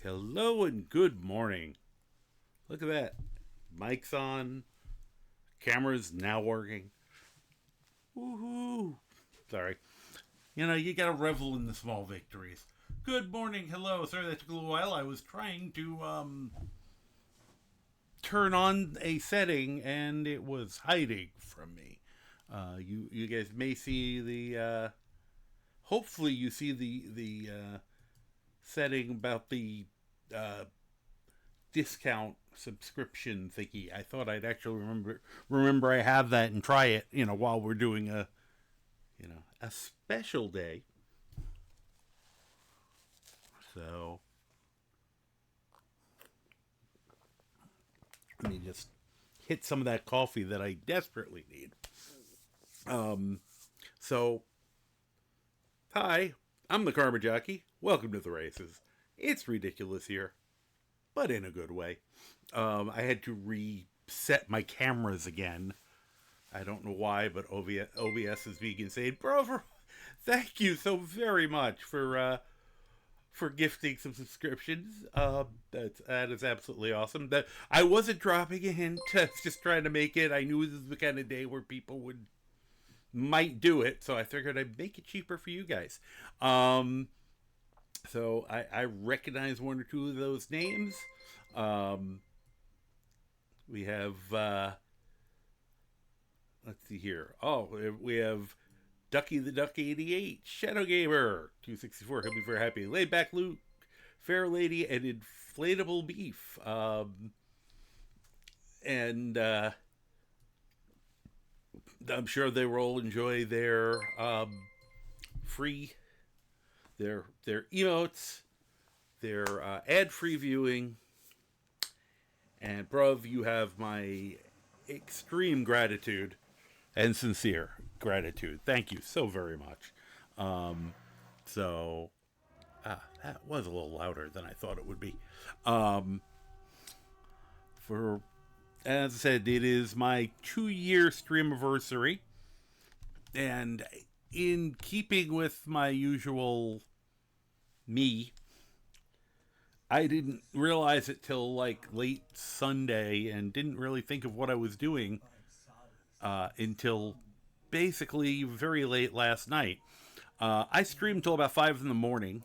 Hello and good morning. Look at that. Mic's on. Camera's now working. Woohoo. Sorry. You gotta revel in the small victories. Good morning. Hello. Sorry that took a little while. I was trying to turn on a setting and it was hiding from me. You guys may see the hopefully you see the setting about the discount subscription thingy. I thought I'd actually remember I have that and try it, while we're doing a special day. So let me just hit some of that coffee that I desperately need. So hi, I'm the Karma Jockey. Welcome to the races. It's ridiculous here, but in a good way. I had to reset my cameras again. I don't know why, but OBS is vegan saying, "Bro, thank you so very much for gifting some subscriptions. That is absolutely awesome. That I wasn't dropping a hint. I was just trying to make it. I knew this was the kind of day where people might do it, so I figured I'd make it cheaper for you guys. So I recognize one or two of those names. We have let's see here. Oh, we have Ducky the Duck 88, Shadow Gamer 264. He'll be very happy. Laid Back Luke, Fair Lady, and Inflatable Beef. And I'm sure they will all enjoy their their emotes, their ad-free viewing. And bruv, you have my extreme gratitude and sincere gratitude. Thank you so very much. That was a little louder than I thought it would be. As I said, it is my 2-year Streamaversary, and in keeping with my usual me, I didn't realize it till like late Sunday and didn't really think of what I was doing until basically very late last night. I streamed till about 5 in the morning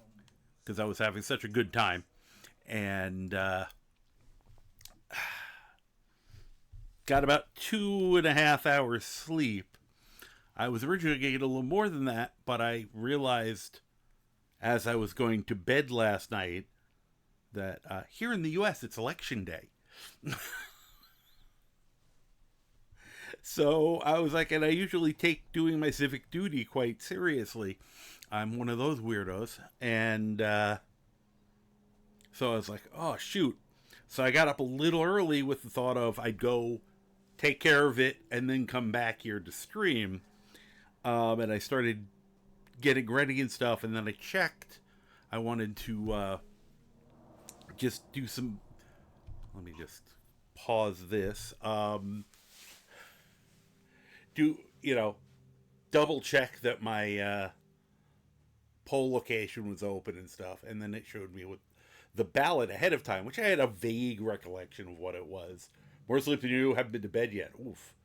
because I was having such a good time, and got about 2.5 hours sleep. I was originally going to get a little more than that, but I realized as I was going to bed last night that here in the U.S. it's election day. So I was like, and I usually take doing my civic duty quite seriously. I'm one of those weirdos. And so I was like, oh, shoot. So I got up a little early with the thought of I'd go take care of it and then come back here to stream. And I started getting ready and stuff. And then I checked. I wanted to just do some... Let me just pause this. Double check that my poll location was open and stuff, and then it showed me with the ballot ahead of time, which I had a vague recollection of what it was. More sleep than you, haven't been to bed yet. Oof.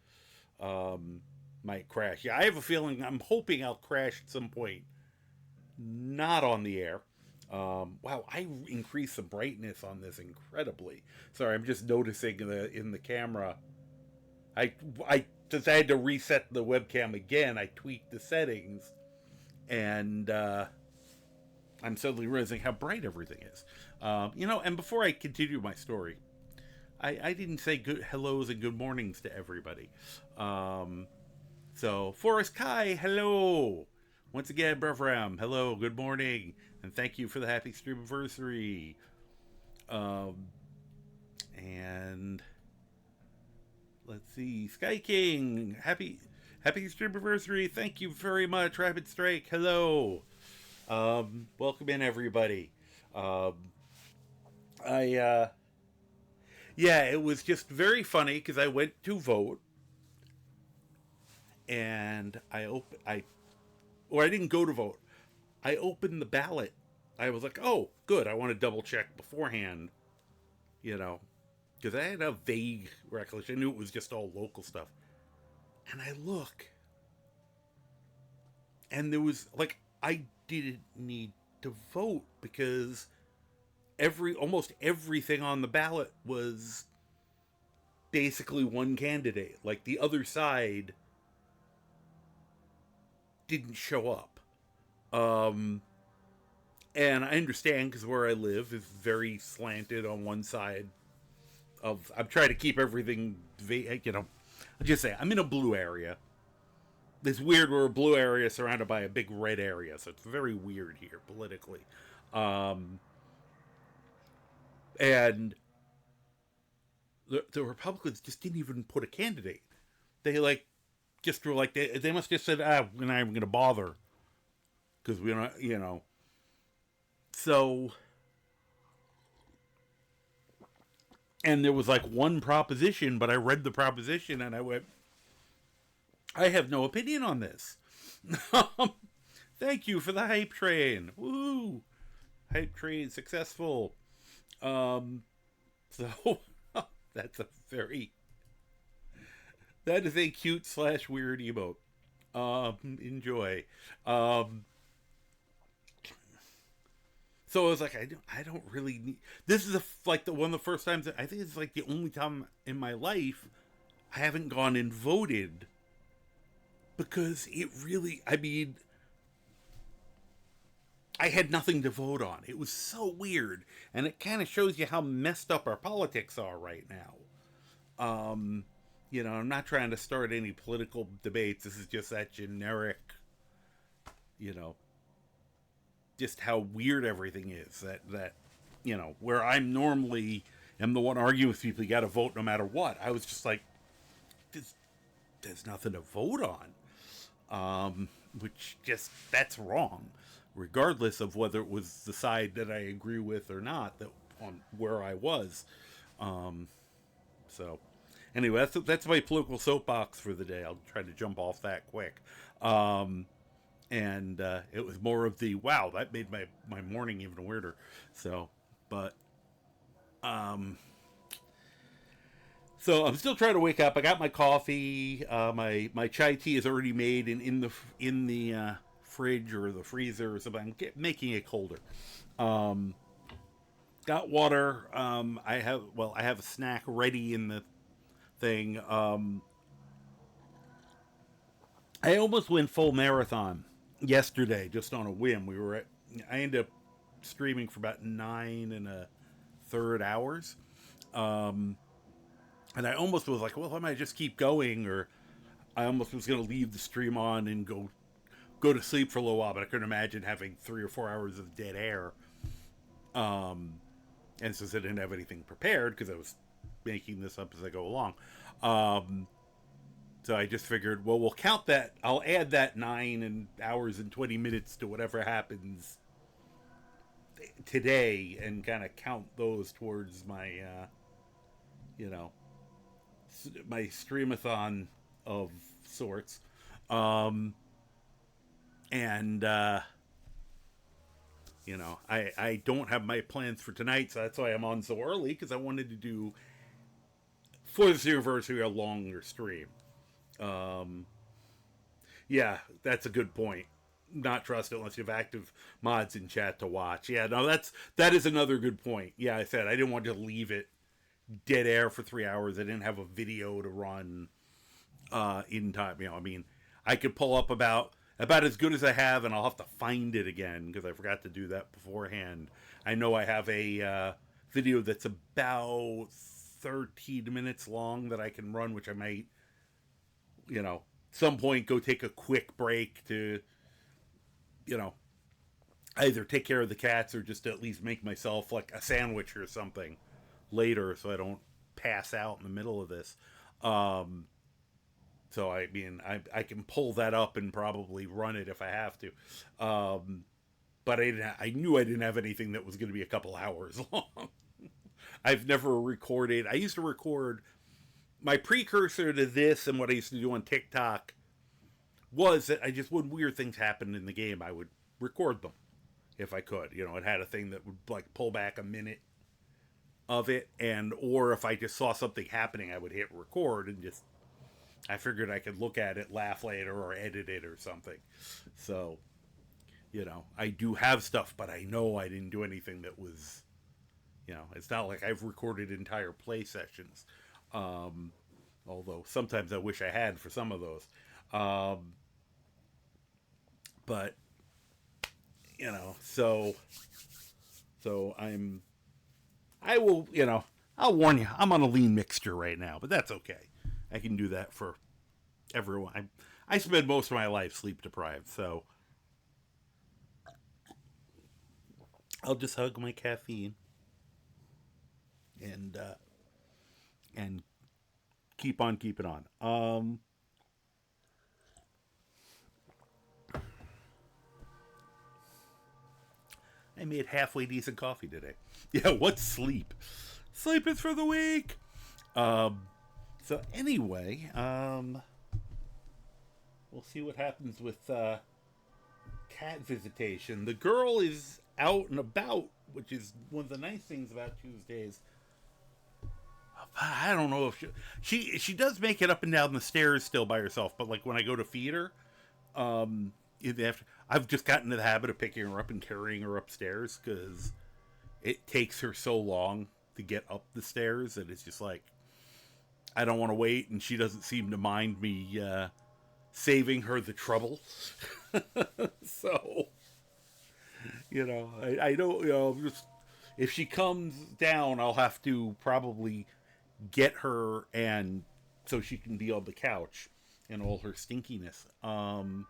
Might crash. Yeah, I have a feeling, I'm hoping I'll crash at some point. Not on the air. Wow, I increased the brightness on this incredibly. Sorry, I'm just noticing in the camera. Since I had to reset the webcam again, I tweaked the settings, and I'm suddenly realizing how bright everything is. And before I continue my story, I didn't say good hellos and good mornings to everybody. So, Forrest Kai, hello! Once again, Brevram, hello, good morning, and thank you for the happy Streamiversary. And... let's see. Sky King, happy Streamiversary. Thank you very much. Rapid Strike, hello. Welcome in, everybody. It was just very funny because I went to vote, and I didn't go to vote. I opened the ballot I was like, oh, good. I want to double check beforehand, you know, because I had a vague recollection. I knew it was just all local stuff. And I look, and there was like, I didn't need to vote because almost everything on the ballot was basically one candidate. Like the other side didn't show up. And I understand because where I live is very slanted on one side of. I'm trying to keep everything, I'll just say I'm in a blue area. It's weird, we're a blue area surrounded by a big red area, so it's very weird here politically. And the Republicans just didn't even put a candidate. They like just were like they must have just said, we're not even going to bother because we don't, So, and there was like one proposition, but I read the proposition and I went, I have no opinion on this. Thank you for the hype train. Woo! Hype train successful. So that's a very, that is a cute / weird emote. Enjoy. So I was like, I don't really need. This is like one of the first times I think it's like the only time in my life I haven't gone and voted because it really. I mean, I had nothing to vote on. It was so weird, and it kind of shows you how messed up our politics are right now. I'm not trying to start any political debates. This is just that generic, you know, just how weird everything is. That where I'm normally am the one arguing with people, you got to vote no matter what. I was just like, there's nothing to vote on, which just that's wrong, regardless of whether it was the side that I agree with or not. That on where I was, so. Anyway, that's my political soapbox for the day. I'll try to jump off that quick. And it was more of the, wow, that made my morning even weirder. So, but, so I'm still trying to wake up. I got my coffee. My chai tea is already made in the fridge or the freezer or something. I'm making it colder. Got water. I have a snack ready in the thing. I almost went full marathon yesterday just on a whim. I ended up streaming for about 9 1/3 hours. And I almost was like, well, I might just keep going, or I almost was going to leave the stream on and go to sleep for a little while, but I couldn't imagine having 3 or 4 hours of dead air. And since I didn't have anything prepared, because I was making this up as I go along, so I just figured, well, we'll count that. I'll add that 9 hours and 20 minutes to whatever happens today, and kind of count those towards my, my streamathon of sorts. And I don't have my plans for tonight, so that's why I'm on so early, because I wanted to do for this anniversary a longer stream. Yeah, that's a good point. Not trust it unless you have active mods in chat to watch. Yeah, no, that is another good point. Yeah, I said I didn't want to leave it dead air for 3 hours. I didn't have a video to run in time. I mean, I could pull up about as good as I have, and I'll have to find it again because I forgot to do that beforehand. I know I have a video that's about 13 minutes long that I can run, which I might, some point go take a quick break to, either take care of the cats or just at least make myself like a sandwich or something later so I don't pass out in the middle of this. So I mean, I can pull that up and probably run it if I have to. But I knew I didn't have anything that was going to be a couple hours long. I've never recorded. I used to record my precursor to this, and what I used to do on TikTok was that when weird things happened in the game, I would record them. if I could. You know, it had a thing that would like pull back a minute of it, and or if I just saw something happening, I would hit record and just, I figured I could look at it, laugh later, or edit it or something. So, you know, I do have stuff, but I know I didn't do anything that was, you know, it's not like I've recorded entire play sessions. Although sometimes I wish I had for some of those. But, you know, so I will, you know, I'll warn you, I'm on a lean mixture right now, but that's okay. I can do that for everyone. I spend most of my life sleep deprived, so I'll just hug my caffeine and and keep on keeping on. I made halfway decent coffee today. Yeah, what's sleep? Sleep is for the weak. So anyway, we'll see what happens with cat visitation. The girl is out and about, which is one of the nice things about Tuesdays. I don't know if she does make it up and down the stairs still by herself, but like when I go to feed her, I've just gotten into the habit of picking her up and carrying her upstairs because it takes her so long to get up the stairs that it's just like I don't want to wait, and she doesn't seem to mind me saving her the trouble. So, you know, I don't, you know, just if she comes down, I'll have to probably get her and so she can be on the couch and all her stinkiness. And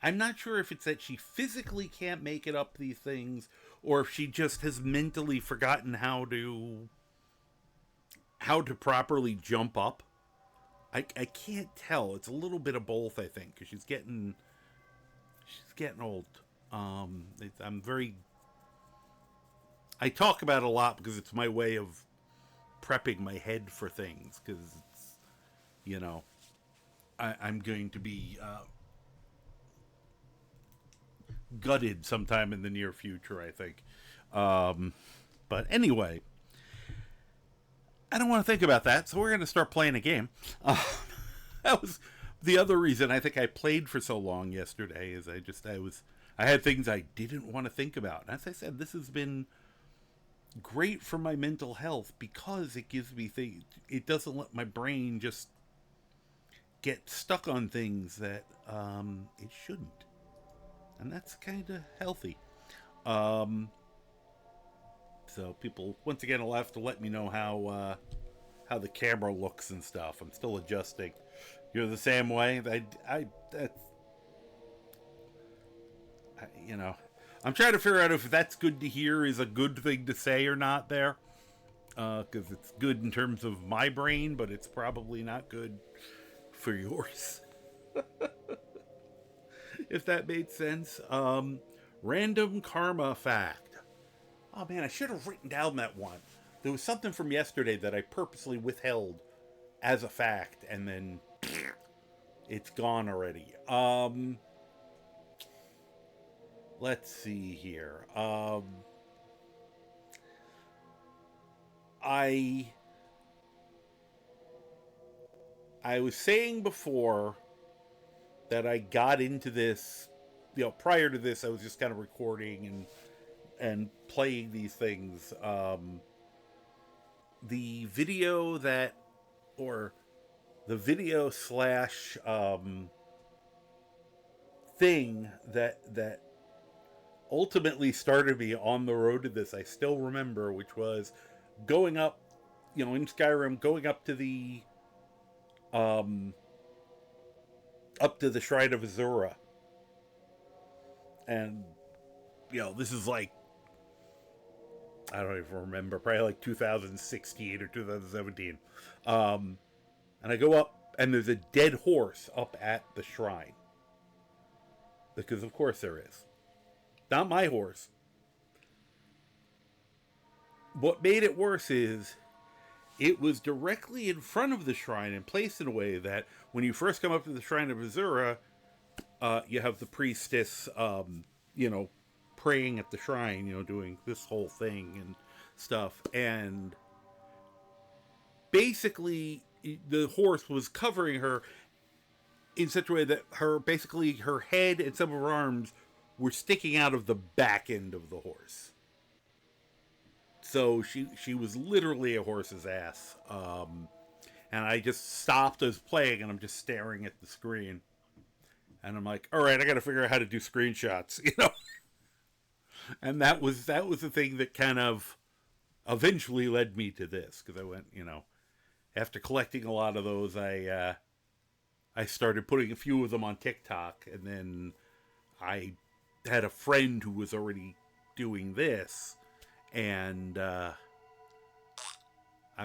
I'm not sure if it's that she physically can't make it up these things, or if she just has mentally forgotten how to properly jump up. I can't tell. It's a little bit of both, I think, because she's getting old. I talk about it a lot because it's my way of prepping my head for things, because it's, you know, I'm going to be gutted sometime in the near future, I think. But anyway, I don't want to think about that, so we're going to start playing a game. That was the other reason I think I played for so long yesterday, is I had things I didn't want to think about. And as I said, this has been great for my mental health because it gives me things. It doesn't let my brain just get stuck on things that it shouldn't, and that's kind of healthy. So people, once again, will have to let me know how the camera looks and stuff. I'm still adjusting. You're the same way. You know, I'm trying to figure out if that's good to hear is a good thing to say or not there. Because it's good in terms of my brain, but it's probably not good for yours. If that made sense. Random karma fact. Oh man, I should have written down that one. There was something from yesterday that I purposely withheld as a fact, and then it's gone already. Let's see here. I was saying before that I got into this, you know, prior to this I was just kind of recording and playing these things. The video slash thing that ultimately started me on the road to this, I still remember, which was going up, you know, in Skyrim, going up to the Shrine of Azura. And, you know, this is like, I don't even remember, probably like 2016 or 2017. And I go up, and there's a dead horse up at the shrine. Because of course there is. Not my horse. What made it worse is it was directly in front of the shrine and placed in a way that when you first come up to the Shrine of Azura, you have the priestess, you know, praying at the shrine, you know, doing this whole thing and stuff. And basically, the horse was covering her in such a way that her head and some of her arms were sticking out of the back end of the horse. So she was literally a horse's ass. And I just stopped as playing, and I'm just staring at the screen. And I'm like, all right, I got to figure out how to do screenshots, you know. And that was the thing that kind of eventually led me to this, because I went, you know, after collecting a lot of those, I started putting a few of them on TikTok, and then I had a friend who was already doing this, and I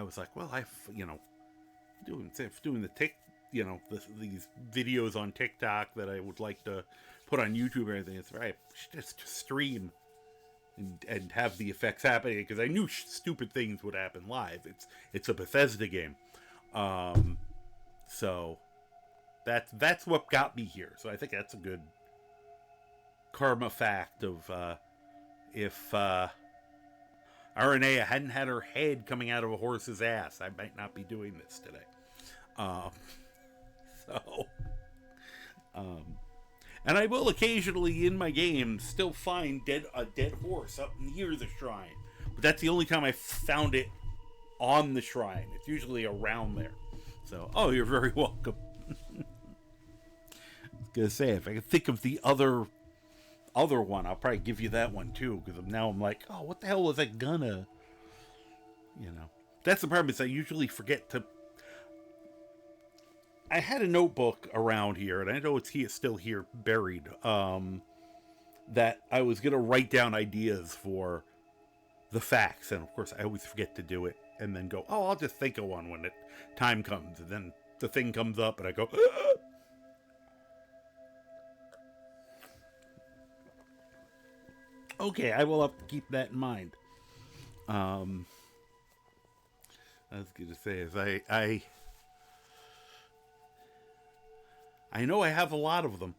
was like, well, you know, doing the you know, these videos on TikTok that I would like to put on YouTube or anything. It's right, just stream and have the effects happening, because I knew stupid things would happen live. It's a Bethesda game, so that's what got me here. So I think that's a good karma fact of if Aranea hadn't had her head coming out of a horse's ass, I might not be doing this today. And I will occasionally in my games still find a dead horse up near the shrine, but that's the only time I found it on the shrine. It's usually around there. So, oh, you're very welcome. I was gonna say, if I can think of the other one, I'll probably give you that one too, because now I'm like, oh, what the hell was I gonna, you know? That's the problem, is I usually forget to. I had a notebook around here, and I know it's still here buried, that I was going to write down ideas for the facts, and of course I always forget to do it, and then go, oh, I'll just think of one when time comes, and then the thing comes up, and I go, ah! Okay, I will have to keep that in mind. I was going to say, is I know I have a lot of them.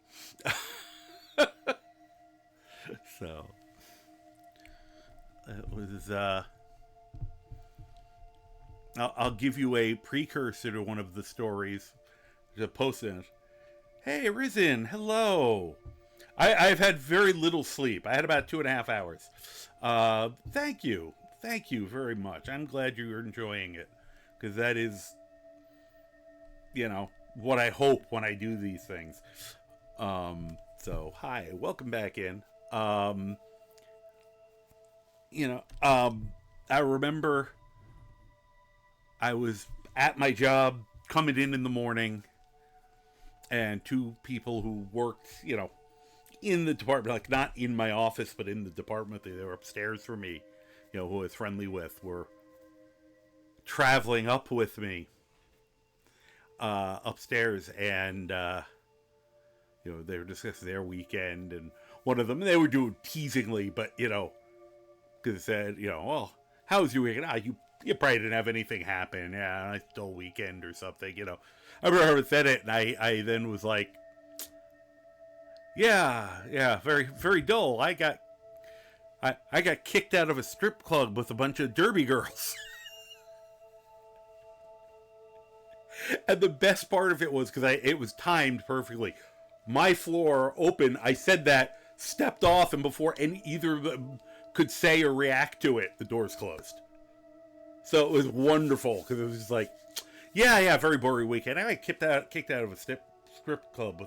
So it was I'll give you a precursor to one of the stories. There's a post in it. Hey, Risen, hello. I've had very little sleep. I had about 2.5 hours. Thank you very much. I'm glad you're enjoying it, because that is, you know, what I hope when I do these things. So hi, welcome back in. You know, I remember I was at my job coming in the morning, and two people who worked, you know, in the department, like not in my office, but in the department, they were upstairs from me, you know, who I was friendly with, were traveling up with me upstairs, and you know, they were discussing their weekend, and one of them, they were doing teasingly, but you know, because they said, you know, well, how was your weekend? You probably didn't have anything happen. Yeah, a dull weekend or something, you know. I remember I said it, and I then was like, yeah, very, very dull. I got kicked out of a strip club with a bunch of derby girls. And the best part of it was, because it was timed perfectly. My floor open, I said that, stepped off, and before either of them could say or react to it, the doors closed. So it was wonderful, because it was just like, yeah, very boring weekend. I got kicked out of a strip club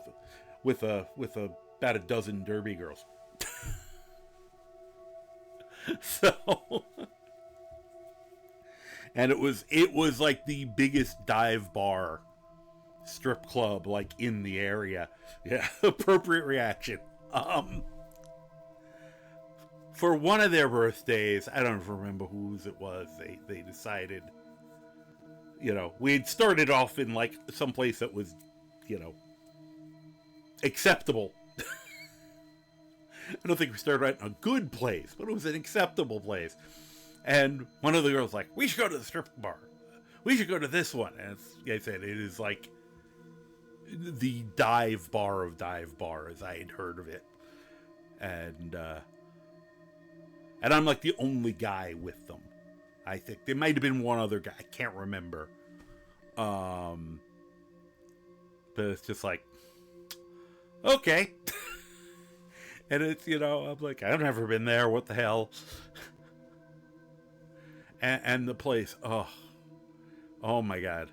with about a dozen derby girls. So, and it was like the biggest dive bar strip club, like, in the area. Yeah, appropriate reaction. For one of their birthdays, I don't remember whose it was, they decided, you know, we had started off in, like, someplace that was, you know, acceptable. I don't think we started right in a good place, but it was an acceptable place. And one of the girls was like, we should go to the strip bar. We should go to this one. And as I said, it is like the dive bar of dive bars. I had heard of it. And I'm like the only guy with them. I think there might have been one other guy. I can't remember. But it's just like, okay. And it's, you know, I'm like, I've never been there. What the hell? And the place, oh my God.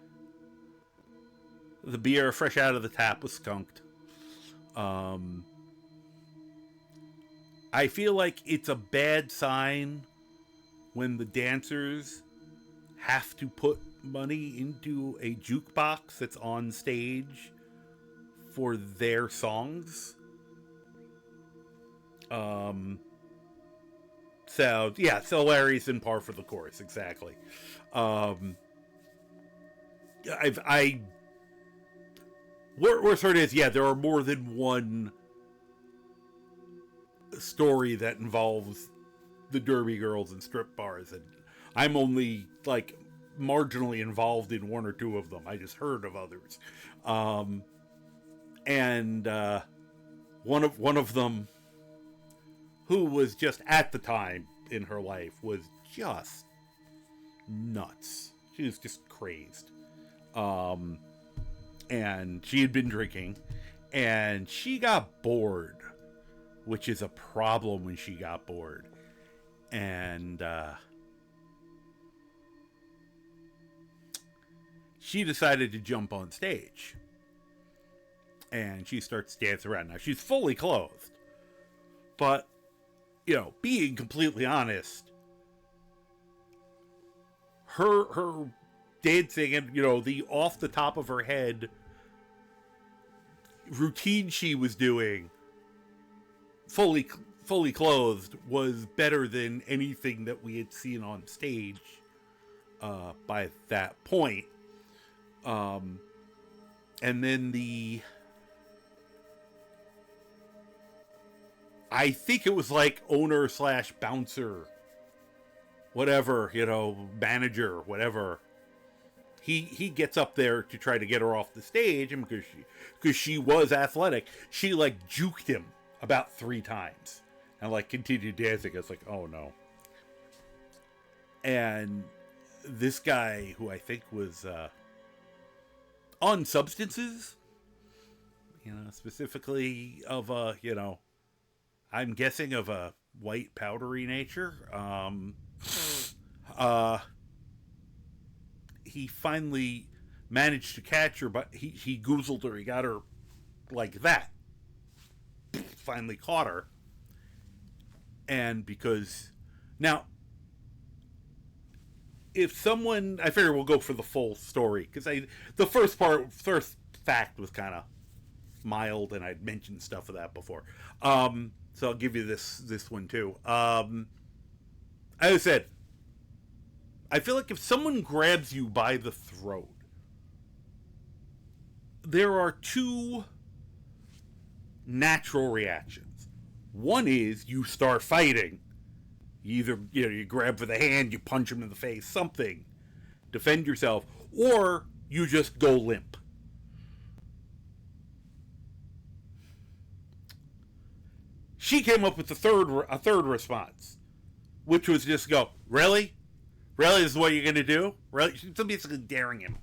The beer fresh out of the tap was skunked. I feel like it's a bad sign when the dancers have to put money into a jukebox that's on stage for their songs. So Larry's in par for the course, exactly. Worst part is, there are more than one story that involves the Derby girls and strip bars, and I'm only like marginally involved in one or two of them. I just heard of others, and one of them, who was just at the time in her life, was just nuts. She was just crazed, and she had been drinking, and she got bored, which is a problem when she got bored. And she decided to jump on stage. And she starts dancing around. Now, she's fully clothed. But, you know, being completely honest, her dancing and, you know, the off the top of her head routine she was doing, fully clothed, was better than anything that we had seen on stage by that point. And then I think it was like owner / bouncer, whatever, you know, manager, whatever. He gets up there to try to get her off the stage, and because she was athletic, she like juked him about 3 times and like continued dancing. It's like, oh no. And this guy, who I think was on substances, you know, specifically of a, you know, I'm guessing of a white powdery nature, he finally managed to catch her, but he goozled her. He got her like that. Finally caught her. And because now, if someone, I figure we'll go for the full story, because the first fact was kind of mild, and I'd mentioned stuff of that before. So I'll give you this one too. As I said, I feel like if someone grabs you by the throat, there are 2 natural reactions. One is you start fighting. You either, you know, you grab for the hand, you punch him in the face, something, defend yourself, or you just go limp. She came up with a third response, which was just go, really? Really, this is what you're going to do? Really? She's basically daring him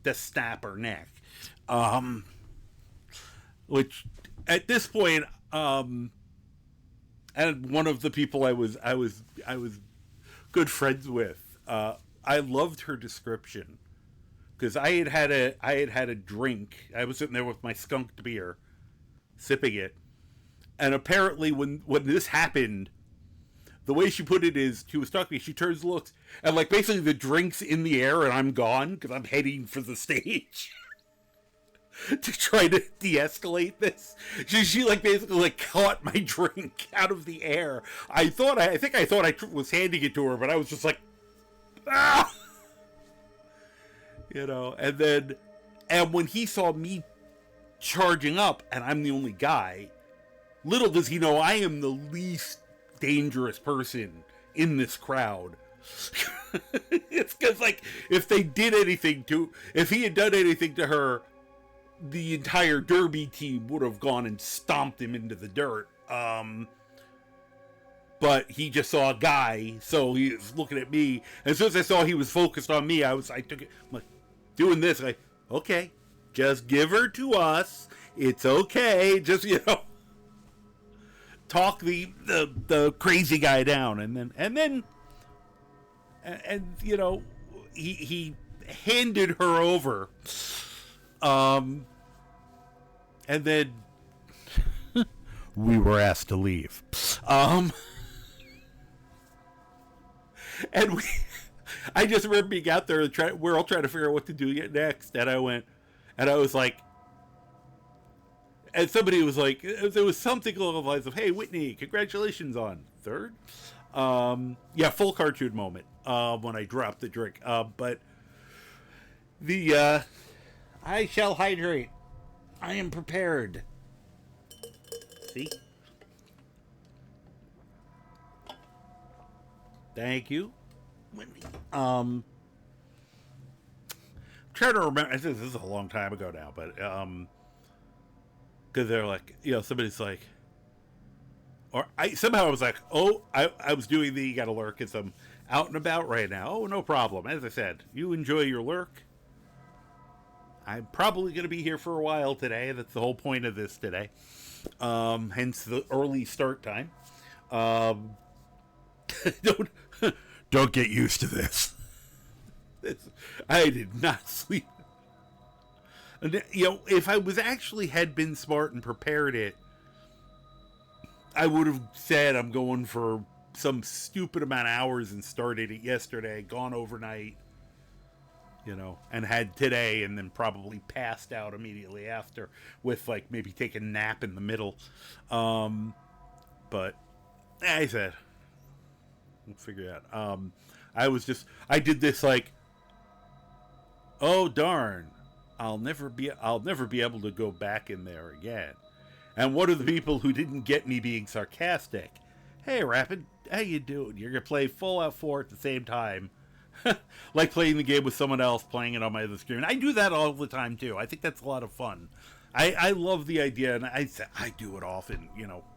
to snap her neck. Which, at this point, and one of the people I was good friends with, I loved her description, because I had had a drink. I was sitting there with my skunked beer, sipping it, and apparently when this happened, the way she put it is, she was talking to me, she turns, looks, and like basically the drink's in the air and I'm gone because I'm heading for the stage to try to de-escalate this. She like basically like caught my drink out of the air. I thought I was handing it to her, but I was just like, ah! You know, and when he saw me charging up and I'm the only guy, little does he know I am the least dangerous person in this crowd. It's because, like, if he had done anything to her, the entire Derby team would have gone and stomped him into the dirt. But he just saw a guy, so he was looking at me. And as soon as I saw he was focused on me, I took it, I'm like, doing this, like, okay, just give her to us. It's okay. Just, talk the crazy guy down. And he handed her over. And then we were asked to leave. And I just remember being out there and we're all trying to figure out what to do next. And I was like, and somebody was like, there was something along the lines of, "Hey, Whitney, congratulations on third." Full cartoon moment when I dropped the drink. But I shall hydrate. I am prepared. See? Thank you. Trying to remember. This is a long time ago now, but because they're like, somebody's like, or somehow I was like, oh, I was doing the you got to lurk because I'm out and about right now. Oh, no problem. As I said, you enjoy your lurk. I'm probably going to be here for a while today. That's the whole point of this today. Hence the early start time. Don't get used to this. I did not sleep. If I had been smart and prepared it, I would have said I'm going for some stupid amount of hours and started it yesterday, gone overnight, and had today, and then probably passed out immediately after with maybe take a nap in the middle. But I said, we'll figure it out. I did this oh darn, I'll never be able to go back in there again. And one of the people who didn't get me being sarcastic, "Hey Rapid, how you doing? You're gonna play Fallout 4 at the same time." Like playing the game with someone else, playing it on my other screen. I do that all the time too. I think that's a lot of fun. I love the idea, and I do it often.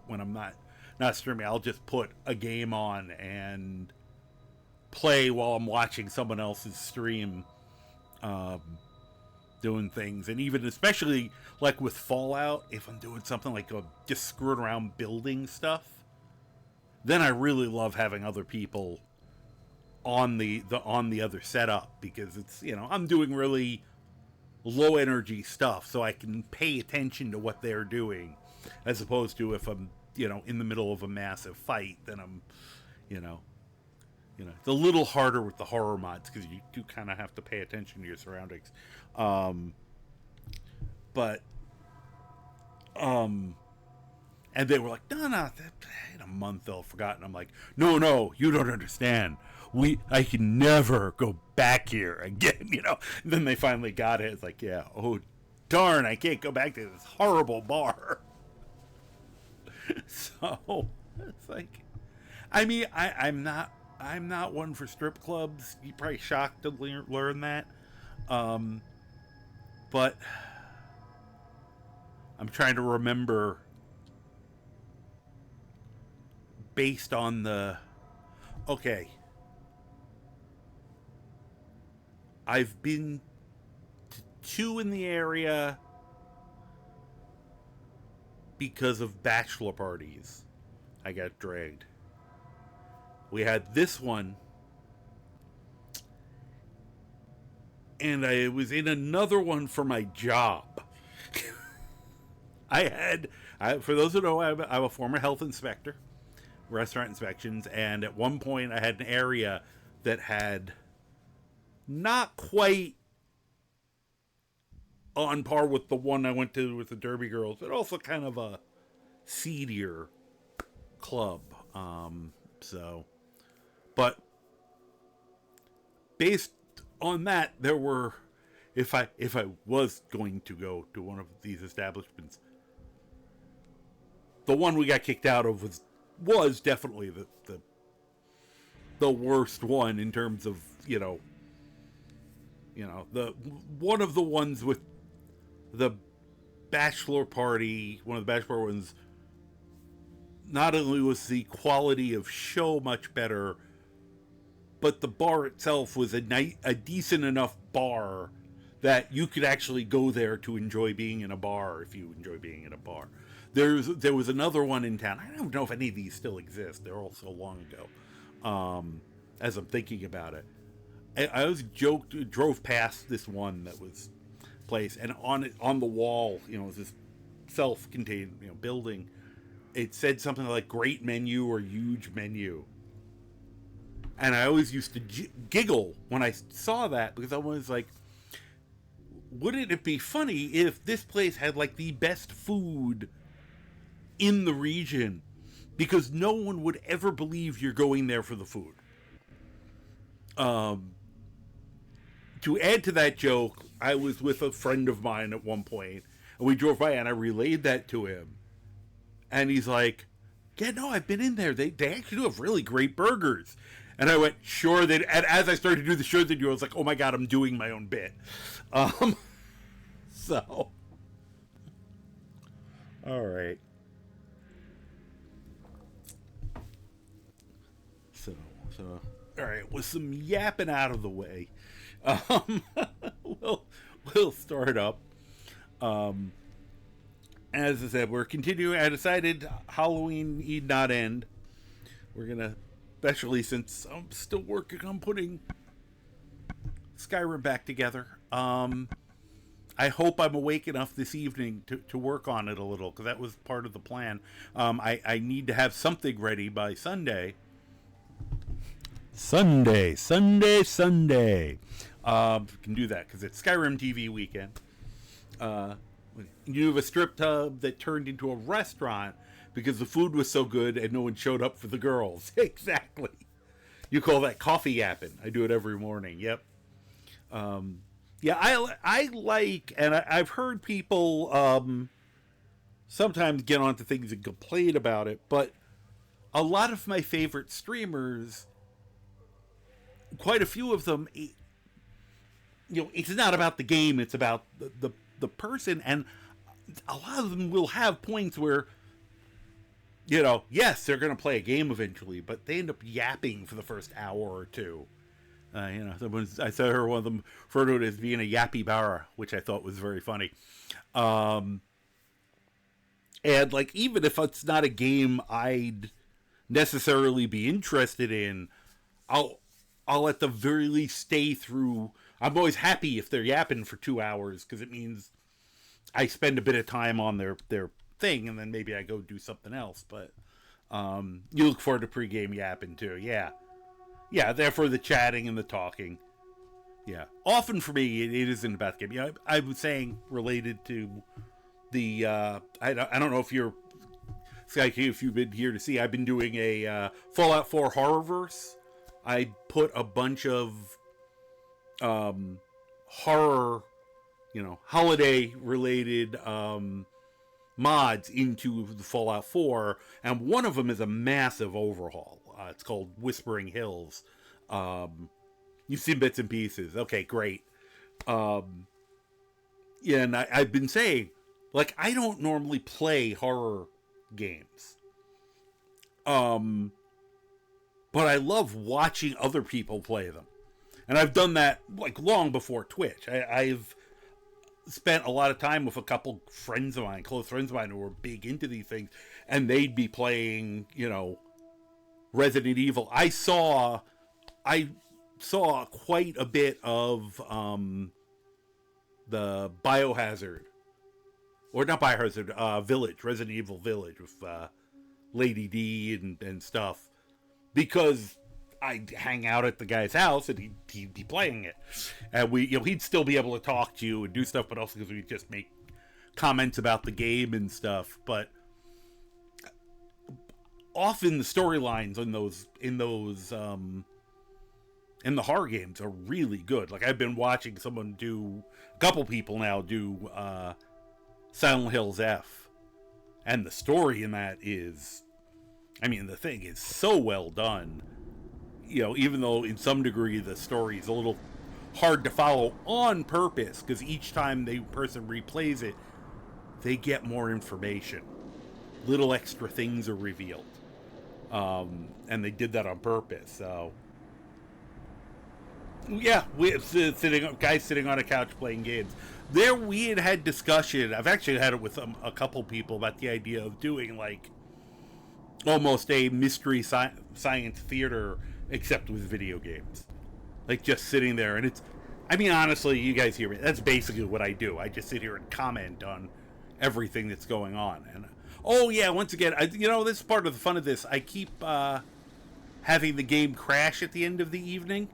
When I'm not streaming, I'll just put a game on and play while I'm watching someone else's stream, doing things. And even especially with Fallout, if I'm doing something just screwing around building stuff, then I really love having other people on the other setup, because it's I'm doing really low energy stuff, so I can pay attention to what they're doing, as opposed to if I'm in the middle of a massive fight, then I'm it's a little harder with the horror mods because you do kind of have to pay attention to your surroundings. And they were like, no, in a month they'll have forgotten. I'm like, no, you don't understand. I can never go back here again, And then they finally got it. It's like, yeah, oh darn, I can't go back to this horrible bar. So it's like, I mean, I'm not one for strip clubs. You're probably shocked to learn that. But I'm trying to remember, based on okay, I've been to 2 in the area because of bachelor parties. I got dragged. We had this one, and I was in another one for my job. For those who know, I'm a former health inspector, restaurant inspections, and at one point I had an area that had not quite on par with the one I went to with the Derby Girls, but also kind of a seedier club. But based on that, there were, if I was going to go to one of these establishments, the one we got kicked out of was definitely the worst one in terms of the one of the ones with the bachelor party, one of the bachelor ones, not only was the quality of show much better, but the bar itself was a decent enough bar that you could actually go there to enjoy being in a bar if you enjoy being in a bar. There was another one in town. I don't know if any of these still exist. They're all so long ago. As I'm thinking about it, I always drove past this one that was place, and on the wall, was this self-contained building. It said something like "great menu" or "huge menu." And I always used to giggle when I saw that, because I was like, wouldn't it be funny if this place had like the best food in the region? Because no one would ever believe you're going there for the food. To add to that joke, I was with a friend of mine at one point, and we drove by, and I relayed that to him. And he's like, yeah, no, I've been in there. They actually do have really great burgers. And I went, sure. And as I started to do the sure they do, I was like, oh my God, I'm doing my own bit. So. All right. So, all right, with some yapping out of the way, we'll start up. As I said, we're continuing. I decided Halloween need not end. We're gonna, especially since I'm still working on putting Skyrim back together. I hope I'm awake enough this evening to work on it a little, because that was part of the plan. I need to have something ready by Sunday. Sunday. We can do that because it's Skyrim TV weekend. You have a strip club that turned into a restaurant because the food was so good and no one showed up for the girls. Exactly. You call that coffee yapping. I do it every morning. Yep. Yeah, I like, and I've heard people sometimes get onto things and complain about it, but a lot of my favorite streamers, quite a few of them, it's not about the game, it's about the person, and a lot of them will have points where, yes, they're going to play a game eventually, but they end up yapping for the first hour or two. I saw one of them referred to it as being a yappy bar, which I thought was very funny. And like, even if it's not a game I'd necessarily be interested in, I'll at the very least stay through. I'm always happy if they're yapping for 2 hours, because it means I spend a bit of time on their thing, and then maybe I go do something else. But you look forward to pregame yapping too, yeah. Yeah, there for the chatting and the talking. Yeah. Often for me, it isn't about the game. I was saying, related to the, I don't know if you're, if you've been here to see, I've been doing a Fallout 4 Horrorverse. I put a bunch of horror, holiday-related mods into the Fallout 4, and one of them is a massive overhaul. It's called Whispering Hills. You've seen bits and pieces. Okay, great. Yeah, and I've been saying, like, I don't normally play horror games. But I love watching other people play them. And I've done that, like, long before Twitch. I've spent a lot of time with a couple friends of mine, close friends of mine, who were big into these things, and they'd be playing, Resident Evil. I saw quite a bit of the Biohazard, or not Biohazard, Village, Resident Evil Village, with Lady D and stuff, because I'd hang out at the guy's house and he'd be playing it, and he'd still be able to talk to you and do stuff, but also because we'd just make comments about the game and stuff. But often the storylines in the horror games are really good. Like, I've been watching a couple people now do Silent Hills F, and the story in that is, the thing is so well done. Even though in some degree the story is a little hard to follow on purpose, because each time the person replays it, they get more information. Little extra things are revealed. And they did that on purpose. So, yeah, guys sitting on a couch playing games. There, we had discussion. I've actually had it with a couple people about the idea of doing like almost a mystery science theater, except with video games. Like just sitting there, and it's. I mean, honestly, you guys hear me. That's basically what I do. I just sit here and comment on everything that's going on. And oh yeah, once again, this is part of the fun of this. I keep having the game crash at the end of the evening.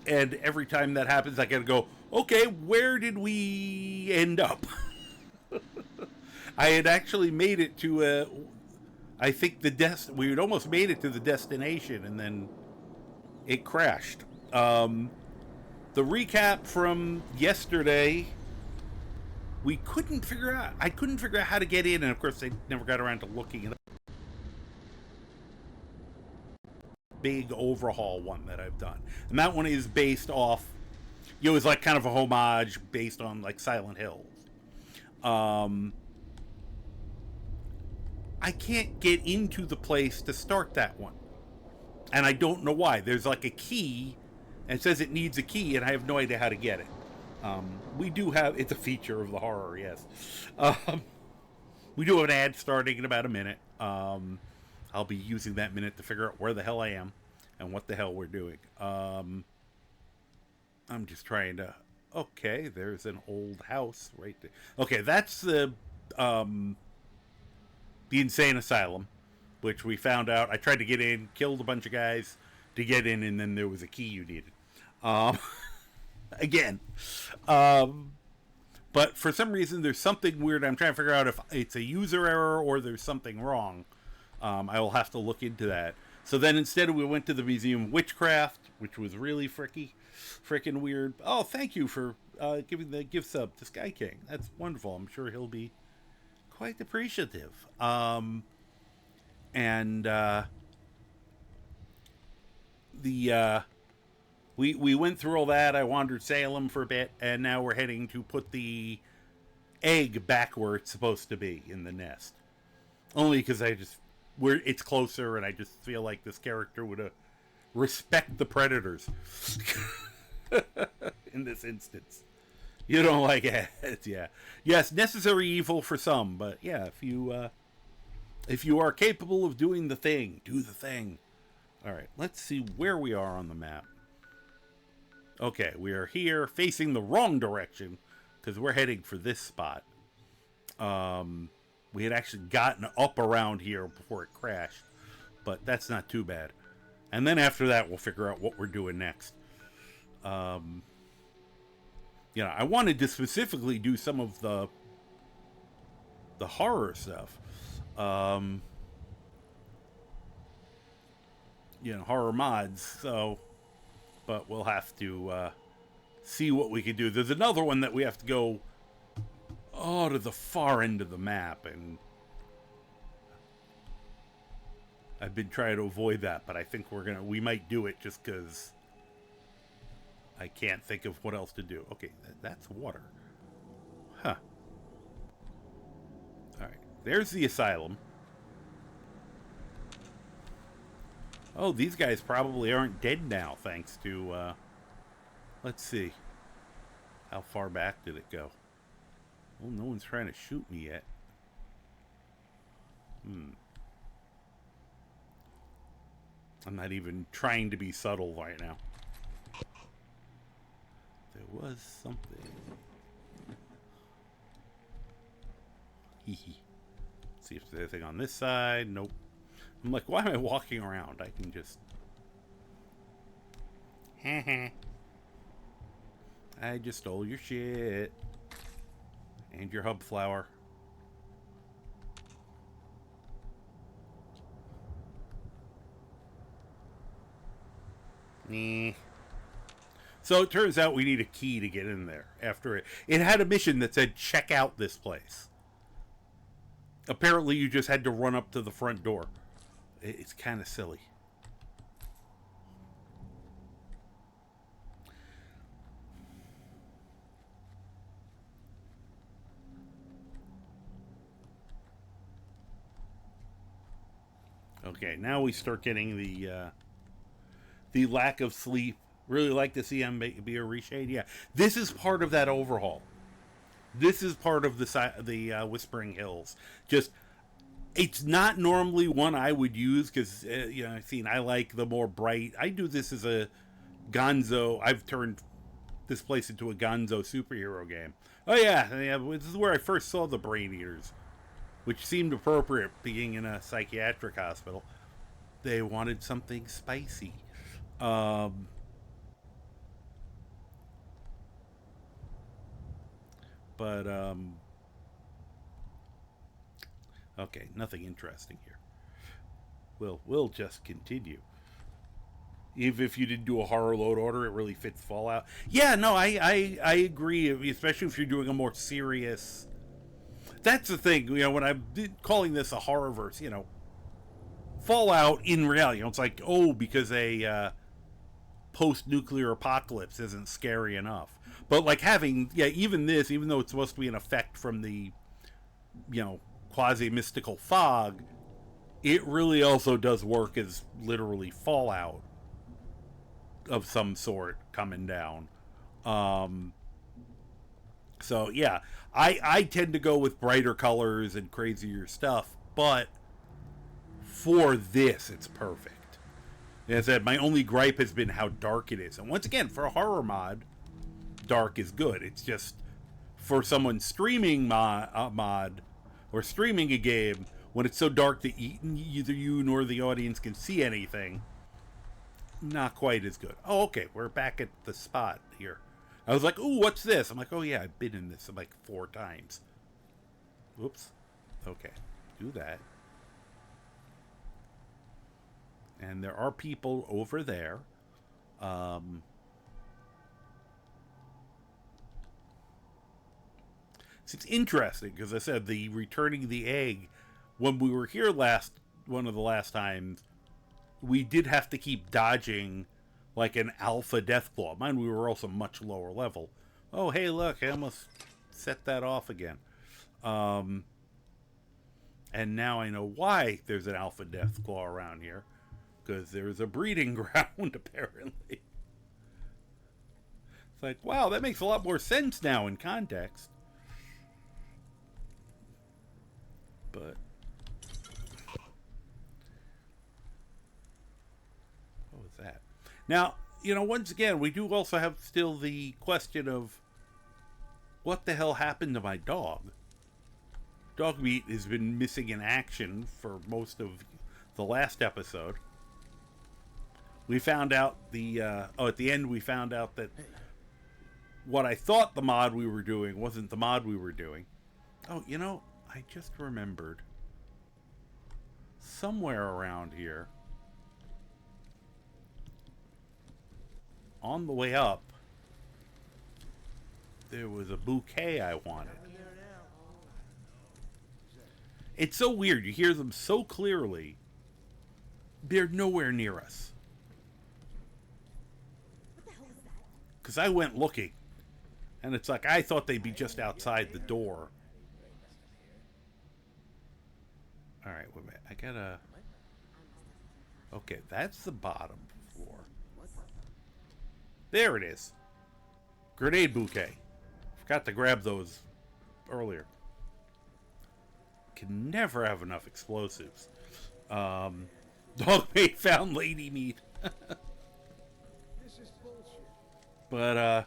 And every time that happens, I gotta go, okay, where did we end up? I had actually made it to I think we had almost made it to the destination, and then it crashed. The recap from yesterday, I couldn't figure out how to get in, and of course I never got around to looking it up. Big overhaul one that I've done, and that one is based off, it was like kind of a homage based on like Silent Hills. I can't get into the place to start that one, and I don't know why. There's like a key, and it says it needs a key, and I have no idea how to get it. We do have, it's a feature of the horror, yes. We do have an ad starting in about a minute. I'll be using that minute to figure out where the hell I am and what the hell we're doing. I'm just trying to... Okay, there's an old house right there. Okay, that's the insane asylum, which we found out. I tried to get in, killed a bunch of guys to get in, and then there was a key you needed. Again. But for some reason, there's something weird. I'm trying to figure out if it's a user error or there's something wrong. I will have to look into that. So then instead we went to the Museum of Witchcraft, which was really freaking weird. Oh, thank you for giving the gift sub to Sky King. That's wonderful. I'm sure he'll be quite appreciative. We went through all that. I wandered Salem for a bit, and now we're heading to put the egg back where it's supposed to be in the nest. Only because it's closer, and I just feel like this character would respect the predators in this instance. You don't like it, yeah. Yes, necessary evil for some, but yeah, if you are capable of doing the thing, do the thing. All right, let's see where we are on the map. Okay, we are here facing the wrong direction because we're heading for this spot. We had actually gotten up around here before it crashed, but that's not too bad. And then after that, we'll figure out what we're doing next. I wanted to specifically do some of the horror stuff. Horror mods, so... But we'll have to see what we can do. There's another one that we have to go to the far end of the map, and I've been trying to avoid that, but I think we might do it just because I can't think of what else to do. Okay, that's water. Huh. Alright, there's the asylum. Oh, these guys probably aren't dead now, thanks to, let's see. How far back did it go? Well, no one's trying to shoot me yet. I'm not even trying to be subtle right now. There was something. Hee hee. See if there's anything on this side. Nope. I'm like, why am I walking around? I can just... I just stole your shit. And your hub flower. So it turns out we need a key to get in there. After it had a mission that said, check out this place. Apparently you just had to run up to the front door. It's kind of silly. Okay, now we start getting the lack of sleep. Really like to see him be a reshade. Yeah, this is part of that overhaul. This is part of the Whispering Hills. Just it's not normally one I would use because you know, I like the more bright. I do this as a Gonzo. I've turned this place into a Gonzo superhero game. Oh yeah, this is where I first saw the Brain Eaters, which seemed appropriate being in a psychiatric hospital. They wanted something spicy. Um, but okay, nothing interesting here. We'll just continue. Even if you didn't do a horror load order, it really fits Fallout. Yeah, no, I agree, especially if you're doing a more serious. That's the thing, you know, when I'm calling this a horror verse, you know, Fallout in reality, you know, it's like, oh, because a post-nuclear apocalypse isn't scary enough. But like having, yeah, even this, even though it's supposed to be an effect from the, you know, quasi-mystical fog, it really also does work as literally Fallout of some sort coming down. Um, so yeah, I tend to go with brighter colors and crazier stuff, but for this, it's perfect. As I said, my only gripe has been how dark it is. And once again, for a horror mod, dark is good. It's just for someone streaming mod or streaming a game, when it's so dark that either you nor the audience can see anything, not quite as good. Oh, okay, we're back at the spot here. I was like, ooh, what's this? I'm like, oh yeah, I've been in this like 4 times. Whoops. Okay, do that. And there are people over there. It's interesting because I said the returning the egg. When we were here one of the last times, we did have to keep dodging like an alpha deathclaw. Mind we were also much lower level. Oh, hey, look, I almost set that off again. And now I know why there's an alpha deathclaw around here. Because there's a breeding ground, apparently. It's like, wow, that makes a lot more sense now in context. But what was that? Now, you know, once again, we do also have still the question of what the hell happened to my dog? Dogmeat has been missing in action for most of the last episode. We found out at the end we found out that what I thought the mod we were doing wasn't the mod we were doing. Oh, you know, I just remembered. Somewhere around here, on the way up, there was a bouquet I wanted. It's so weird. You hear them so clearly. They're nowhere near us. Because I went looking, and it's like I thought they'd be just outside the door. All right, wait a minute. I gotta. Okay, that's the bottom floor. There it is. Grenade bouquet. Forgot to grab those earlier. Can never have enough explosives. Dogmeat found lady meat. But,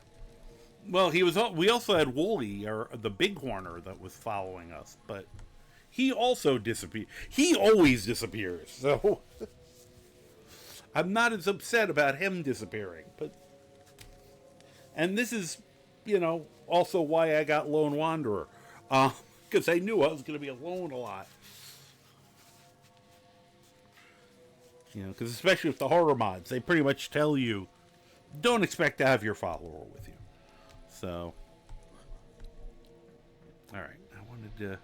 well, he was. We also had Wooly, or the bighorner, that was following us, but he also disappeared. He always disappears, so I'm not as upset about him disappearing. But, and this is, you know, also why I got Lone Wanderer, because I knew I was going to be alone a lot. You know, because especially with the horror mods, they pretty much tell you, don't expect to have your follower with you. So, alright, I wanted to,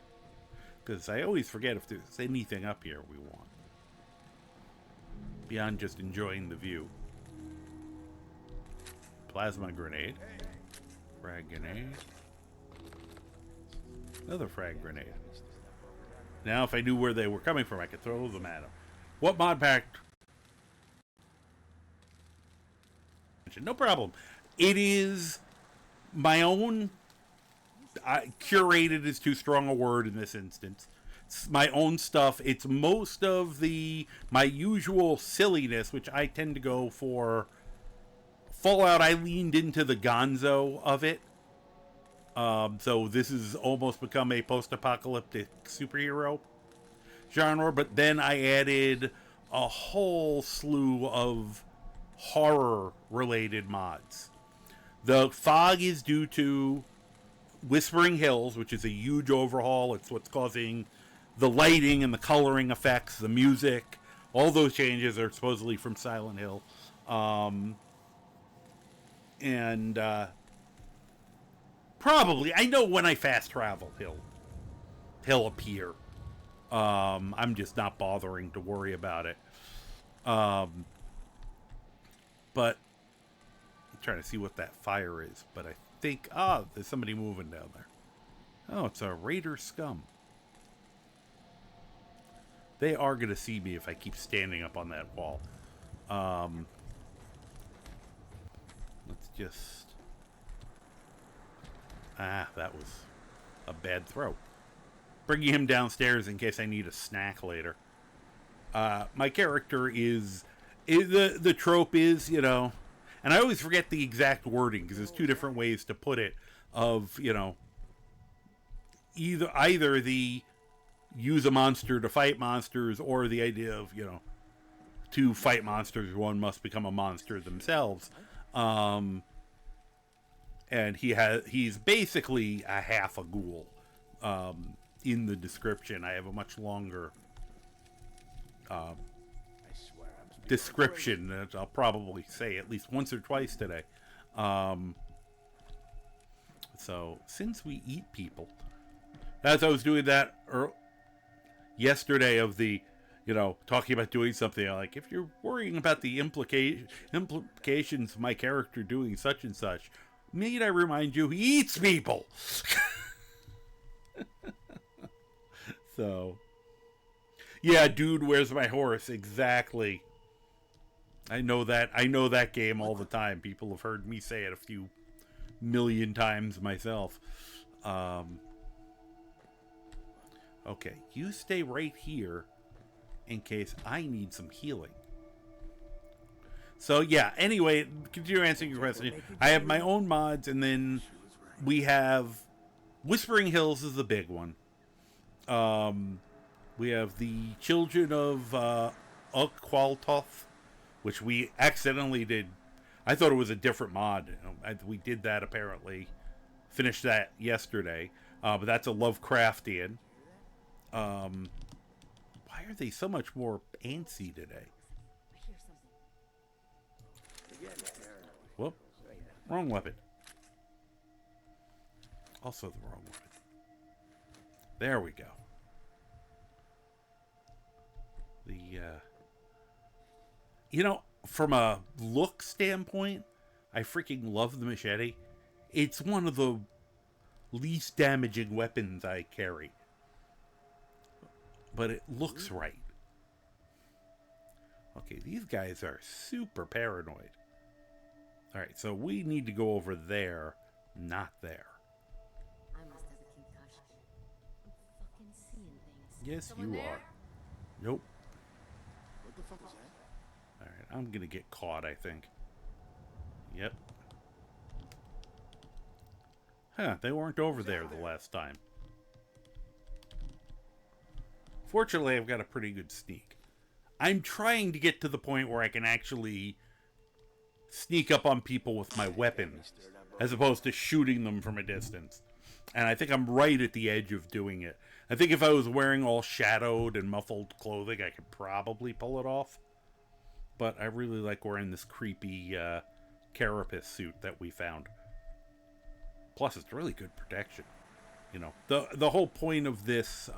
because I always forget if there's anything up here we want. Beyond just enjoying the view. Plasma grenade. Frag grenade. Another frag grenade. Now if I knew where they were coming from, I could throw them at them. What mod pack? No problem. It is my own. Curated is too strong a word in this instance. It's my own stuff. It's most of my usual silliness, which I tend to go for. Fallout, I leaned into the gonzo of it. So this has almost become a post-apocalyptic superhero genre. But then I added a whole slew of horror-related mods. The fog is due to Whispering Hills, which is a huge overhaul. It's what's causing the lighting and the coloring effects, the music. All those changes are supposedly from Silent Hill. And probably, I know when I fast travel, he'll appear. I'm just not bothering to worry about it. But I'm trying to see what that fire is. But I think, there's somebody moving down there. Oh, it's a raider scum. They are going to see me if I keep standing up on that wall. Let's just... that was a bad throw. Bringing him downstairs in case I need a snack later. My character is the trope is, you know... And I always forget the exact wording because there's two different ways to put it. Of, you know... Either the... use a monster to fight monsters, or the idea of, you know... to fight monsters, one must become a monster themselves. And he's basically a half a ghoul. In the description, I have a much longer description that I'll probably say at least once or twice today. So, since we eat people, as I was doing that yesterday of the, you know, talking about doing something, like, if you're worrying about the implications of my character doing such and such, need I remind you, he eats people! So, yeah, dude, where's my horse? Exactly. I know that game all the time. People have heard me say it a few million times myself. Okay, you stay right here in case I need some healing. So, yeah, anyway, continue answering your question. I have my own mods, and then we have... Whispering Hills is the big one. We have the Children of Uqqualtoth, which we accidentally did. I thought it was a different mod. We did that, apparently. Finished that yesterday. But that's a Lovecraftian. Why are they so much more antsy today? Whoop. Wrong weapon. Also the wrong weapon. There we go. You know, from a look standpoint, I freaking love the machete. It's one of the least damaging weapons I carry. But it looks right. Okay, these guys are super paranoid. Alright, so we need to go over there, not there. I must have a concussion. I'm fucking seeing things. Yes, Someone you there? are. Nope. What the fuck is that? Alright, I'm gonna get caught, I think. Yep. Huh, they weren't over there the last time. Fortunately, I've got a pretty good sneak. I'm trying to get to the point where I can actually sneak up on people with my weapons, as opposed to shooting them from a distance. And I think I'm right at the edge of doing it. I think if I was wearing all shadowed and muffled clothing, I could probably pull it off. But I really like wearing this creepy carapace suit that we found. Plus, it's really good protection. You know, the whole point of this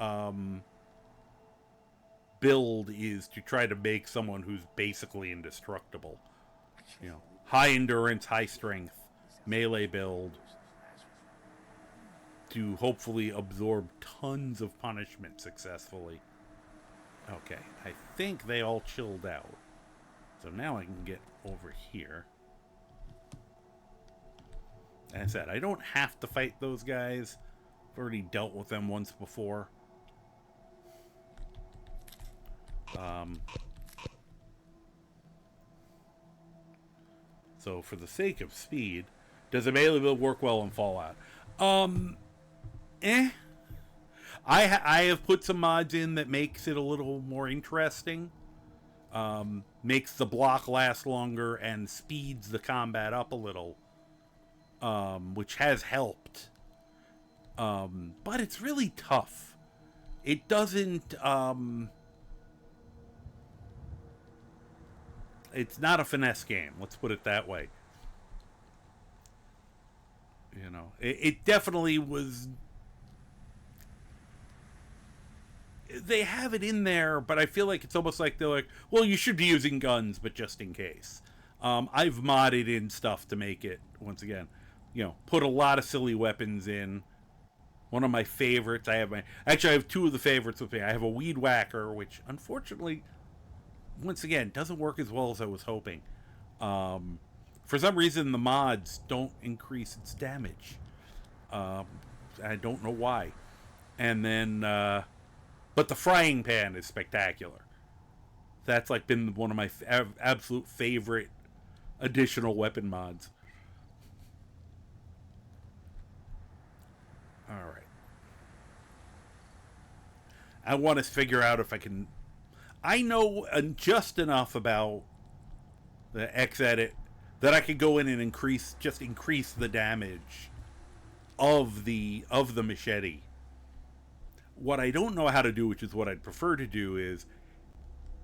build is to try to make someone who's basically indestructible. You know, high endurance, high strength, melee build to hopefully absorb tons of punishment successfully. Okay, I think they all chilled out. So now I can get over here. As I said, I don't have to fight those guys. I've already dealt with them once before. So for the sake of speed, does a melee build work well in Fallout? Eh. I have put some mods in that makes it a little more interesting. Makes the block last longer and speeds the combat up a little. Which has helped. But it's really tough. It doesn't... it's not a finesse game, let's put it that way. You know, it definitely was... They have it in there, but I feel like it's almost like they're like, well, you should be using guns, but just in case. I've modded in stuff to make it, once again, you know, put a lot of silly weapons in. One of my favorites, I have two of the favorites with me. I have a weed whacker, which unfortunately, once again, doesn't work as well as I was hoping. For some reason, the mods don't increase its damage. I don't know why. And then, but the frying pan is spectacular. That's like been one of my absolute favorite additional weapon mods. All right. I want to figure out if I can... I know just enough about the X-Edit that I could go in and increase the damage of the machete. What I don't know how to do, which is what I'd prefer to do, is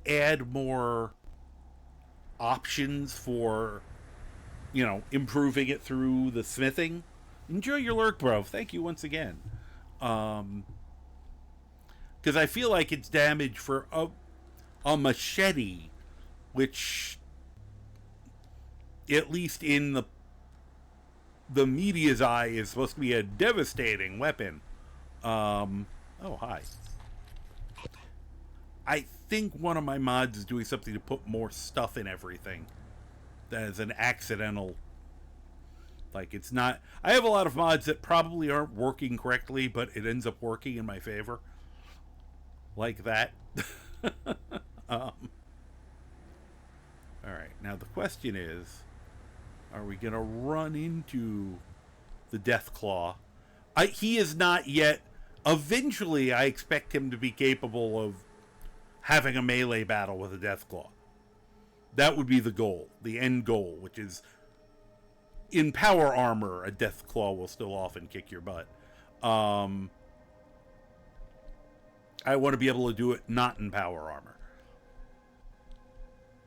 add more options for, you know, improving it through the smithing. Enjoy your lurk, bro. Thank you once again. Because I feel like it's damage for a machete, which, at least in the media's eye, is supposed to be a devastating weapon. Oh, hi. I think one of my mods is doing something to put more stuff in everything. That is an accidental... Like, it's not... I have a lot of mods that probably aren't working correctly, but it ends up working in my favor. Like that. Alright, now the question is... Are we going to run into the Deathclaw? He is not yet... Eventually, I expect him to be capable of having a melee battle with a Deathclaw. That would be the goal. The end goal, which is... In power armor, a Deathclaw will still often kick your butt. I want to be able to do it not in power armor.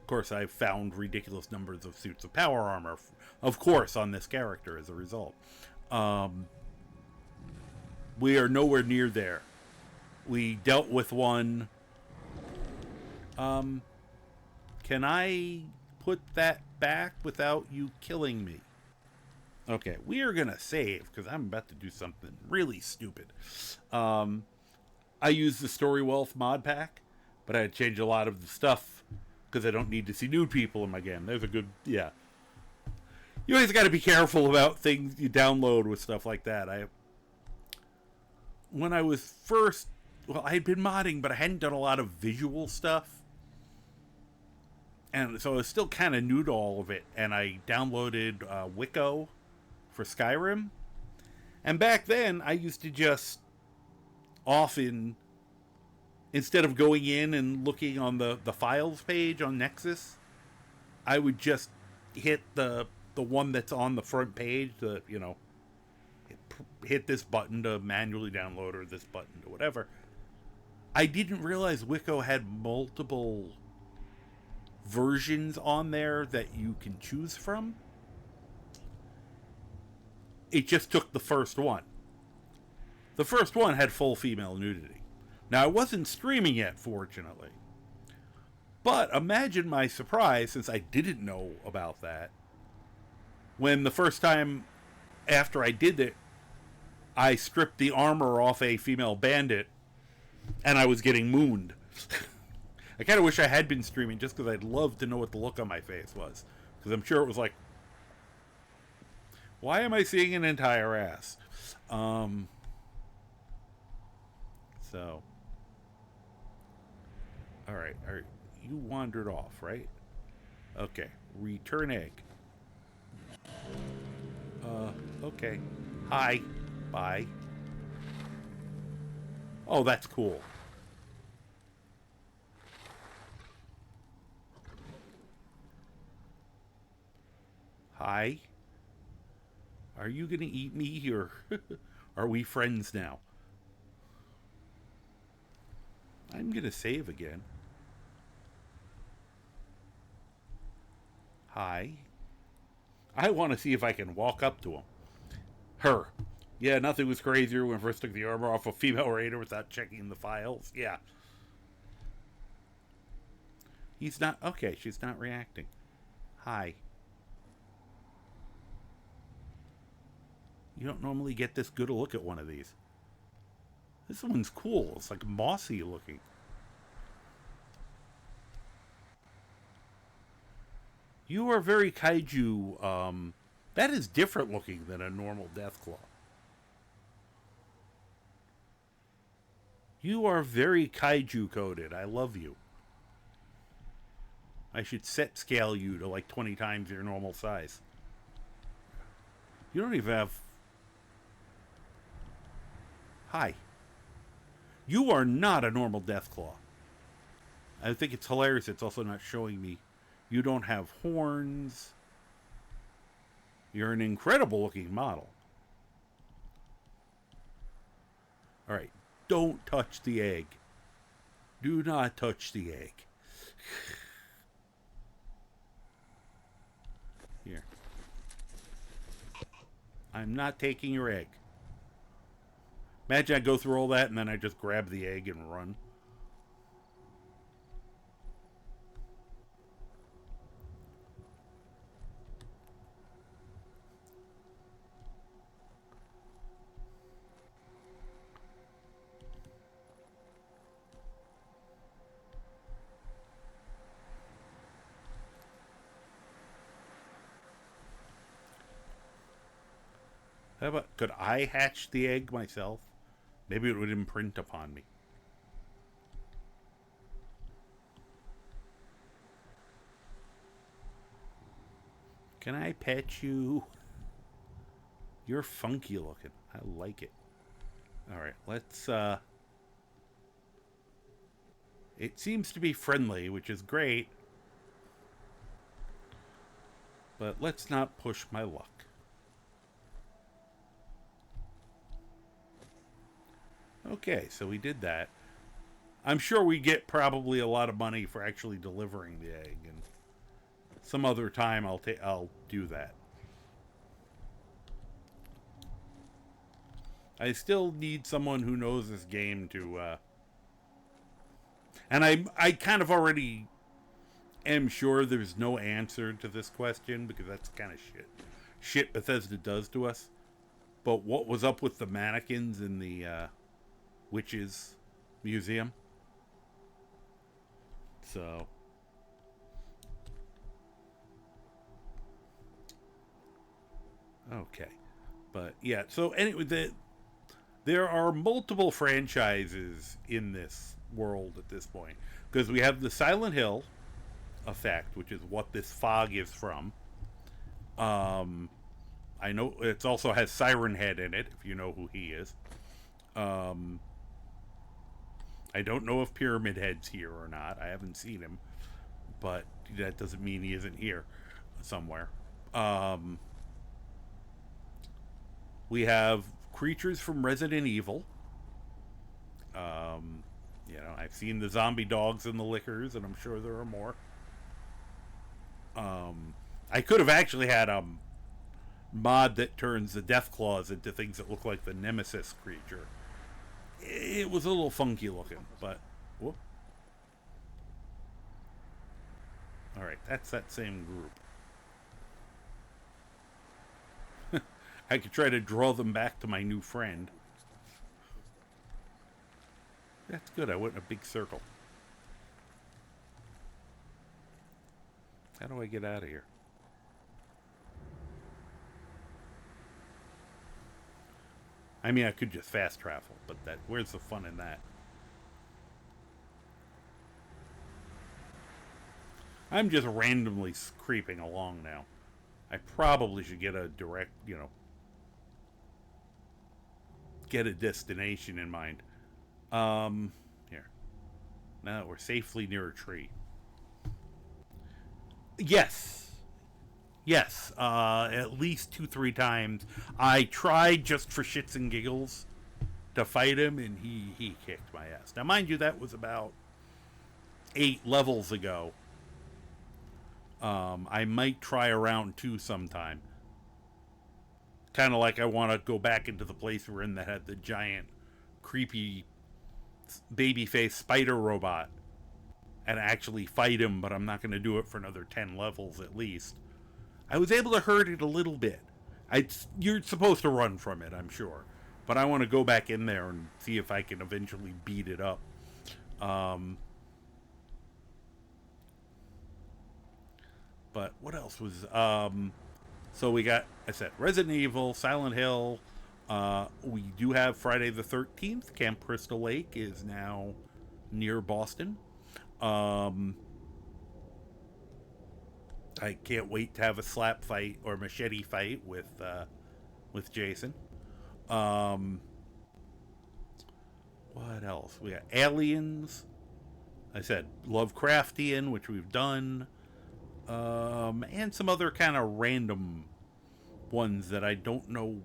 Of course, I've found ridiculous numbers of suits of power armor, of course, on this character as a result. We are nowhere near there. We dealt with one. Can I put that back without you killing me? Okay, we are going to save, because I'm about to do something really stupid. I use the Story Wealth mod pack, but I had to change a lot of the stuff, because I don't need to see nude people in my game. There's a good, yeah. You always got to be careful about things you download with stuff like that. When I was first, well, I had been modding, but I hadn't done a lot of visual stuff. And so I was still kind of new to all of it, and I downloaded Wicco for Skyrim. And back then, I used to just often, instead of going in and looking on the files page on Nexus, I would just hit the one that's on the front page, you know, hit this button to manually download, or this button to whatever. I didn't realize Wicco had multiple versions on there that you can choose from. It just took the first one. The first one had full female nudity. Now, I wasn't streaming yet, fortunately. But imagine my surprise, since I didn't know about that, when the first time after I did it, I stripped the armor off a female bandit, and I was getting mooned. I kind of wish I had been streaming just because I'd love to know what the look on my face was. Because I'm sure it was like, why am I seeing an entire ass? So, all right, you wandered off, right? Okay, return egg. Okay. Hi. Bye. Oh, that's cool. Hi. Are you gonna eat me, or are we friends now? I'm gonna save again. Hi. I want to see if I can walk up to him. Her. Yeah, nothing was crazier when I first took the armor off a female raider without checking the files. Yeah. He's not... Okay, she's not reacting. Hi. You don't normally get this good a look at one of these. This one's cool. It's like mossy looking. You are very kaiju. That is different looking than a normal Deathclaw. You are very kaiju coded. I love you. I should set scale you to like 20 times your normal size. You don't even have... Hi. You are not a normal Deathclaw. I think it's hilarious it's also not showing me. You don't have horns. You're an incredible looking model. Alright. Don't touch the egg. Do not touch the egg. Here. I'm not taking your egg. Imagine I go through all that and then I just grab the egg and run. How about, could I hatch the egg myself? Maybe it would imprint upon me. Can I pet you? You're funky looking. I like it. Alright, let's, it seems to be friendly, which is great. But let's not push my luck. Okay, so we did that. I'm sure we get probably a lot of money for actually delivering the egg, and some other time I'll do that. I still need someone who knows this game to and I kind of already am sure there's no answer to this question, because that's kind of shit Bethesda does to us. But what was up with the mannequins in the Witches Museum? So, okay, but yeah. So anyway, there are multiple franchises in this world at this point, because we have the Silent Hill effect, which is what this fog is from. I know it also has Siren Head in it, if you know who he is. I don't know if Pyramid Head's here or not. I haven't seen him, but that doesn't mean he isn't here somewhere. We have creatures from Resident Evil. You know, I've seen the zombie dogs and the lickers, and I'm sure there are more. I could have actually had a mod that turns the Deathclaws into things that look like the Nemesis creature. It was a little funky looking, but whoop. Alright, that's that same group. I could try to draw them back to my new friend. That's good, I went in a big circle. How do I get out of here? I mean, I could just fast travel, but where's the fun in that? I'm just randomly creeping along now. I probably should get a direct, get a destination in mind. Here. Now that we're safely near a tree. Yes. Yes. At least 2-3 times. I tried just for shits and giggles to fight him, and he kicked my ass. Now, mind you, that was about 8 levels ago. I might try a round 2 sometime. Kind of like I want to go back into the place we're in that had the giant, creepy, baby-faced spider robot and actually fight him, but I'm not going to do it for another 10 levels at least. I was able to hurt it a little bit. You're supposed to run from it, I'm sure. But I want to go back in there and see if I can eventually beat it up. But what else was... so we got, I said, Resident Evil, Silent Hill. We do have Friday the 13th. Camp Crystal Lake is now near Boston. I can't wait to have a slap fight or machete fight with Jason. What else? We got Aliens. I said Lovecraftian, which we've done. And some other kind of random ones that I don't know,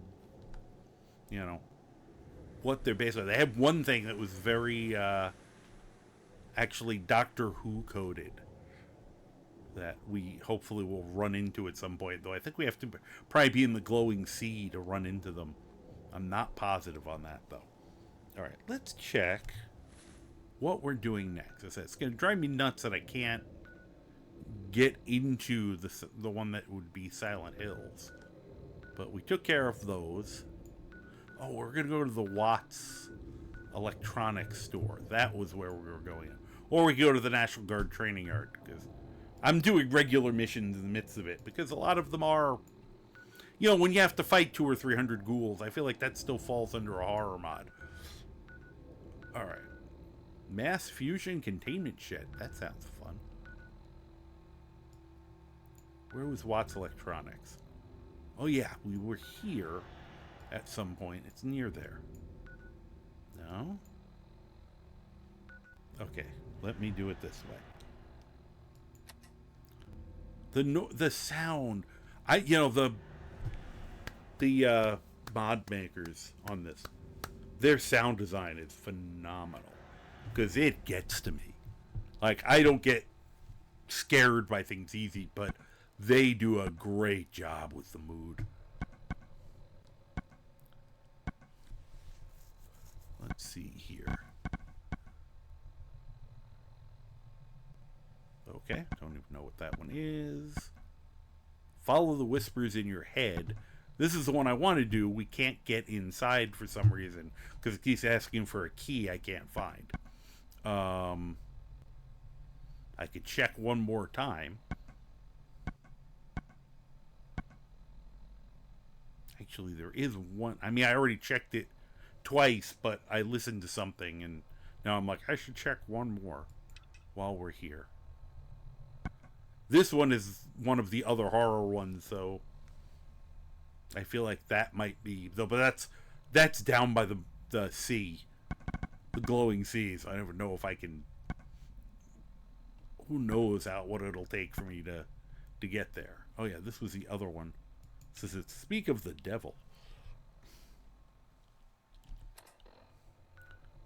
what they're based on. They had one thing that was very, actually Doctor Who coded that we hopefully will run into at some point, though I think we have to probably be in the glowing sea to run into them. I'm not positive on that, though. All right, let's check what we're doing next. I said, it's going to drive me nuts that I can't get into the one that would be Silent Hills. But we took care of those. Oh, we're going to go to the Watts electronics store. That was where we were going. Or we go to the National Guard training yard, because I'm doing regular missions in the midst of it, because a lot of them are, when you have to fight 200 or 300 ghouls, I feel like that still falls under a horror mod. Alright. Mass Fusion Containment Shed. That sounds fun. Where was Watts Electronics? Oh yeah, we were here at some point. It's near there. No? Okay, let me do it this way. The sound, the mod makers on this, their sound design is phenomenal, because it gets to me. Like, I don't get scared by things easy, but they do a great job with the mood. Let's see here. Okay, don't even know what that one is. Follow the whispers in your head. This is the one I want to do. We can't get inside for some reason, because it keeps asking for a key I can't find. I could check one more time. Actually, there is one. I mean, I already checked it twice, but I listened to something, and now I'm like, I should check one more while we're here. This one is one of the other horror ones, so I feel like that might be, though. But that's down by the sea, the glowing seas. I never know if I can. Who knows what it'll take for me to get there. Oh yeah, this was the other one. It says it speak of the devil.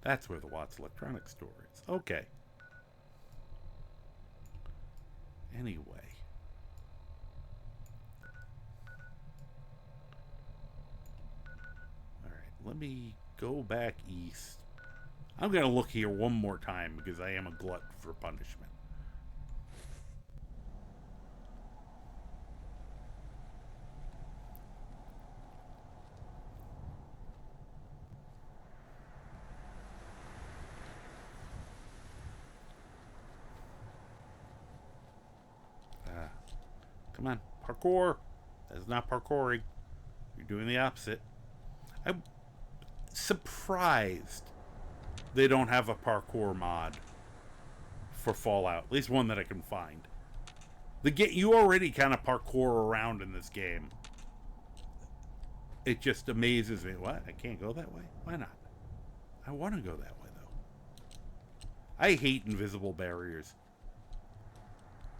That's where the Watts Electronics store is. Okay. Anyway. Alright, let me go back east. I'm going to look here one more time, because I am a glut for punishment. Come on. Parkour. That's not parkouring. You're doing the opposite. I'm surprised they don't have a parkour mod for Fallout. At least one that I can find. You already kind of parkour around in this game. It just amazes me. What? I can't go that way? Why not? I want to go that way, though. I hate invisible barriers.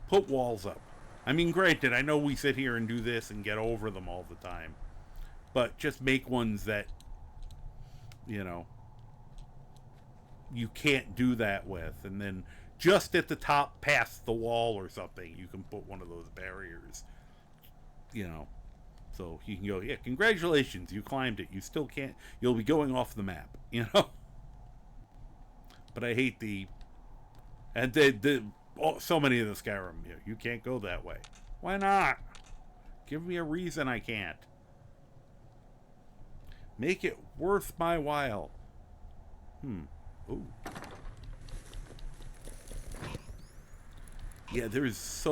Put walls up. I mean, granted, I know we sit here and do this and get over them all the time. But just make ones that, you know, you can't do that with. And then just at the top past the wall or something, you can put one of those barriers. You know. So you can go, yeah, congratulations, you climbed it. You still can't, you'll be going off the map, you know? But I hate so many of the Skyrim, you can't go that way. Why not? Give me a reason I can't. Make it worth my while. Ooh. Yeah, there's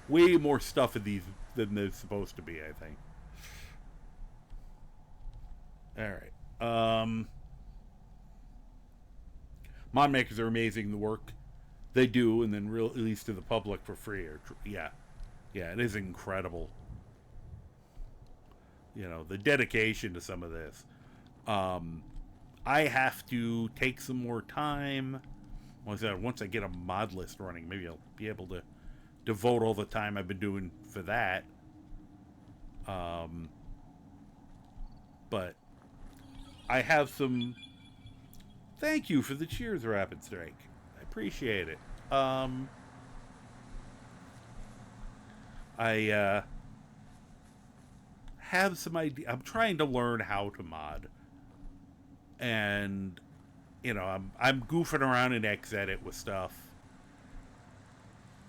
way more stuff in these than there's supposed to be, I think. Alright. Mod makers are amazing. The work they do and then release to the public for free. Yeah, it is incredible. You know, the dedication to some of this. I have to take some more time. Once I get a mod list running, maybe I'll be able to devote all the time I've been doing for that. But I have some... Thank you for the cheers, Rapid Strike. I appreciate it. I have some idea. I'm trying to learn how to mod. And, you know, I'm goofing around in Xedit with stuff.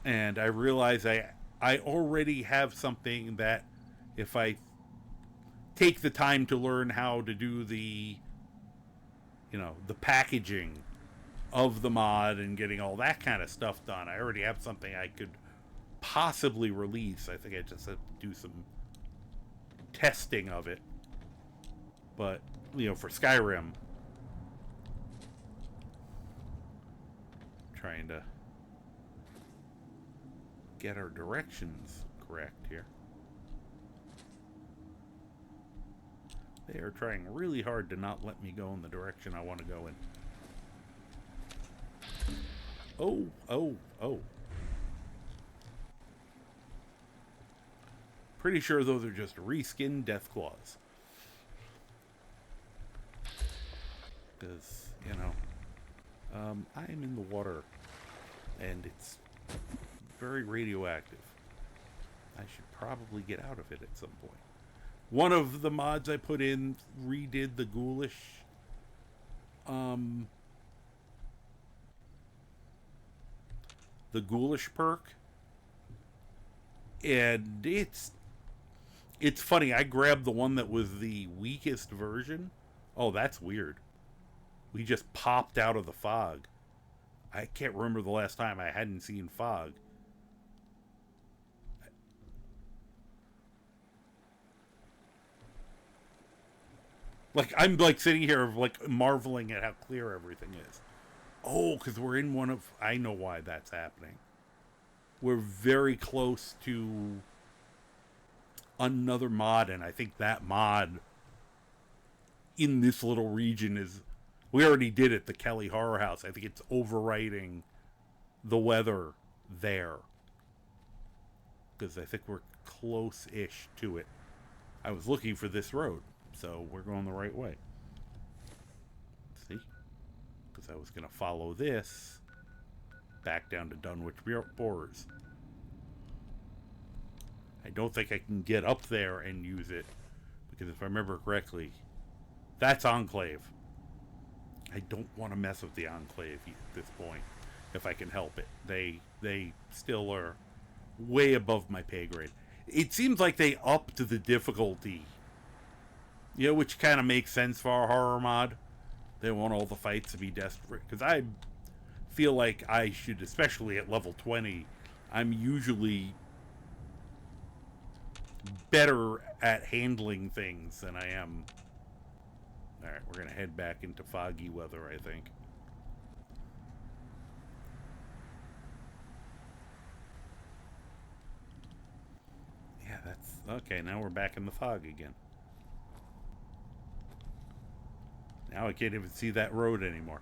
And I realize I already have something that if I take the time to learn how to do the, you know, the packaging of the mod and getting all that kind of stuff done, I already have something I could possibly release. I think I just have to do some testing of it. But, you know, for Skyrim, trying to get our directions correct here. They are trying really hard to not let me go in the direction I want to go in. Oh. Pretty sure those are just reskinned Deathclaws. Because, you know, I'm in the water and it's very radioactive. I should probably get out of it at some point. One of the mods I put in redid the ghoulish perk, and it's funny. I grabbed the one that was the weakest version. Oh, that's weird. We just popped out of the fog. I can't remember the last time I hadn't seen fog. Like, I'm like sitting here like marveling at how clear everything is. Oh, because we're in one of... I know why that's happening. We're very close to another mod, and I think that mod in this little region is... We already did it, the Kelly Horror House. I think it's overwriting the weather there. Because I think we're close-ish to it. I was looking for this road, so we're going the right way. See? Because I was going to follow this back down to Dunwich Borers. I don't think I can get up there and use it, because if I remember correctly, that's Enclave. I don't want to mess with the Enclave at this point, if I can help it. They still are way above my pay grade. It seems like they upped the difficulty, you know, which kind of makes sense for a horror mod. They want all the fights to be desperate, because I feel like I should, especially at level 20, I'm usually better at handling things than I am. Alright, we're going to head back into foggy weather, I think. Yeah, that's... Okay, now we're back in the fog again. Now I can't even see that road anymore.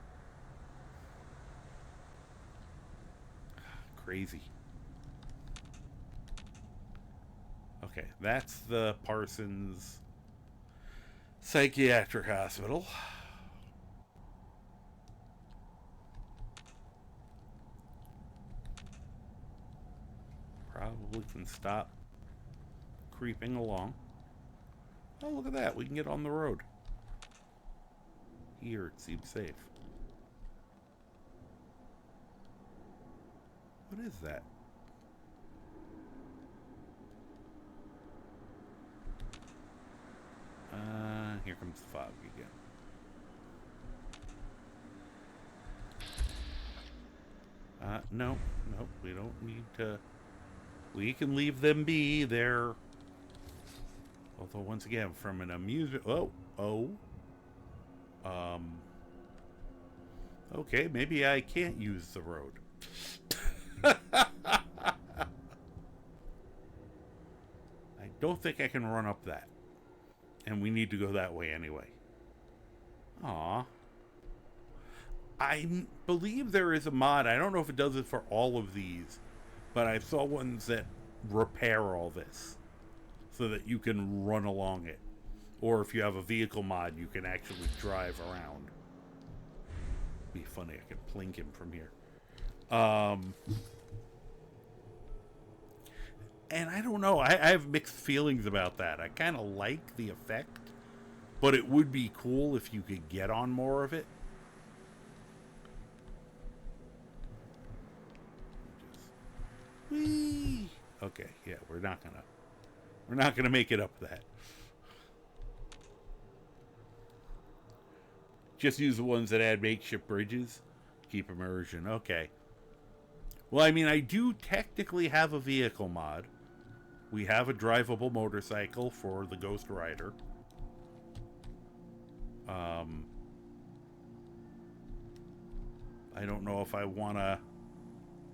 Crazy. Okay, that's the Parsons Psychiatric Hospital. Probably can stop creeping along. Oh, look at that. We can get on the road. Here, it seems safe. What is that? Here comes the fog again. No, we don't need to... We can leave them be. They're... Although, once again, from an amusement... Okay, maybe I can't use the road. I don't think I can run up that. And we need to go that way anyway. Aw. I believe there is a mod. I don't know if it does it for all of these. But I saw ones that repair all this. So that you can run along it. Or if you have a vehicle mod, you can actually drive around. Be funny, I could plink him from here. And I don't know, I have mixed feelings about that. I kind of like the effect, but it would be cool if you could get on more of it. Whee! Okay, yeah, we're not gonna make it up that. Just use the ones that add makeshift bridges. Keep immersion. Okay. Well, I mean, I do technically have a vehicle mod. We have a drivable motorcycle for the Ghost Rider. I don't know if I want to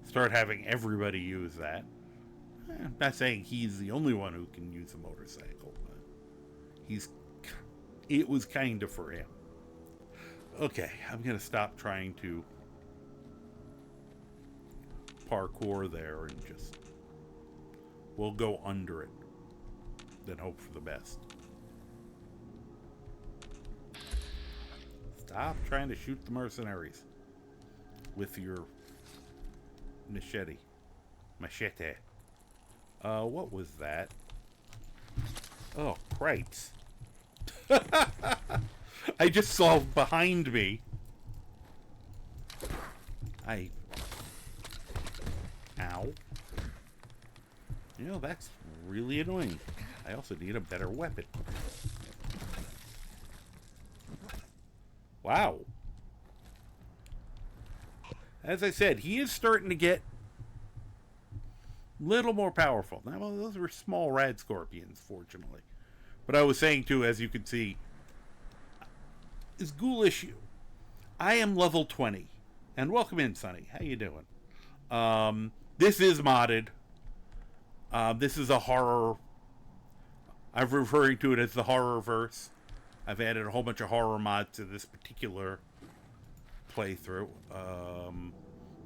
start having everybody use that. I'm not saying he's the only one who can use a motorcycle, but it was kind of for him. Okay, I'm going to stop trying to parkour there and just... We'll go under it. Then hope for the best. Stop trying to shoot the mercenaries with your machete. What was that? Oh, cripes. I just saw behind me. Ow. You know, that's really annoying. I also need a better weapon. Wow. As I said, he is starting to get a little more powerful. Now, well, those were small rad scorpions, fortunately. But I was saying, too, as you can see, is ghoulish. I am level 20. And welcome in, Sonny. How you doing? This is modded. This is a horror. I'm referring to it as the horror-verse. I've added a whole bunch of horror mods to this particular playthrough.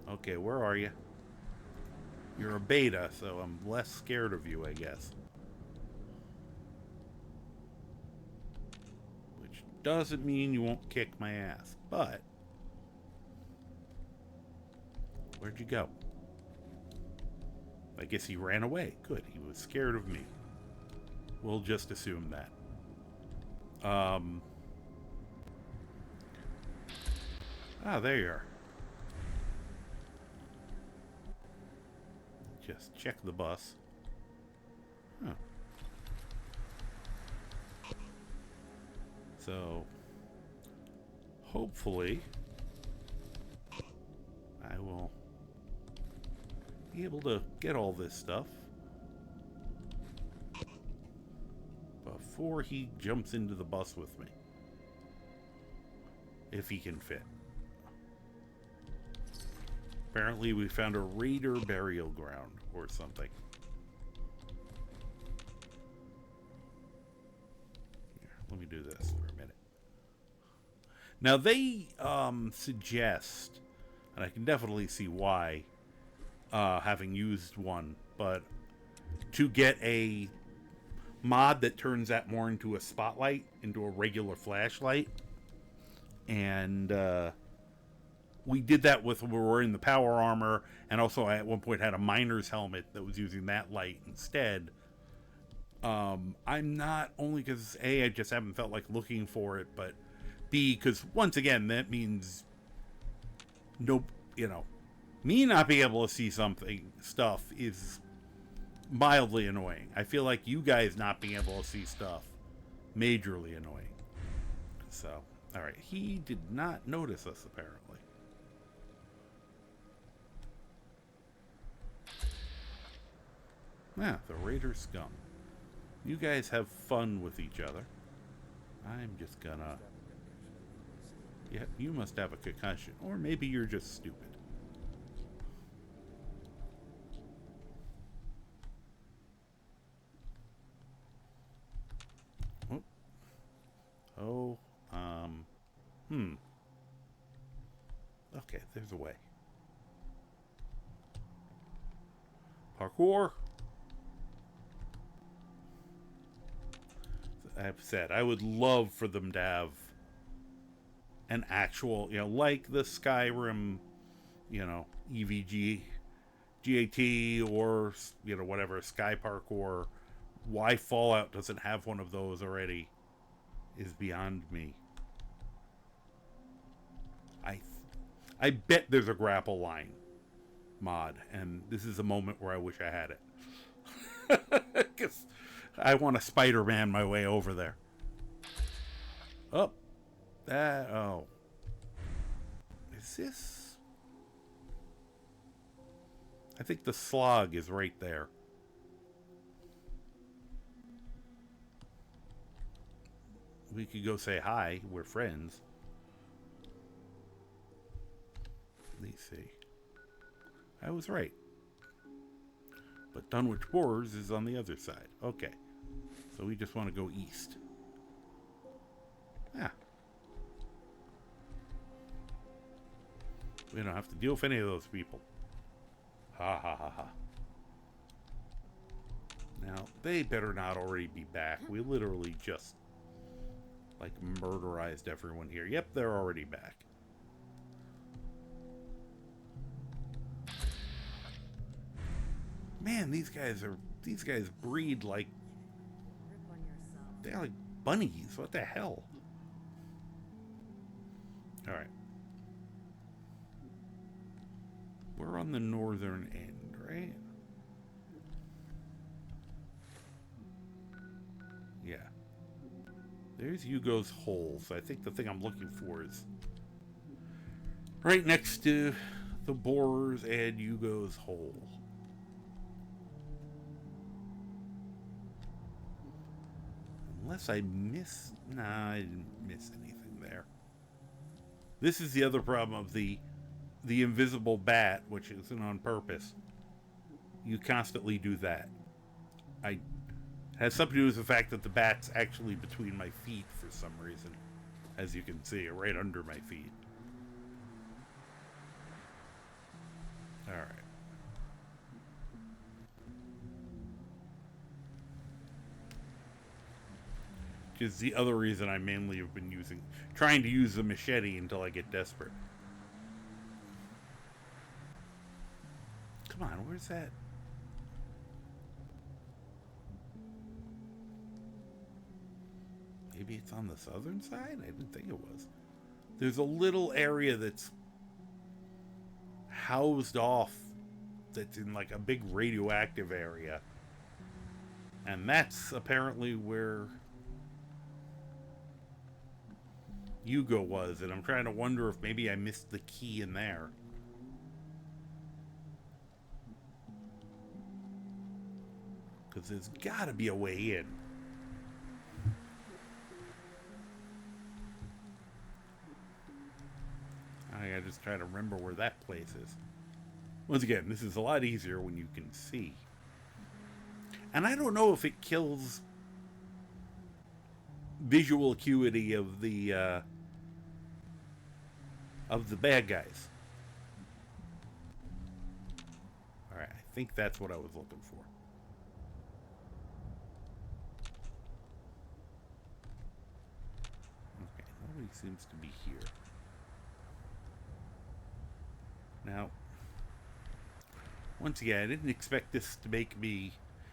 Okay, where are you? You're a beta, so I'm less scared of you, I guess. Which doesn't mean you won't kick my ass, but... Where'd you go? I guess he ran away. Good, he was scared of me. We'll just assume that. There you are. Just check the bus. Huh. So, hopefully, I will be able to get all this stuff. before he jumps into the bus with me. If he can fit. Apparently we found a raider burial ground or something. Here, let me do this for a minute. Now they suggest, and I can definitely see why, having used one, but to get a mod that turns that more into a spotlight, into a regular flashlight. And we did that with, we were in the power armor, and also I at one point had a miner's helmet that was using that light instead. I'm not, only because A, I just haven't felt like looking for it, but B, because once again, that means nope, you know, me not being able to see stuff is mildly annoying. I feel like you guys not being able to see stuff majorly annoying. So, all right, he did not notice us apparently. Yeah, the Raider scum. You guys have fun with each other. I'm just gonna... Yeah, you must have a concussion. Or maybe you're just stupid. Oh. Okay, there's a way. Parkour. I've said I would love for them to have an actual, you know, like the Skyrim, you know, EVG, GAT, or, you know, whatever, Sky Parkour. Why Fallout doesn't have one of those already is beyond me. I bet there's a grapple line mod, and this is a moment where I wish I had it. Because I want to Spider-Man my way over there. Oh. Oh. Is this... I think the slog is right there. We could go say hi. We're friends. Let's see. I was right. But Dunwich Borers is on the other side. Okay. So we just want to go east. Ah. We don't have to deal with any of those people. Ha ha ha ha. Now, they better not already be back. We literally just, like, murderized everyone here. Yep, they're already back. Man, these guys breed like, they're like bunnies. What the hell? All right. We're on the northern end, right? Yeah. There's Hugo's hole. So I think the thing I'm looking for is right next to the borers and Hugo's hole. Unless I missed... Nah, I didn't miss anything there. This is the other problem of the invisible bat, which isn't on purpose. You constantly do that. It has something to do with the fact that the bat's actually between my feet for some reason. As you can see, right under my feet. Alright. Which is the other reason I mainly have been trying to use the machete until I get desperate. Come on, where's that? Maybe it's on the southern side? I didn't think it was. There's a little area that's housed off, that's in like a big radioactive area. And that's apparently where Hugo was, and I'm trying to wonder if maybe I missed the key in there. Because there's got to be a way in. just trying to remember where that place is. Once again, this is a lot easier when you can see. And I don't know if it kills visual acuity of the bad guys. Alright, I think that's what I was looking for. Okay, nobody seems to be here. Now, once again, I didn't expect this to make me...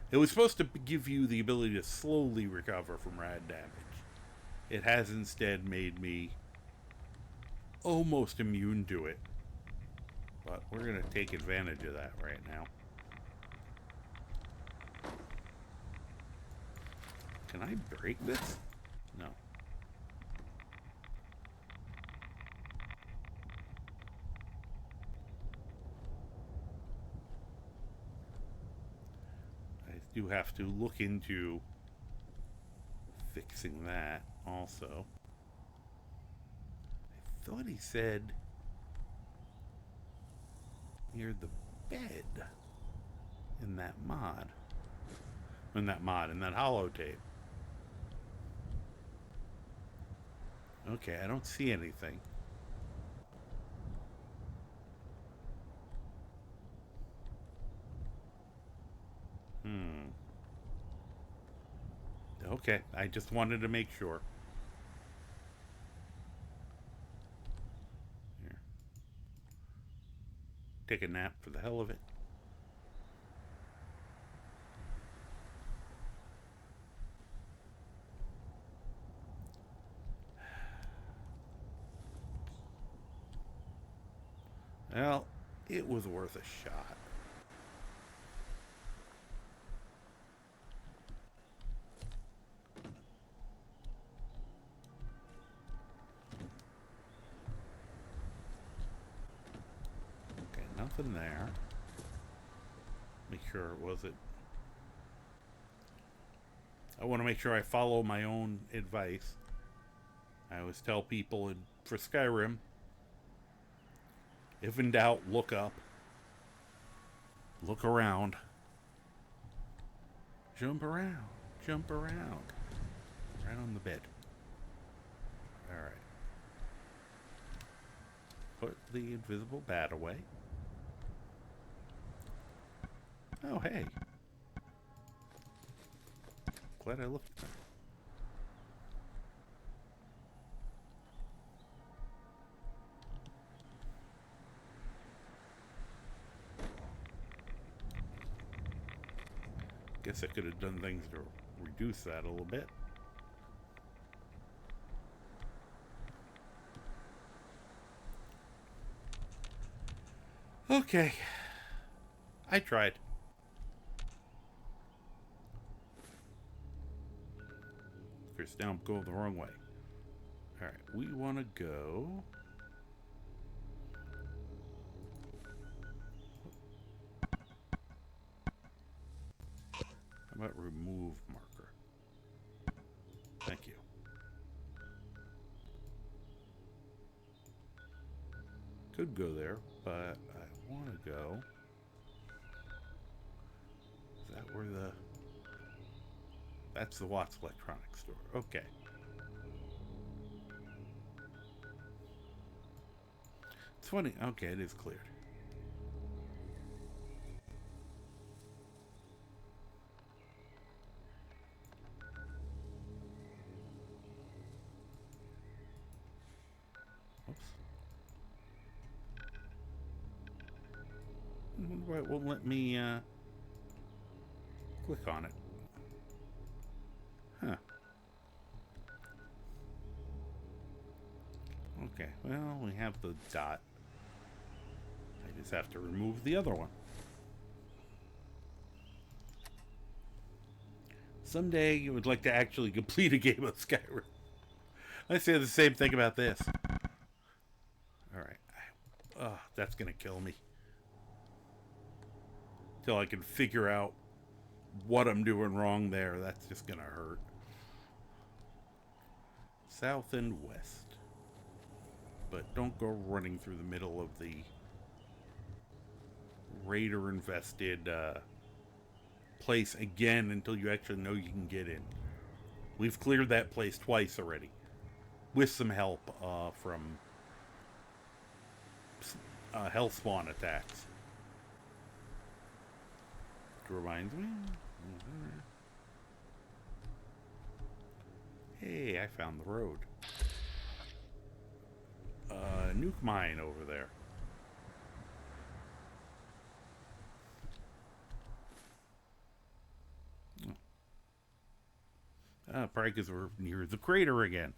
It was supposed to give you the ability to slowly recover from rad damage. It has instead made me almost immune to it. But we're going to take advantage of that right now. Can I break this? No. I do have to look into fixing that also. I thought he said near the bed in that mod. In that holotape. Okay, I don't see anything. Okay, I just wanted to make sure. Here. Take a nap for the hell of it. Well, it was worth a shot. Okay, nothing there. Make sure it wasn't. I want to make sure I follow my own advice. I always tell people for Skyrim, if in doubt, look up. Look around. Jump around. Jump around. Right on the bed. Alright. Put the invisible bat away. Oh, hey. Glad I looked at that. Guess I could have done things to reduce that a little bit. Okay. I tried. Of course, now I'm going the wrong way. Alright, we want to go... How about remove marker? Thank you. Could go there, but I want to go... Is that where the... That's the Watts Electronics Store. Okay. It's funny. Okay, it is cleared. Oops. Why it won't let me click on it. Huh. Okay, well, we have the dot. I just have to remove the other one. Someday you would like to actually complete a game of Skyrim. I say the same thing about this. Alright. Oh, that's gonna kill me. Till I can figure out what I'm doing wrong there. That's just gonna hurt. South and west. But don't go running through the middle of the raider-infested place again until you actually know you can get in. We've cleared that place twice already. With some help from hellspawn attacks. Which reminds me. Hey, I found the road. Nuke mine over there. Probably because we're near the crater again.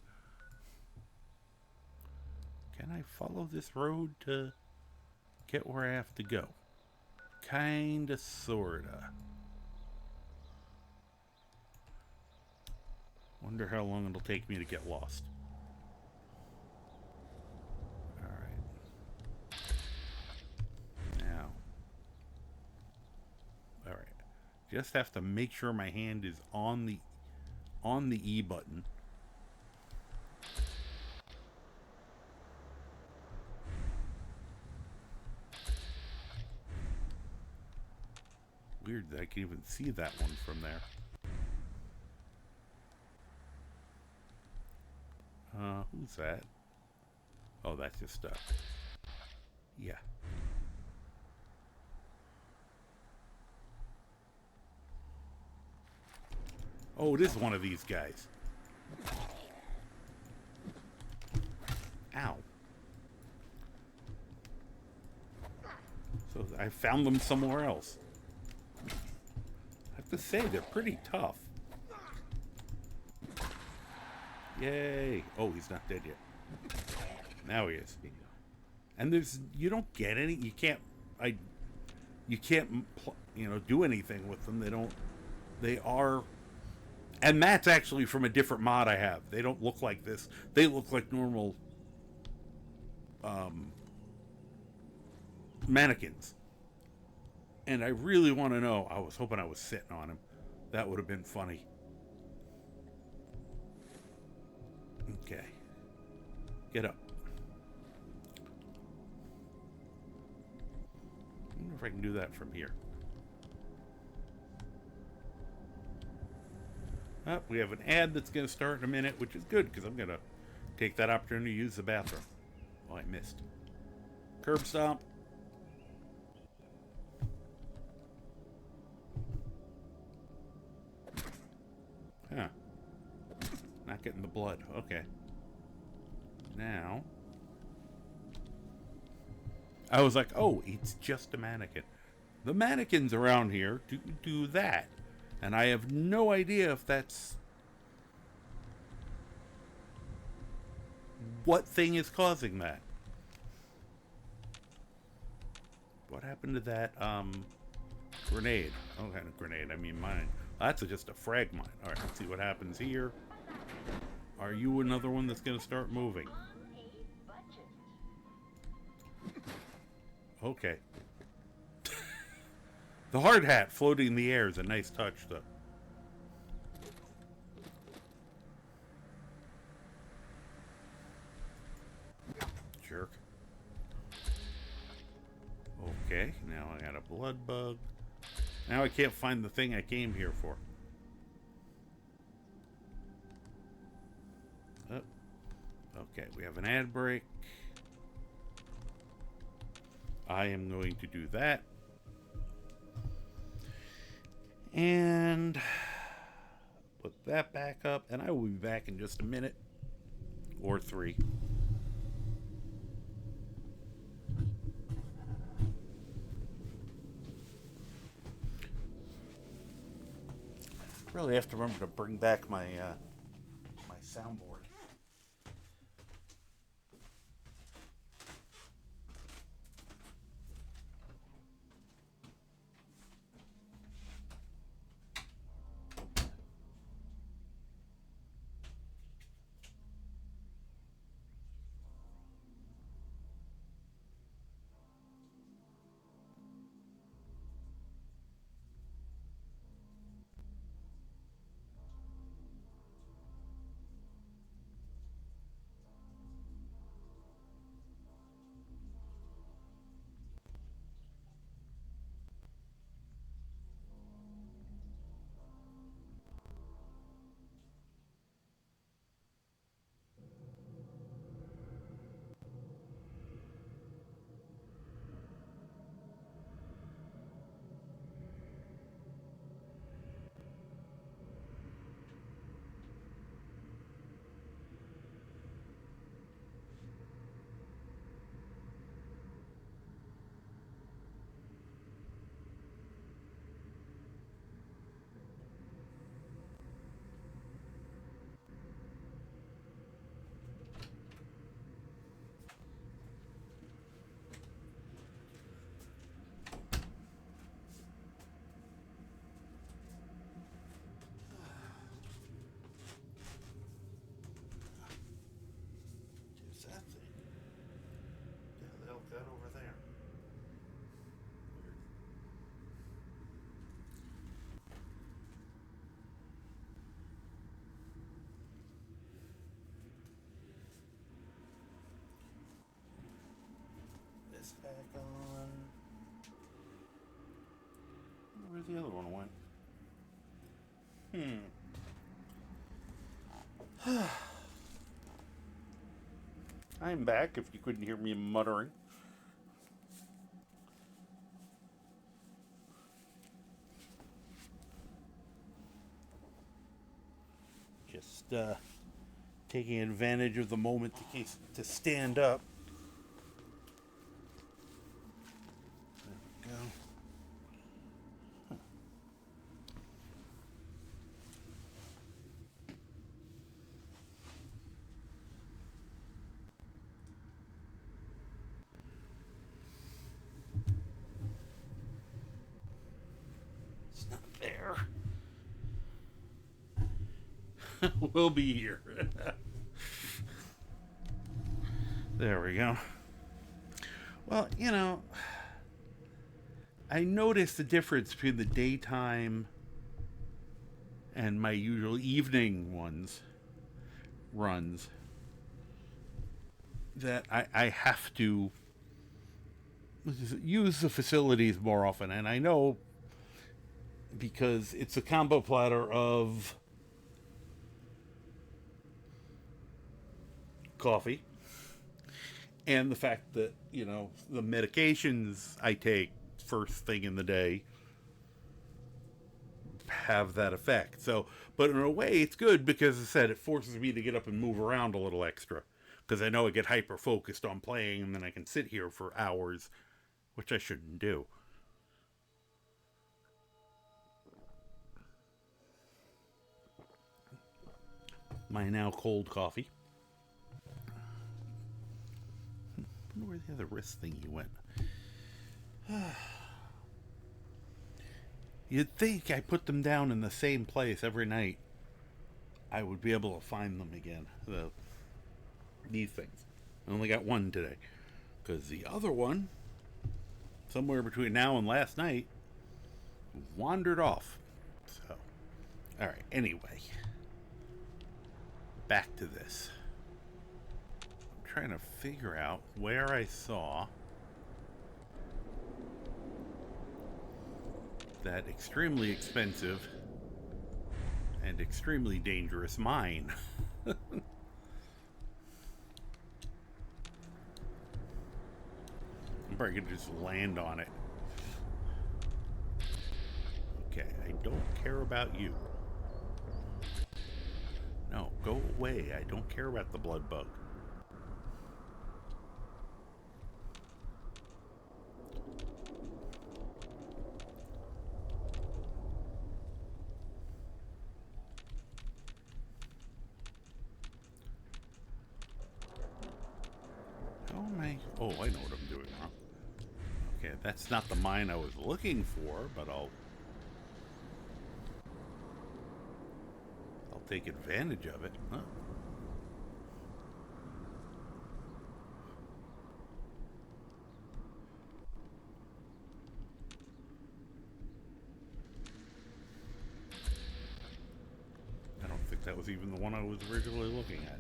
Can I follow this road to get where I have to go? Kinda, sorta. Wonder how long it'll take me to get lost. Alright. Now. Alright. Just have to make sure my hand is on the E button. Weird that I can even see that one from there. Who's that? Oh, that's just stuff. Yeah. Oh, it is one of these guys. Ow. So I found them somewhere else. I have to say, they're pretty tough. Yay. Oh, he's not dead yet. Now he is. And you don't get any, you can't, do anything with them. They are, and that's actually from a different mod I have. They don't look like this. They look like normal mannequins. And I really want to know, I was hoping I was sitting on him. That would have been funny. Okay. Get up. I wonder if I can do that from here. We have an ad that's going to start in a minute, which is good because I'm going to take that opportunity to use the bathroom. Oh, I missed. Curb stomp. Huh. Not getting the blood. Okay. Now. I was like, oh, it's just a mannequin. The mannequins around here do that. And I have no idea if that's what thing is causing that. What happened to that grenade? Oh, kind of grenade. I mean mine. That's just a frag mine. All right, let's see what happens here. Are you another one that's going to start moving? Okay. The hard hat floating in the air is a nice touch, though. Jerk. Okay, now I got a blood bug. Now I can't find the thing I came here for. Oh. Okay, we have an ad break. I am going to do that. And put that back up, and I will be back in just a minute or 3. Really have to remember to bring back my my soundboard. back on. Where's the other one went? I'm back, if you couldn't hear me muttering. Just taking advantage of the moment to stand up. There we go. It's not there. We'll be here. There we go. Well, you know, I noticed the difference between the daytime and my usual evening runs, that I have to use the facilities more often. And I know because it's a combo platter of coffee and the fact that, you know, the medications I take first thing in the day have that effect. So, but in a way it's good because, as I said, it forces me to get up and move around a little extra, because I know I get hyper focused on playing and then I can sit here for hours, which I shouldn't do. My now cold coffee. I wonder where the other wrist thingy went. You'd think I put them down in the same place every night, I would be able to find them again. These things. I only got one today, because the other one, somewhere between now and last night, wandered off. So, alright, anyway. Back to this. I'm trying to figure out where I saw that extremely expensive and extremely dangerous mine. I'm probably gonna just land on it. Okay, I don't care about you. No, go away. I don't care about the blood bug. How am I? Oh, I know what I'm doing wrong. Okay, that's not the mine I was looking for, but I'll take advantage of it. Huh. I don't think that was even the one I was originally looking at.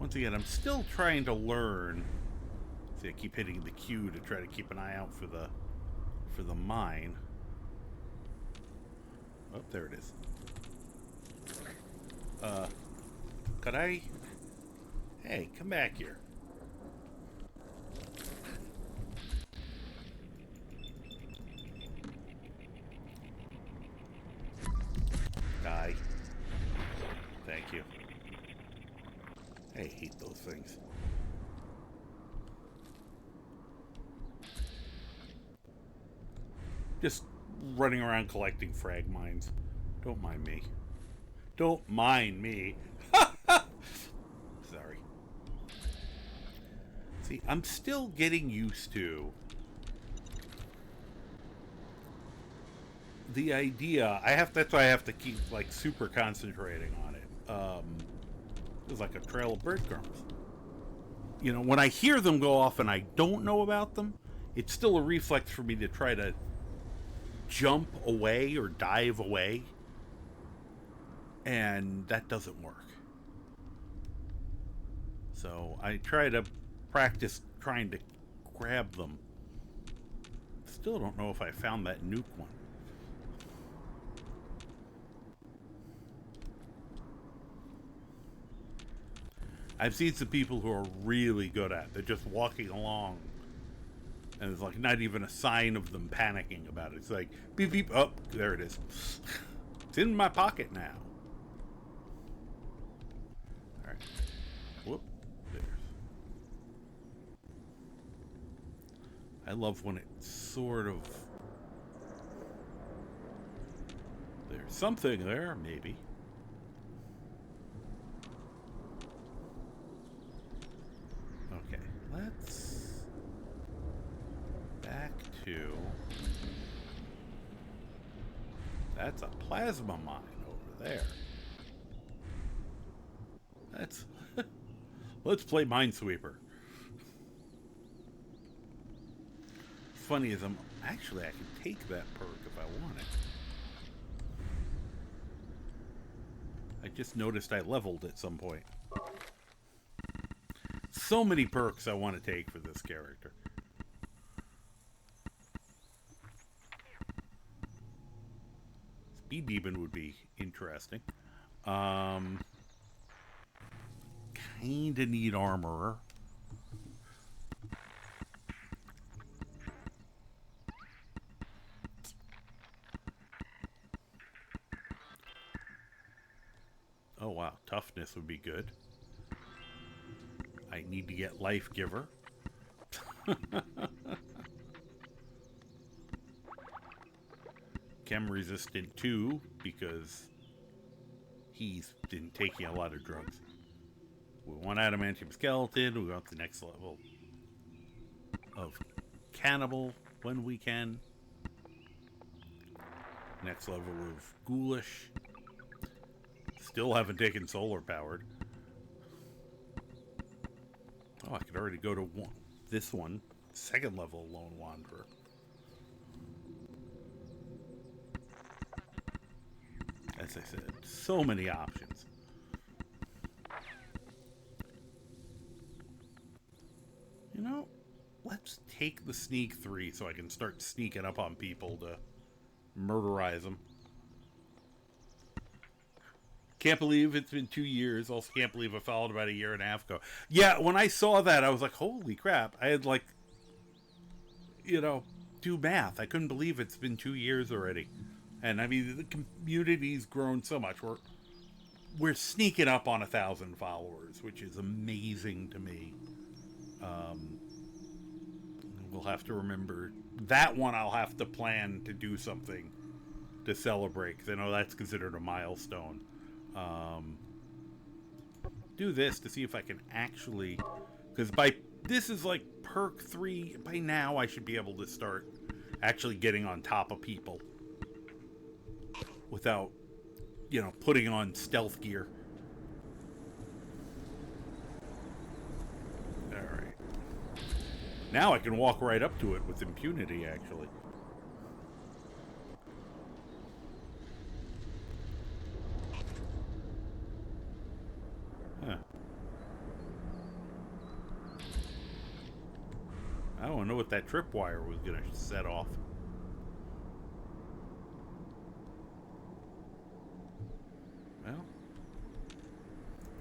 Once again, I'm still trying to learn. See, I keep hitting the Q to try to keep an eye out for the mine. Oh, there it is. Could I? Hey, come back here. Die. Thank you. I hate those things. Just running around collecting frag mines. Don't mind me. Don't mind me. Sorry. See, I'm still getting used to the idea. That's why I have to keep like super concentrating on it. It's like a trail of breadcrumbs. You know, when I hear them go off and I don't know about them, it's still a reflex for me to try to jump away or dive away, and that doesn't work. So I try to practice trying to grab them. Still don't know if I found that nuke one. I've seen some people who are really good at it. They're just walking along, and there's like not even a sign of them panicking about it. It's like, beep, beep, oh, there it is. It's in my pocket now. All right. Whoop. There's. I love when it's sort of... There's something there, maybe. Okay, let's... back to... That's a plasma mine over there. That's... Let's play Minesweeper. Funny is, actually, I can take that perk if I want it. I just noticed I leveled at some point. So many perks I want to take for this character. Speed Demon would be interesting. Kinda need Armorer. Oh wow, Toughness would be good. I need to get Life Giver. Chem Resistant 2, because he's been taking a lot of drugs. We want Adamantium Skeleton. We want the next level of Cannibal when we can. Next level of Ghoulish. Still haven't taken Solar Powered. Oh, I could already go to this one. Second level Lone Wanderer. As I said, so many options. You know, let's take the Sneak 3 so I can start sneaking up on people to murderize them. Can't believe it's been 2 years. Also can't believe I followed about a year and a half ago. Yeah, when I saw that, I was like, holy crap. I had like, you know, do math. I couldn't believe it's been 2 years already. And I mean, the community's grown so much. We're sneaking up on 1,000 followers, which is amazing to me. We'll have to remember that one. I'll have to plan to do something to celebrate, because I know that's considered a milestone. Do this to see if I can actually, because this is like perk 3. By now I should be able to start actually getting on top of people without, you know, putting on stealth gear. Alright. Now I can walk right up to it with impunity, actually. Huh. I don't know what that tripwire was going to set off. Well,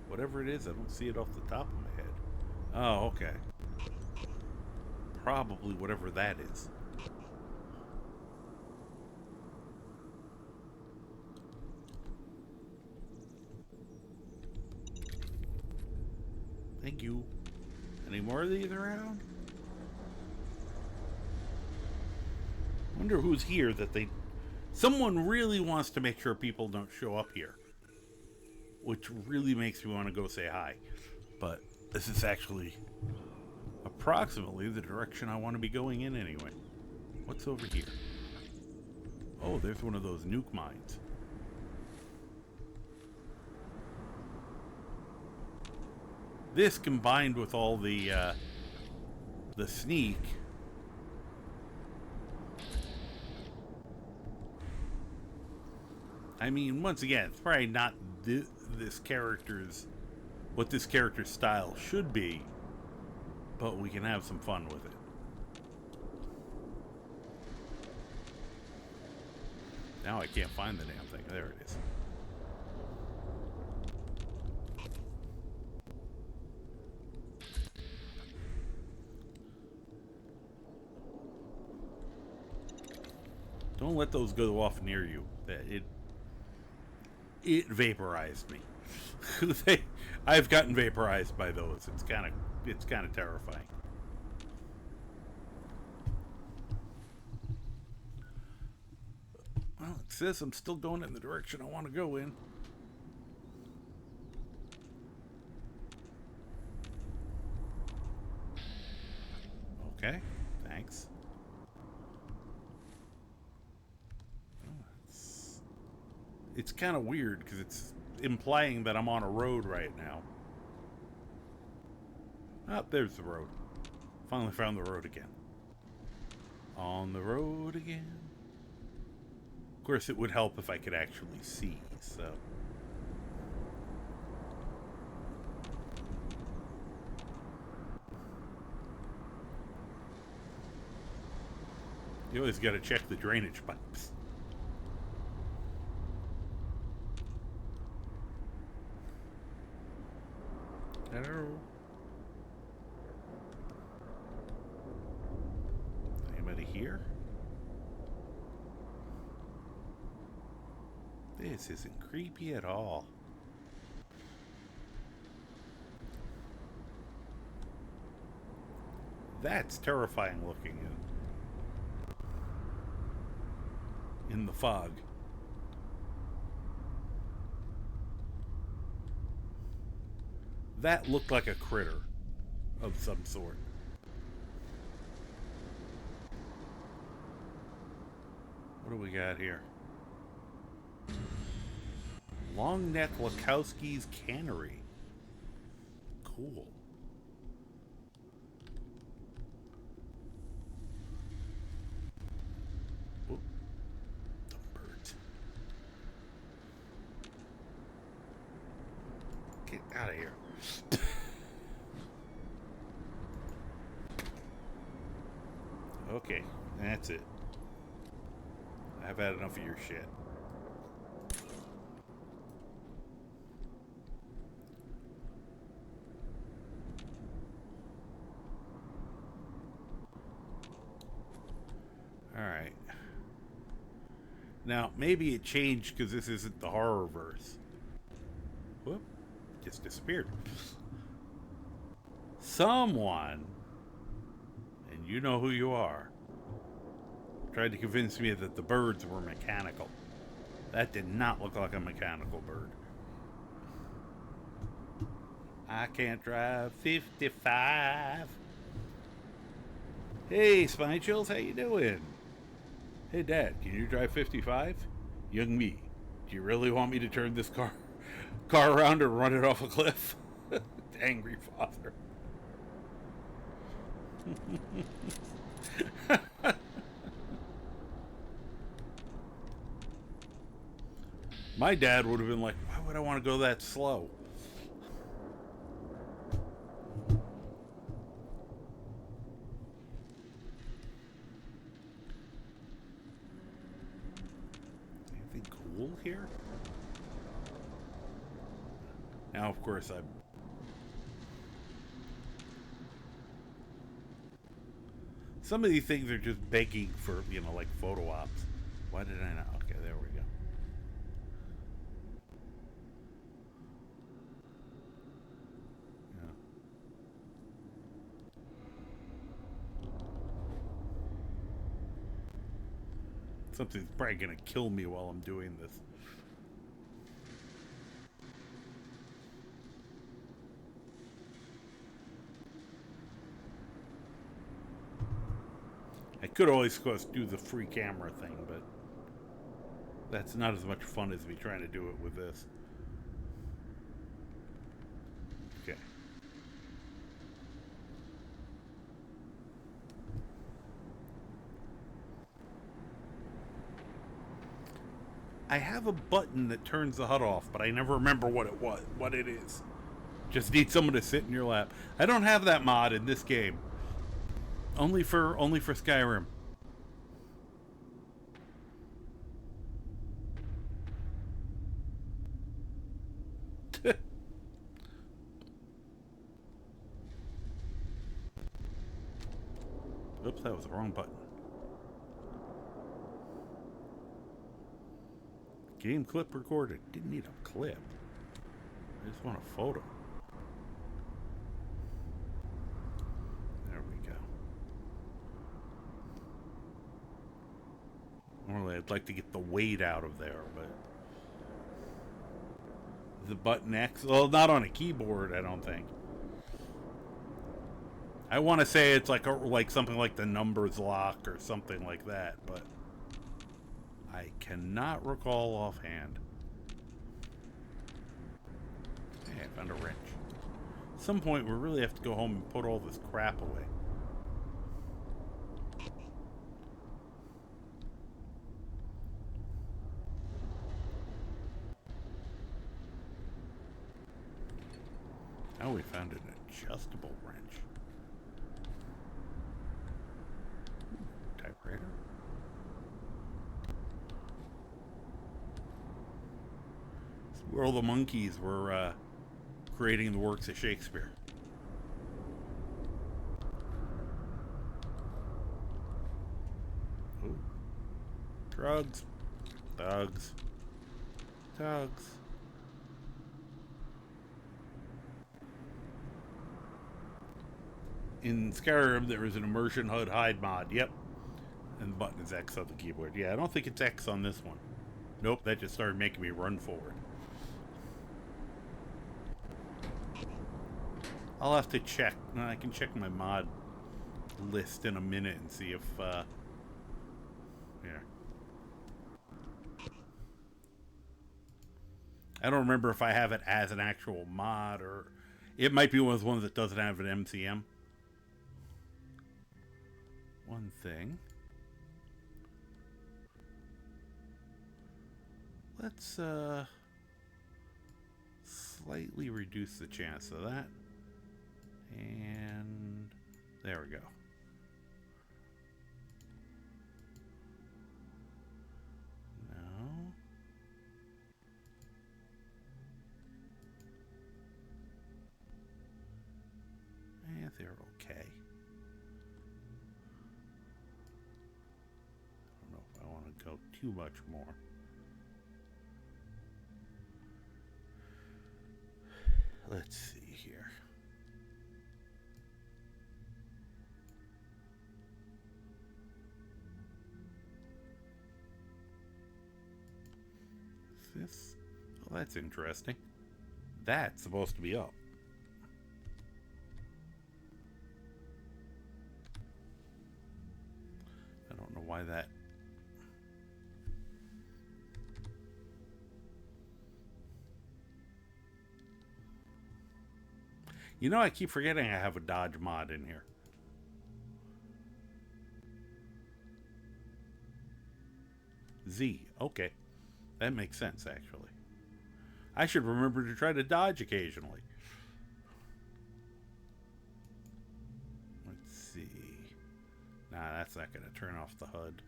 whatever it is, I don't see it off the top of my head. Oh, okay. Probably whatever that is. Thank you. Any more of these around? Wonder who's here that they... Someone really wants to make sure people don't show up here. Which really makes me want to go say hi. But this is actually approximately the direction I want to be going in anyway. What's over here? Oh, there's one of those nuke mines. This combined with all the sneak. I mean, once again, it's probably not this character's, what this character's style should be. but we can have some fun with it. Now I can't find the damn thing. There it is. Don't let those go off near you. It vaporized me. I've gotten vaporized by those. It's kind of terrifying. Well, it says I'm still going in the direction I want to go in. Okay, thanks. It's kind of weird because it's implying that I'm on a road right now. Oh, there's the road. Finally found the road again. On the road again. Of course, it would help if I could actually see, so. You always got to check the drainage pipes. Hello. Anybody here? This isn't creepy at all. That's terrifying looking in the fog. That looked like a critter of some sort. What do we got here? Long Neck Lakowski's Cannery. Cool. Oop. Dumb birds. Get out of here. Okay, that's it. I've had enough of your shit. Alright. Now, maybe it changed because this isn't the horrorverse. Whoop. Just disappeared. Someone, and you know who you are, tried to convince me that the birds were mechanical. That did not look like a mechanical bird. I can't drive 55. Hey, Spine Chills, how you doing? Hey, Dad, can you drive 55? Young me, do you really want me to turn this car around and run it off a cliff? Angry father. My dad would have been like, why would I want to go that slow? Anything cool here? Now, of course, some of these things are just begging for, like photo ops. Why did I not? Okay, there we go. Something's probably gonna kill me while I'm doing this. I could always, of course, do the free camera thing, but that's not as much fun as me trying to do it with this. Okay. I have a button that turns the HUD off, but I never remember what it is. Just need someone to sit in your lap. I don't have that mod in this game. Only for Skyrim. Oops, that was the wrong button. Game clip recorded. Didn't need a clip. I just want a photo. There we go. Normally I'd like to get the weight out of there, but the button X, well, not on a keyboard, I don't think. I want to say it's like something like the numbers lock or something like that, but I cannot recall offhand. Hey, I found a wrench. At some point, we really have to go home and put all this crap away. Oh, we found an adjustable wrench. Typewriter. It's where all the monkeys were creating the works of Shakespeare. Ooh. Drugs. Thugs. Thugs. In Skyrim, there is an immersion HUD hide mod. Yep. And the button is X on the keyboard. Yeah, I don't think it's X on this one. Nope, that just started making me run forward. I'll have to check. I can check my mod list in a minute and see if, yeah. I don't remember if I have it as an actual mod or it might be one of the ones that doesn't have an MCM. One thing. Let's slightly reduce the chance of that. And there we go. No. And they're okay. I don't know if I want to go too much more. Let's see here. Is this? Well, that's interesting. That's supposed to be up. I don't know why that. You know, I keep forgetting I have a dodge mod in here. Z. Okay. That makes sense, actually. I should remember to try to dodge occasionally. Let's see. Nah, that's not going to turn off the HUD.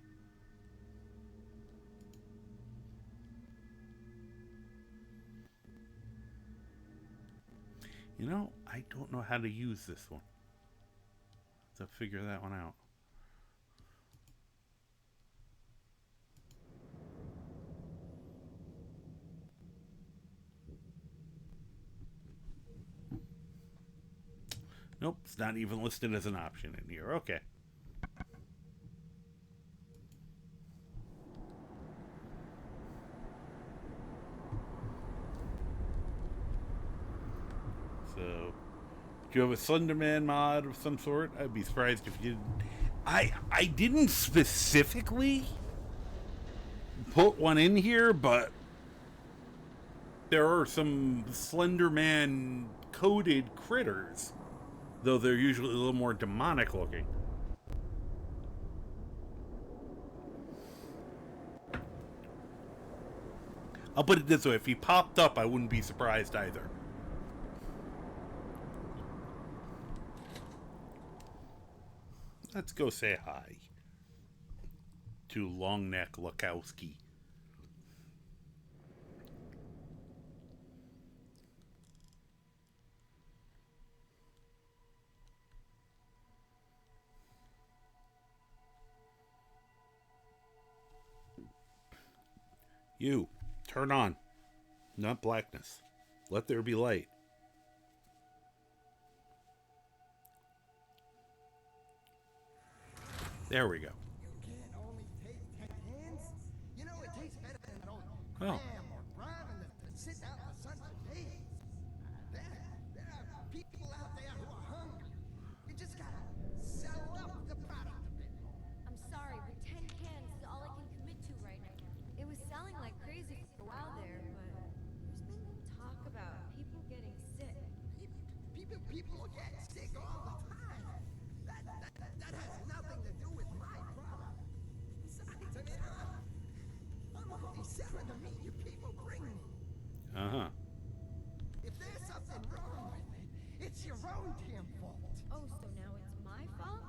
You know, I don't know how to use this one. To figure that one out. Nope, it's not even listed as an option in here. Okay. So, do you have a Slenderman mod of some sort? I'd be surprised if you didn't. I didn't specifically put one in here, but there are some Slenderman coded critters, though they're usually a little more demonic looking. I'll put it this way, if he popped up, I wouldn't be surprised either. Let's go say hi to Longneck Lukowski. You, turn on, not blackness. Let there be light. There we go. You can only take 10 hands? You know, it tastes better than that old Oh. clam or brine that sit out in the sun for days. There are people out there who are hungry. You just gotta sell up the product a bit. I'm sorry, but 10 cans is all I can commit to right now. It was selling like crazy for a while there, but there's been talk about people getting sick. People get sick all the time. That has nothing to do with my product. Besides, I mean, I'm only selling the meat you people bring me. Uh-huh. If there's something wrong with it, it's your own damn fault. Oh, so now it's my fault?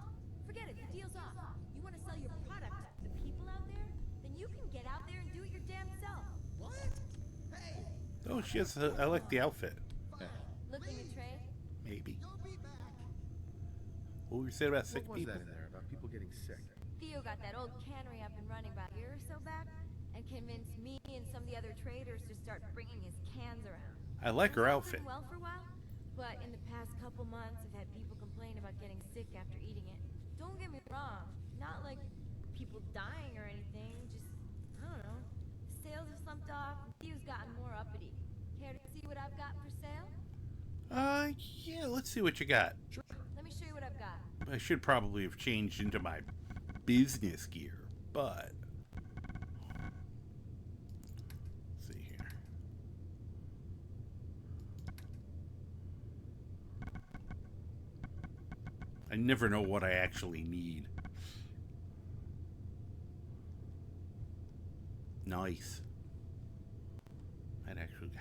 Forget it, the deal's off. You want to sell your product to the people out there? Then you can get out there and do it your damn self. What? Hey, Oh, she has. I like the outfit. Looking to trade? Maybe. you'll be back. What were you saying about sick What was people? that in there about people getting sick? Theo got that old cannery up and running about a year or so back, and convinced me and some of the other traders to start bringing his cans around. I like her It was outfit. doing well for a while, but in the past couple months, I've had people complain about getting sick after eating it. Don't get me wrong, not like people dying or anything, just, I don't know. Sales have slumped off, and Theo's gotten more uppity. Care to see what I've got for sale? Yeah, let's see what you got. Let me show you what I've got. I should probably have changed into my business gear, but... Let's see here. I never know what I actually need. Nice.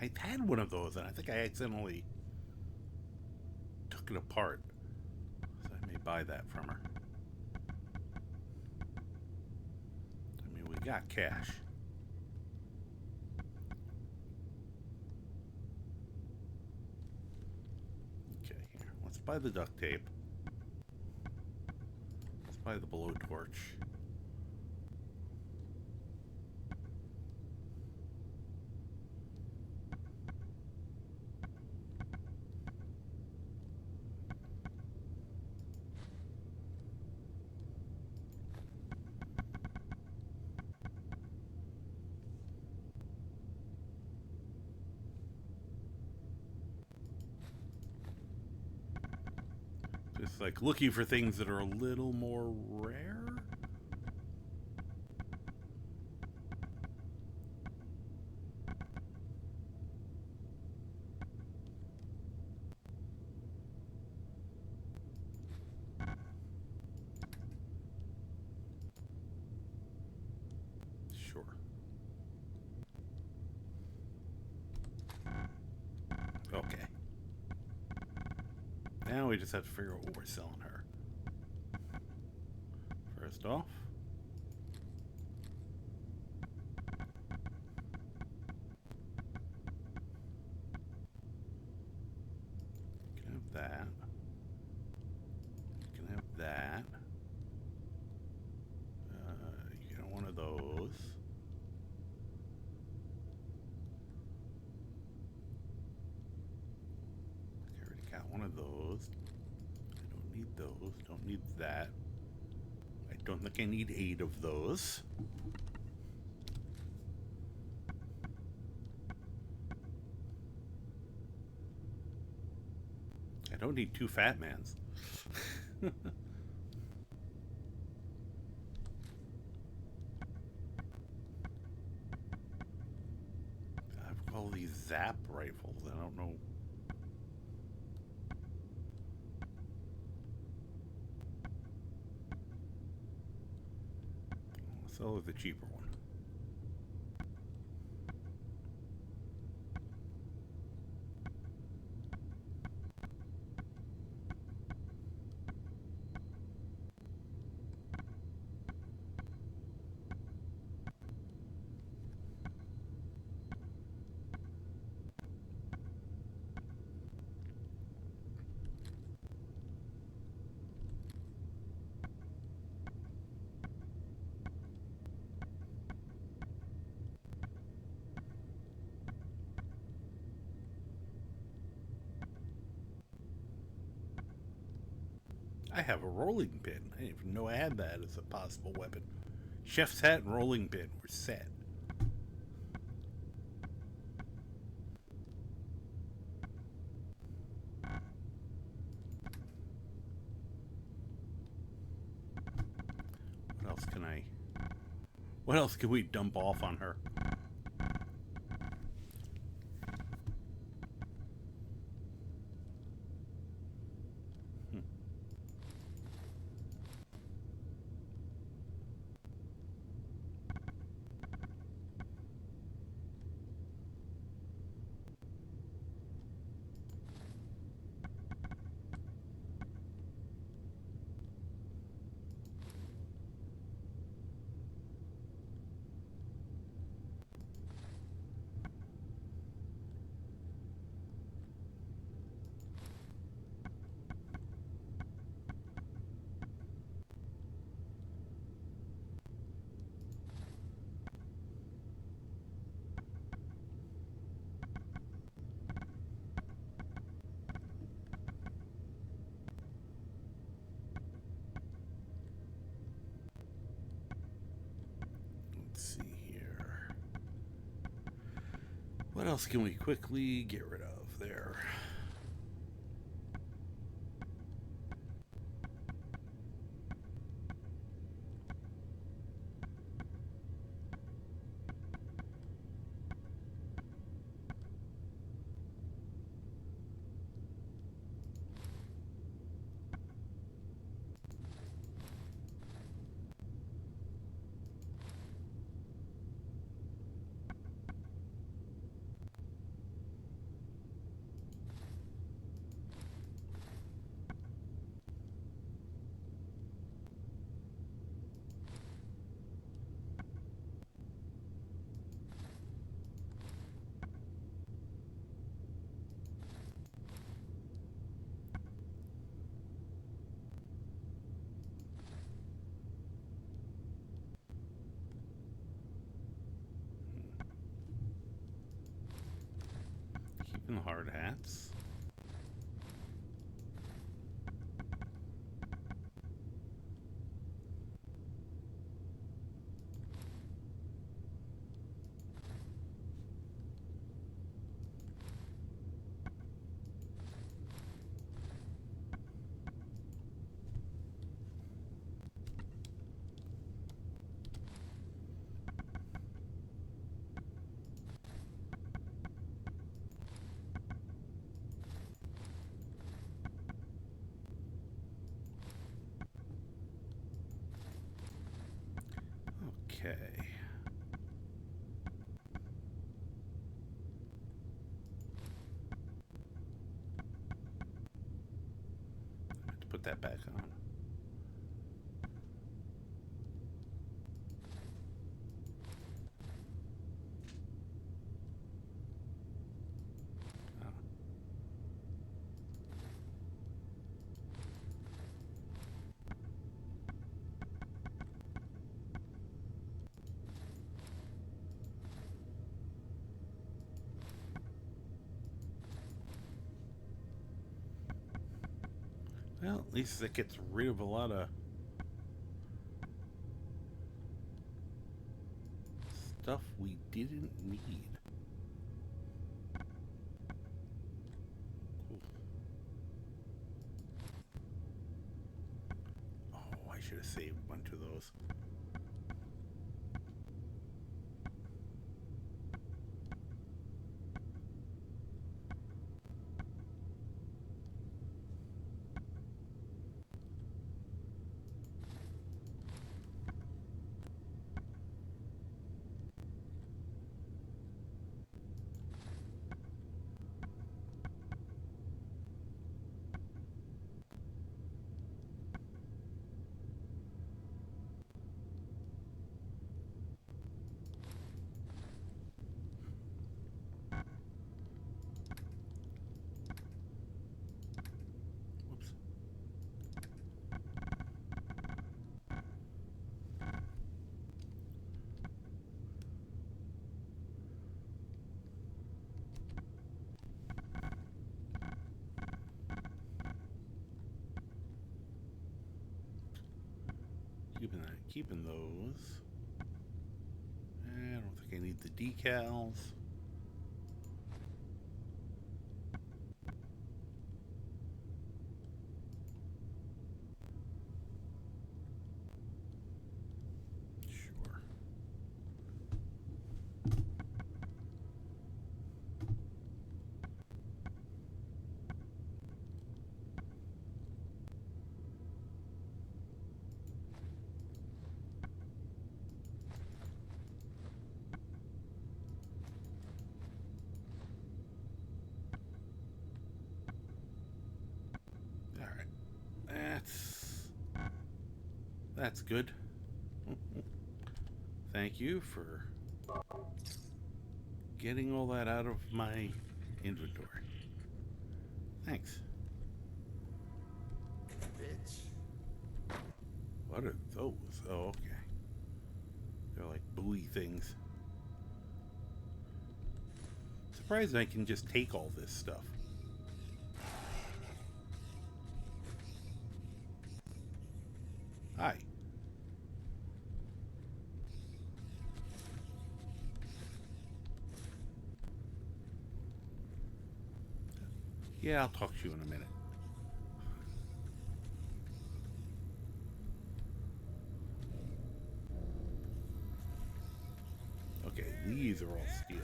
I've had one of those, and I think I accidentally took it apart. So I may buy that from her. I mean, we got cash. Okay, here. Let's buy the duct tape. Let's buy the blowtorch. Just like looking for things that are a little more rare. Sure. Okay. Now we just have to figure out what we're selling her. First off, you can have that. You can have that. You can have one of those. I already got one of those. I don't need those. Don't need that. I don't think I need 8 of those. I don't need 2 fat mans. I've got all these zap rifles. I don't know. I'll sell the cheaper one. I have a rolling pin. I didn't even know I had that as a possible weapon. Chef's hat and rolling pin were set. What else can we dump off on her? Let's see here. What else can we quickly get rid of there? Keeping the hard hats. Okay. I have to put that back on. Well, at least it gets rid of a lot of stuff we didn't need. Cool. Oh, I should have saved a bunch of those. Keeping those. I don't think I need the decals. Sure. That's good. Thank you for getting all that out of my inventory. Thanks. Bitch. What are those? Oh, okay. They're like buoy things. Surprised I can just take all this stuff. Hi. Yeah, I'll talk to you in a minute. Okay, these are all steel.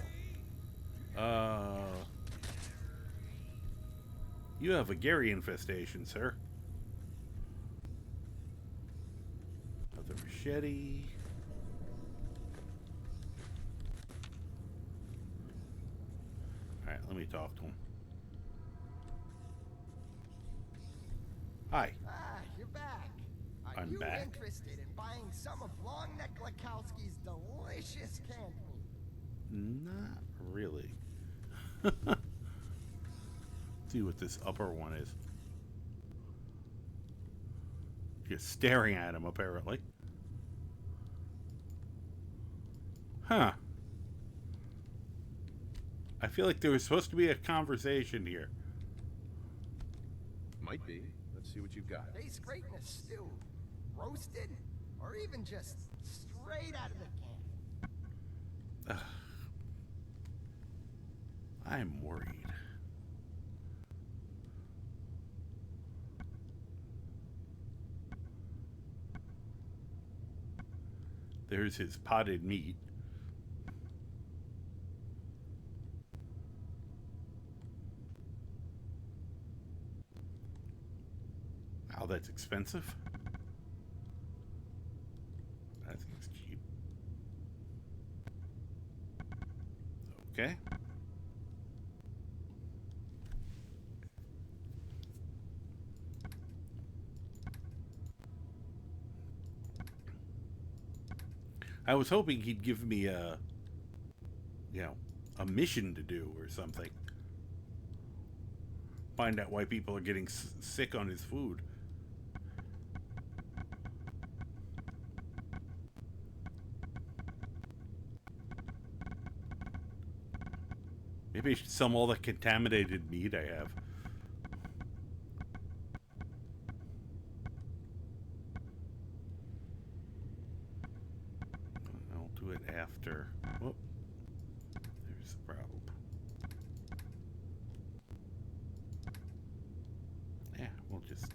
You have a Gary infestation, sir. Another machete. Alright, let me talk to him. Hi. Ah, you're back. Are I'm you back. interested in buying some of Long Play-a-thon's delicious canned meat? Not really. See what this upper one is. Just staring at him, apparently. Huh. I feel like there was supposed to be a conversation here. Might be. Let's see what you've got. Tastes great in a stew, roasted, or even just straight out of the can. I'm worried. There's his potted meat. Wow, that's expensive. I think it's cheap. Okay. I was hoping he'd give me a, a mission to do or something. Find out why people are getting sick on his food. Maybe I should sell all the contaminated meat I have. I'll do it after. Oh, there's the problem. Yeah, we'll just...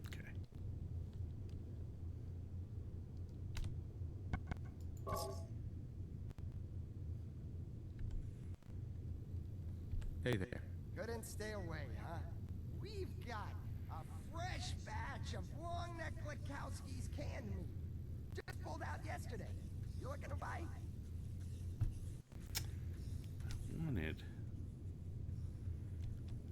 Okay. Hey there. Couldn't stay away, huh? We've got a fresh batch of Long Play-a-thon's canned meat. Just pulled out yesterday. You looking to buy?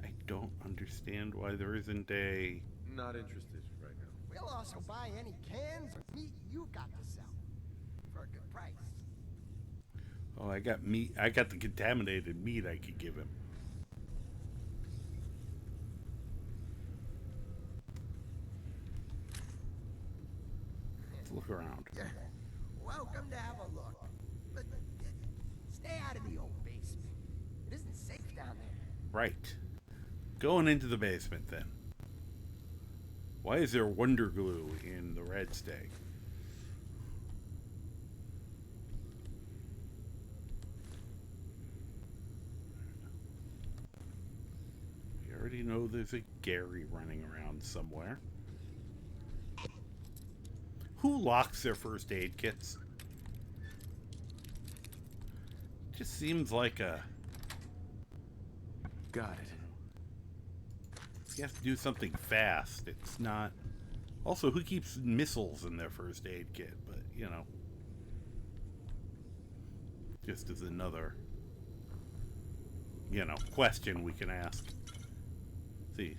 I don't understand why there isn't a... Not interested right now. We'll also buy any cans or meat you've got to sell for a good price. Oh, I got meat. I got the contaminated meat I could give him. Let's look around. Welcome to have a look. But stay out of the old basement. It isn't safe down there. Right. Going into the basement then. Why is there wonder glue in the red stag? We already know there's a Gary running around somewhere. Who locks their first aid kits? Just seems like a... Got it. You have to do something fast. It's not... Also, who keeps missiles in their first aid kit? But, you know. Just as another, you know, question we can ask. See,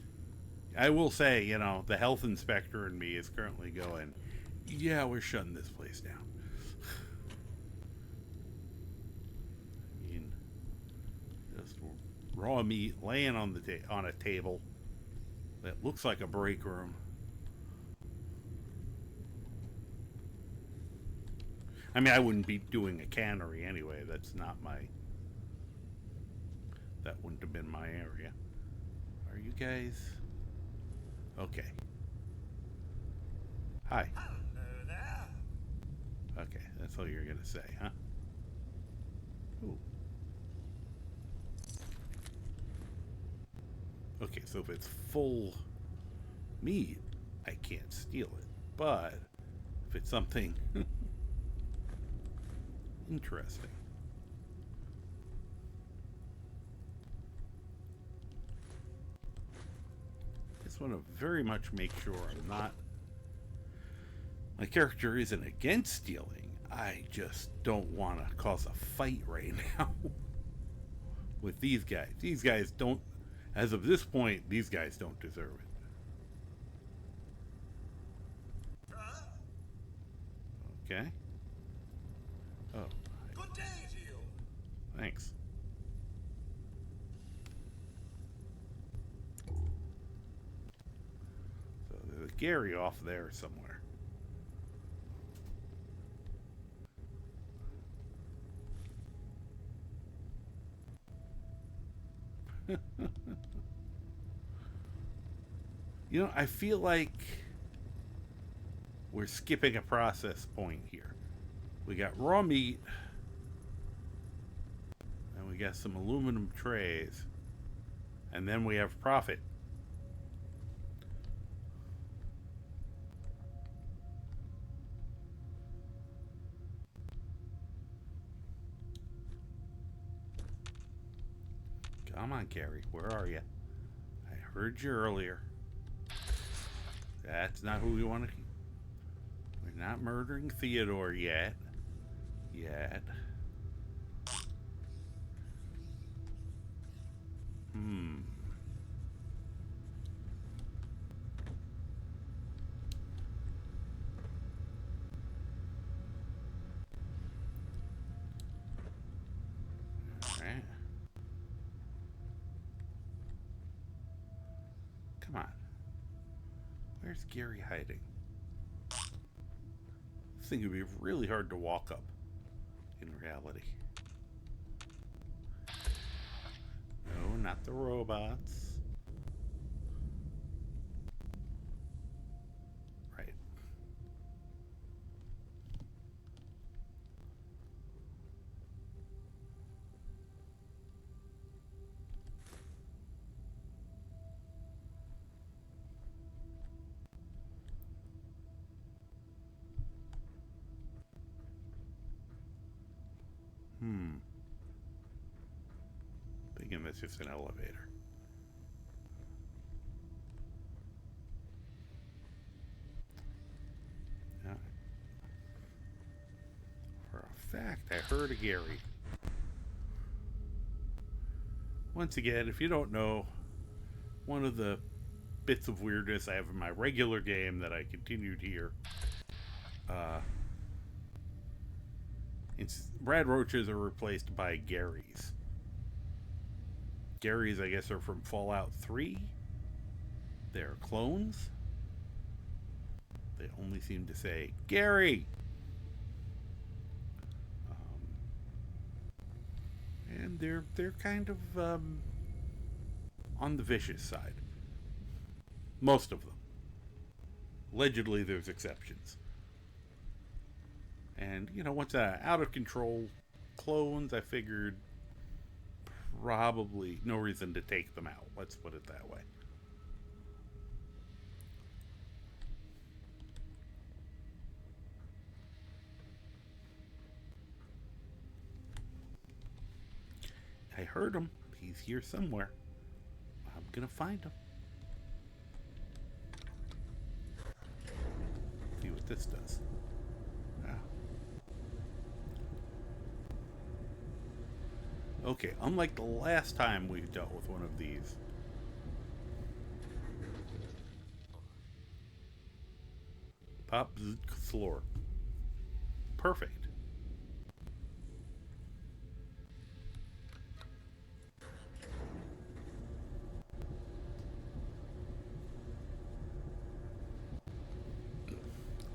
I will say, you know, the health inspector in me is currently going, yeah, we're shutting this place down. I mean, just raw meat laying on the on a table that looks like a break room. I mean, I wouldn't be doing a cannery anyway. That's not my... That wouldn't have been my area. Are you guys... Okay. Hi. Hello there. Okay, that's all you're gonna say, huh? Ooh. Okay, so if it's full meat, I can't steal it. But if it's something interesting. Just want to very much make sure I'm not... My character isn't against stealing. I just don't want to cause a fight right now with these guys. These guys don't... As of this point, these guys don't deserve it. Okay. Oh. Good day to you. Thanks. So there's a Gary off there somewhere. You know, I feel like we're skipping a process point here. We got raw meat, and we got some aluminum trays, and then we have profit. Come on, Gary, where are you? I heard you earlier. That's not who we want to... We're not murdering Theodore yet. Alright. Come on. Where's Gary hiding? This thing would be really hard to walk up in reality. No, not the robots. Right. Thinking that's just an elevator. Yeah. For a fact, I heard a Gary. Once again, if you don't know, one of the bits of weirdness I have in my regular game that I continued here. Rad roaches are replaced by Garys. Garys, I guess, are from Fallout 3. They're clones. They only seem to say, Gary! And they're kind of on the vicious side. Most of them. Allegedly, there's exceptions. And, you know, once out of control clones, I figured probably no reason to take them out. Let's put it that way. I heard him. He's here somewhere. I'm gonna find him. See what this does. Okay, unlike the last time we dealt with one of these. Pop floor. Perfect.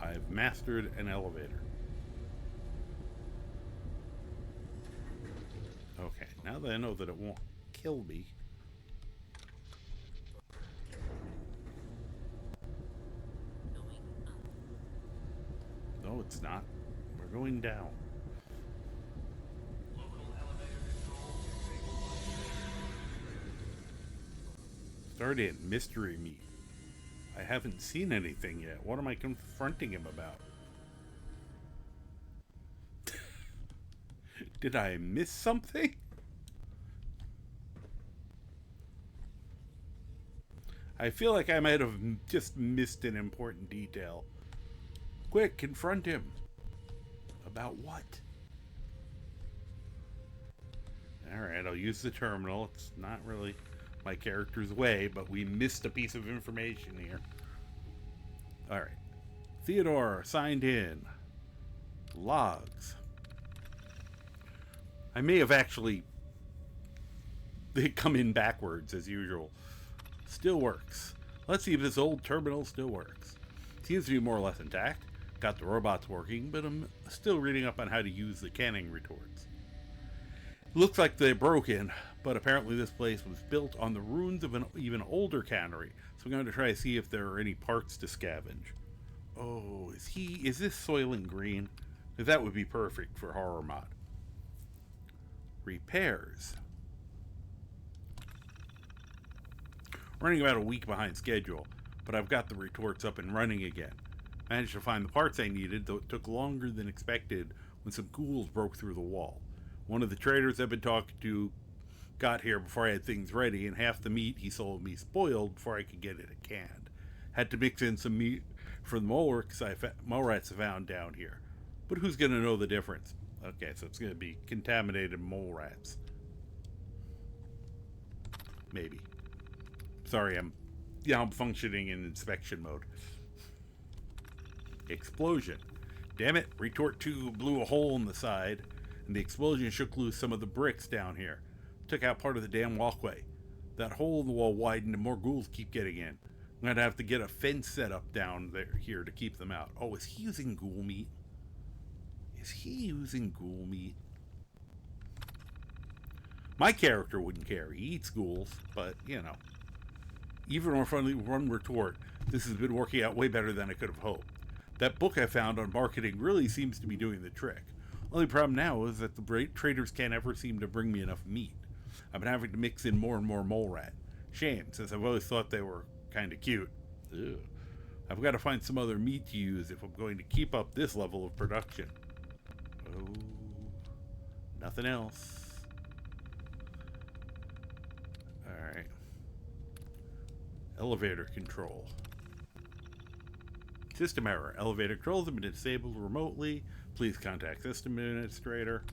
I've mastered an elevator. Okay, now that I know that it won't kill me. No, it's not. We're going down. Started mystery meat. I haven't seen anything yet. What am I confronting him about? Did I miss something? I feel like I might have just missed an important detail. Quick, confront him. About what? Alright, I'll use the terminal. It's not really my character's way, but we missed a piece of information here. Alright. Theodore signed in. Logs. I may have actually... They come in backwards, as usual. Still works. Let's see if this old terminal still works. Seems to be more or less intact. Got the robots working, but I'm still reading up on how to use the canning retorts. Looks like they're broken, but apparently this place was built on the ruins of an even older cannery. So I'm going to try to see if there are any parts to scavenge. Oh, is this Soylent Green? Because that would be perfect for horror mod. Repairs. Running about a week behind schedule, but I've got the retorts up and running again. Managed to find the parts I needed, though it took longer than expected when some ghouls broke through the wall. One of the traders I've been talking to got here before I had things ready, and half the meat he sold me spoiled before I could get it canned. Had to mix in some meat for the mole rats I found down here. But who's going to know the difference? Okay, so it's going to be contaminated mole rats. Maybe. Sorry, I'm functioning in inspection mode. Explosion. Damn it, retort 2 blew a hole in the side, and the explosion shook loose some of the bricks down here. Took out part of the damn walkway. That hole in the wall widened and more ghouls keep getting in. I'm going to have to get a fence set up down there here to keep them out. Oh, is he using ghoul meat? Is he using ghoul meat? My character wouldn't care. He eats ghouls, but, you know. Even with only one retort, this has been working out way better than I could have hoped. That book I found on marketing really seems to be doing the trick. Only problem now is that the traders can't ever seem to bring me enough meat. I've been having to mix in more and more mole rat. Shame, since I've always thought they were kind of cute. Ugh. I've got to find some other meat to use if I'm going to keep up this level of production. Oh, nothing else. Alright. Elevator control. System error. Elevator controls have been disabled remotely. Please contact system administrator.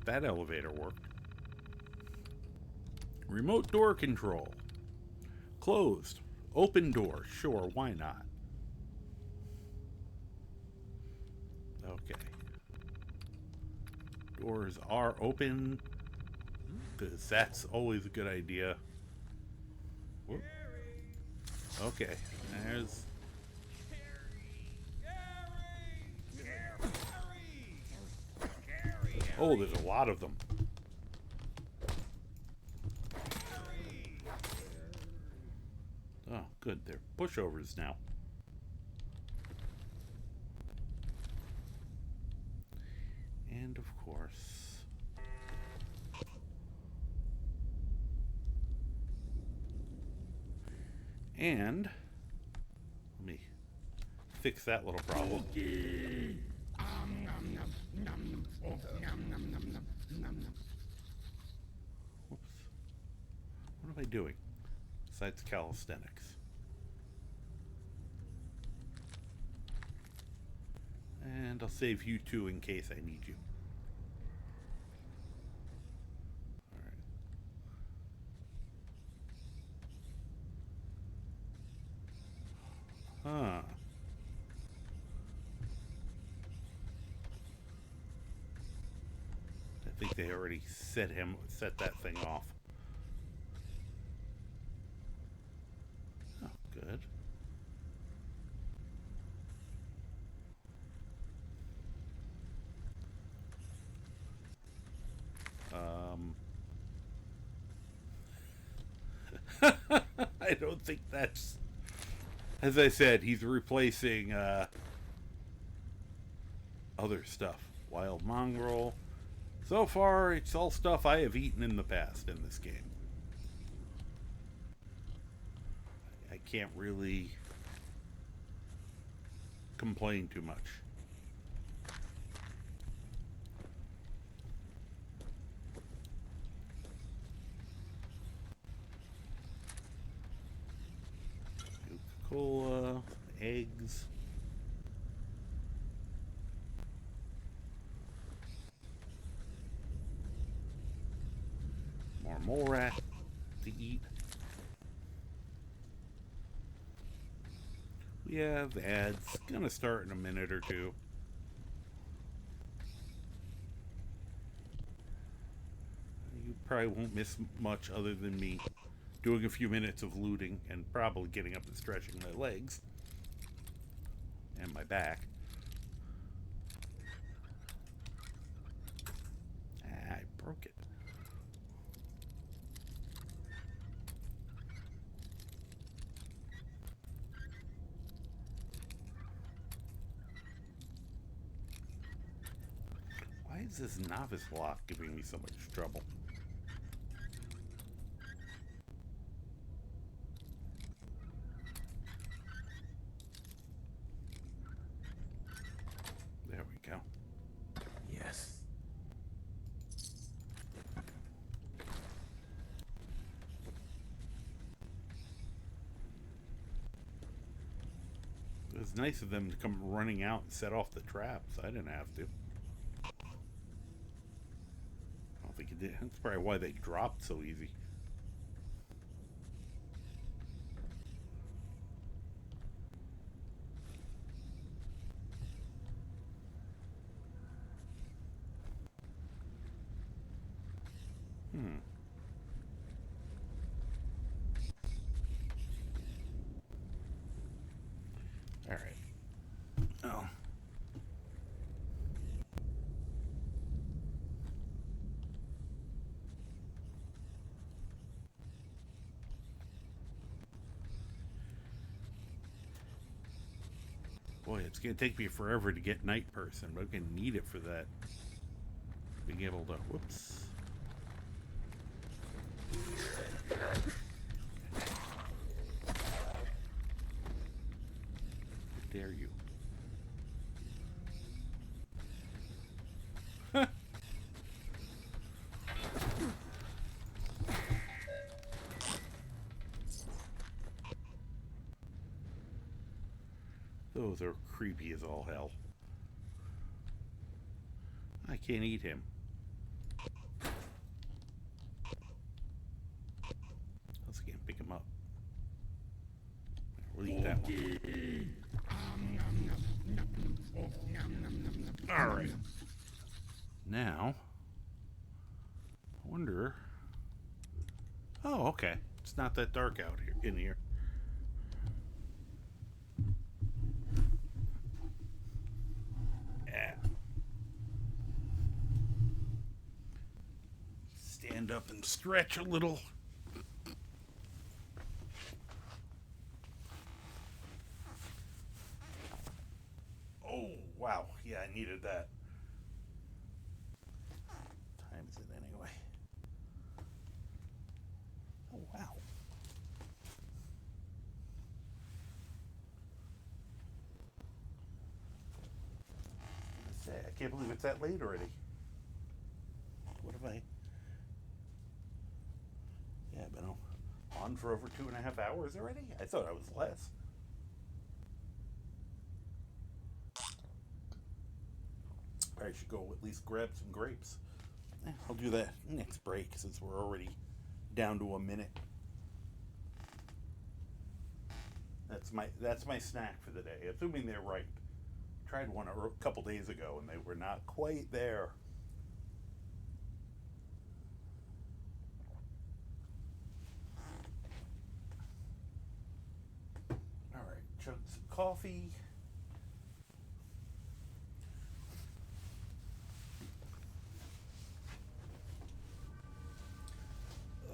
That elevator worked. Remote door control. Closed. Open door. Sure, why not? Okay. Doors are open, because that's always a good idea. Whoop. Okay, there's... Oh, there's a lot of them. Oh, good. They're pushovers now. And of course... And... Let me fix that little problem. Whoops. What am I doing? Besides calisthenics. And I'll save you two in case I need you. Alright. Huh. I think they already set that thing off. Oh, good. I don't think that's... As I said, he's replacing other stuff. Wild mongrel. So far, it's all stuff I have eaten in the past in this game. I can't really complain too much. Coca-Cola, eggs. More mole rat to eat. We have ads. Gonna start in a minute or two. You probably won't miss much other than me doing a few minutes of looting and probably getting up and stretching my legs and my back. Ah, I broke it. Why is this novice lock giving me so much trouble? There we go. Yes. It was nice of them to come running out and set off the traps. I didn't have to. I don't think it did. That's probably why they dropped so easy. All right. Oh. Boy, it's going to take me forever to get night person, but I'm going to need it for that. Being able to... Whoops. How dare you? Those are creepy as all hell. I can't eat him. I also can't pick him up. eat that one. All right. Now, I wonder. Oh, okay. It's not that dark out here in here. Yeah. Stand up and stretch a little. Oh, wow. Yeah, I needed that. What time is it anyway? Oh, wow. I can't believe it's that late already. What have I... Yeah, I've been on for over 2.5 hours already? I thought I was less. I should go at least grab some grapes. I'll do that next break since we're already down to a minute. That's my snack for the day, assuming they're ripe. Tried one a couple days ago and they were not quite there. All right, chug some coffee.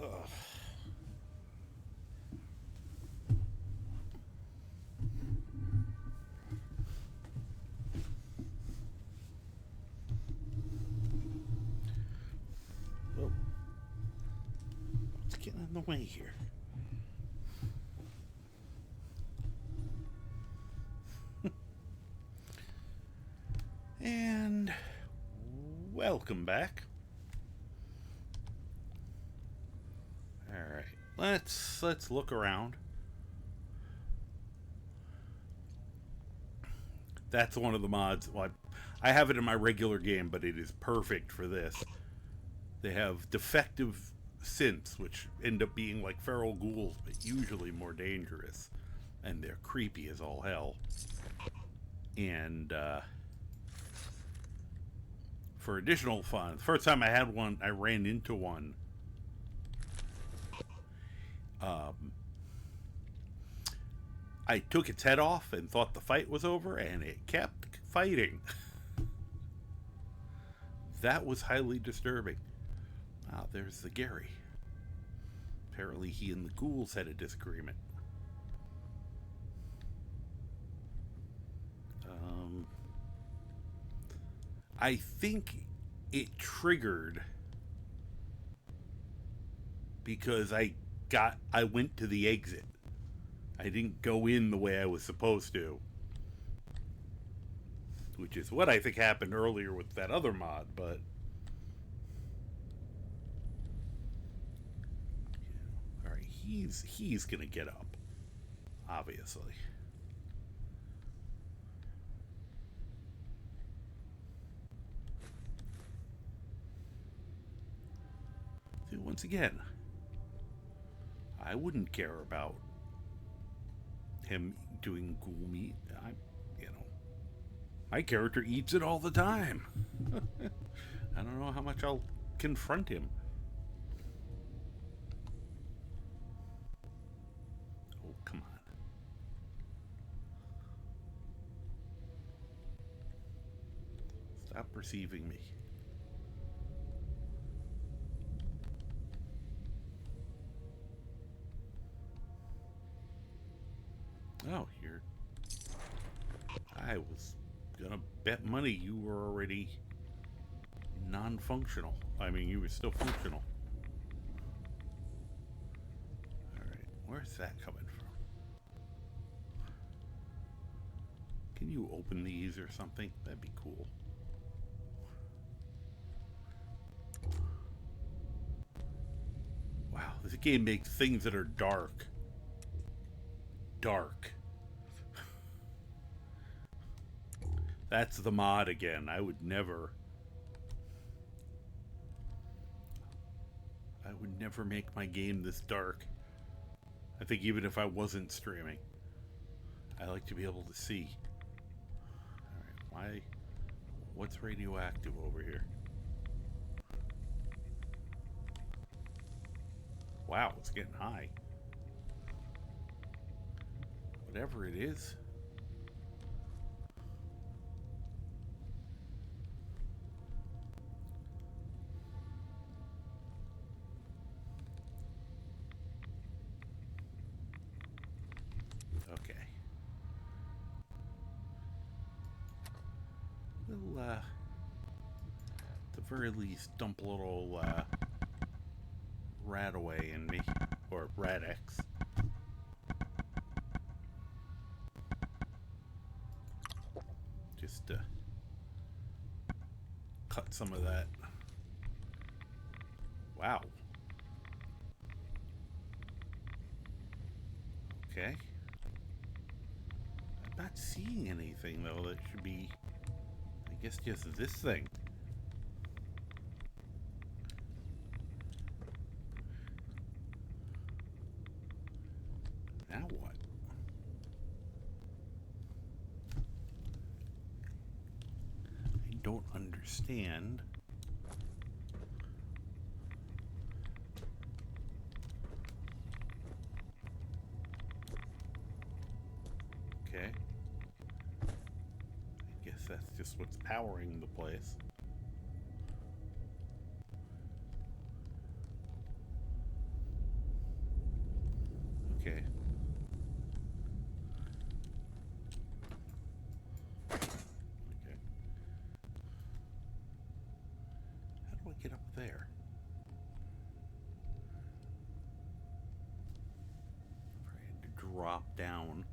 Ugh. Oh. Let's get in the way here. And welcome back. All right, let's look around. That's one of the mods. Well, I have it in my regular game, but it is perfect for this. They have defective synths, which end up being like feral ghouls, but usually more dangerous, and they're creepy as all hell. And for additional fun, the first time I had one, I ran into one. I took its head off and thought the fight was over, and it kept fighting. That was highly disturbing. Wow, there's the Gary. Apparently he and the ghouls had a disagreement. I think it triggered because I went to the exit. I didn't go in the way I was supposed to. Which is what I think happened earlier with that other mod, but... Alright, he's gonna get up. Obviously. See, once again, I wouldn't care about him doing ghoul meat. My character eats it all the time. I don't know how much I'll confront him. Oh, come on. Stop perceiving me. Oh, here. I was gonna bet money you were already non-functional. I mean, you were still functional. Alright, where's that coming from? Can you open these or something? That'd be cool. Wow, this game makes things that are dark. Dark. That's the mod again. I would never make my game this dark. I think even if I wasn't streaming. I like to be able to see. Alright, what's radioactive over here? Wow, it's getting high. Whatever it is. Okay. We'll, at the very least, dump a little, rat away in me. Or rat X. Just to cut some of that. Wow. Okay. I'm not seeing anything, though, that should be, I guess, just this thing. Now what? I don't understand. Okay. I guess that's just what's powering the place. Okay. Okay. How do I get up there? I had to drop down.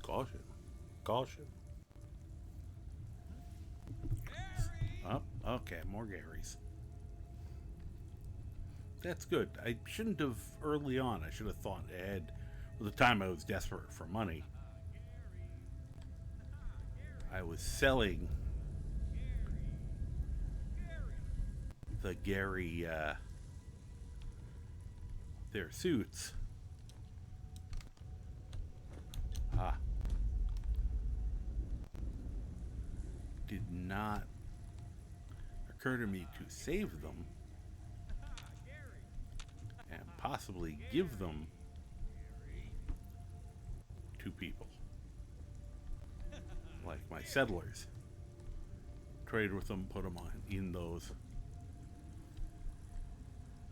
Caution. Caution. Oh, okay, more Garys. That's good. I shouldn't have early on. I should have thought ahead. At the time I was desperate for money. I was selling the Gary, their suits. Ah. Did not occur to me to save them and possibly give them to people like my settlers. Trade with them, put them on in those.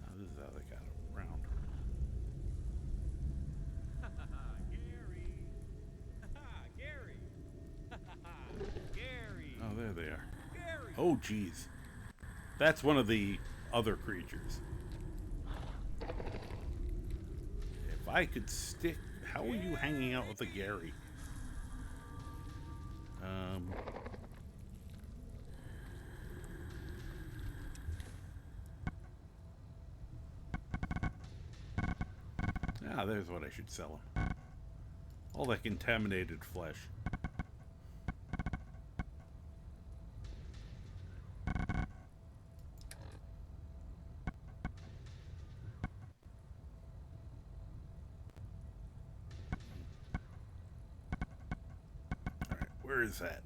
Now this is how they got around. Oh, there they are. Oh, geez. That's one of the other creatures. If I could stick... How are you hanging out with a Gary? Ah, there's what I should sell him. All that contaminated flesh. Alright, where is that?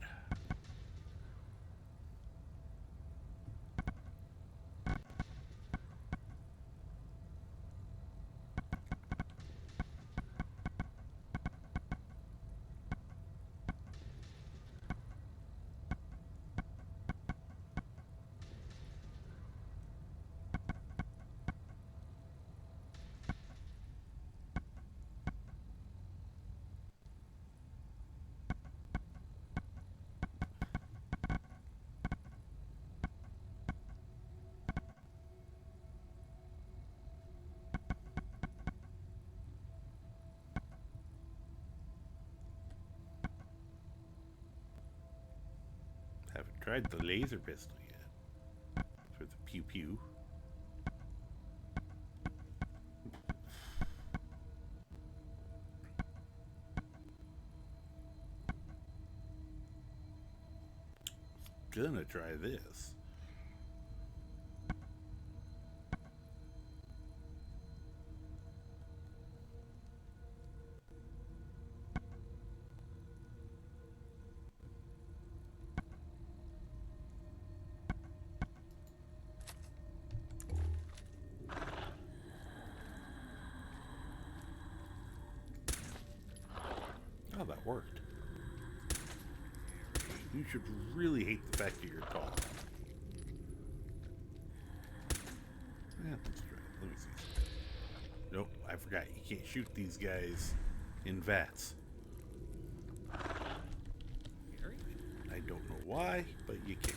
Haven't tried the laser pistol yet. For the pew pew. Gonna try this. Oh, that worked. You should really hate the fact that you're tall. Yeah, let's try it. Let me see. Nope, I forgot. You can't shoot these guys in vats. I don't know why, but you can't.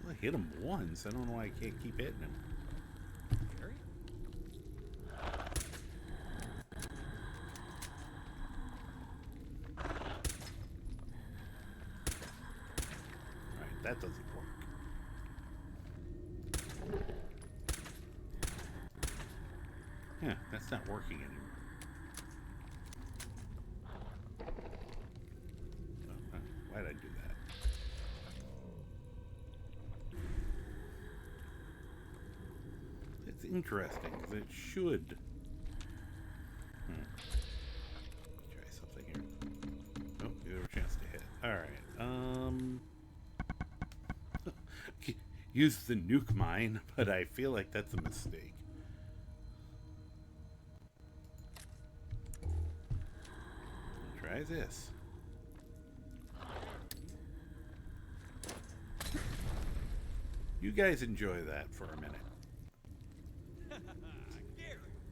Well, I hit him once. I don't know why I can't keep hitting him. That doesn't work. Yeah, that's not working anymore. Oh, why'd I do that? It's interesting, because it should. Try something here. Oh, you have a chance to hit. Alright, use the nuke mine, but I feel like that's a mistake. Try this. You guys enjoy that for a minute.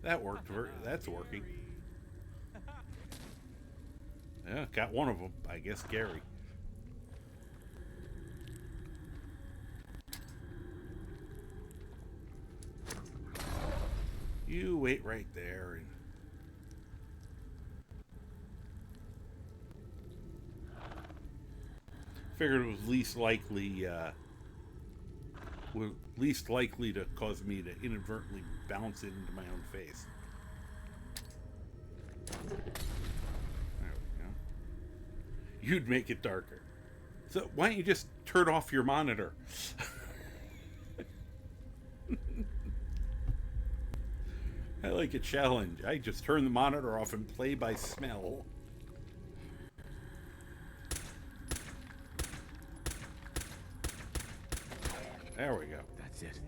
That worked. That's working. Yeah, got one of them. I guess Gary. You wait right there and figured it was least likely to cause me to inadvertently bounce it into my own face. There we go. You'd make it darker. So why don't you just turn off your monitor? I like a challenge. I just turn the monitor off and play by smell. There we go. That's it.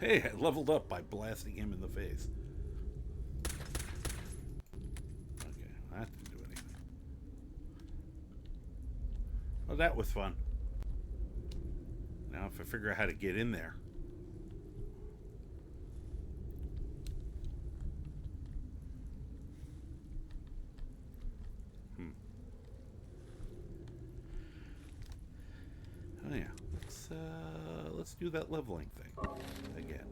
Hey, I leveled up by blasting him in the face. Okay, that didn't do anything. Well, that was fun. Now if I figure out how to get in there. Oh yeah, let's do that leveling thing again.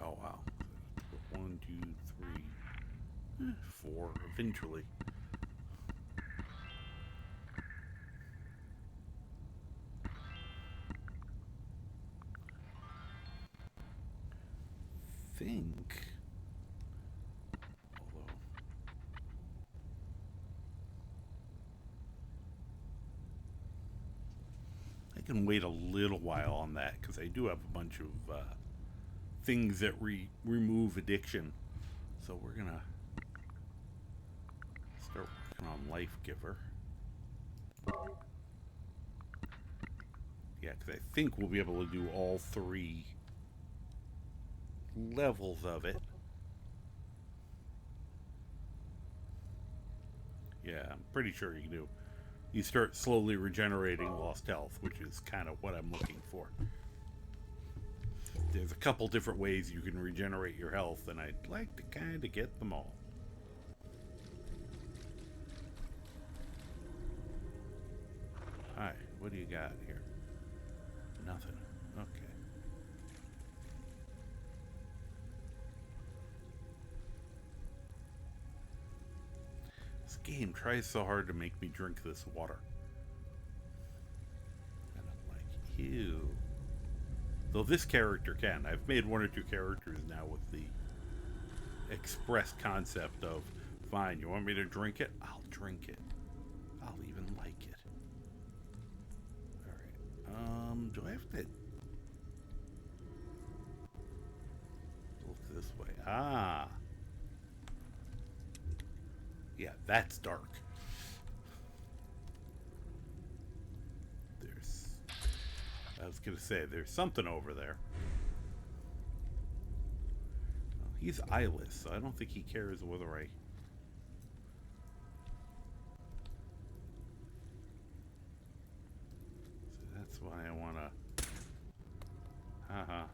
Oh wow. 1, 2, 3, 4 eventually. Think. Although I can wait a little while on that because I do have a bunch of things that remove addiction. So we're gonna start working on Life Giver. Yeah, because I think we'll be able to do all 3 levels of it. Yeah, I'm pretty sure you can do you start slowly regenerating lost health, which is kind of what I'm looking for. There's a couple different ways you can regenerate your health, and I'd like to kind of get them all. Hi, what do you got here? Nothing. Okay. This game tries so hard to make me drink this water. And I'm like, ew. Though this character can. I've made one or two characters now with the express concept of, fine, you want me to drink it? I'll drink it. I'll even like it. Alright. Do I have to look this way? Ah. Yeah, that's dark. I was gonna say, there's something over there. Well, he's eyeless, so I don't think he cares whether I... So that's why I wanna... Haha.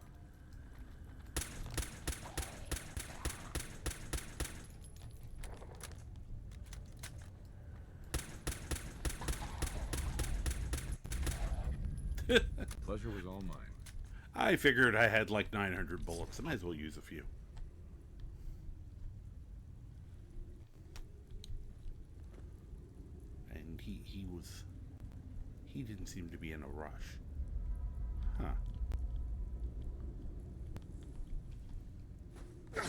Pleasure was all mine. I figured I had like 900 bullets. I might as well use a few. And he didn't seem to be in a rush. Huh. Okay.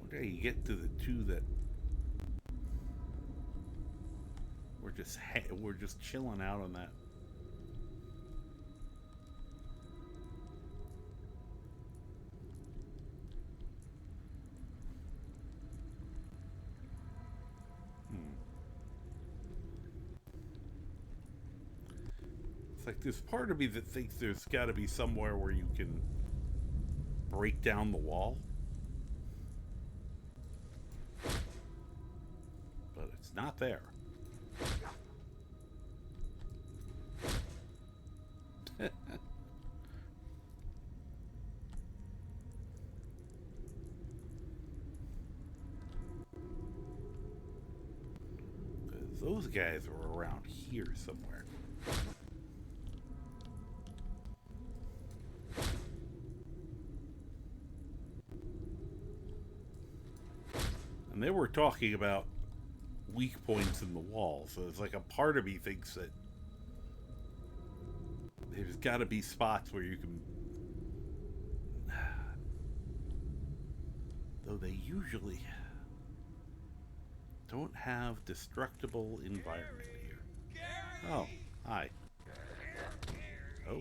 Okay, you get to the two that we're just chilling out on that. It's like there's part of me that thinks there's got to be somewhere where you can break down the wall. But it's not there. Because those guys are around here somewhere. And they were talking about weak points in the wall, so it's like a part of me thinks that there's got to be spots where you can... Though they usually don't have destructible environment here. Oh, hi. Oh.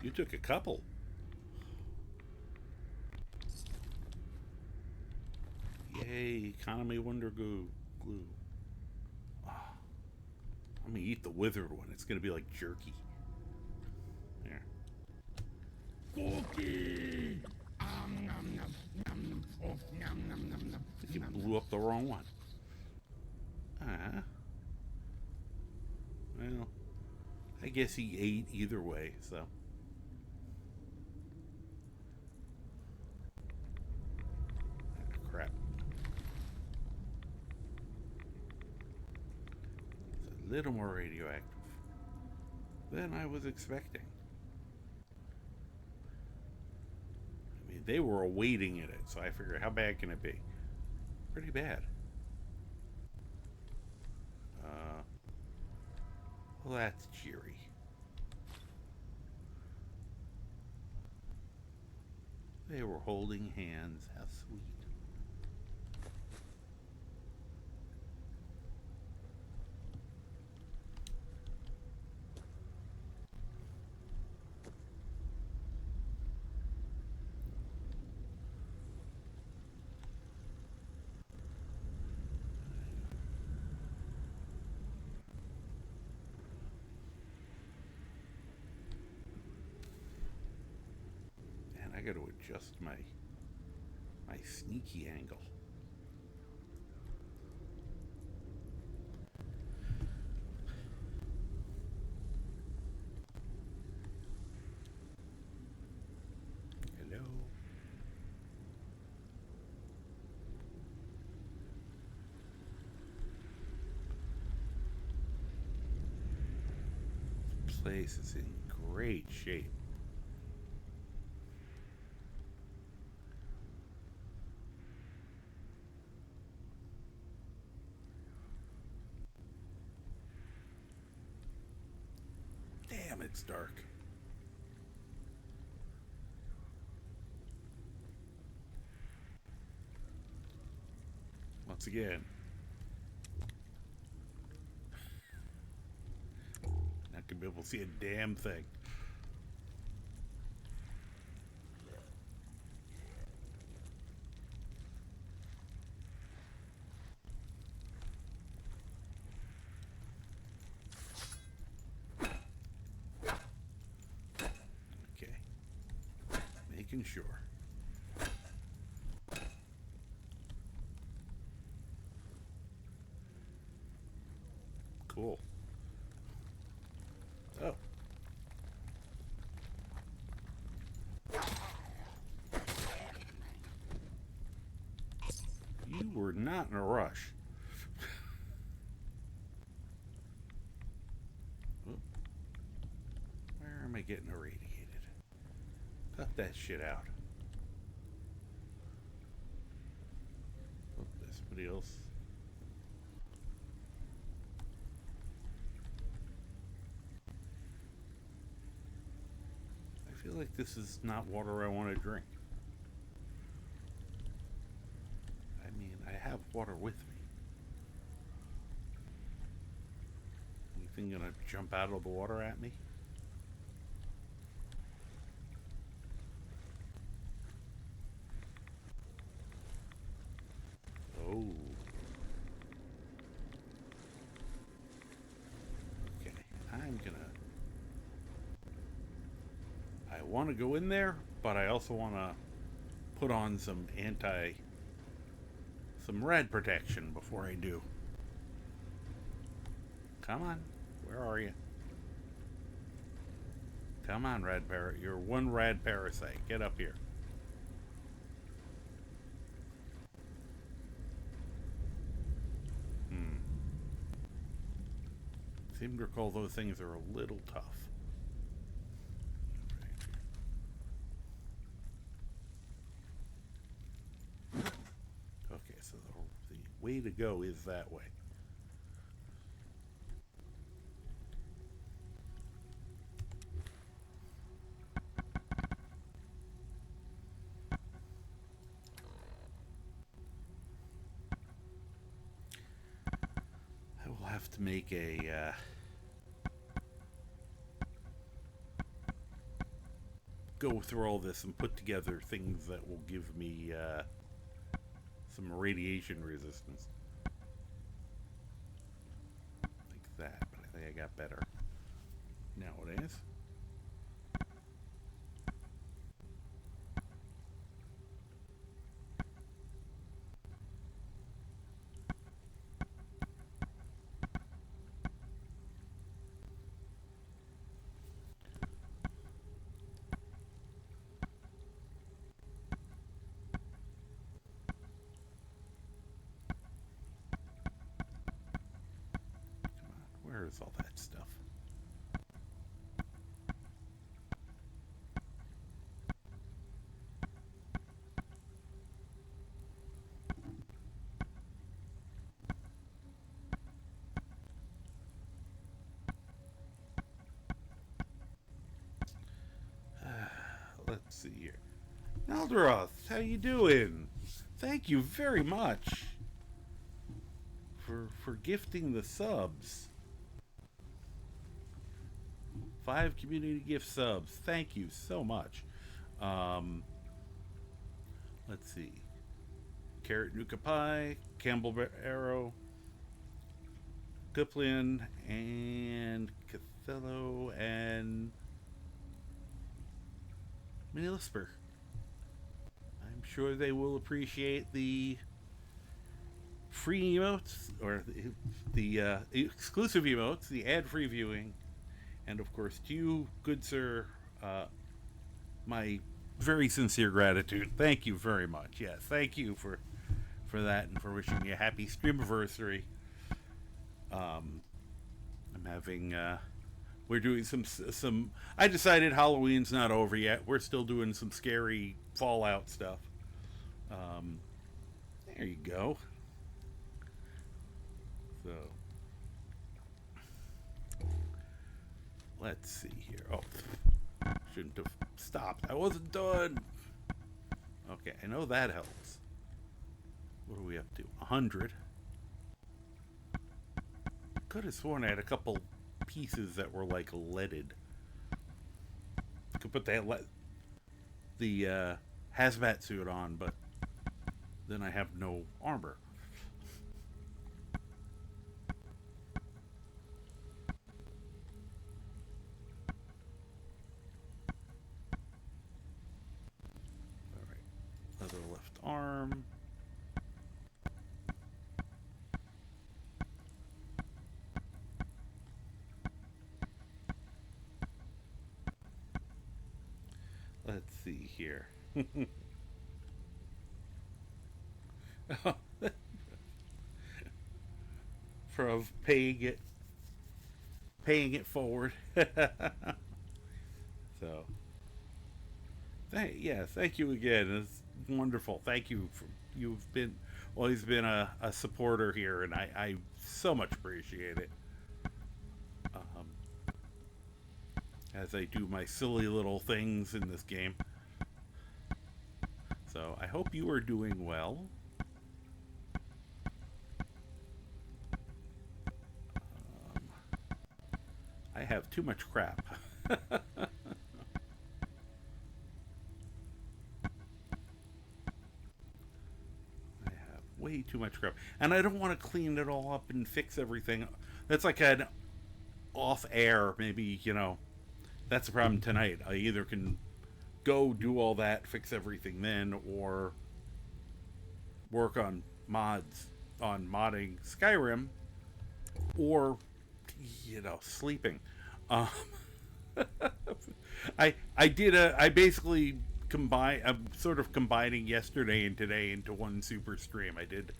You took a couple. Yay, economy wonder glue. Oh, I'm gonna eat the withered one. It's gonna be like jerky. There. Cookie! I think you blew up the wrong one. Well, I guess he ate either way, so. Crap. It's a little more radioactive than I was expecting. I mean, they were awaiting it, so I figured, how bad can it be? Pretty bad. Well, that's cheery. They were holding hands. How sweet. got to adjust my sneaky angle. Hello. This place is in great shape. Damn, it's dark. Once again, not gonna be able to see a damn thing. Okay, making sure. Cool. Oh. You were not in a rush. Oh. Where am I getting irradiated? Cut that shit out. Oh, there's somebody else. I feel like this is not water I want to drink. I mean, I have water with me. Anything gonna jump out of the water at me? Oh. Okay, I want to go in there, but I also want to put on some rad protection before I do. Come on, where are you? Come on, rad parrot. You're one rad parasite. Get up here. Seem to recall those things are a little tough. Okay, so the way to go is that way. I will have to make a go through all this and put together things that will give me some radiation resistance. Like that, but I think I got better nowadays. Where's all that stuff? Let's see here. Naldaroth, how you doing? Thank you very much for gifting the subs. 5 community gift subs. Thank you so much. Let's see. Carrot Nuka Pie, Campbell Arrow, Kuplin, and Cathello, and Mini Lisper. sure they will appreciate the free emotes, or the exclusive emotes, the ad-free viewing, and of course to you, good sir, my very sincere gratitude. Thank you very much. Yes, thank you for that, and for wishing me a happy Streamaversary. I'm having we're doing some I decided Halloween's not over yet. We're still doing some scary Fallout stuff. There you go. So let's see here. Oh, shouldn't have stopped. I wasn't done. Okay, I know that helps. What are we up to? 100. Could have sworn I had a couple pieces that were like leaded. Could put that the hazmat suit on, but then I have no armor. All right, other left arm. Let's see here. From paying it forward. So, thank you again. It's wonderful. Thank you you've been always been a supporter here, and I so much appreciate it. As I do my silly little things in this game. So I hope you are doing well. I have too much crap. I have way too much crap. And I don't want to clean it all up and fix everything. That's like an off air, maybe, you know. That's the problem tonight. I either can go do all that, fix everything then, or work on modding Skyrim, or, you know, sleeping. I basically I'm sort of combining yesterday and today into one super stream. I did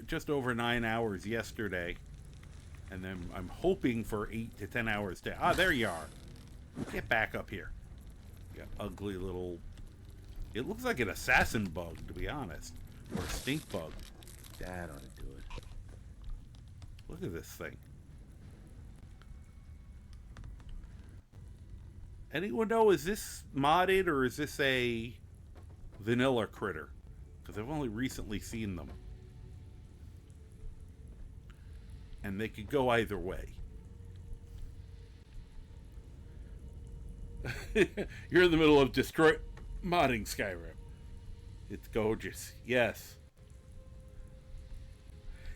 just over 9 hours yesterday, and then I'm hoping for 8 to 10 hours today. There you are. Get back up here. You got ugly little... It looks like an assassin bug, to be honest. Or a stink bug. Dad ought to do it. Look at this thing. Anyone know, is this modded or is this a vanilla critter? Because I've only recently seen them. And they could go either way. You're in the middle of modding Skyrim. It's gorgeous. Yes.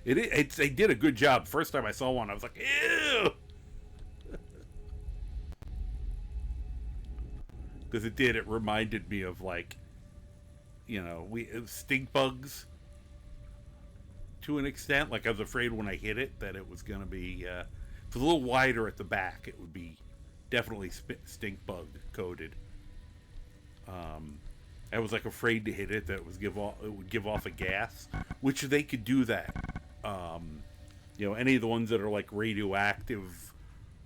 They did a good job. First time I saw one, I was like, ew! Because it reminded me of, like, you know, stink bugs to an extent. Like, I was afraid when I hit it that it was going to be, if it was a little wider at the back, it would be definitely stink bug coated. I was like afraid to hit it that it would give off a gas, which they could do that. You know, any of the ones that are like radioactive,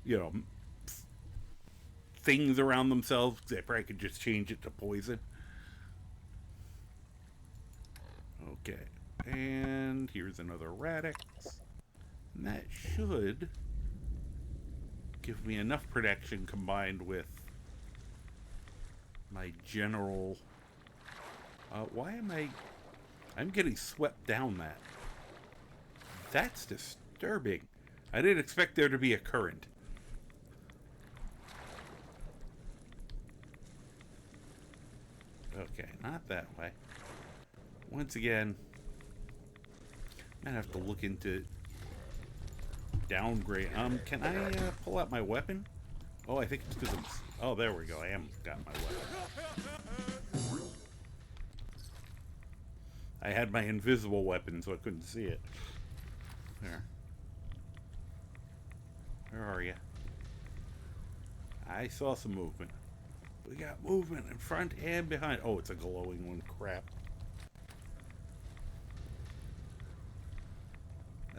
you know, things around themselves, they probably could just change it to poison. Okay, and here's another Radix, and that should give me enough protection combined with my general... why am I'm getting swept down that. That's disturbing. I didn't expect there to be a current. Okay, not that way. Once again, I might have to look into downgrade. Can I pull out my weapon? Oh, I think it's because I'm... Oh, there we go. I am got my weapon. I had my invisible weapon, so I couldn't see it. There. Where are you? I saw some movement. We got movement in front and behind. Oh, it's a glowing one. Crap.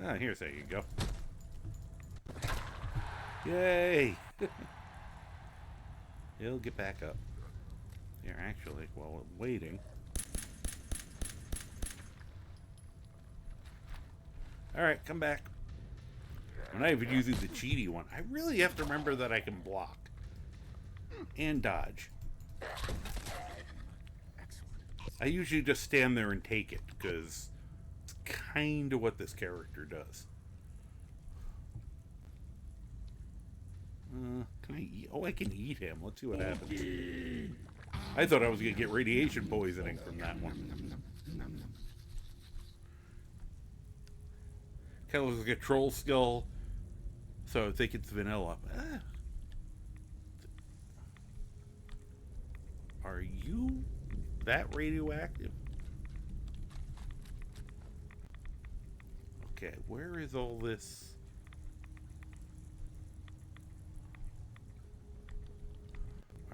Ah, here's there you go. Yay! He'll get back up. Here, actually, while we're waiting. Alright, come back. I'm not even using the cheaty one. I really have to remember that I can block. And dodge. I usually just stand there and take it, because it's kind of what this character does. Can I eat? Oh, I can eat him. Let's see what happens. I thought I was going to get radiation poisoning from that one. Kind of looks like a troll skull, so I think it's vanilla. Are you that radioactive? Okay, where is all this?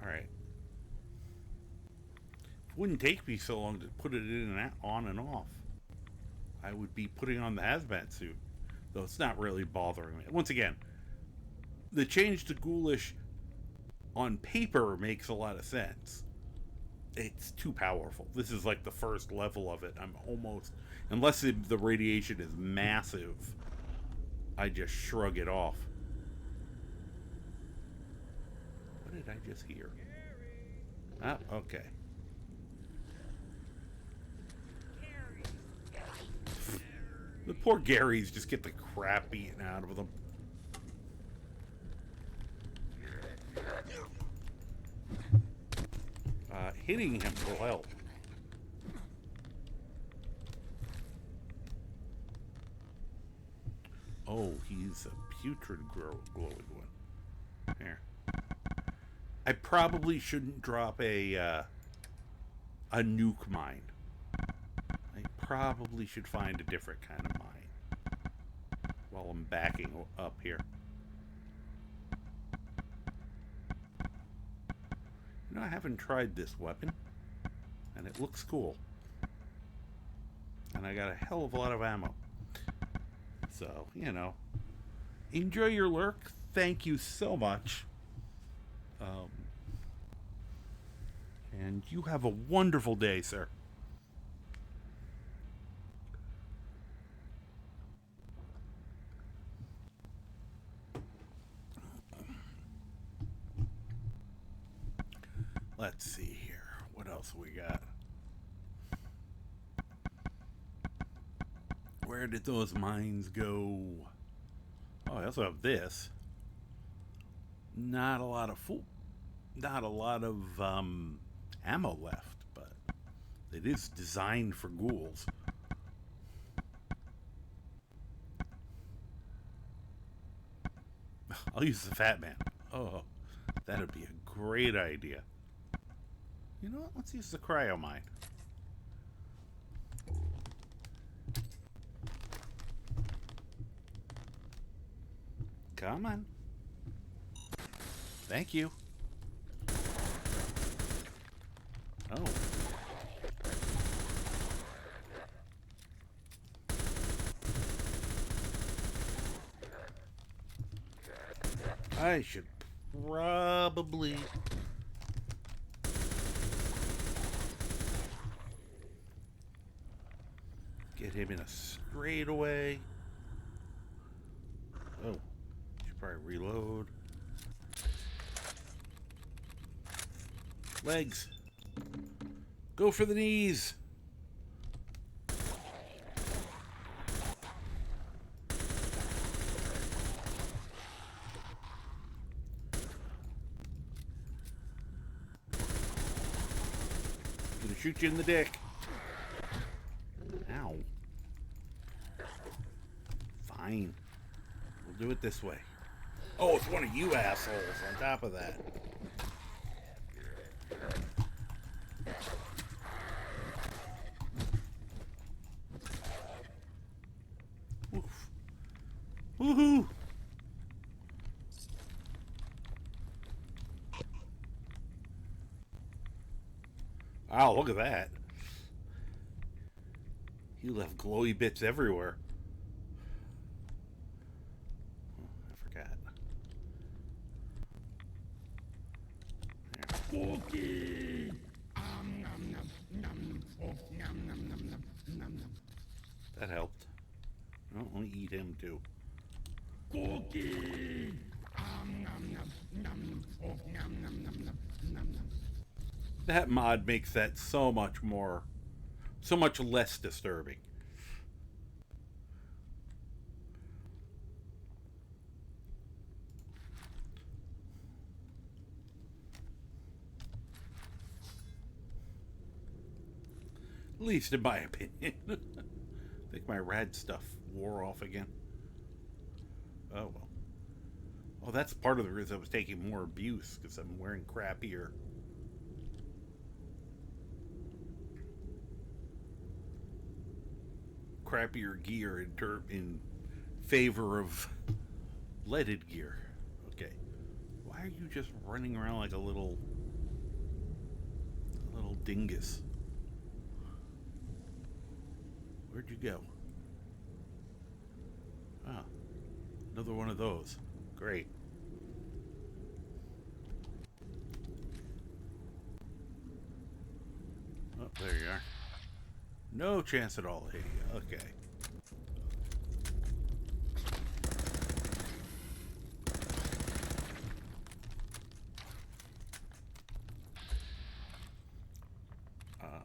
Alright. It wouldn't take me so long to put it in and on and off. I would be putting on the hazmat suit. Though it's not really bothering me. Once again, the change to ghoulish on paper makes a lot of sense. It's too powerful. This is like the first level of it. I'm almost... Unless the radiation is massive, I just shrug it off. What did I just hear? Ah, okay. The poor Garys just get the crap beaten out of them. Hitting him will help. Oh, he's a putrid glowing one. Here. I probably shouldn't drop a nuke mine. I probably should find a different kind of mine while I'm backing up here. You know, I haven't tried this weapon, and it looks cool. And I got a hell of a lot of ammo. So, you know, enjoy your lurk. Thank you so much. And you have a wonderful day, sir. Let's see here. What else we got? Where did those mines go? Oh, I also have this. Not a lot of ammo left, but it is designed for ghouls. I'll use the Fat Man. Oh, that'd be a great idea. You know what? Let's use the cryo mine. Come on. Thank you. Oh. I should probably... get him in a straightaway. Oh. Should probably reload. Legs. Go for the knees. Gonna shoot you in the dick. Ow. Fine. We'll do it this way. Oh, it's one of you assholes on top of that. Woohoo! Wow, look at that. You left glowy bits everywhere. Oh, I forgot. Cookie! That helped. No, only eat him too. Cookie! That mod makes that so much less disturbing. At least in my opinion. I think my rad stuff wore off again. Oh well. Oh, that's part of the reason I was taking more abuse, because I'm wearing crappier gear in favor of leaded gear. Okay. Why are you just running around like a little dingus? Where'd you go? Ah, another one of those. Great. Oh, there you are. No chance at all, hitting you. Okay.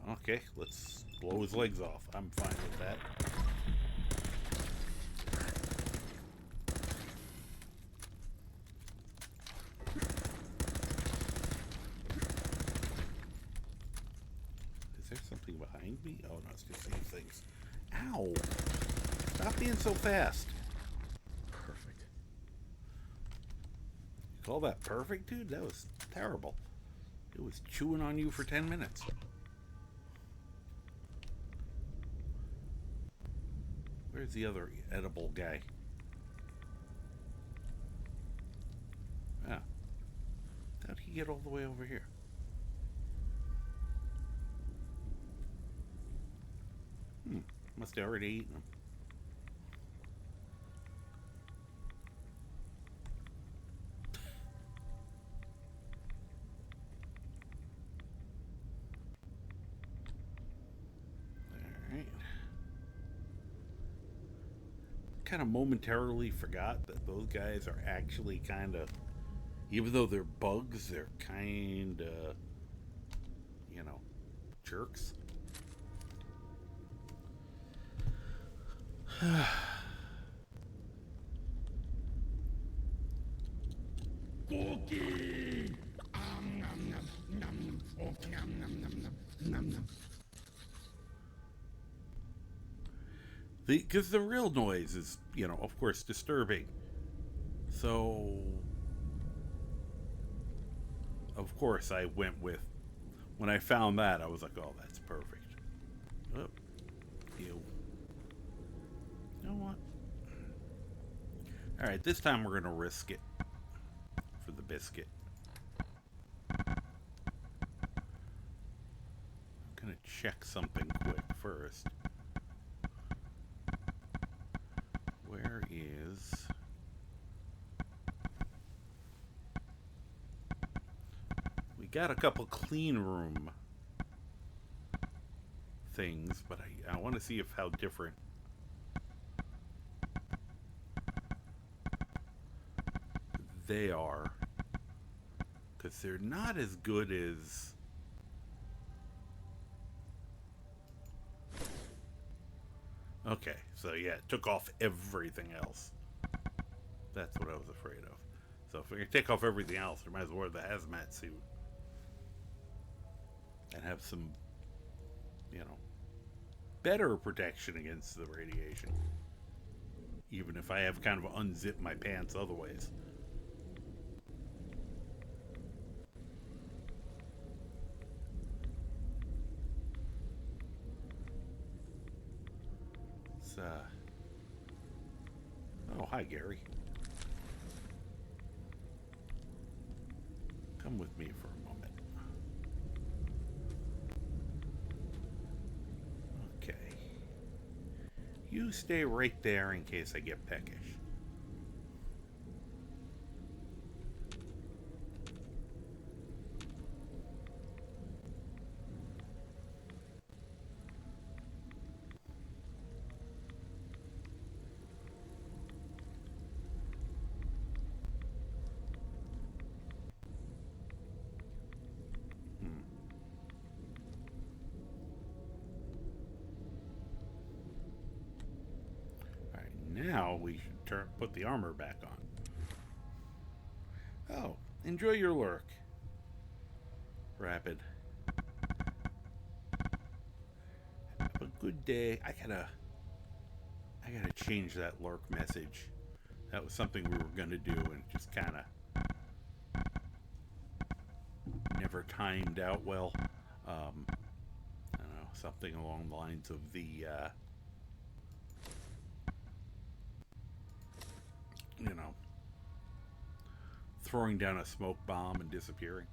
Okay, let's blow his legs off. I'm fine with that. Is there something behind me? Oh, no, it's just these things. Ow! Stop being so fast. Perfect. You call that perfect, dude? That was terrible. It was chewing on you for 10 minutes. Where's the other edible guy? Ah. How'd he get all the way over here? Must have already eaten them. Alright. Kind of momentarily forgot that those guys are actually kind of, even though they're bugs, they're kind of, jerks. Cookie! Because the real noise is, of course, disturbing. So, of course, I went with, when I found that, I was like, oh, that's perfect. Oh, ew. You know what? Alright, this time we're going to risk it for the biscuit. I'm going to check something quick first. Where is... We got a couple clean room things, but I want to see how different they are, because they're not as good as okay, so yeah, it took off everything else. That's what I was afraid of. So if we can take off everything else, we might as well wear the hazmat suit and have some, better protection against the radiation, even if I have kind of unzipped my pants otherwise. Oh, hi, Gary. Come with me for a moment. Okay. You stay right there in case I get peckish. Now we should put the armor back on. Oh, enjoy your lurk. Rapid. Have a good day. I gotta change that lurk message. That was something we were gonna do and it just kinda never timed out well. I don't know, something along the lines of the you know, throwing down a smoke bomb and disappearing.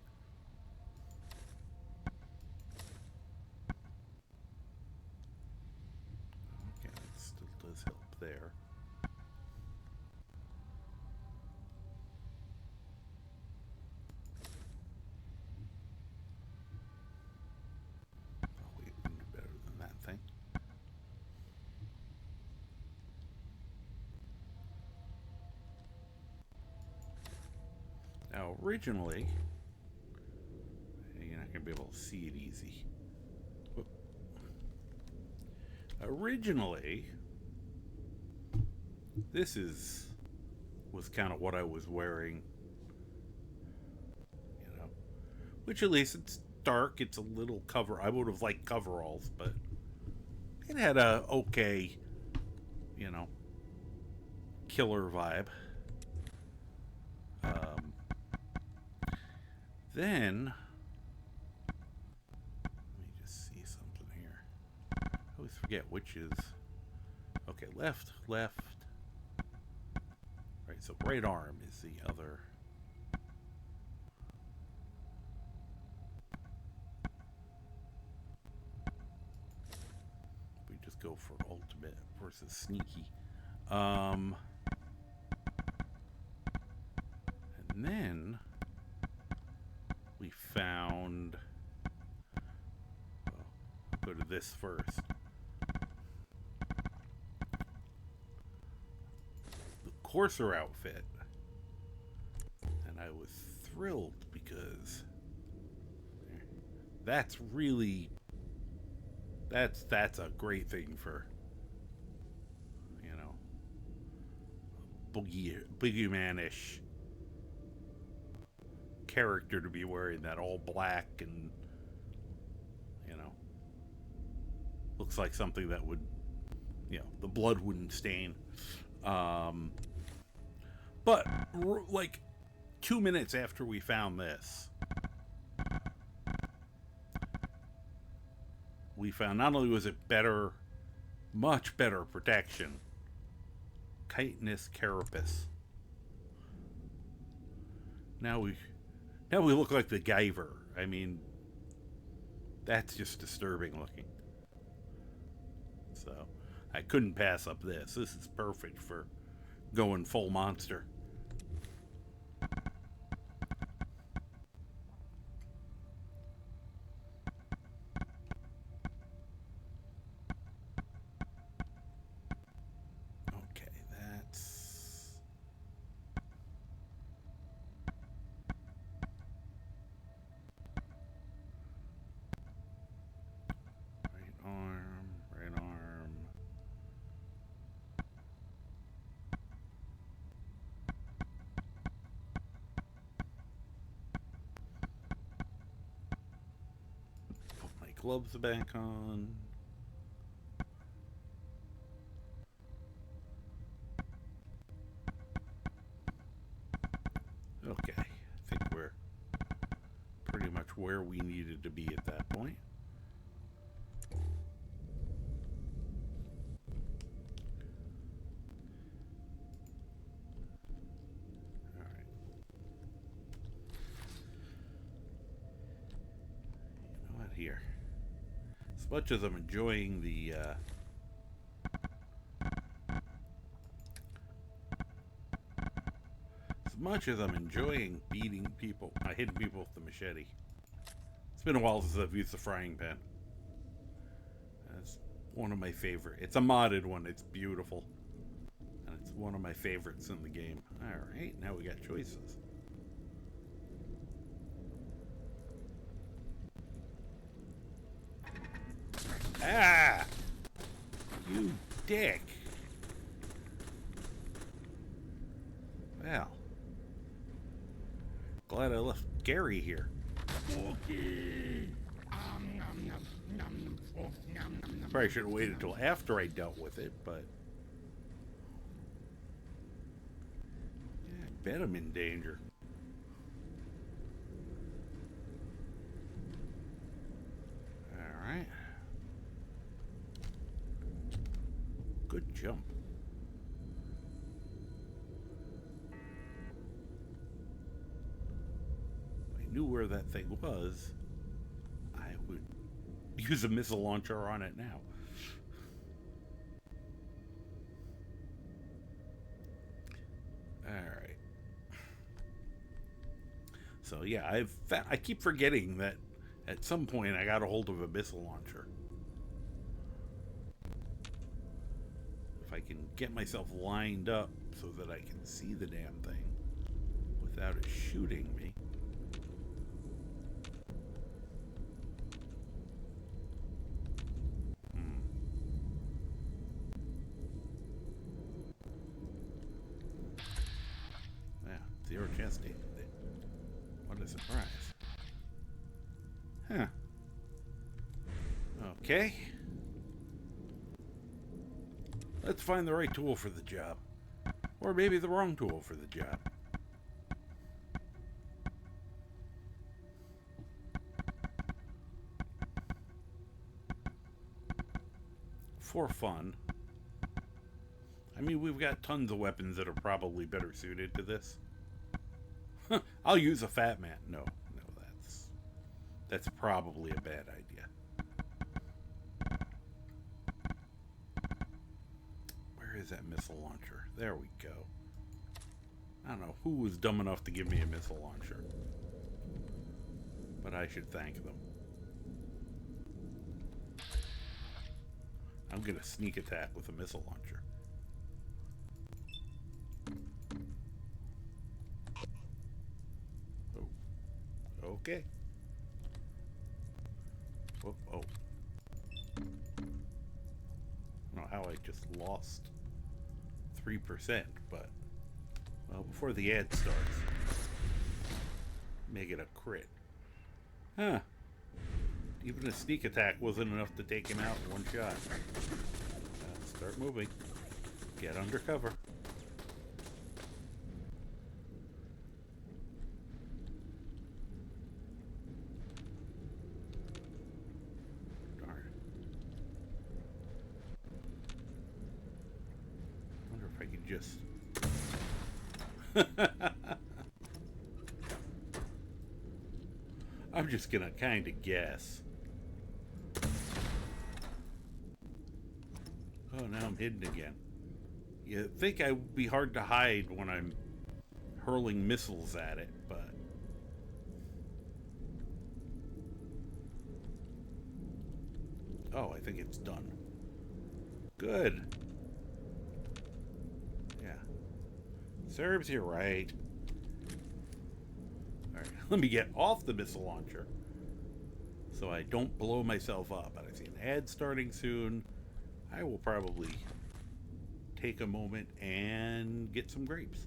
Okay, that still does help there. Oh, we can do better than that thing. Now, originally, you're not going to be able to see it easy. Whoop. Originally, this was kind of what I was wearing, you know, which at least it's dark. It's a little cover. I would have liked coveralls, but it had a okay, you know, killer vibe. Then, let me just see something here. I always forget which is, okay, left. Right, so right arm is the other. We just go for ultimate versus sneaky. And then we found, well, I'll go to this first. The Courser outfit. And I was thrilled because that's really, that's a great thing for, you know, boogeyman-ish character to be wearing that all black and, you know, looks like something that would, you know, the blood wouldn't stain. But like 2 minutes after we found this, we found not only was it better, much better protection, chitinous carapace. Now we look like the Guyver. I mean, that's just disturbing looking. So, I couldn't pass up this. This is perfect for going full monster. Okay, that's... right arm. Put my gloves back on. Okay, I think we're pretty much where we needed to be at that point. here. As much as I'm enjoying the beating people, hitting people with the machete. It's been a while since I've used the frying pan. That's one of my favorite. It's a modded one. It's beautiful. And it's one of my favorites in the game. Alright, now we got choices. Ah! You dick! Well. Glad I left Gary here. Probably should have waited until after I dealt with it, but... yeah, I bet I'm in danger. Alright. Good jump. If I knew where that thing was, I would use a missile launcher on it now. Alright. So yeah, I keep forgetting that at some point I got a hold of a missile launcher. If I can get myself lined up so that I can see the damn thing without it shooting me. Yeah, 0 chance to hit it. What a surprise. Huh. Okay. Let's find the right tool for the job. Or maybe the wrong tool for the job. For fun. I mean, we've got tons of weapons that are probably better suited to this. I'll use a fat man. No, that's probably a bad idea. Where is that missile launcher? There we go. I don't know who was dumb enough to give me a missile launcher, but I should thank them. I'm gonna sneak attack with a missile launcher. Oh. Okay. Oh, oh. I don't know how I just lost 3%, but well, before the ad starts, make it a crit. Huh. Even a sneak attack wasn't enough to take him out in one shot. Start moving. Get under cover. Darn. Wonder if I could just... I'm just gonna kind of guess. Oh, now I'm hidden again. You'd think I would be hard to hide when I'm hurling missiles at it, but... oh, I think it's done. Good. Yeah. Serves you right. Alright, let me get off the missile launcher so I don't blow myself up. But I see an ad starting soon. I will probably take a moment and get some grapes.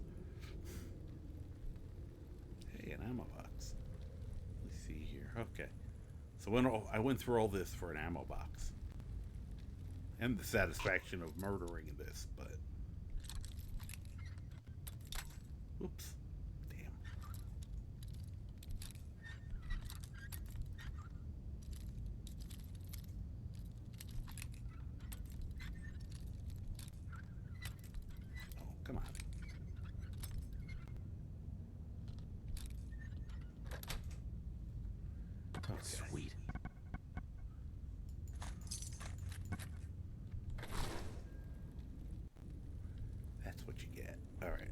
Hey, an ammo box. Let's see here. Okay. So I went through all this for an ammo box. And the satisfaction of murdering this, but... oops. Damn. Oh, come on. Oh, sweet. Alright,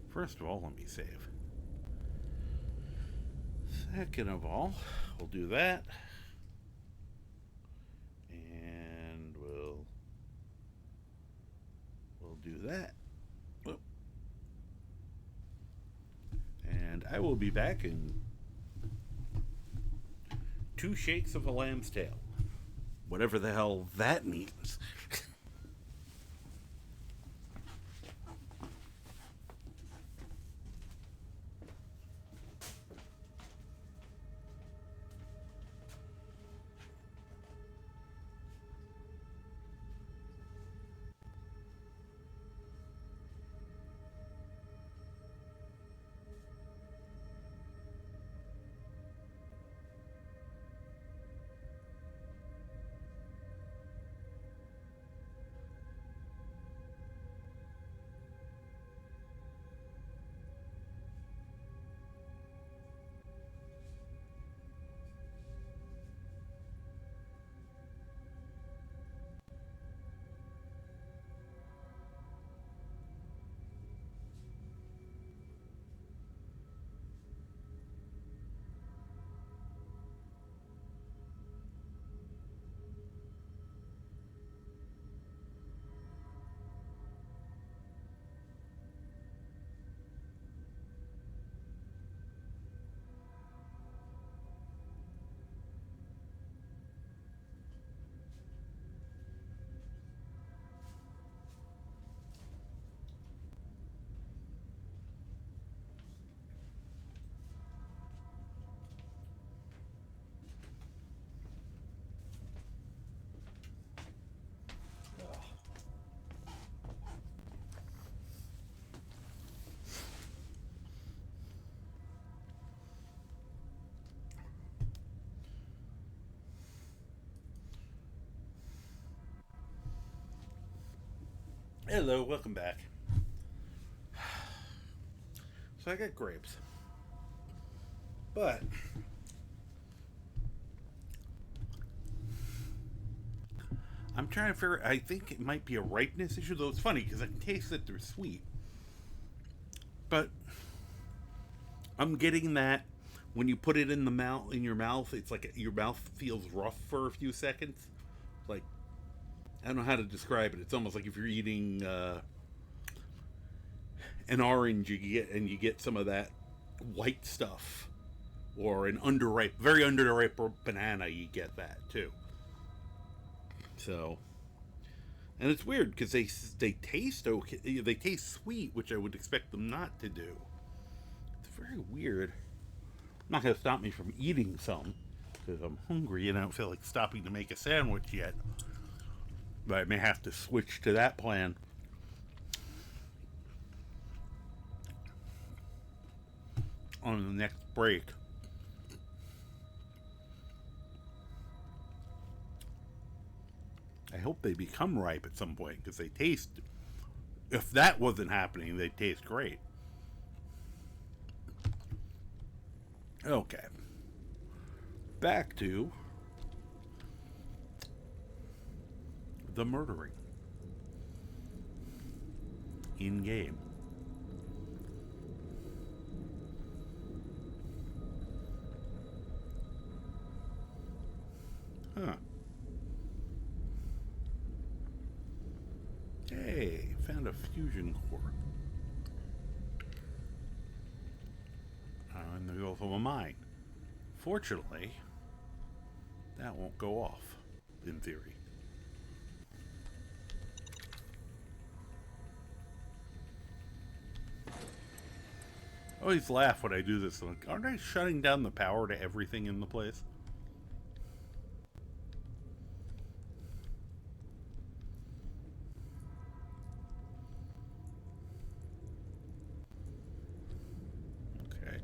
first of all, let me save. Second of all, we'll do that. And we'll do that. Whoop. And I will be back in 2 shakes of a lamb's tail. Whatever the hell that means. Hello, welcome back. So I got grapes. But I'm trying to figure, I think it might be a ripeness issue, though it's funny because I can taste that they're sweet. But I'm getting that when you put it in your mouth, it's like your mouth feels rough for a few seconds. Like, I don't know how to describe it. It's almost like if you're eating an orange, you get some of that white stuff, or an very underripe banana. You get that too. So, and it's weird because they taste okay. They taste sweet, which I would expect them not to do. It's very weird. Not gonna stop me from eating some because I'm hungry and I don't feel like stopping to make a sandwich yet. But I may have to switch to that plan. On the next break. I hope they become ripe at some point because they taste. If that wasn't happening, they taste great. Okay. Back to the murdering in game. Huh. Hey, found a fusion core. In the Gulf of a mine. Fortunately, that won't go off, in theory. I always laugh when I do this. Like, aren't I shutting down the power to everything in the place? Okay.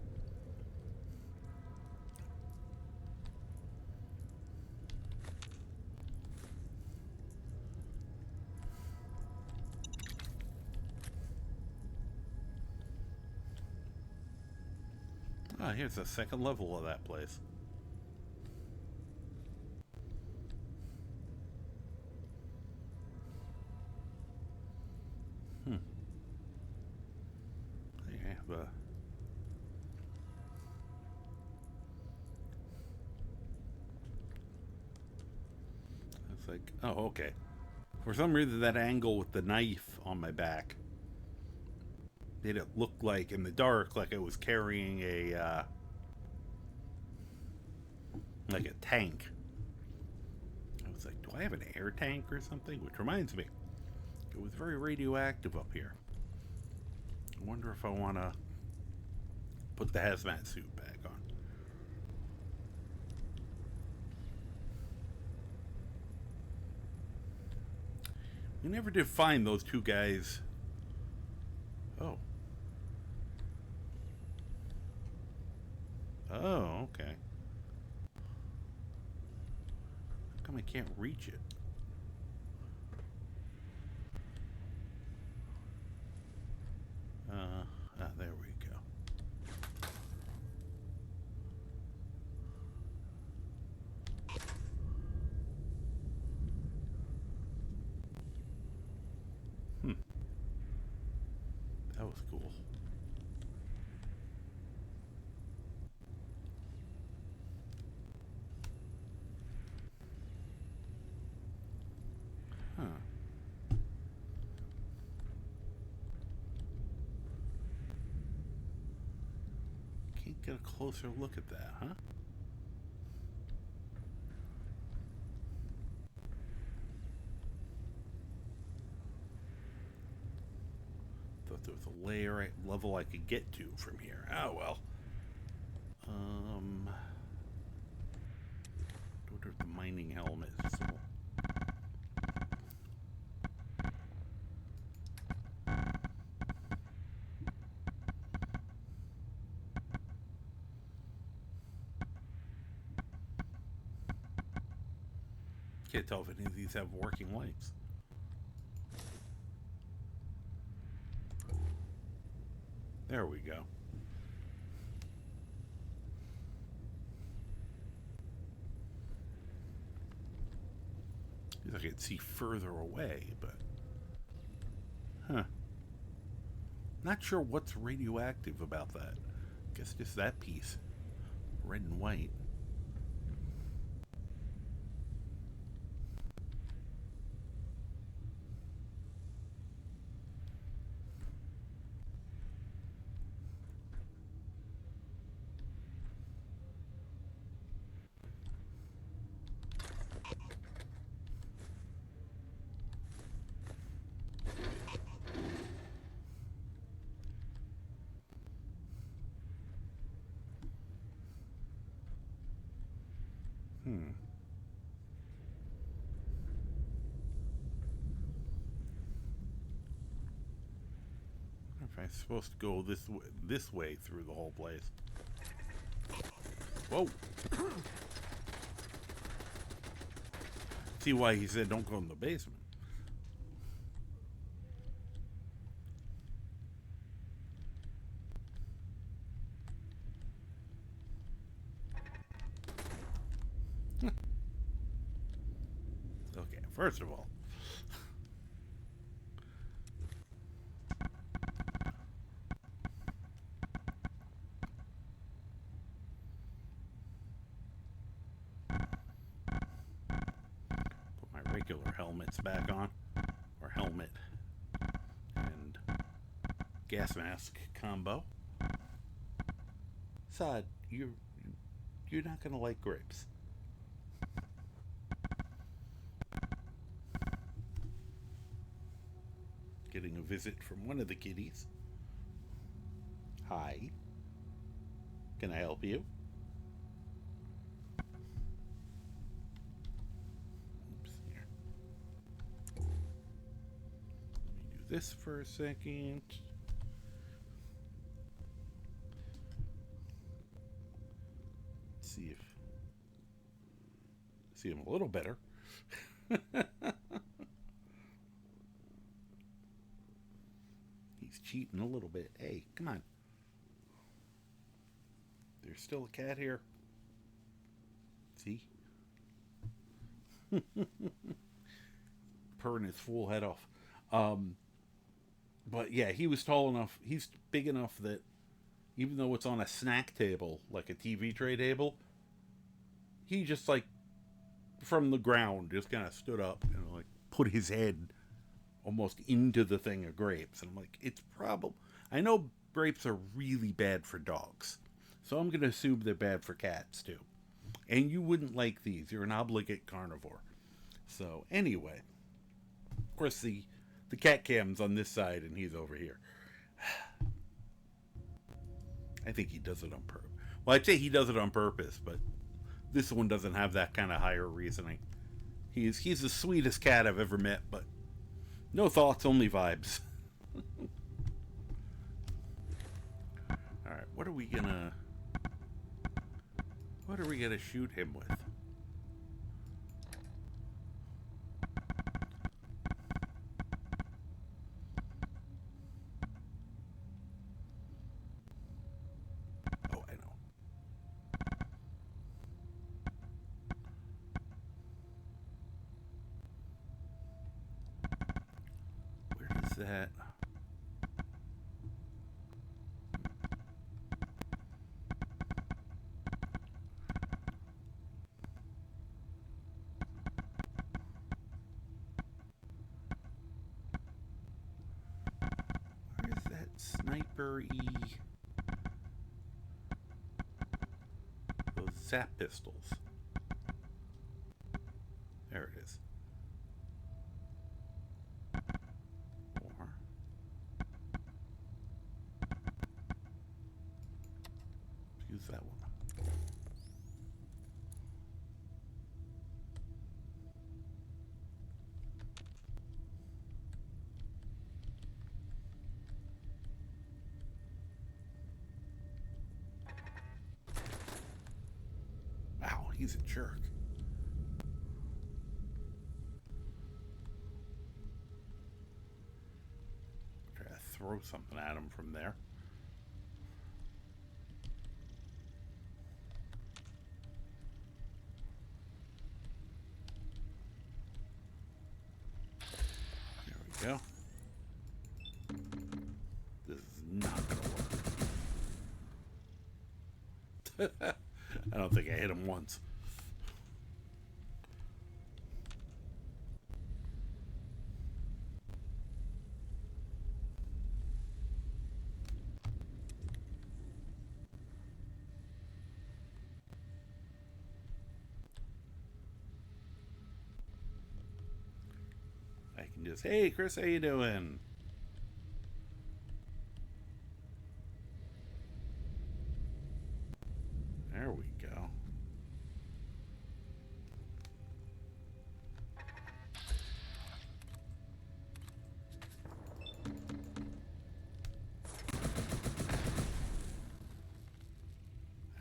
Ah, here's the second level of that place. but it's like, oh, okay. For some reason, that angle with the knife on my back made it look like, in the dark, like I was carrying like a tank. I was like, do I have an air tank or something? Which reminds me, it was very radioactive up here. I wonder if I want to put the hazmat suit back on. We never did find those two guys. Oh. Oh, okay. How come I can't reach it? There we go. That was cool. Huh. Can't get a closer look at that, huh? Thought there was a level I could get to from here. Oh well. What are the mining helmets? Can't tell if any of these have working lights. There we go. I could see further away, but huh. Not sure what's radioactive about that. Guess just that piece. Red and white. If I'm supposed to go this way through the whole place. Whoa! See why he said don't go in the basement. Okay, first of all, regular helmets back on, or helmet and gas mask combo. Sod, you're not gonna like grapes. Getting a visit from one of the kitties. Hi. Can I help you? This for a second. See him a little better. He's cheating a little bit. Hey, come on. There's still a cat here. See? Purring his full head off. But yeah, he was tall enough. He's big enough that even though it's on a snack table, like a TV tray table, he just like from the ground just kind of stood up and like put his head almost into the thing of grapes. And I'm like, it's probably, I know grapes are really bad for dogs, so I'm going to assume they're bad for cats too. And you wouldn't like these. You're an obligate carnivore. So anyway, of course the cat cam's on this side and he's over here. I think he does it on purpose. Well, I'd say he does it on purpose, but this one doesn't have that kind of higher reasoning. He's the sweetest cat I've ever met, but no thoughts, only vibes. Alright, what are we gonna shoot him with? Oh, I know. Where does that... Where is that sniper-y... Those zap pistols. There it is. Or... use that one. Wow, he's a jerk. Try to throw something at him from there. There we go. This is not gonna work. I don't think I hit him once. I can just, hey Chris, how you doing? There we go.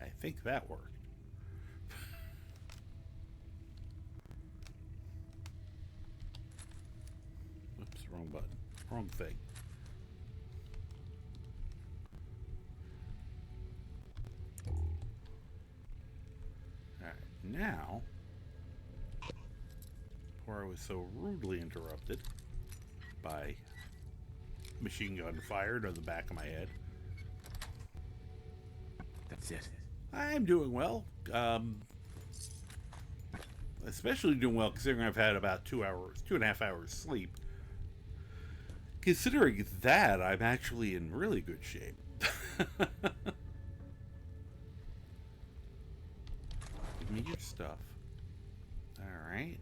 I think that worked. Oops, wrong button. Wrong thing. Alright, now, before I was so rudely interrupted by machine gun fired on the back of my head. That's it. I'm doing well. Especially doing well considering I've had about 2.5 hours sleep. Considering that, I'm actually in really good shape. Give me your stuff. Alright,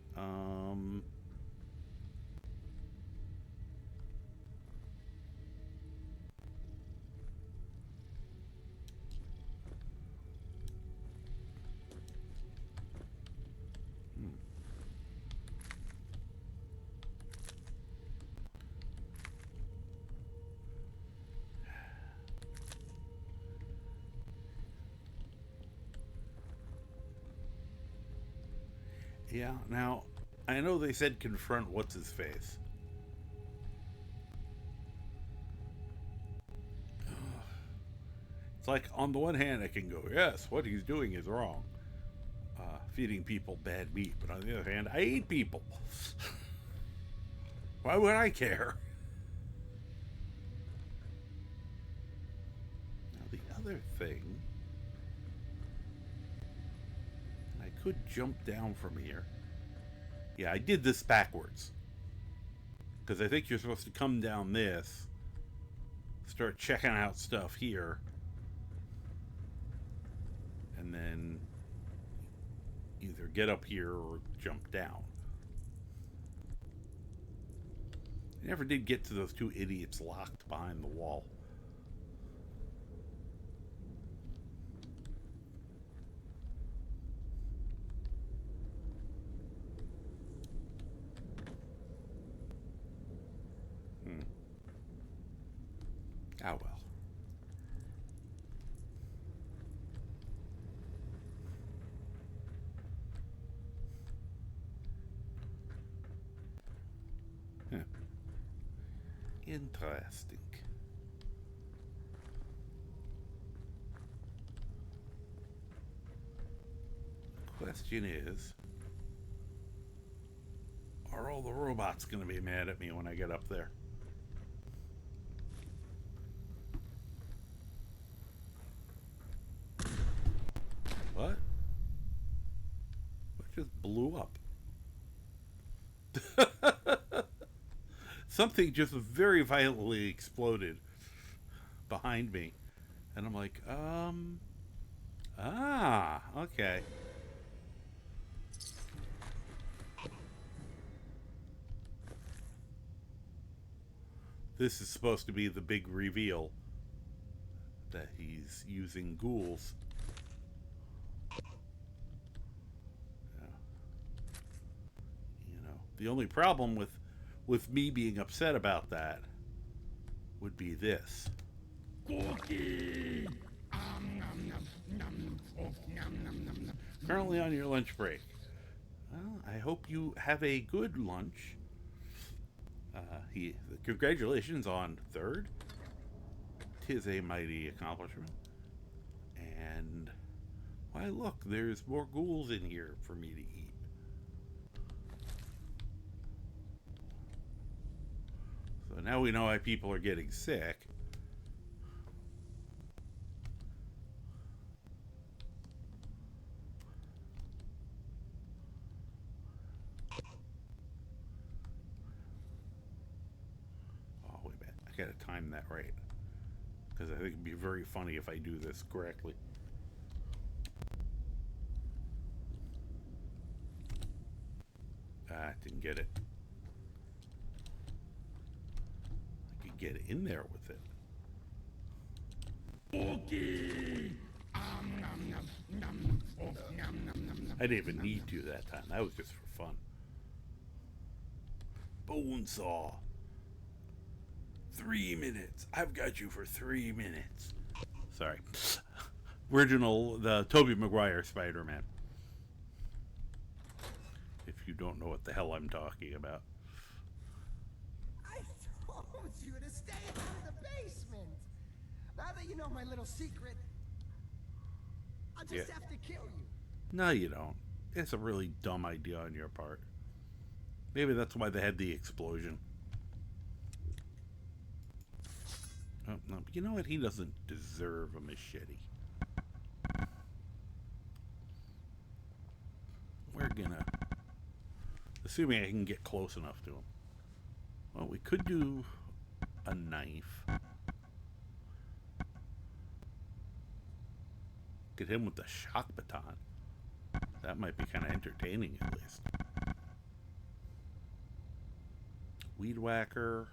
yeah, now, I know they said confront what's-his-face. It's like, on the one hand, I can go, yes, what he's doing is wrong. Feeding people bad meat. But on the other hand, I eat people. Why would I care? Now, the other thing. I could jump down from here. Yeah, I did this backwards. Because I think you're supposed to come down this, start checking out stuff here, and then either get up here or jump down. I never did get to those two idiots locked behind the wall. Ah, well. Huh. Interesting. The question is, are all the robots going to be mad at me when I get up there? What? What just blew up? Something just very violently exploded behind me. And I'm like, okay. This is supposed to be the big reveal that he's using ghouls. The only problem with me being upset about that would be this. Currently on your lunch break. Well, I hope you have a good lunch. Congratulations on third. 'Tis a mighty accomplishment. And why, look, there's more ghouls in here for me to eat. So now we know why people are getting sick. Oh, wait a minute. I gotta time that right. Because I think it'd be very funny if I do this correctly. Didn't get it. Get in there with it. I didn't even need to that time. That was just for fun. Bone saw. 3 minutes. I've got you for 3 minutes. Sorry. Original, the Tobey Maguire Spider-Man. If you don't know what the hell I'm talking about. You to stay out of the basement. Now that you know my little secret, I'll just have to kill you. No, you don't. It's a really dumb idea on your part. Maybe that's why they had the explosion. Oh, no. You know what? He doesn't deserve a machete. We're gonna... Assuming I can get close enough to him. Well, we could do a knife. Get him with the shock baton. That might be kind of entertaining, at least. Weed whacker.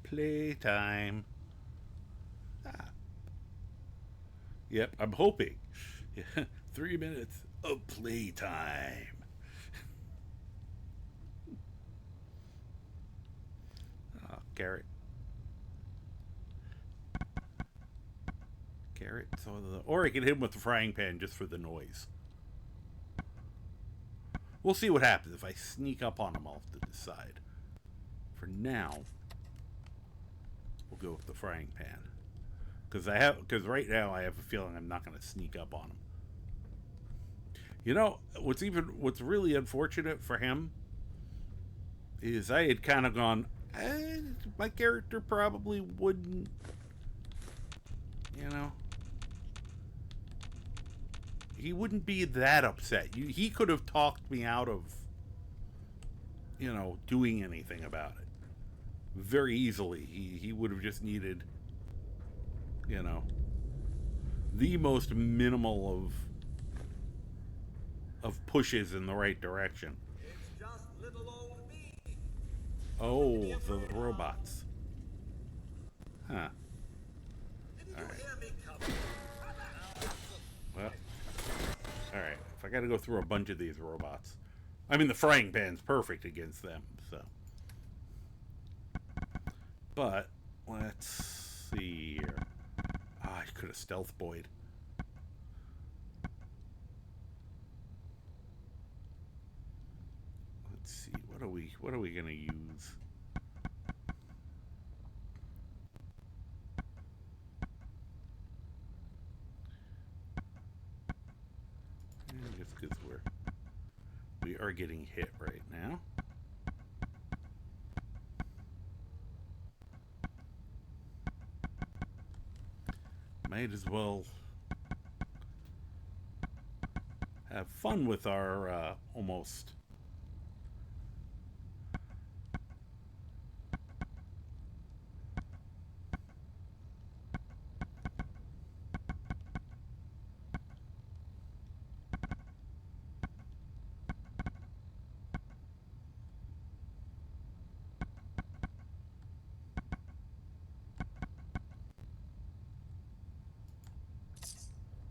Playtime. Yep, I'm hoping. 3 minutes of playtime. Oh, carrot. Carrot. Or I can hit him with the frying pan just for the noise. We'll see what happens. If I sneak up on him, I'll have to decide. For now, we'll go with the frying pan. Because right now I have a feeling I'm not going to sneak up on him. You know, what's really unfortunate for him is I had kind of gone, my character probably wouldn't, you know, he wouldn't be that upset. He could have talked me out of, you know, doing anything about it very easily. He would have just needed, you know, the most minimal of pushes in the right direction. It's just little old me. Oh, the robots. Huh. Didn't All you right. hear me coming? Well, all right. If I got to go through a bunch of these robots, I mean, the frying pan's perfect against them. So, but let's see here. I could have stealth boyed. Let's see. What are we gonna use? Just because we are getting hit right now. Might as well have fun with our almost.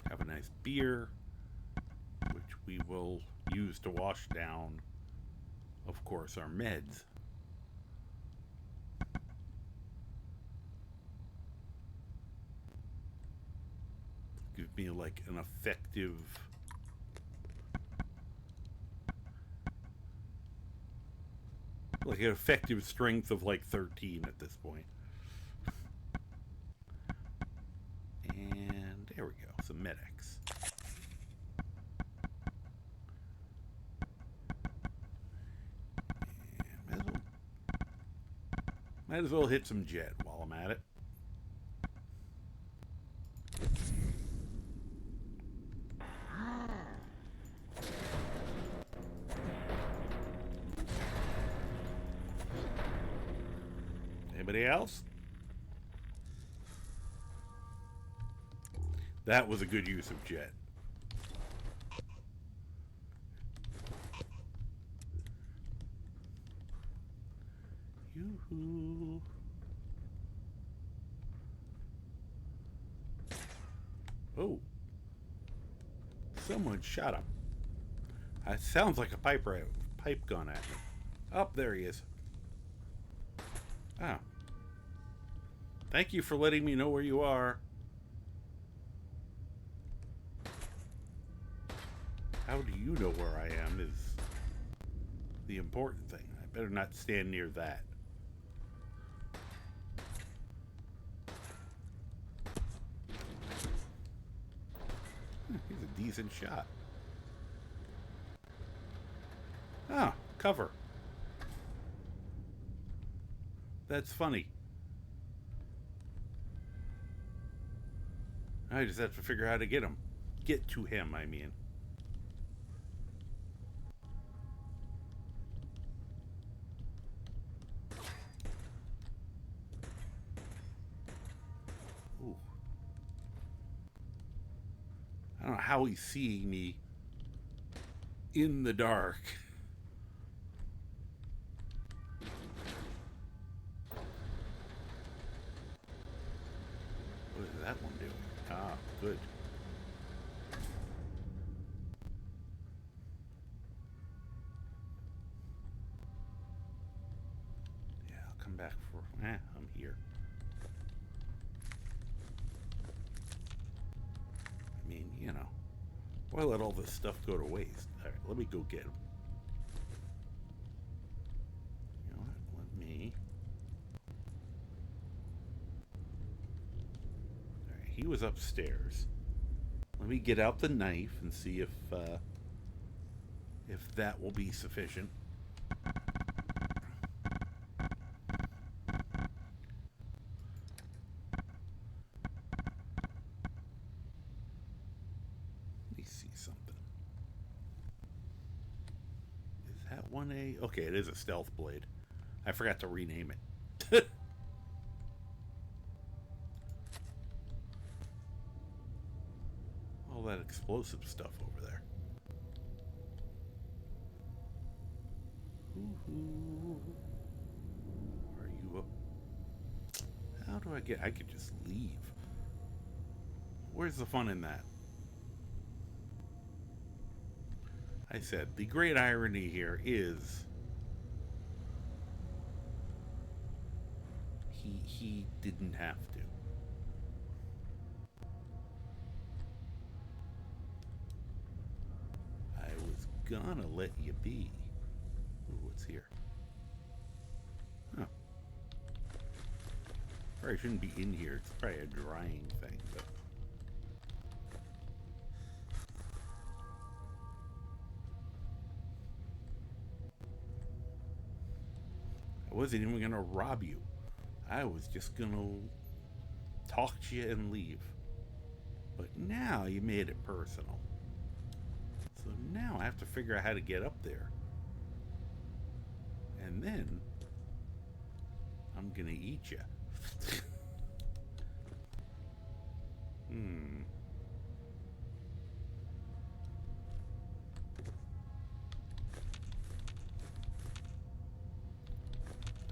Have a nice beer, which we will use to wash down, of course, our meds. Give me like an effective strength of like 13 at this point. And there we go, some medics. And might as well hit some jet while I'm at it. Anybody else? That was a good use of jet. Yoo-hoo. Oh. Someone shot him. It sounds like a pipe gun at me. Oh, there he is. Oh. Thank you for letting me know where you are. How do you know where I am is the important thing. I better not stand near that. He's a decent shot. Ah, cover. That's funny. I just have to figure out how to get him. Get to him, I mean. Ooh. I don't know how he's seeing me in the dark. What is that one doing? Ah, good. Yeah, I'll come back for... I'm here. I mean, you know. Why let all this stuff go to waste? Alright, let me go get him. You know what? Let me... Alright, he was upstairs. Let me get out the knife and see if that will be sufficient. Let me see something. Is that one a... Okay, it is a stealth blade. I forgot to rename it. All that explosive stuff over there. Are you up? How do I get... I could just leave. Where's the fun in that? I said, the great irony here is he didn't have to. I was gonna let you be. Ooh, what's here? Huh. Probably shouldn't be in here. It's probably a drying thing, but... I wasn't even gonna rob you. I was just gonna talk to you and leave. But now you made it personal. So now I have to figure out how to get up there. And then I'm gonna eat you.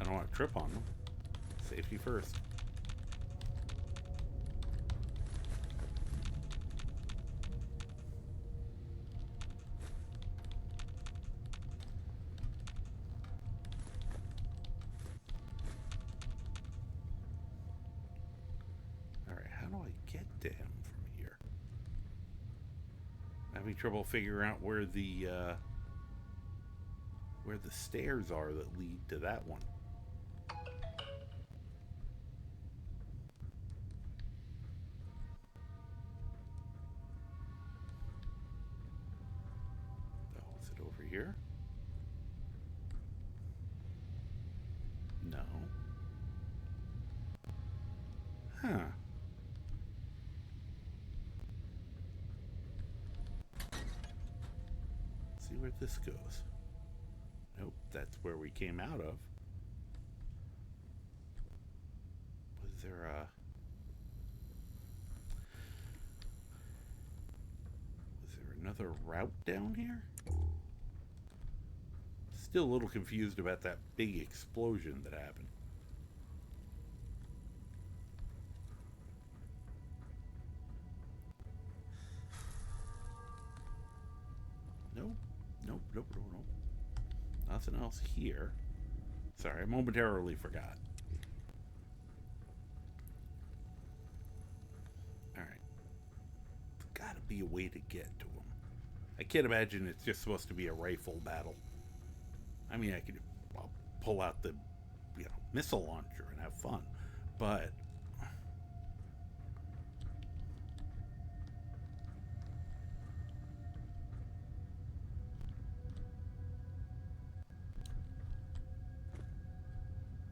I don't want to trip on them. Safety first. Alright, how do I get to him from here? I'm having trouble figuring out where the stairs are that lead to that one. Here? No. Huh. See where this goes. Nope, that's where we came out of. Was there another route down here? Still a little confused about that big explosion that happened. Nope. Nope. Nothing else here. Sorry, I momentarily forgot. Alright. There's gotta be a way to get to him. I can't imagine it's just supposed to be a rifle battle. I mean, I'll pull out the, missile launcher and have fun, but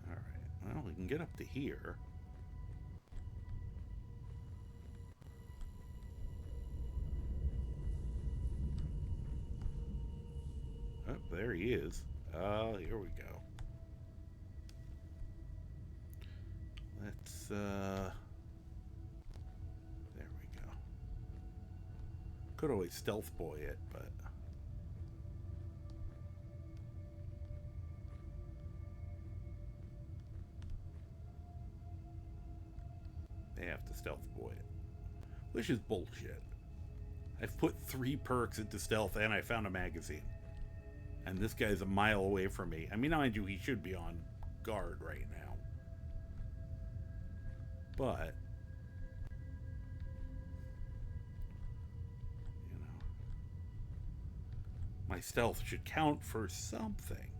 all right. Well, we can get up to here. Oh, there he is. Here we go. Let's, there we go. Could always stealth boy it, but... They have to stealth boy it. Which is bullshit. I've put 3 perks into stealth and I found a magazine. And this guy's a mile away from me. I mean, mind you, he should be on guard right now. But, my stealth should count for something.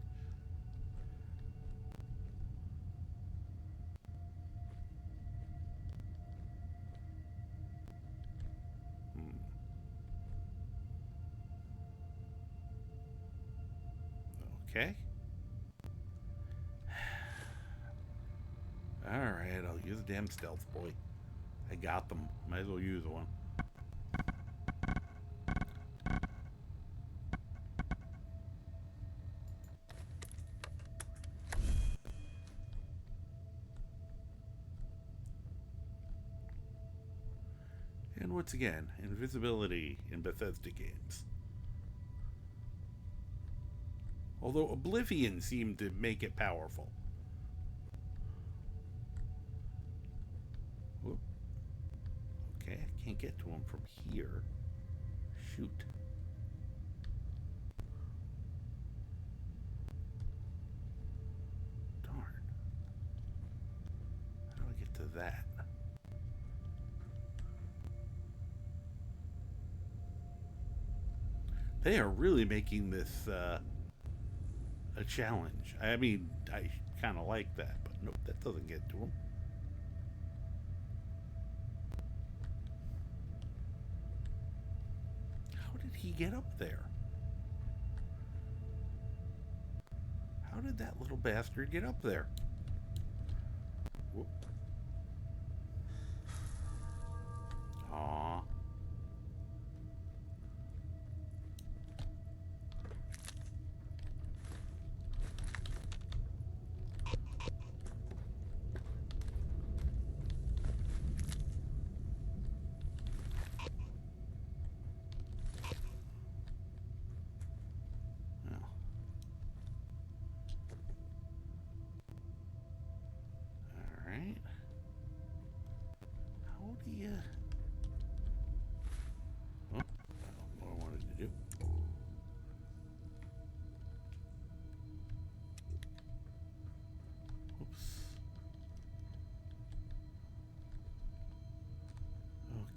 Okay. Alright, I'll use a damn stealth boy. I got them. Might as well use one. And once again, invisibility in Bethesda games. Although Oblivion seemed to make it powerful. Whoop. Okay, I can't get to him from here. Shoot. Darn. How do I get to that? They are really making this a challenge. I mean, I kind of like that, but nope, that doesn't get to him. How did he get up there? How did that little bastard get up there? Whoop. Aw.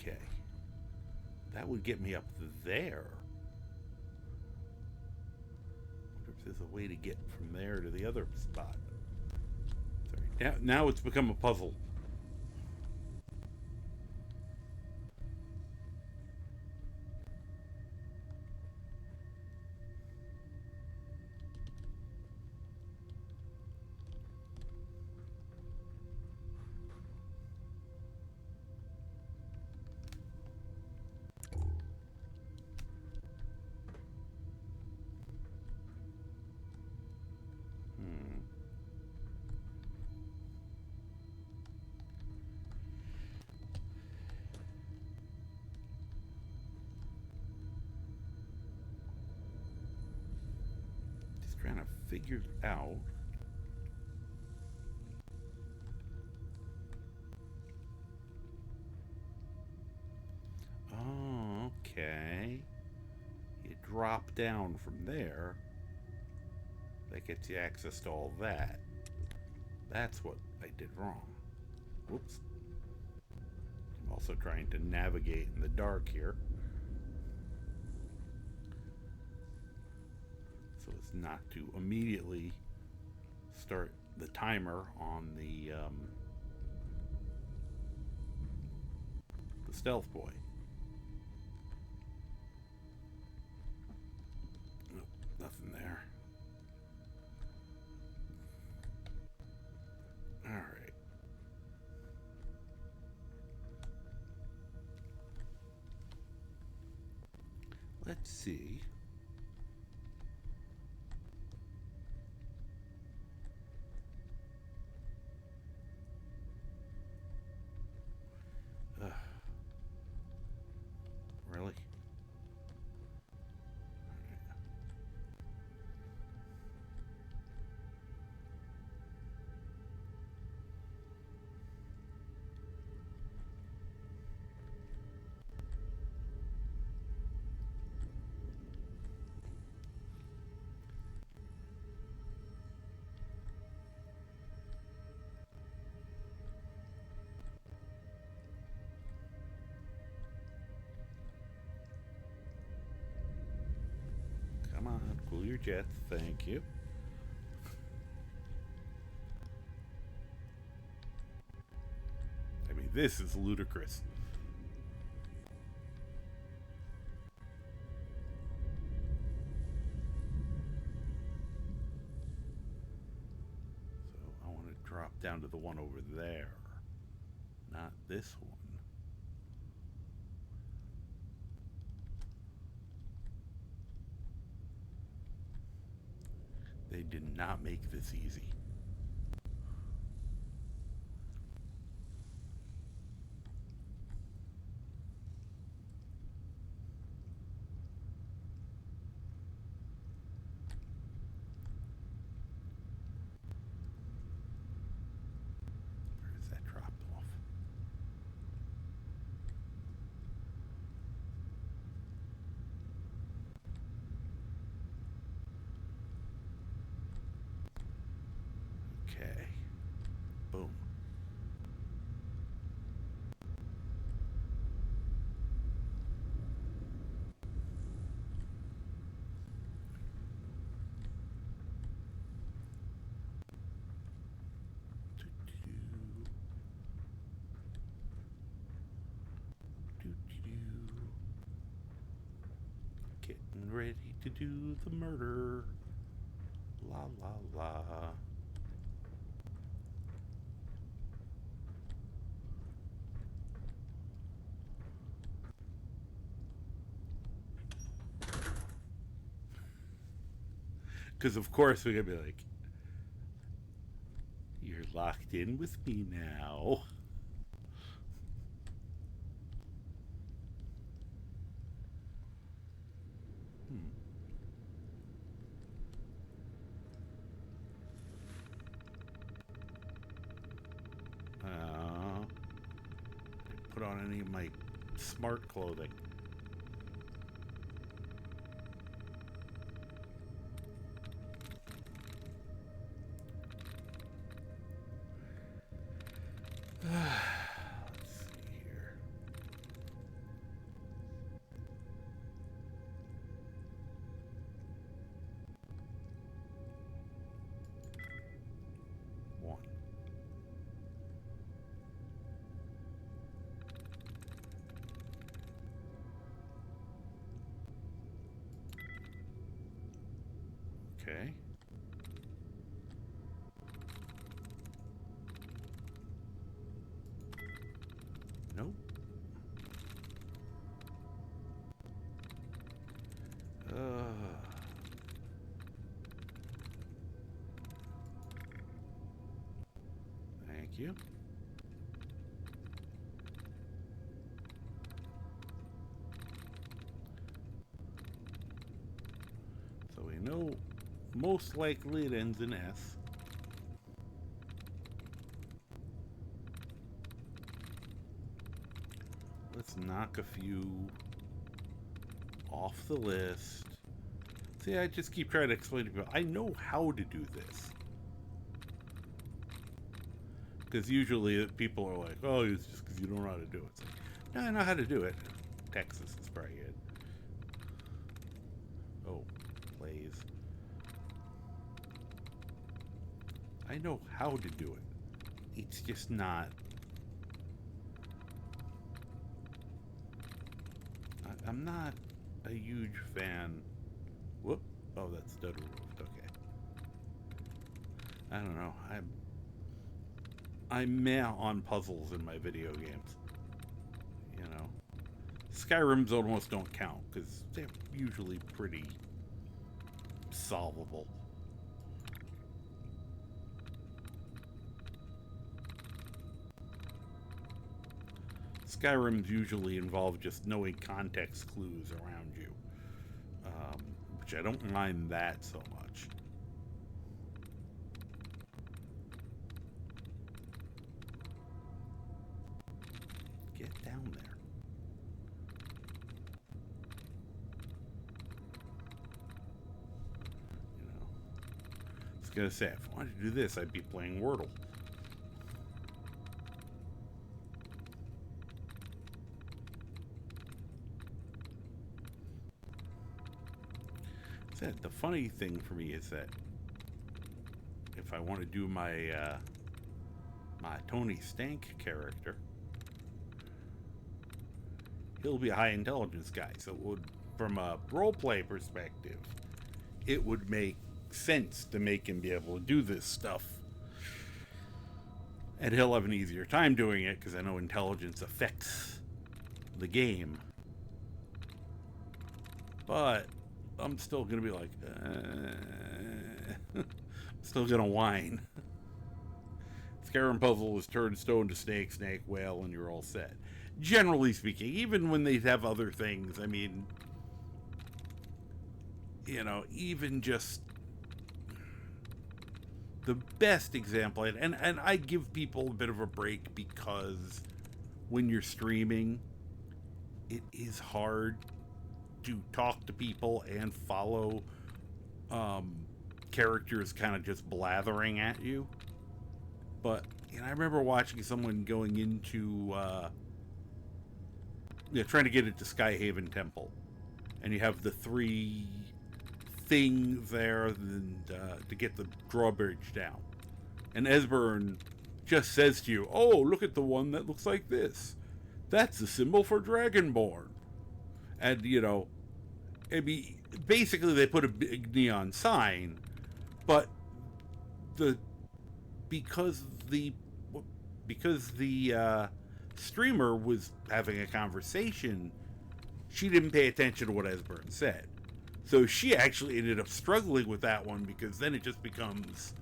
Okay. That would get me up there. Wonder if there's a way to get from there to the other spot. Sorry. Now it's become a puzzle. Trying to figure out okay, you drop down from there, that gets you access to all that. That's what I did wrong. Whoops. I'm also trying to navigate in the dark here, so as not to immediately start the timer on the stealth boy. Nope, nothing there. All right. Let's see. Really? Come on, cool your jets. Thank you. I mean, this is ludicrous. down to the one over there. Not this one. They did not make this easy. Boom. Getting ready to do the murder. La la la. Because of course we're gonna be like, you're locked in with me now. Didn't put on any of my smart clothing. Let's see here. One. Okay. Nope. Thank you. So we know most likely it ends in S. Let's knock a few off the list. See, I just keep trying to explain to people, I know how to do this. Because usually people are like, oh, it's just because you don't know how to do it. It's like, no, I know how to do it. Texas is probably it. Oh, plays. I know how to do it. It's just not. I'm not a huge fan. Whoop. Oh, that's done removed. Okay. I don't know. I'm meh on puzzles in my video games. You know. Skyrims almost don't count because they're usually pretty solvable. Skyrims usually involve just knowing context clues around you, which I don't mind that so much. Get down there. You know, I was gonna say, if I wanted to do this, I'd be playing Wordle. The funny thing for me is that if I want to do my my Tony Stank character, he'll be a high intelligence guy, so it would, from a roleplay perspective, it would make sense to make him be able to do this stuff. And he'll have an easier time doing it because I know intelligence affects the game. But I'm still going to be like, I'm still going to whine. Scarum puzzle is turn stone to snake, snake, whale, and you're all set. Generally speaking, even when they have other things, I mean, you know, even just the best example, and I give people a bit of a break because when you're streaming, it is hard to talk to people and follow characters kind of just blathering at you. But you know, I remember watching someone going into trying to get into Skyhaven Temple, and you have the 3 things there and, to get the drawbridge down. And Esbern just says to you, "Oh, look at the one that looks like this. That's the symbol for Dragonborn." And you know, basically they put a big neon sign, but because the streamer was having a conversation, she didn't pay attention to what Esbern said. So she actually ended up struggling with that one, because then it just becomes,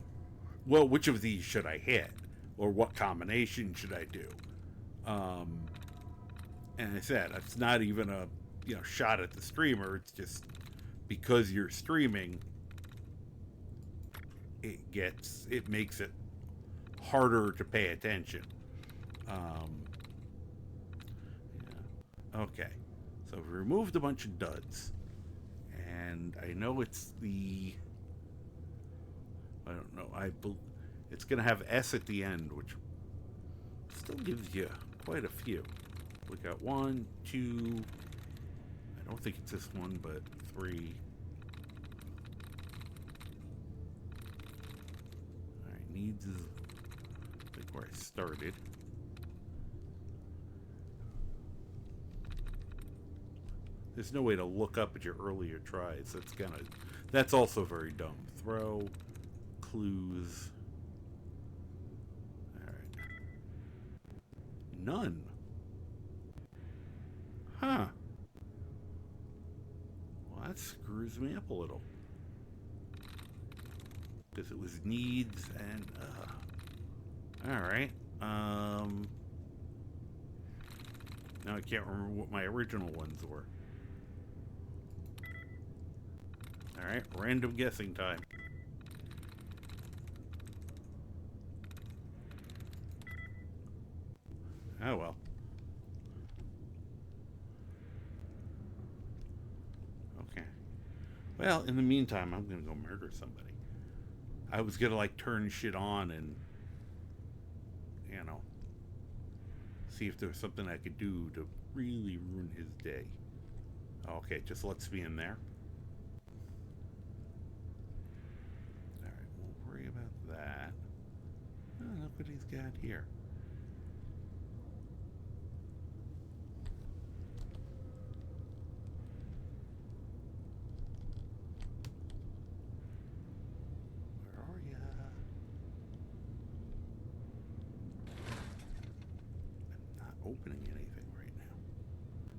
well, which of these should I hit? Or what combination should I do? And I said, it's not even a shot at the streamer. It's just because you're streaming, it makes it harder to pay attention. Okay, so we removed a bunch of duds, and I know it's I don't know, it's gonna have S at the end, which still gives you quite a few. We got 1, 2, I don't think it's this one, but 3. Alright, needs is I think where I started. There's no way to look up at your earlier tries. That's also very dumb. Throw, clues. Alright. None. Huh. Well, that screws me up a little. Because it was needs and, alright. Now I can't remember what my original ones were. Alright, random guessing time. Oh well. Okay. Well, in the meantime, I'm gonna go murder somebody. I was gonna like turn shit on and, you know, see if there was something I could do to really ruin his day. Okay, just lets me in there. Alright, we'll worry about that. Oh, look what he's got here. Where are ya? I'm not opening anything right now.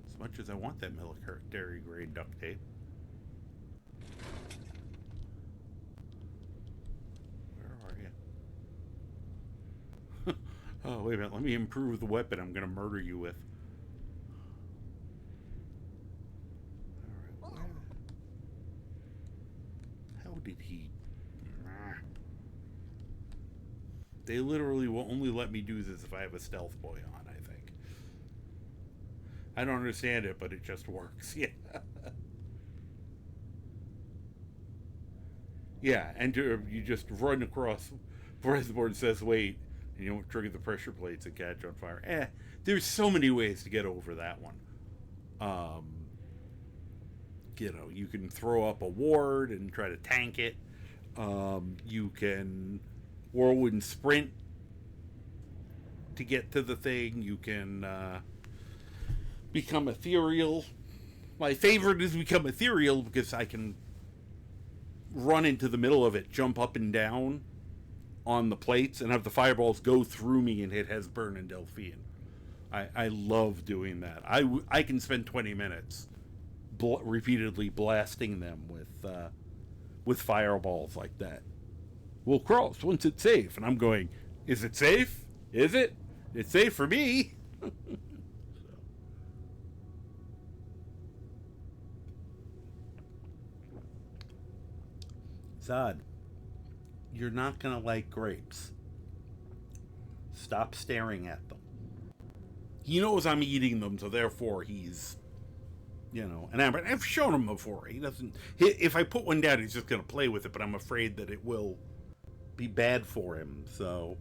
As much as I want that military grade duct tape. Where are you? Oh, wait a minute. Let me improve the weapon I'm going to murder you with. Alright, how did he... They literally will only let me do this if I have a stealth boy on, I think. I don't understand it, but it just works. Yeah. Yeah, and you just run across where the board says wait, and you don't trigger the pressure plates and catch on fire. There's so many ways to get over that one. You know, you can throw up a ward and try to tank it. You can whirlwind sprint to get to the thing. You can become ethereal. My favorite is become ethereal because I can run into the middle of it, jump up and down, on the plates and have the fireballs go through me and hit Hesburn and Delphine. I love doing that. I can spend 20 minutes repeatedly blasting them with fireballs like that. We'll cross once it's safe. And I'm going, is it safe? Is it? It's safe for me. Zod, you're not going to like grapes. Stop staring at them. He knows I'm eating them, so therefore he's, and I've shown him before. He doesn't, if I put one down, he's just going to play with it, but I'm afraid that it will be bad for him, so.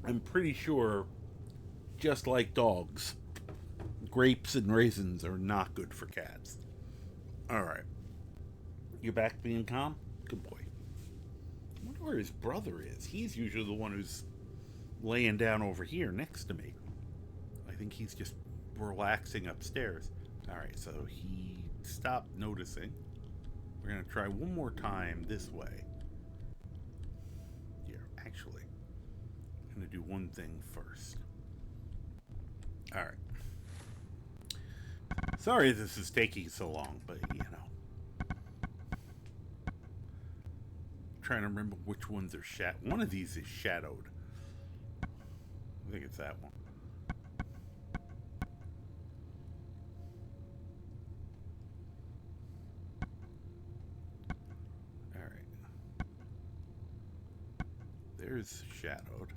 I'm pretty sure, just like dogs, grapes and raisins are not good for cats. Alright. You're back being calm? Good boy. I wonder where his brother is. He's usually the one who's laying down over here next to me. I think he's just relaxing upstairs. Alright, so he stopped noticing. We're going to try one more time this way. Here, actually, I'm going to do one thing first. Alright. Sorry this is taking so long, but trying to remember which ones are one of these is shadowed. I think it's that one. Alright. There's shadowed.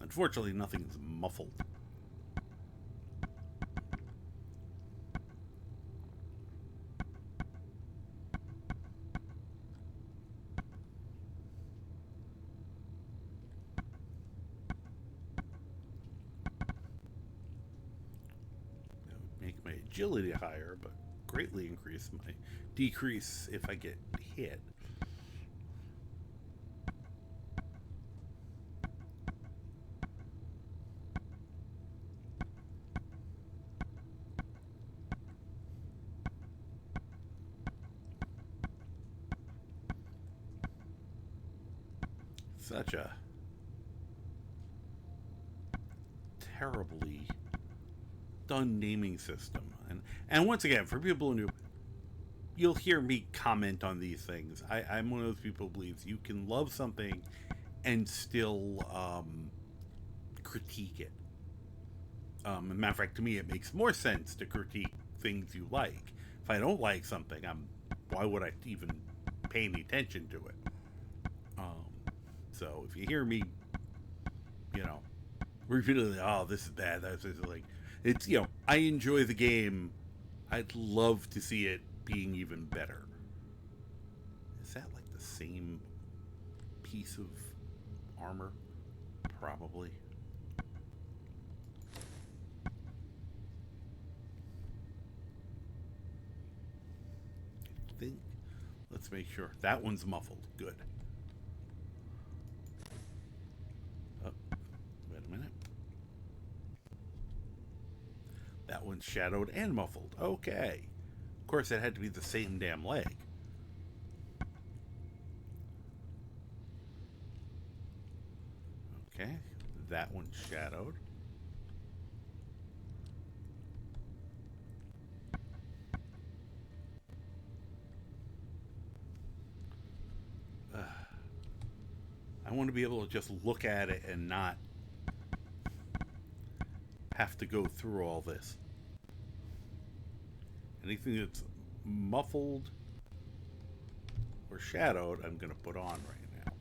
Unfortunately, nothing's muffled. Make my agility higher, but greatly increase my decrease if I get hit. Such a terribly done naming system. And once again, for people who you'll hear me comment on these things. I'm one of those people who believes you can love something and still critique it. As a matter of fact, to me, it makes more sense to critique things you like. If I don't like something, why would I even pay any attention to it? So if you hear me, repeatedly, oh, this is bad, that's like, it's, I enjoy the game. I'd love to see it being even better. Is that like the same piece of armor? Probably. I think. Let's make sure. That one's muffled. Good. Oh, wait a minute. That one's shadowed and muffled. Okay. Of course, it had to be the same damn leg. Okay. That one's shadowed. I want to be able to just look at it and not have to go through all this. Anything that's muffled or shadowed, I'm going to put on right now.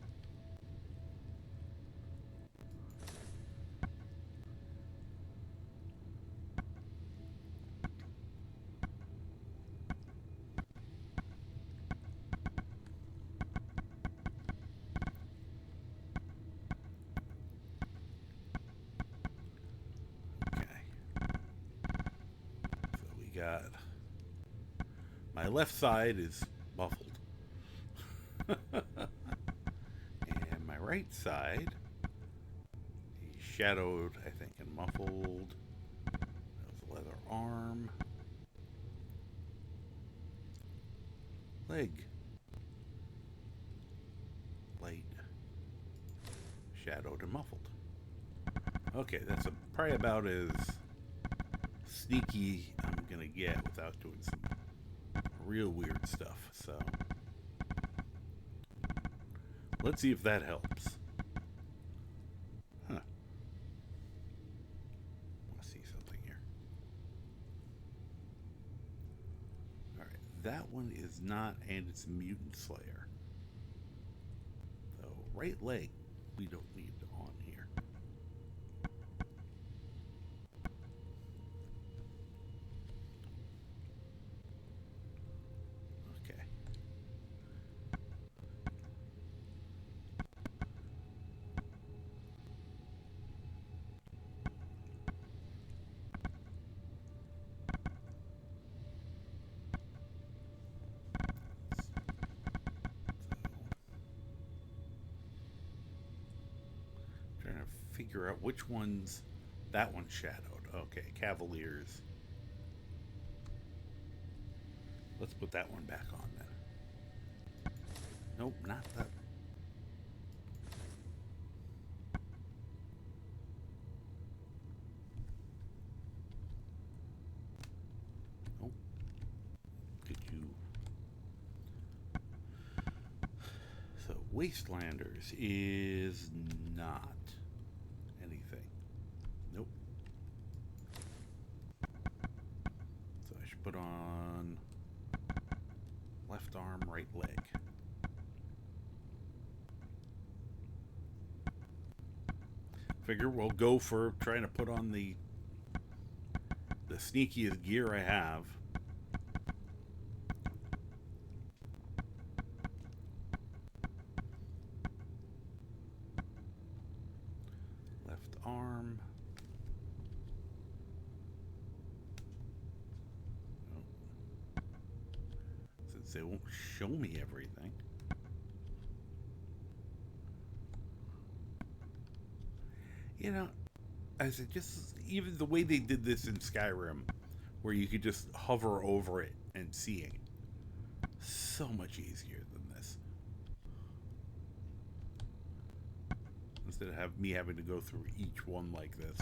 Got my left side is muffled and my right side is shadowed, I think, and muffled. That was a leather arm. Leg. Light. Shadowed and muffled. Okay, that's probably about as sneaky I'm gonna get without doing some real weird stuff. So let's see if that helps. Huh. I see something here. Alright, that one is not, and it's Mutant Slayer. So, right leg, we don't need on here. Okay. Trying to figure out which one's, that one's shadowed. Okay, Cavaliers. Let's put that one back on then. Nope, not that. Nope. Could you? So, Wastelanders is not anything. Nope. So I should put on left arm, right leg. Figure we'll go for trying to put on the sneakiest gear I have. Left arm. Oh. Since they won't show me everything. You know, I said, just even the way they did this in Skyrim, where you could just hover over it and see it, so much easier than this. Instead of me having to go through each one like this.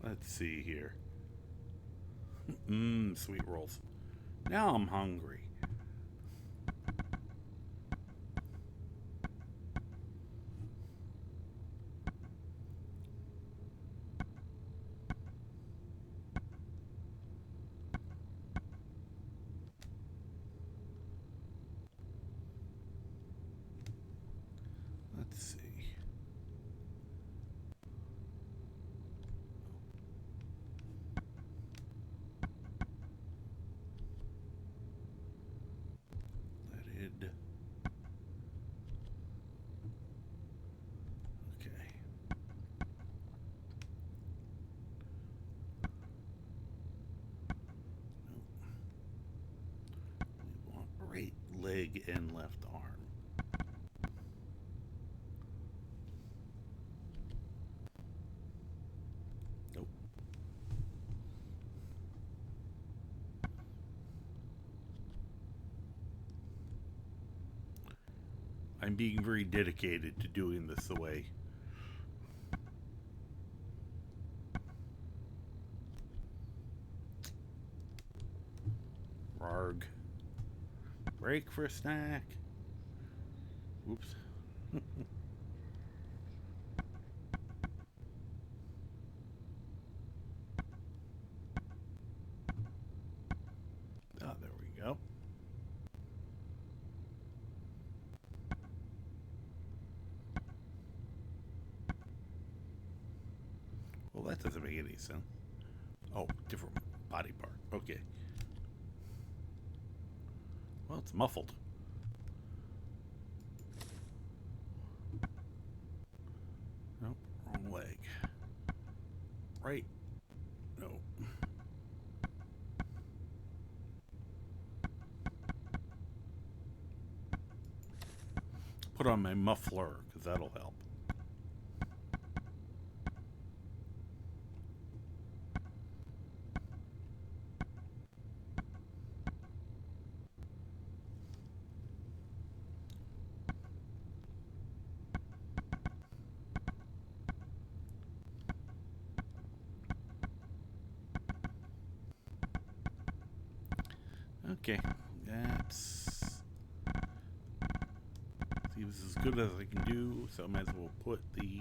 Let's see here. Sweet rolls. Now I'm hungry. Let's see. Leaded. Okay. Nope. We want right leg and left arm. Nope. I'm being very dedicated to doing this the way. Rarg. Break for a snack. Whoops. Ah, there we go. Well, that doesn't make any sense. Oh, different body part. Okay. Well, it's muffled. Nope, wrong right? No. Put on my muffler, because that'll help. Okay, that's seems as good as I can do, so I might as well put the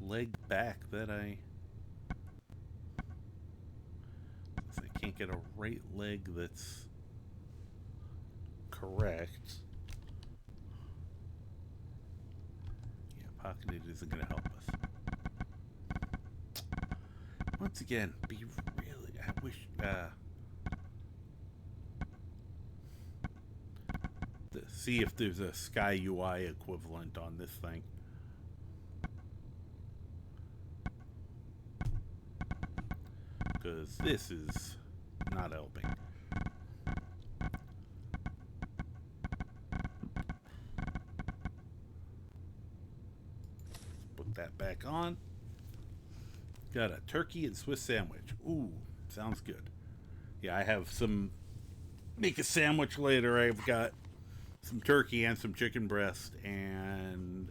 leg back that since I can't get a right leg that's correct. Yeah, pocketed isn't going to help us. Once again, be really, I wish, see if there's a Sky UI equivalent on this thing. Because this is not helping. Put that back on. Got a turkey and Swiss sandwich. Ooh, sounds good. Yeah, I have some, make a sandwich later. I've got some turkey and some chicken breast, and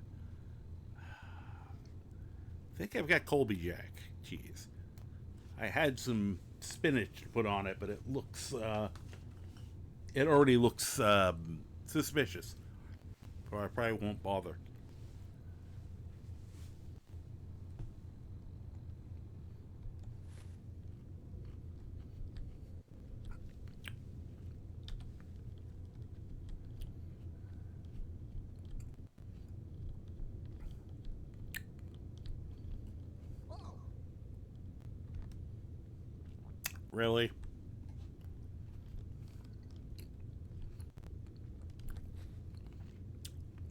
I think I've got Colby Jack cheese. I had some spinach to put on it, but it looks, it already looks suspicious, so I probably won't bother. Really?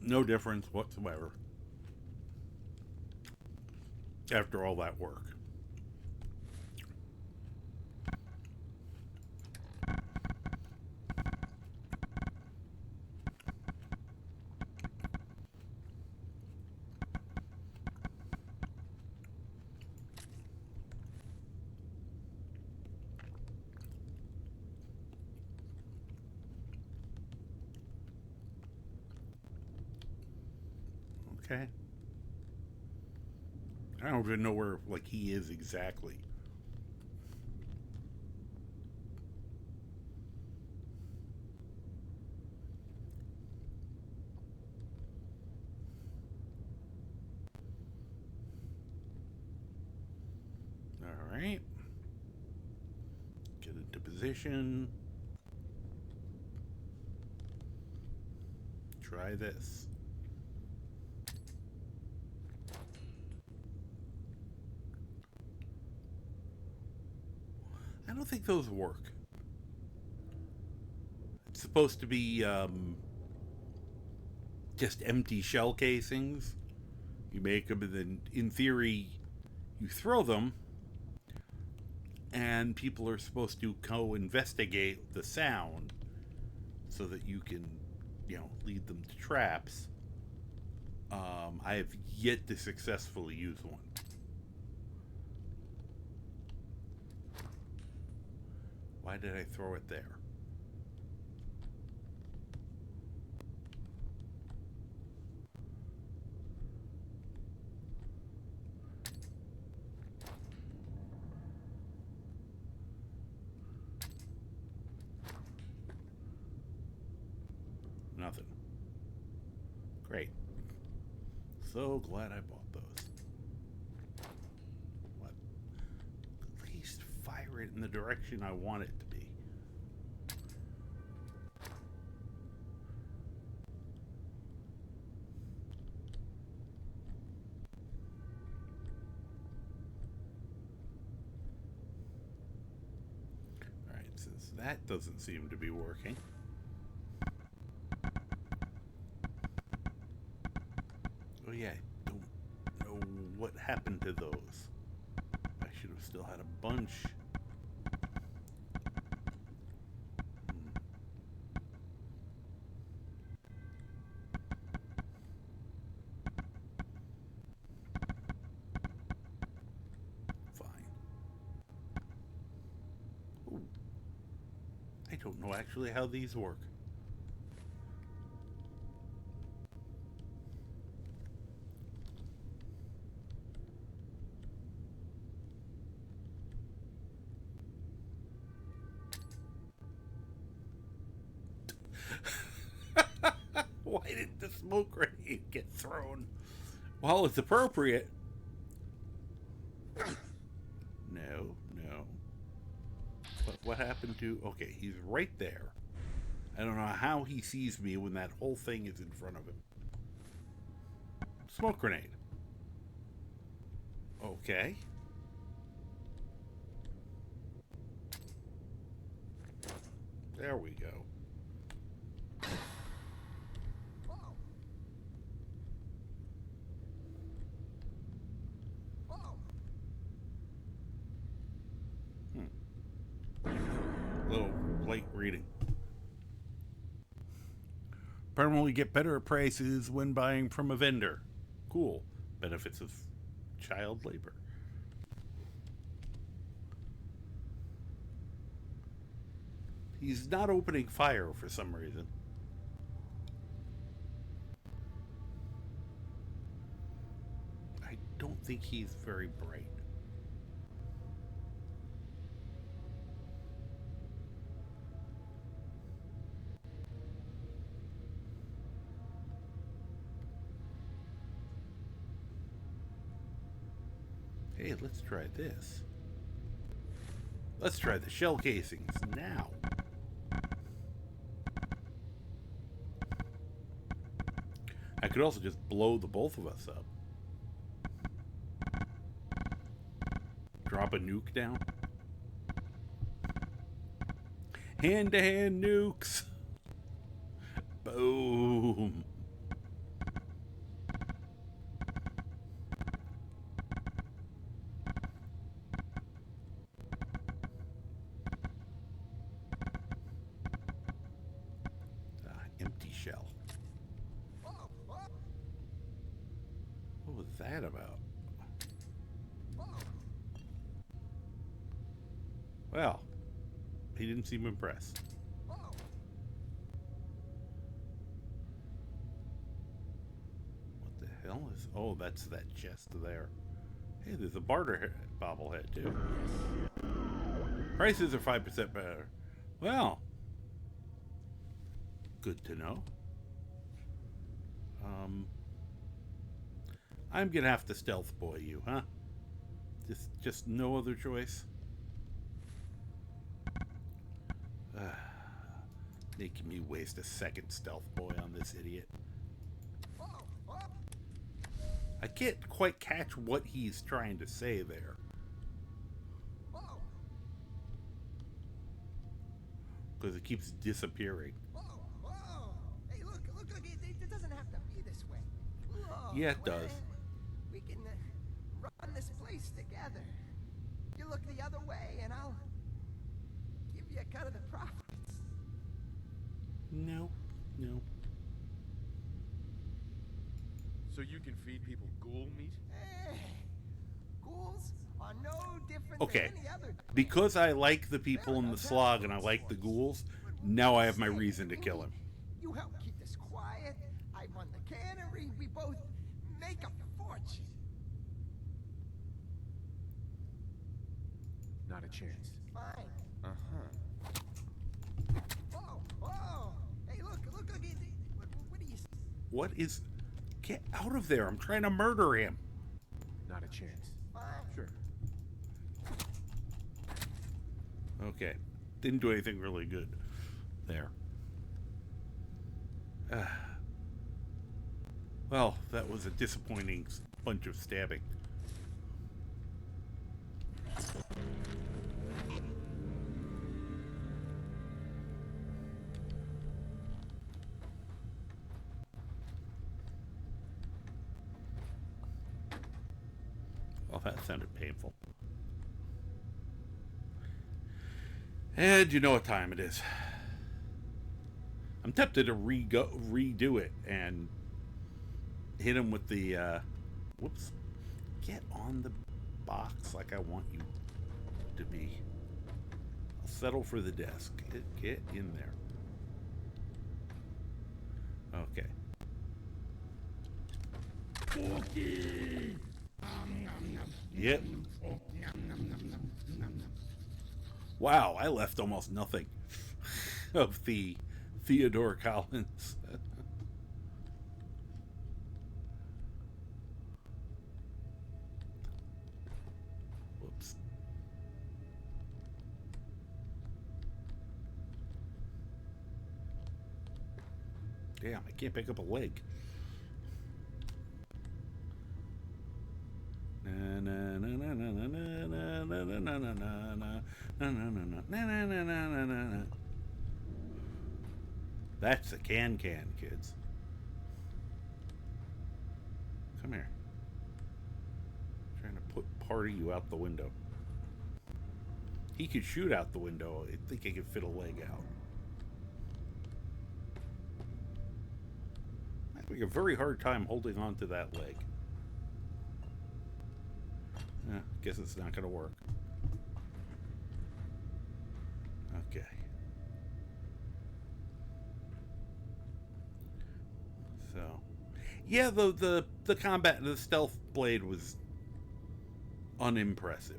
No difference whatsoever after all that work. Okay. I don't even know where, like, he is exactly. All right. Get into position. Try this. I don't think those work. It's supposed to be just empty shell casings. You make them, and then in theory, you throw them, and people are supposed to co-investigate the sound so that you can, lead them to traps. I have yet to successfully use one. Why did I throw it there? Nothing. Great. So glad I bought those. What? At least fire it in the direction I want it to be. Alright, since that doesn't seem to be working. Oh yeah, I don't know what happened to those. I should have still had a bunch. Fine. Ooh. I don't know actually how these work. Why did the smoke grenade get thrown? Well, it's appropriate. No. What happened to... Okay, he's right there. I don't know how he sees me when that whole thing is in front of him. Smoke grenade. Okay. There we go. Little late reading. Permanently get better prices when buying from a vendor. Cool. Benefits of child labor. He's not opening fire for some reason. I don't think he's very bright. Hey, let's try this. Let's try the shell casings now. I could also just blow the both of us up. Drop a nuke down. Hand-to-hand nukes. Boom. Empty shell. What was that about? Well, he didn't seem impressed. What the hell is... Oh, that's that chest there. Hey, there's a barter bobblehead, too. Prices are 5% better. Well, good to know. I'm gonna have to stealth boy you, huh? Just no other choice. Making me waste a second stealth boy on this idiot. I can't quite catch what he's trying to say there. Because it keeps disappearing. Hey, look, it doesn't have to be this way. Yeah, it does. We can run this place together. You look the other way and I'll give you a cut of the profits. No. So you can feed people ghoul meat? Hey, ghouls are no different Okay, than any other. because I like the people in the slog and I like the ghouls, now I have my reason to kill him. You help keep this quiet. I run the cannery. We both make a fortune. Not a chance. Fine. Uh-huh. Oh. Hey, look. What do you... What is... Get out of there. I'm trying to murder him. Not a chance. Fine. Sure. Okay. Didn't do anything really good there. Well, that was a disappointing bunch of stabbing. sounded painful. And you know what time it is. I'm tempted to redo it and hit him with the, whoops. Get on the box like I want you to be. I'll settle for the desk. Get in there. Okay. Yep. Wow, I left almost nothing of the Theodore Collins. Whoops. Damn, I can't pick up a leg. That's a can, kids. Come here. I'm trying to put part of you out the window. He could shoot out the window. I think he could fit a leg out. I'm having a very hard time holding on to that leg. Guess it's not going to work. Okay. So, yeah, the combat, the stealth blade was unimpressive.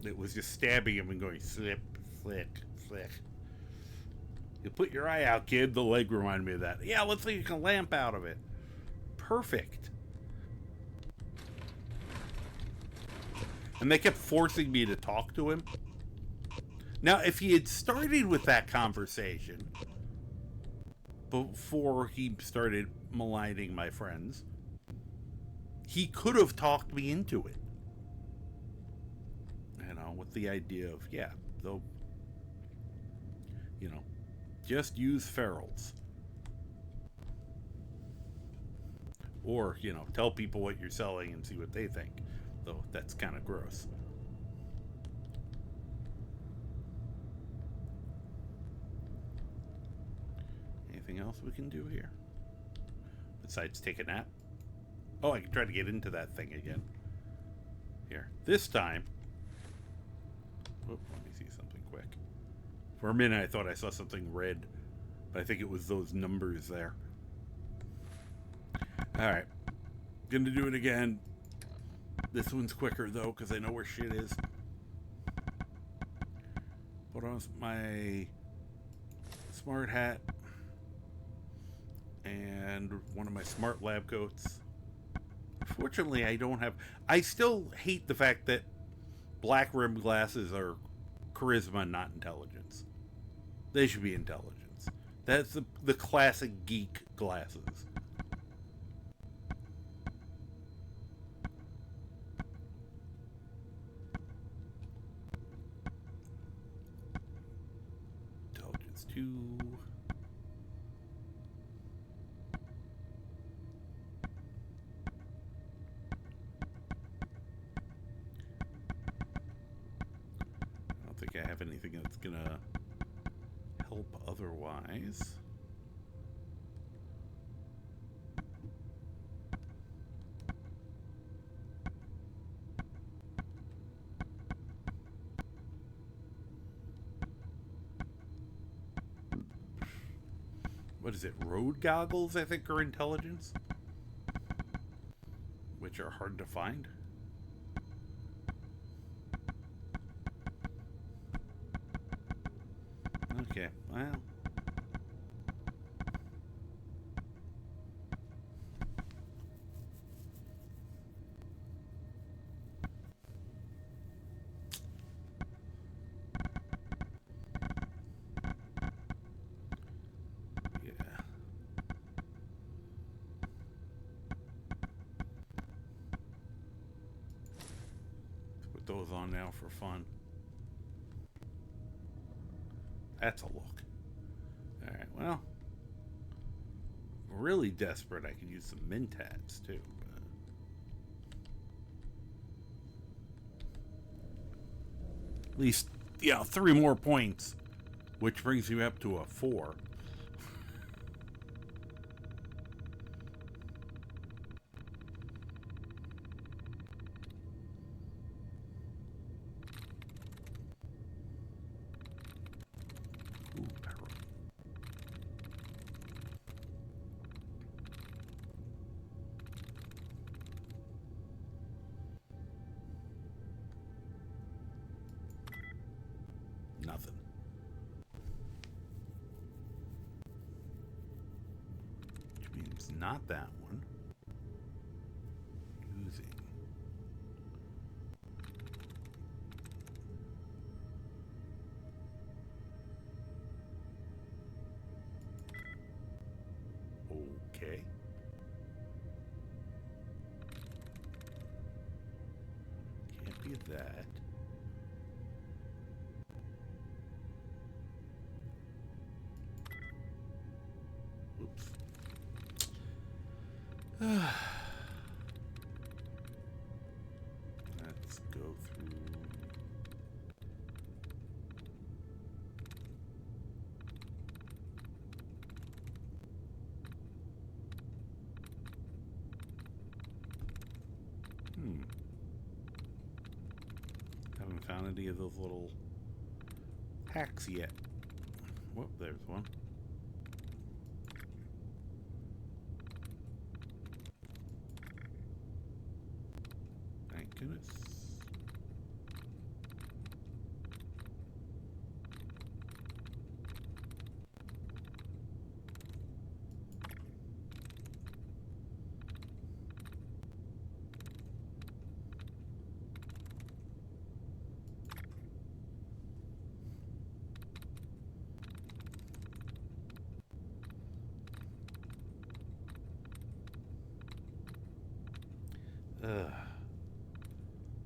It was just stabbing him and going slip, flick, flick. You put your eye out, kid. The leg reminded me of that. Yeah, let's see if you can lamp out of it. Perfect. And they kept forcing me to talk to him. Now, if he had started with that conversation before he started maligning my friends, he could have talked me into it. You know, with the idea of, yeah, they'll, you know, just use ferals. Or, you know, tell people what you're selling and see what they think. Though that's kind of gross. Anything else we can do here? Besides take a nap? Oh, I can try to get into that thing again. Here. This time... Oh, let me see something quick. For a minute I thought I saw something red. But I think it was those numbers there. Alright. Gonna do it again. This one's quicker, though, because I know where shit is. Put on my smart hat and one of my smart lab coats. Fortunately, I don't have... I still hate the fact that black rimmed glasses are charisma, not intelligence. They should be intelligence. That's the classic geek glasses. Intelligence 2. I don't think I have anything that's gonna help otherwise. What is it? Road goggles, I think, are intelligence, which are hard to find. Okay, well. Those on now for fun. That's a look. Alright, well. Really desperate, I could use some Mentats too. least, 3 more points, which brings you up to a 4. Ooh, power. Nothing. Which means not that one. Using. Okay. Can't be that. Oops. Let's go through. Haven't found any of those little hacks yet. Whoop, there's one. Thank goodness.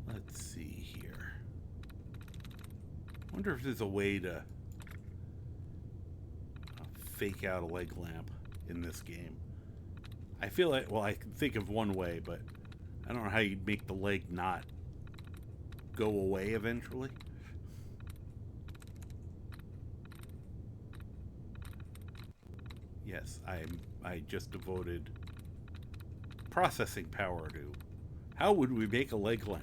Let's see here. Wonder if there's a way to fake out a leg lamp in this game. I feel like, well, I can think of one way, but I don't know how you'd make the leg not go away eventually. Yes, I just devoted processing power to how would we make a leg lamp?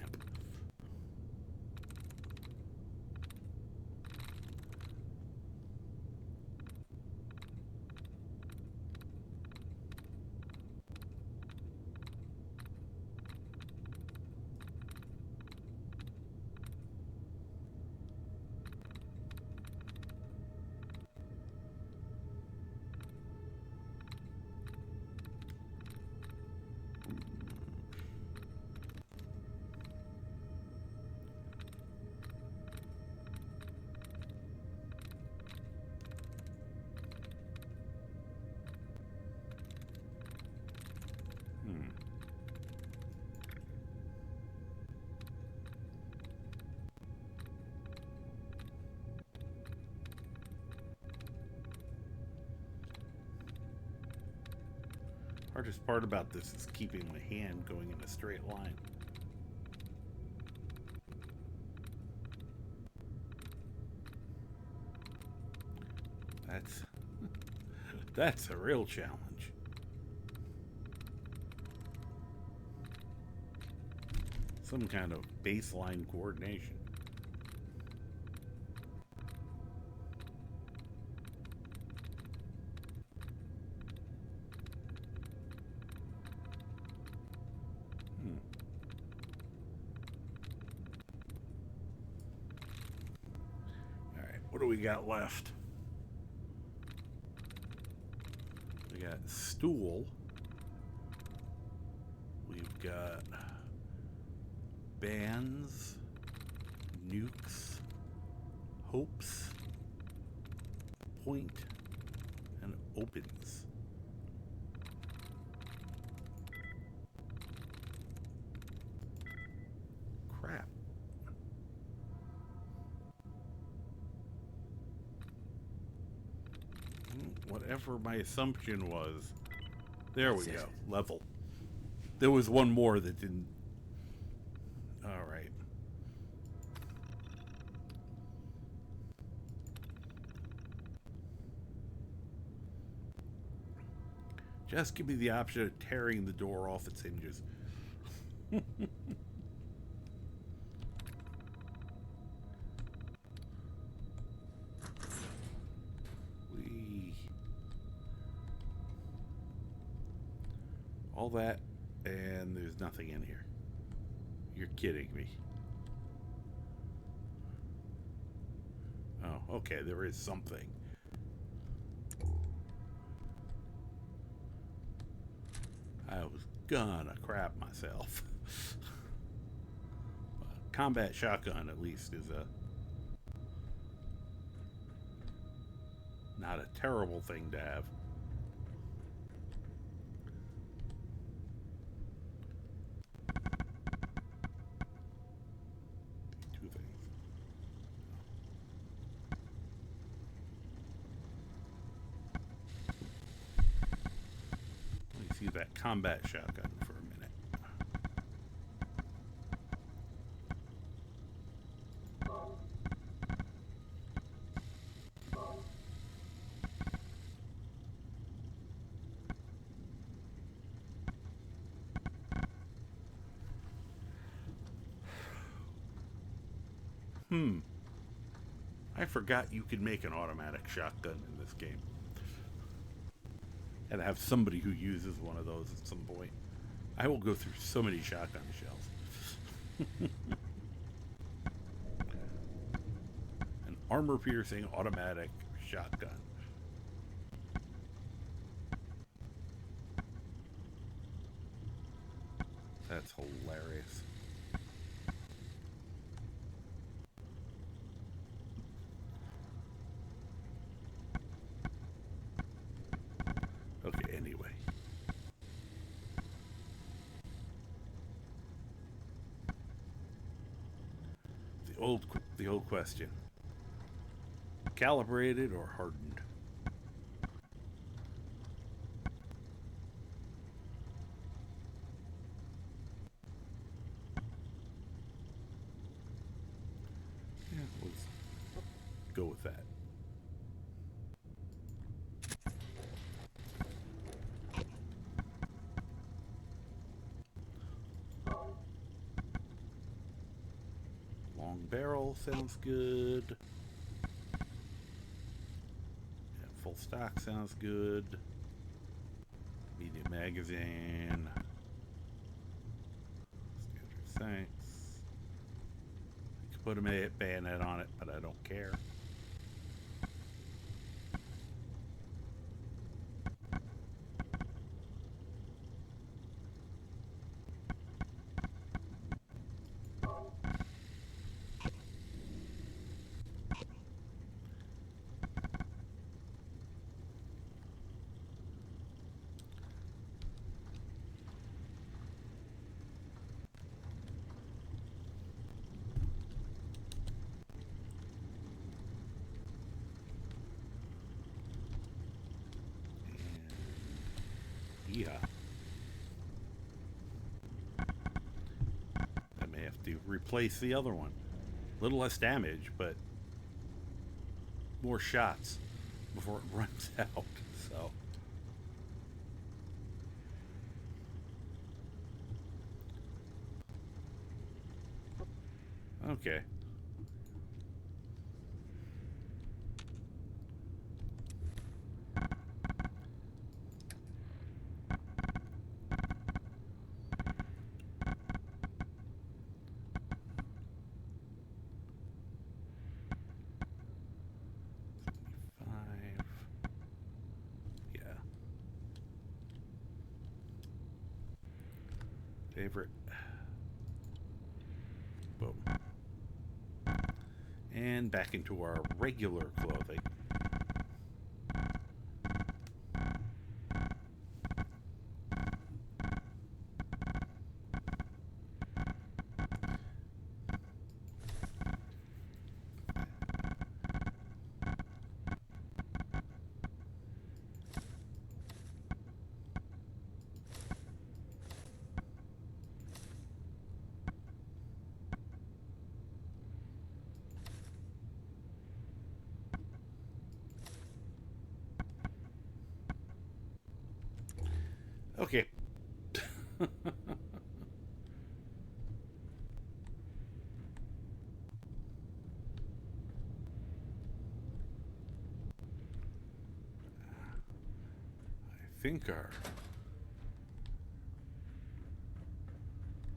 Hardest part about this is keeping my hand going in a straight line. That's a real challenge. Some kind of baseline coordination. What do we got left? We got stool. We've got bands, nukes, hopes, point, and opens. Crap. Whatever my assumption was. There we go. Level. There was one more that didn't. All right. Just give me the option of tearing the door off its hinges. All that, and there's nothing in here. You're kidding me. Oh, okay, there is something. I was gonna crap myself. Combat shotgun, at least, is not a terrible thing to have. Two things. Let me see that combat shotgun for a minute. I forgot you could make an automatic shotgun in this game. And have somebody who uses one of those at some point. I will go through so many shotgun shells. An armor-piercing automatic shotgun. That's hilarious. Okay, anyway. The old question. Calibrated or hardened? Yeah, let's go with that. Long barrel sounds good. Yeah, full stock sounds good. Medium magazine. Standard thanks. You could put a bayonet on it, but I don't care. Yeah. I may have to replace the other one. A little less damage, but more shots before it runs out. So. Okay. Favorite. Boom. And back into our regular clothing. think our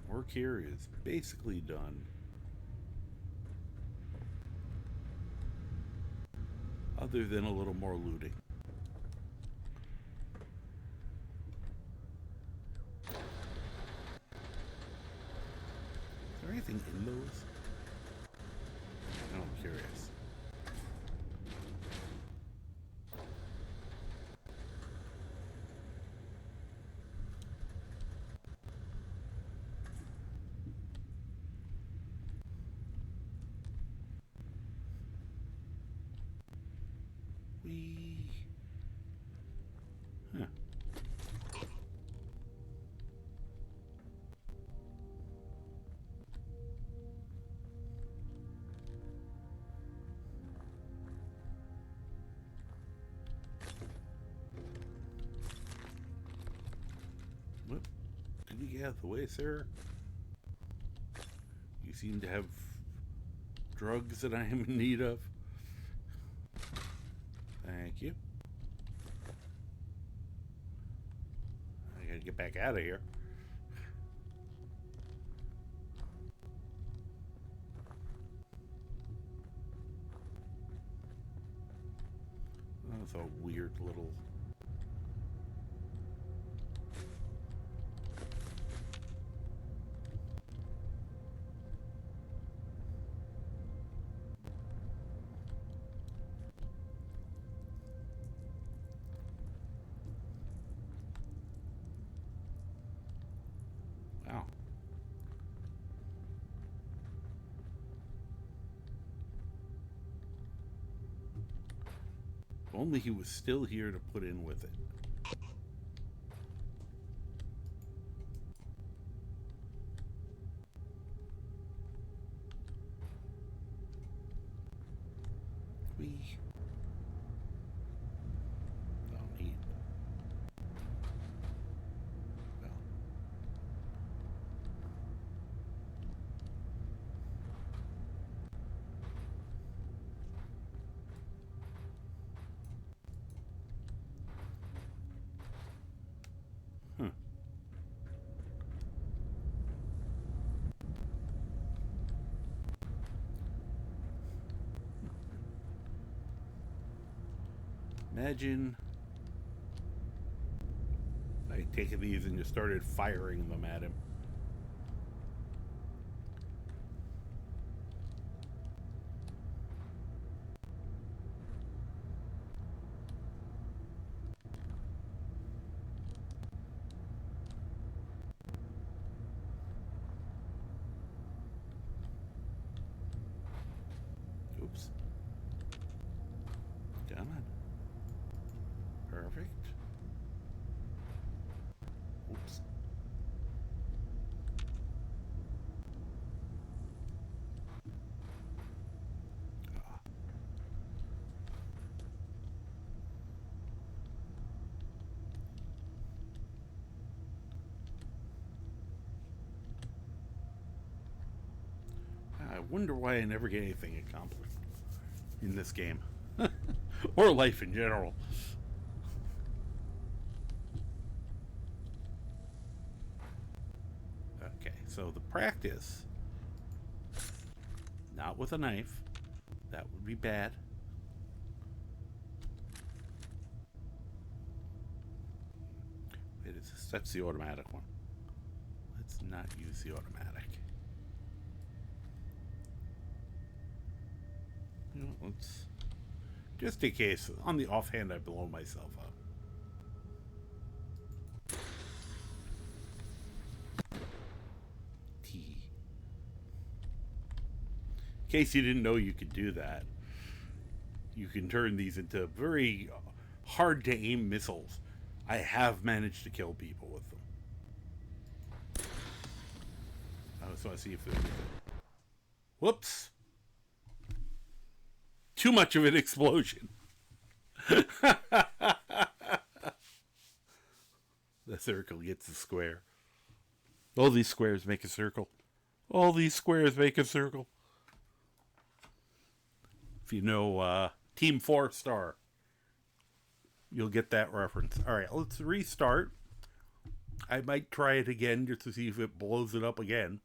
work here is basically done. Other than a little more looting. Is there anything in those? No, I'm curious. Huh. Whoop. Can you get out of the way, sir? You seem to have drugs that I am in need of. Thank you. I gotta get back out of here. That's a weird little... Wow. If only he was still here to put in with it. We don't need. Well. Huh. Imagine I had taken these and just started firing them at him. Oops. Come on. Perfect. Oops. Ah. I wonder why I never get anything accomplished in this game. Or life in general. Okay, so the practice, not with a knife, that would be bad. Wait, that's the automatic one. Let's not use the automatic. You know, let's, just in case, on the offhand I blow myself up. T. In case you didn't know you could do that, you can turn these into very hard to aim missiles. I have managed to kill people with them. I just want to see if there's anything. Whoops. Too much of an explosion. The circle gets the square. All these squares make a circle. All these squares make a circle. If you know Team 4 Star. you'll get that reference. All right, let's restart. I might try it again just to see if it blows it up again.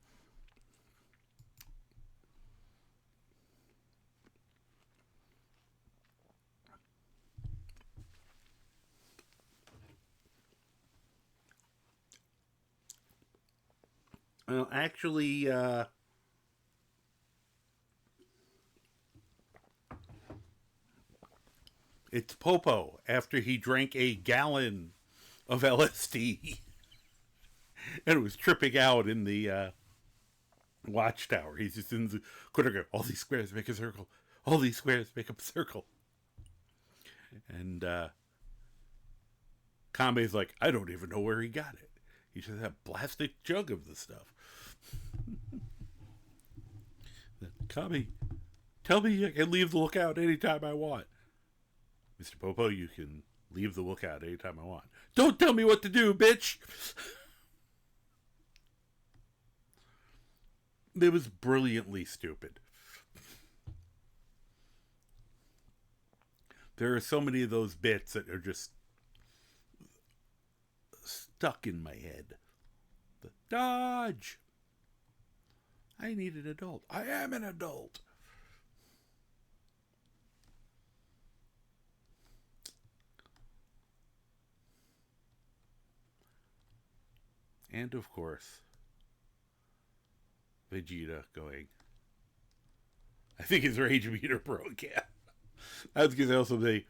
Well, actually, it's Popo after he drank a gallon of LSD and was tripping out in the watchtower. He's just in the corner. All these squares make a circle. All these squares make a circle. And Kambe's like, I don't even know where he got it. He just had a plastic jug of the stuff. Kambe, tell me I can leave the lookout anytime I want. Mr. Popo, you can leave the lookout anytime I want. Don't tell me what to do, bitch! It was brilliantly stupid. There are so many of those bits that are just stuck in my head. The dodge! I need an adult. I am an adult. And of course, Vegeta going, I think his rage meter broke. Yeah. I was going to also say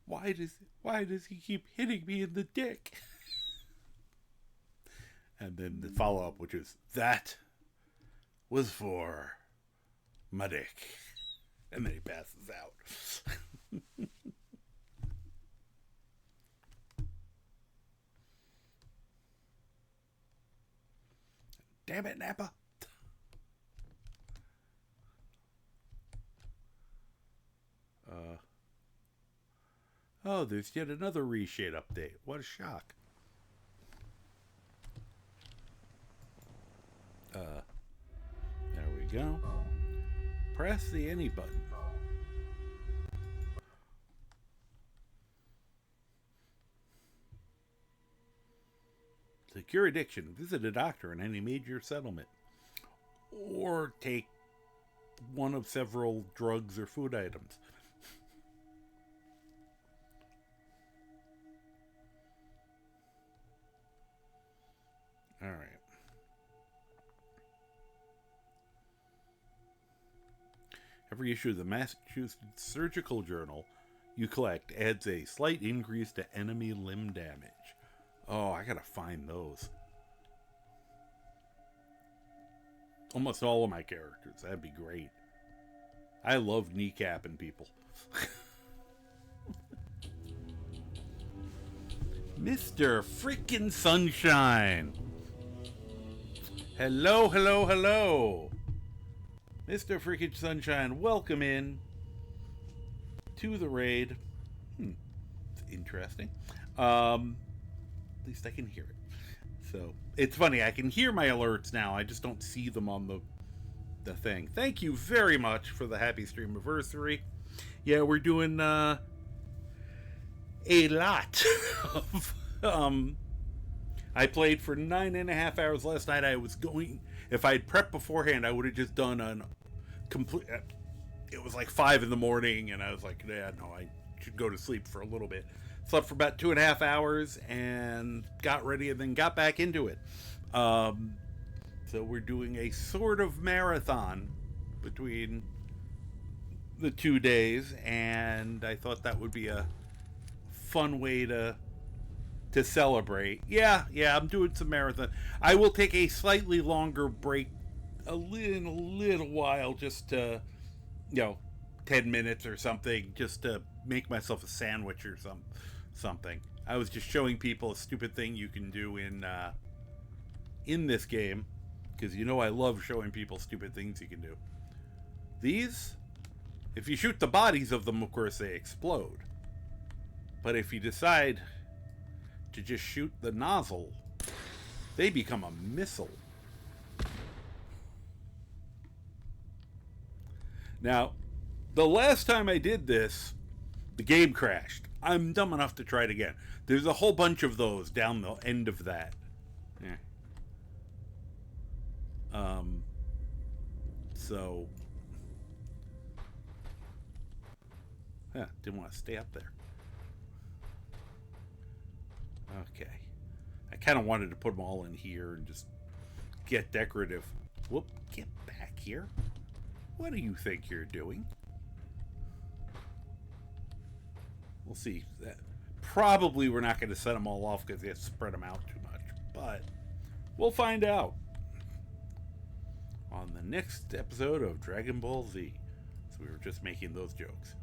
why does he keep hitting me in the dick? And then the follow-up, which is, that was for my dick. And then he passes out. Damn it, Nappa. Oh, there's yet another reshade update. What a shock. There we go. Press the any button. To cure addiction, visit a doctor in any major settlement. Or take one of several drugs or food items. All right. Every issue of the Massachusetts Surgical Journal you collect adds a slight increase to enemy limb damage. Oh, I gotta find those. Almost all of my characters. That'd be great. I love kneecapping people. Mr. Freaking Sunshine. Hello, hello, hello. Mr. Freaking Sunshine, welcome in to the raid. It's interesting. At least I can hear it. So, it's funny, I can hear my alerts now. I just don't see them on the thing. Thank you very much for the happy Streamaversary. Yeah, we're doing a lot of I played for 9.5 hours last night. I was going, if I had prepped beforehand, I would have just done an complete, it was like 5 in the morning, and I was like, yeah, no, I should go to sleep for a little bit. Slept for about 2.5 hours and got ready and then got back into it. So we're doing a sort of marathon between the 2 days, and I thought that would be a fun way to celebrate. Yeah, I'm doing some marathon. I will take a slightly longer break, a little while, just to, 10 minutes or something, just to make myself a sandwich or something. I was just showing people a stupid thing you can do in this game, because I love showing people stupid things you can do. These, if you shoot the bodies of them, of course they explode. But if you decide to just shoot the nozzle, they become a missile. Now, The last time I did this, the game crashed. I'm dumb enough to try it again. There's a whole bunch of those down the end of that. Yeah. So... Yeah, didn't want to stay up there. Okay. I kind of wanted to put them all in here and just get decorative. Whoop, get back here. What do you think you're doing? We'll see. Probably we're not going to set them all off because they have to spread them out too much. But we'll find out on the next episode of Dragon Ball Z. So we were just making those jokes.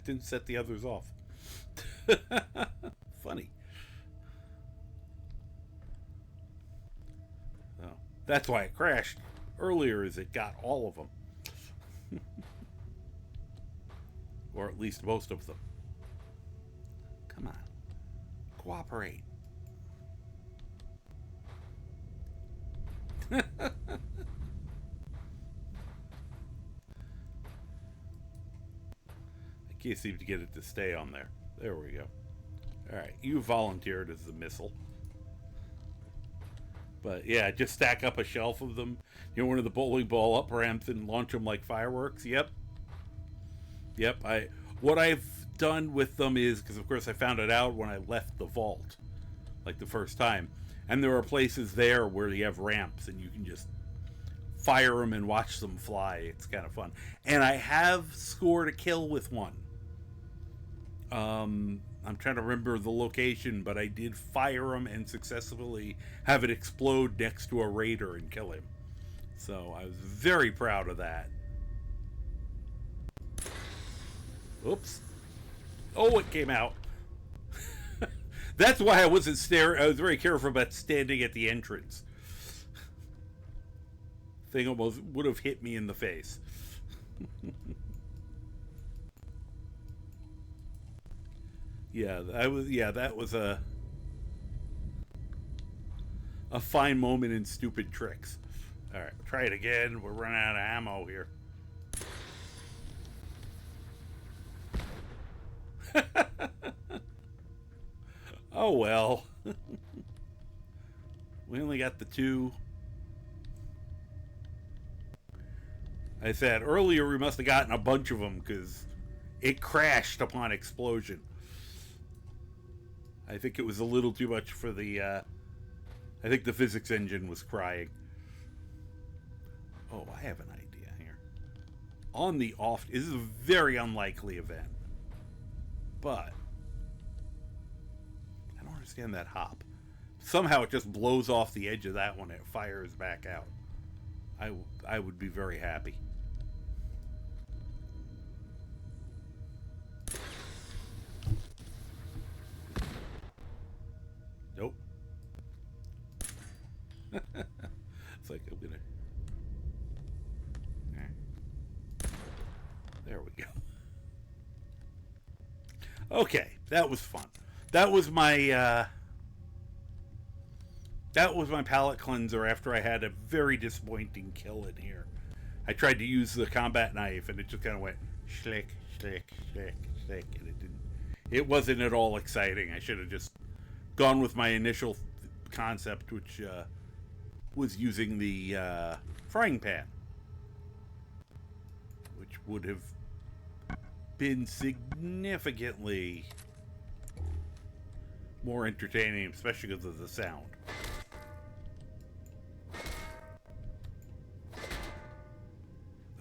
Didn't set the others off. Funny. So, that's why it crashed earlier, is it got all of them. Or at least most of them. Come on. Cooperate. I can't seem to get it to stay on there. There we go. Alright, you volunteered as the missile. But yeah, just stack up a shelf of them. You know, one of the bowling ball up ramps and launch them like fireworks. Yep. What I've done with them is, because of course I found it out when I left the vault, like the first time. And there are places there where you have ramps and you can just fire them and watch them fly. It's kind of fun. And I have scored a kill with one. I'm trying to remember the location, but I did fire him and successfully have it explode next to a raider and kill him. So I was very proud of that. Oops. Oh, it came out. That's why I wasn't staring. I was very careful about standing at the entrance. Thing almost would have hit me in the face. That was a fine moment in stupid tricks. All right, try it again. We're running out of ammo here. Oh well. We only got the two. I said earlier we must have gotten a bunch of them because it crashed upon explosion. I think it was a little too much for the, I think the physics engine was crying. Oh, I have an idea here. On the off, this is a very unlikely event. But, I don't understand that hop. Somehow it just blows off the edge of that one and it fires back out. I would be very happy. Nope. It's like I'm gonna... There we go. Okay, that was fun. That was my palate cleanser after I had a very disappointing kill in here. I tried to use the combat knife and it just kind of went schlick, schlick, schlick, schlick, and it wasn't at all exciting. I should have just gone with my initial concept, which was using the frying pan, which would have been significantly more entertaining, especially because of the sound.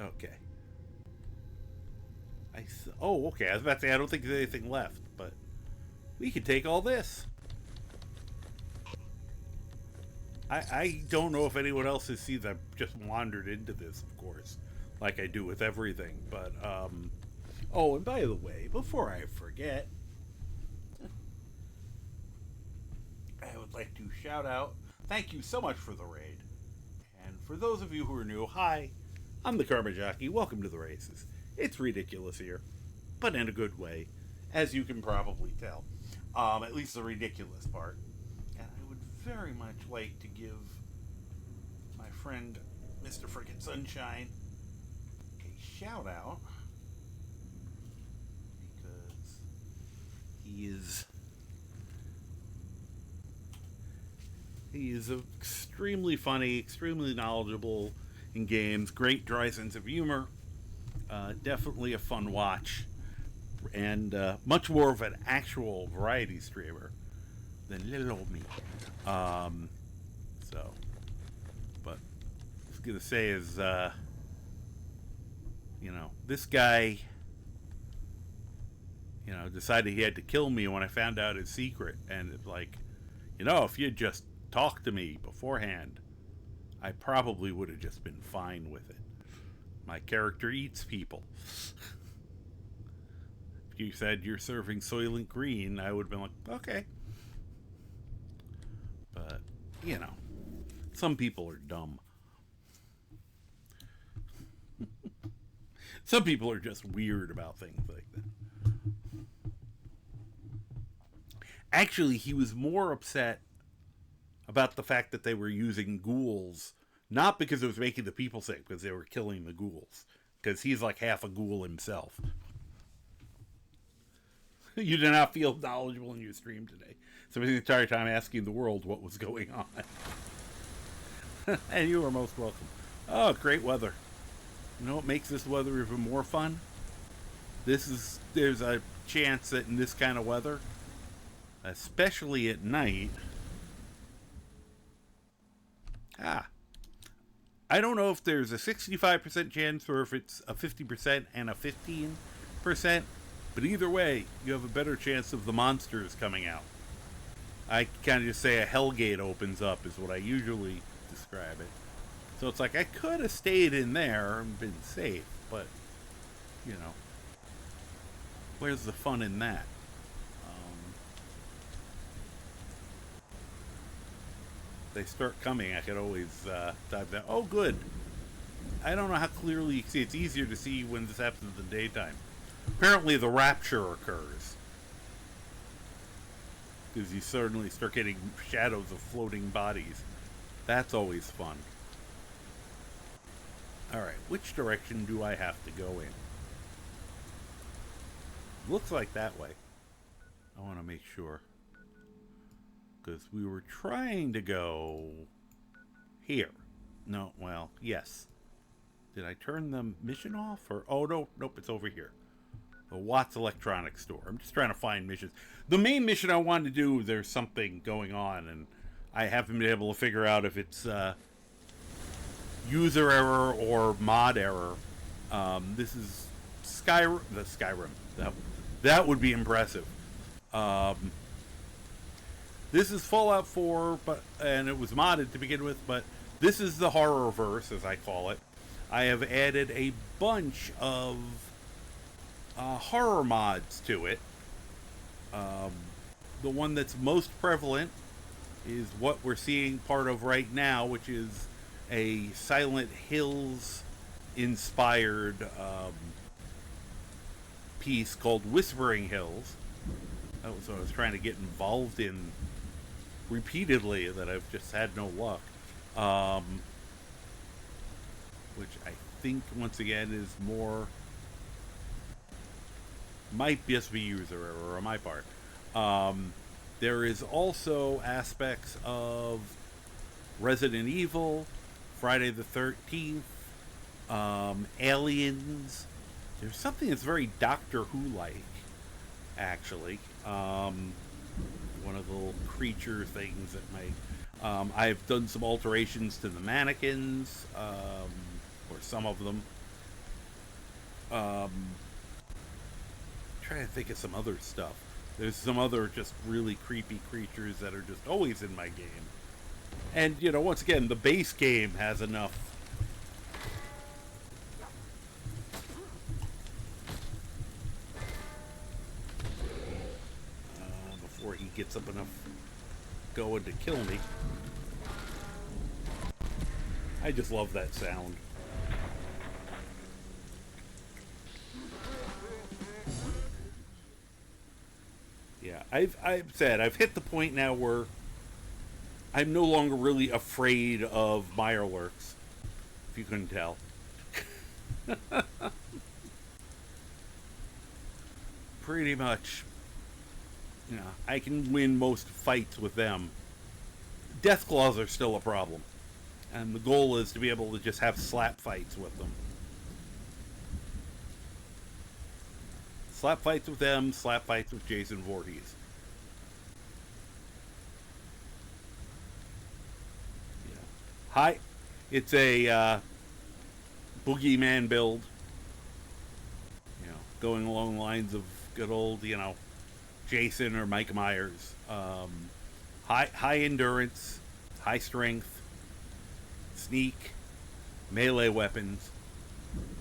Okay. Oh, okay. I was about to say, I don't think there's anything left, but we can take all this. I don't know if anyone else has seen that. Just wandered into this, of course, like I do with everything. But, oh, and by the way, before I forget, I would like to shout out, thank you so much for the raid. And for those of you who are new, hi, I'm the Karma Jockey. Welcome to the races. It's ridiculous here, but in a good way, as you can probably tell. At least the ridiculous part. And I would very much like to give my friend Mr. Frickin' Sunshine a shout out because he is extremely funny, extremely knowledgeable in games, great dry sense of humor, definitely a fun watch, and much more of an actual variety streamer than little old me. So, but I was gonna say is, this guy, decided he had to kill me when I found out his secret, and it's like, if you had just talked to me beforehand, I probably would have just been fine with it. My character eats people. If you said you're serving Soylent Green, I would have been like, okay. But, some people are dumb. Some people are just weird about things like that. Actually, he was more upset about the fact that they were using ghouls, not because it was making the people sick, because they were killing the ghouls. Because he's like half a ghoul himself. You did not feel knowledgeable in your stream today. So the entire time asking the world what was going on. And you are most welcome. Oh, great weather. You know what makes this weather even more fun? There's a chance that in this kind of weather, especially at night, I don't know if there's a 65% chance or if it's a 50% and a 15%, but either way, you have a better chance of the monsters coming out. I kind of just say a hellgate opens up is what I usually describe it. So it's like I could have stayed in there and been safe, but, where's the fun in that? They start coming, I could always dive down. Oh, good. I don't know how clearly you can see. It's easier to see when this happens in the daytime. Apparently the rapture occurs. Because you certainly start getting shadows of floating bodies. That's always fun. Alright, which direction do I have to go in? Looks like that way. I want to make sure. Because we were trying to go here. No, well, yes. Did I turn the mission off? Or oh, no, nope, it's over here. The Watts Electronics Store. I'm just trying to find missions. The main mission I wanted to do, there's something going on, and I haven't been able to figure out if it's user error or mod error. This is Skyrim. That would be impressive. This is Fallout 4, and it was modded to begin with, but this is the horror-verse, as I call it. I have added a bunch of horror mods to it. The one that's most prevalent is what we're seeing part of right now, which is a Silent Hills inspired piece called Whispering Hills. That was what I was trying to get involved in repeatedly that I've just had no luck. Which I think, once again, is more... might just be user error on my part. There is also aspects of Resident Evil, Friday the 13th, Aliens. There's something that's very Doctor Who-like, actually. One of the little creature things that might... I've done some alterations to the mannequins, or some of them. Trying to think of some other stuff. There's some other just really creepy creatures that are just always in my game. And, once again, the base game has enough. Before he gets up enough going to kill me. I just love that sound. Yeah, I've said I've hit the point now where I'm no longer really afraid of Mirelurks. if you couldn't tell. Pretty much, you know, I can win most fights with them. Deathclaws are still a problem. And the goal is to be able to just have slap fights with them. Slap fights with them, slap fights with Jason Voorhees. Yeah. Hi. It's a boogeyman build. You know, going along the lines of good old, you know, Jason or Mike Myers. High endurance, high strength, sneak, melee weapons.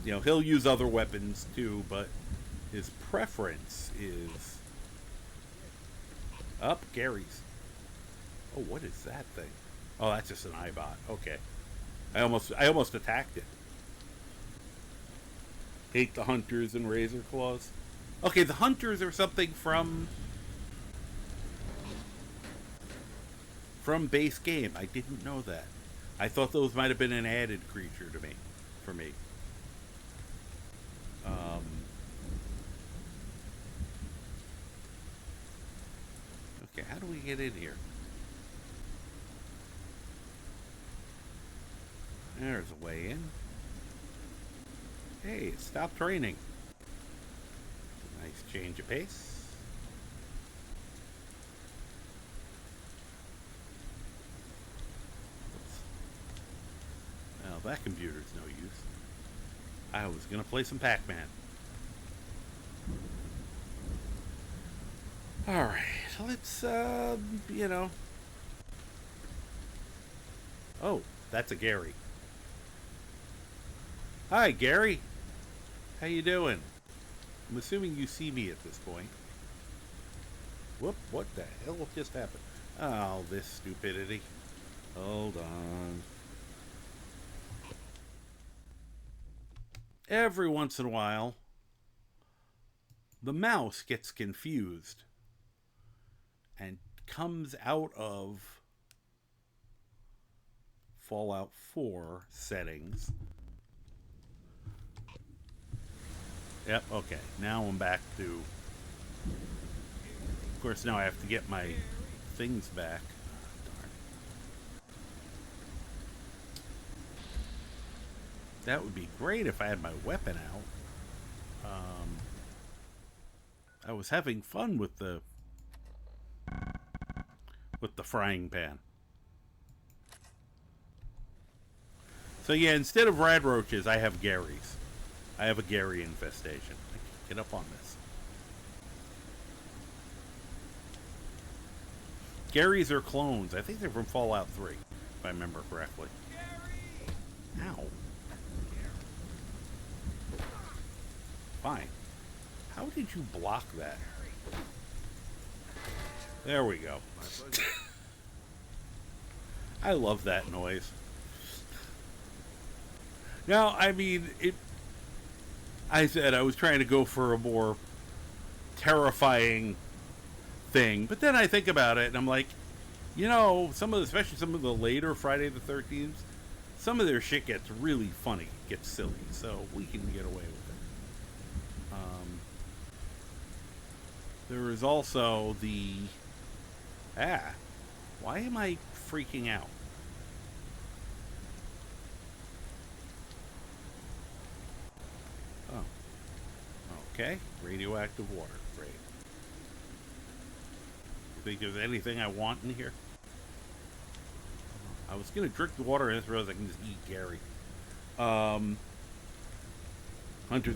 You know, he'll use other weapons too, but his preference is up Gary's. Oh, what is that thing? Oh, that's just an iBot. Okay. I almost attacked it. Hate the hunters and razor claws. Okay, the hunters are something from base game. I didn't know that. I thought those might have been an added creature to me, for me. Okay, how do we get in here? There's a way in. Hey, stop training. Nice change of pace. Well, that computer's no use. I was gonna play some Pac-Man. Alright, let's, you know. Oh, that's a Gary. Hi, Gary. How you doing? I'm assuming you see me at this point. Whoop, what the hell just happened? Oh, this stupidity. Hold on. Every once in a while, the mouse gets confused and comes out of Fallout 4 settings. Yep, okay. Now I'm back to... Of course, now I have to get my things back. Oh, darn. That would be great if I had my weapon out. I was having fun with the frying pan. So yeah, instead of rad roaches, I have Garys. I have a Gary infestation. I can get up on this. Garys are clones. I think they're from Fallout 3, if I remember correctly. Ow. Fine. How did you block that? There we go. I love that noise. Now, I mean, I said I was trying to go for a more terrifying thing, but then I think about it and I'm like, you know, especially some of the later Friday the 13th, some of their shit gets really funny, gets silly, so we can get away with it. There is also the... why am I freaking out? Oh. Okay, radioactive water, great. You think there's anything I want in here? I was gonna drink the water and I just realized I can just eat Gary. Hunters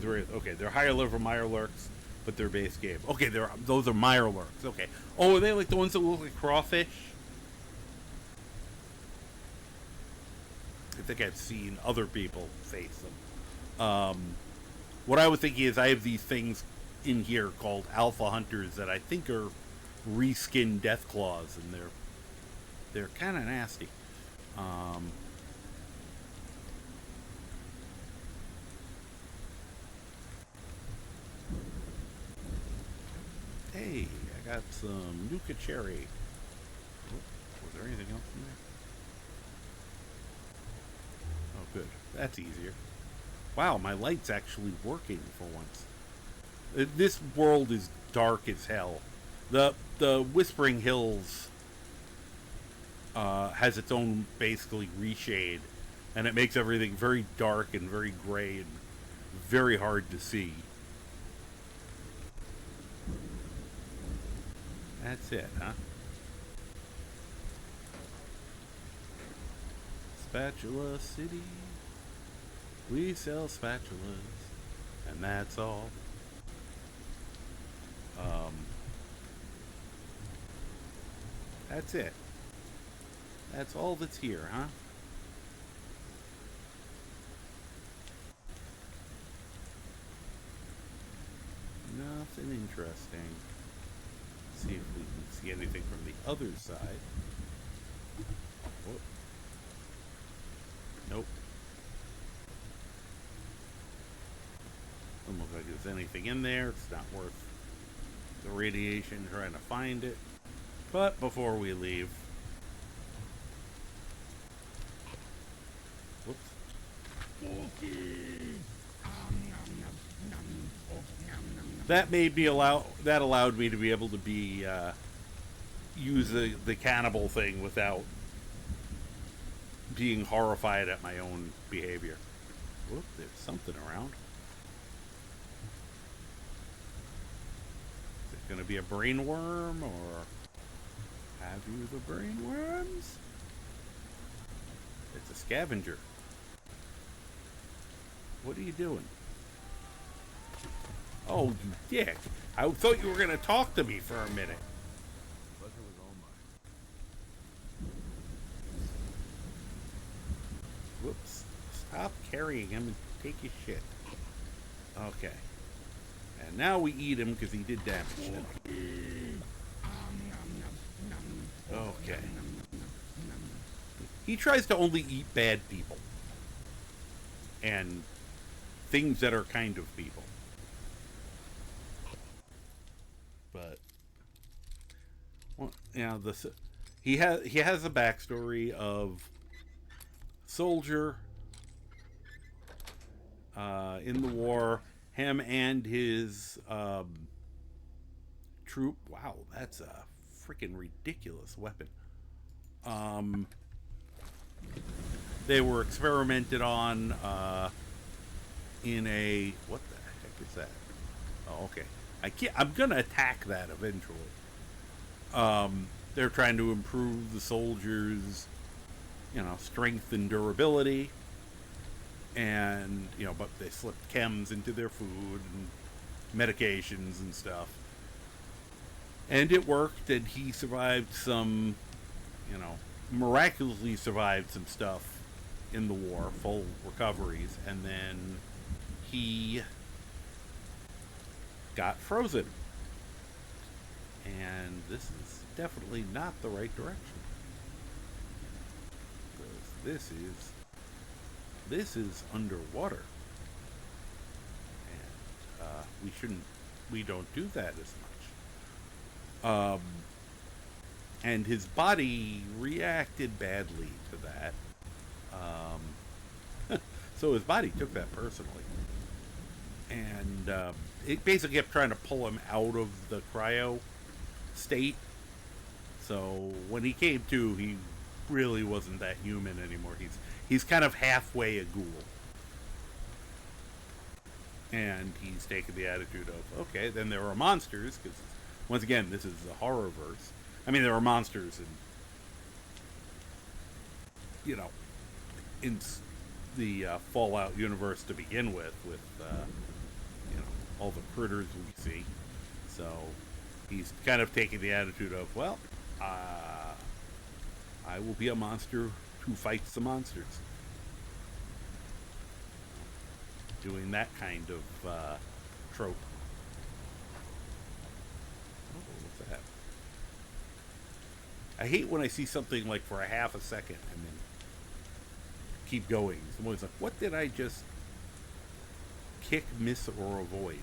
are... Okay, they're higher level Mirelurks, but they're base game. Okay, those are Mirelurks. Okay. Oh, are they like the ones that look like crawfish? I think I've seen other people face them. What I was thinking is I have these things in here called Alpha Hunters that I think are reskinned Deathclaws, and they're kind of nasty. Hey, I got some Nuka Cherry. Oh, was there anything else in Good. That's easier. Wow, my light's actually working for once. This world is dark as hell. The Whispering Hills has its own, basically, reshade. And it makes everything very dark and very gray and very hard to see. That's it, huh? Spatula City. We sell spatulas. And that's all. That's it. That's all that's here, huh? Nothing interesting. See if we can see anything from the other side. Whoop. Nope. Doesn't look like there's anything in there. It's not worth the radiation trying to find it. But before we leave... Whoops. That made me that allowed me to be able to be use the cannibal thing without being horrified at my own behavior. Whoop, there's something around. Is it going to be a brain worm, or have you the brain worms? It's a scavenger. What are you doing? Oh, you dick. I thought you were going to talk to me for a minute. Pleasure was all mine. Whoops. Stop carrying him and take his shit. Okay. And now we eat him because he did damage to him. Okay. He tries to only eat bad people. And things that are kind of people. But, well, yeah, he has a backstory of soldier in the war. Him and his troop. Wow, that's a freaking ridiculous weapon. They were experimented on in a, what the heck is that? Oh, okay. I'm gonna attack that eventually. They're trying to improve the soldiers', strength and durability. And, but they slipped chems into their food and medications and stuff. And it worked, and he survived some, miraculously survived some stuff in the war, full recoveries, and then he got frozen. And this is definitely not the right direction. Because this is underwater. And we don't do that as much. And his body reacted badly to that. So his body took that personally. And it basically kept trying to pull him out of the cryo state. So when he came to, he really wasn't that human anymore. He's kind of halfway a ghoul. And he's taken the attitude of, okay, then there are monsters, because once again, this is a horror verse. I mean, there are monsters in the Fallout universe to begin with all the critters we see. So he's kind of taking the attitude of, well, I will be a monster who fights the monsters. Doing that kind of trope. Oh, what's that? I hate when I see something like for a half a second and then keep going. Someone's like, what did I just kick, miss, or avoid?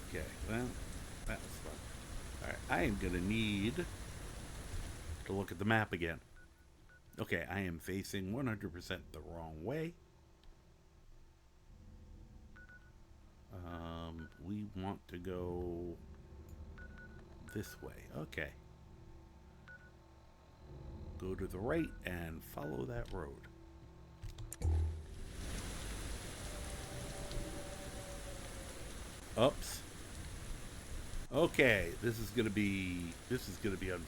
Okay, well, that was fun. Alright, I am going to need to look at the map again. Okay, I am facing 100% the wrong way. We want to go this way. Okay. Go to the right and follow that road. Oops. Okay, this is gonna be unfortunate.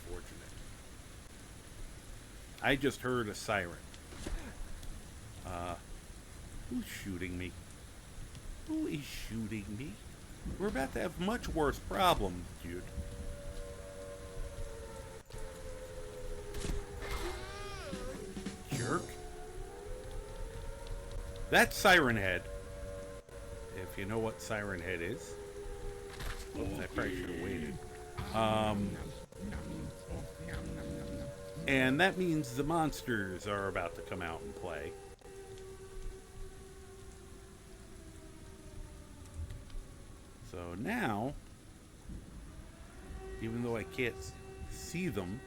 I just heard a siren. Who's shooting me? Who is shooting me? We're about to have much worse problems, dude. Jerk. That's Siren Head. If you know what Siren Head is. Oops, I probably should have waited. And that means the monsters are about to come out and play. So now, even though I can't see them,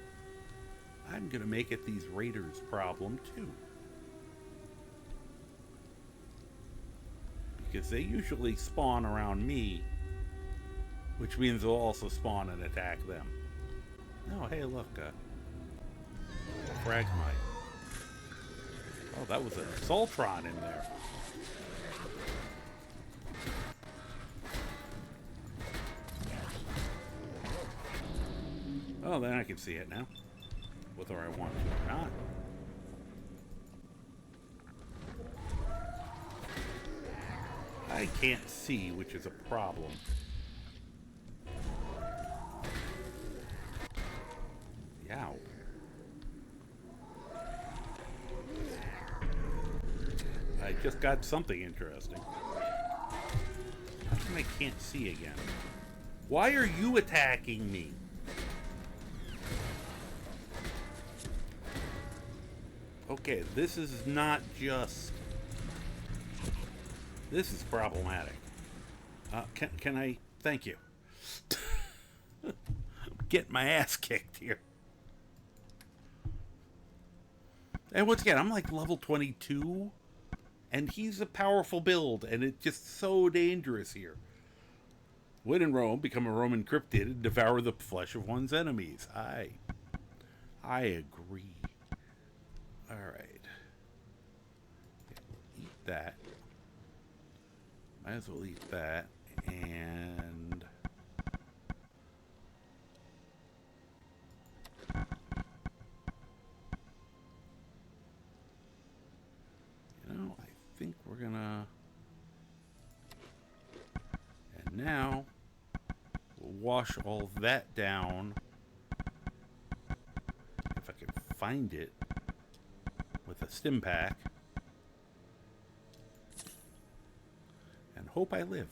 I'm going to make it these raiders' problem too. Because they usually spawn around me, which means they'll also spawn and attack them. Oh, hey, look, Fragmite. Oh, that was an Assaultron in there. Oh, then I can see it now. Whether I want to or not. I can't see, which is a problem. Yow. I just got something interesting. How come I can't see again? Why are you attacking me? Okay, this is not just... This is problematic. Can I... Thank you. I'm getting my ass kicked here. And once again, I'm like level 22. And he's a powerful build. And it's just so dangerous here. When in Rome, become a Roman cryptid and devour the flesh of one's enemies. I agree. Alright. Eat that. Might as well eat that. And... you know, I think we're gonna... And now, we'll wash all that down. If I can find it. With a stim pack. And hope I live.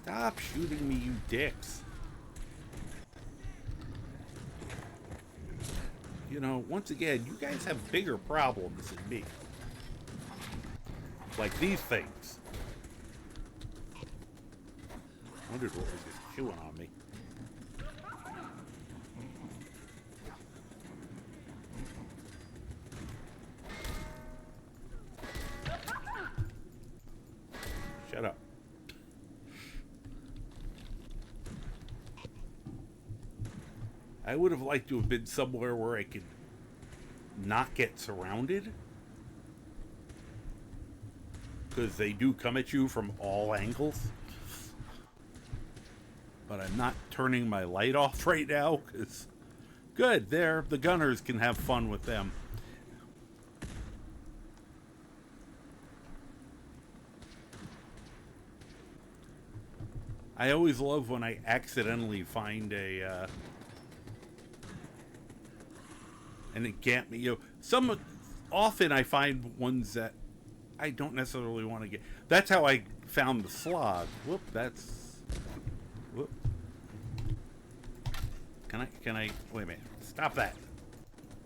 Stop shooting me, you dicks. You know, once again, you guys have bigger problems than me. Like these things. Wondered what was just chewing on me. Shut up. I would have liked to have been somewhere where I could not get surrounded. Because they do come at you from all angles. But I'm not turning my light off right now. Because good, there, the gunners can have fun with them. I always love when I accidentally find a an encampment. You know, often I find ones that I don't necessarily want to get. That's how I found the slog. Whoop, whoop. Can I wait a minute. Stop that.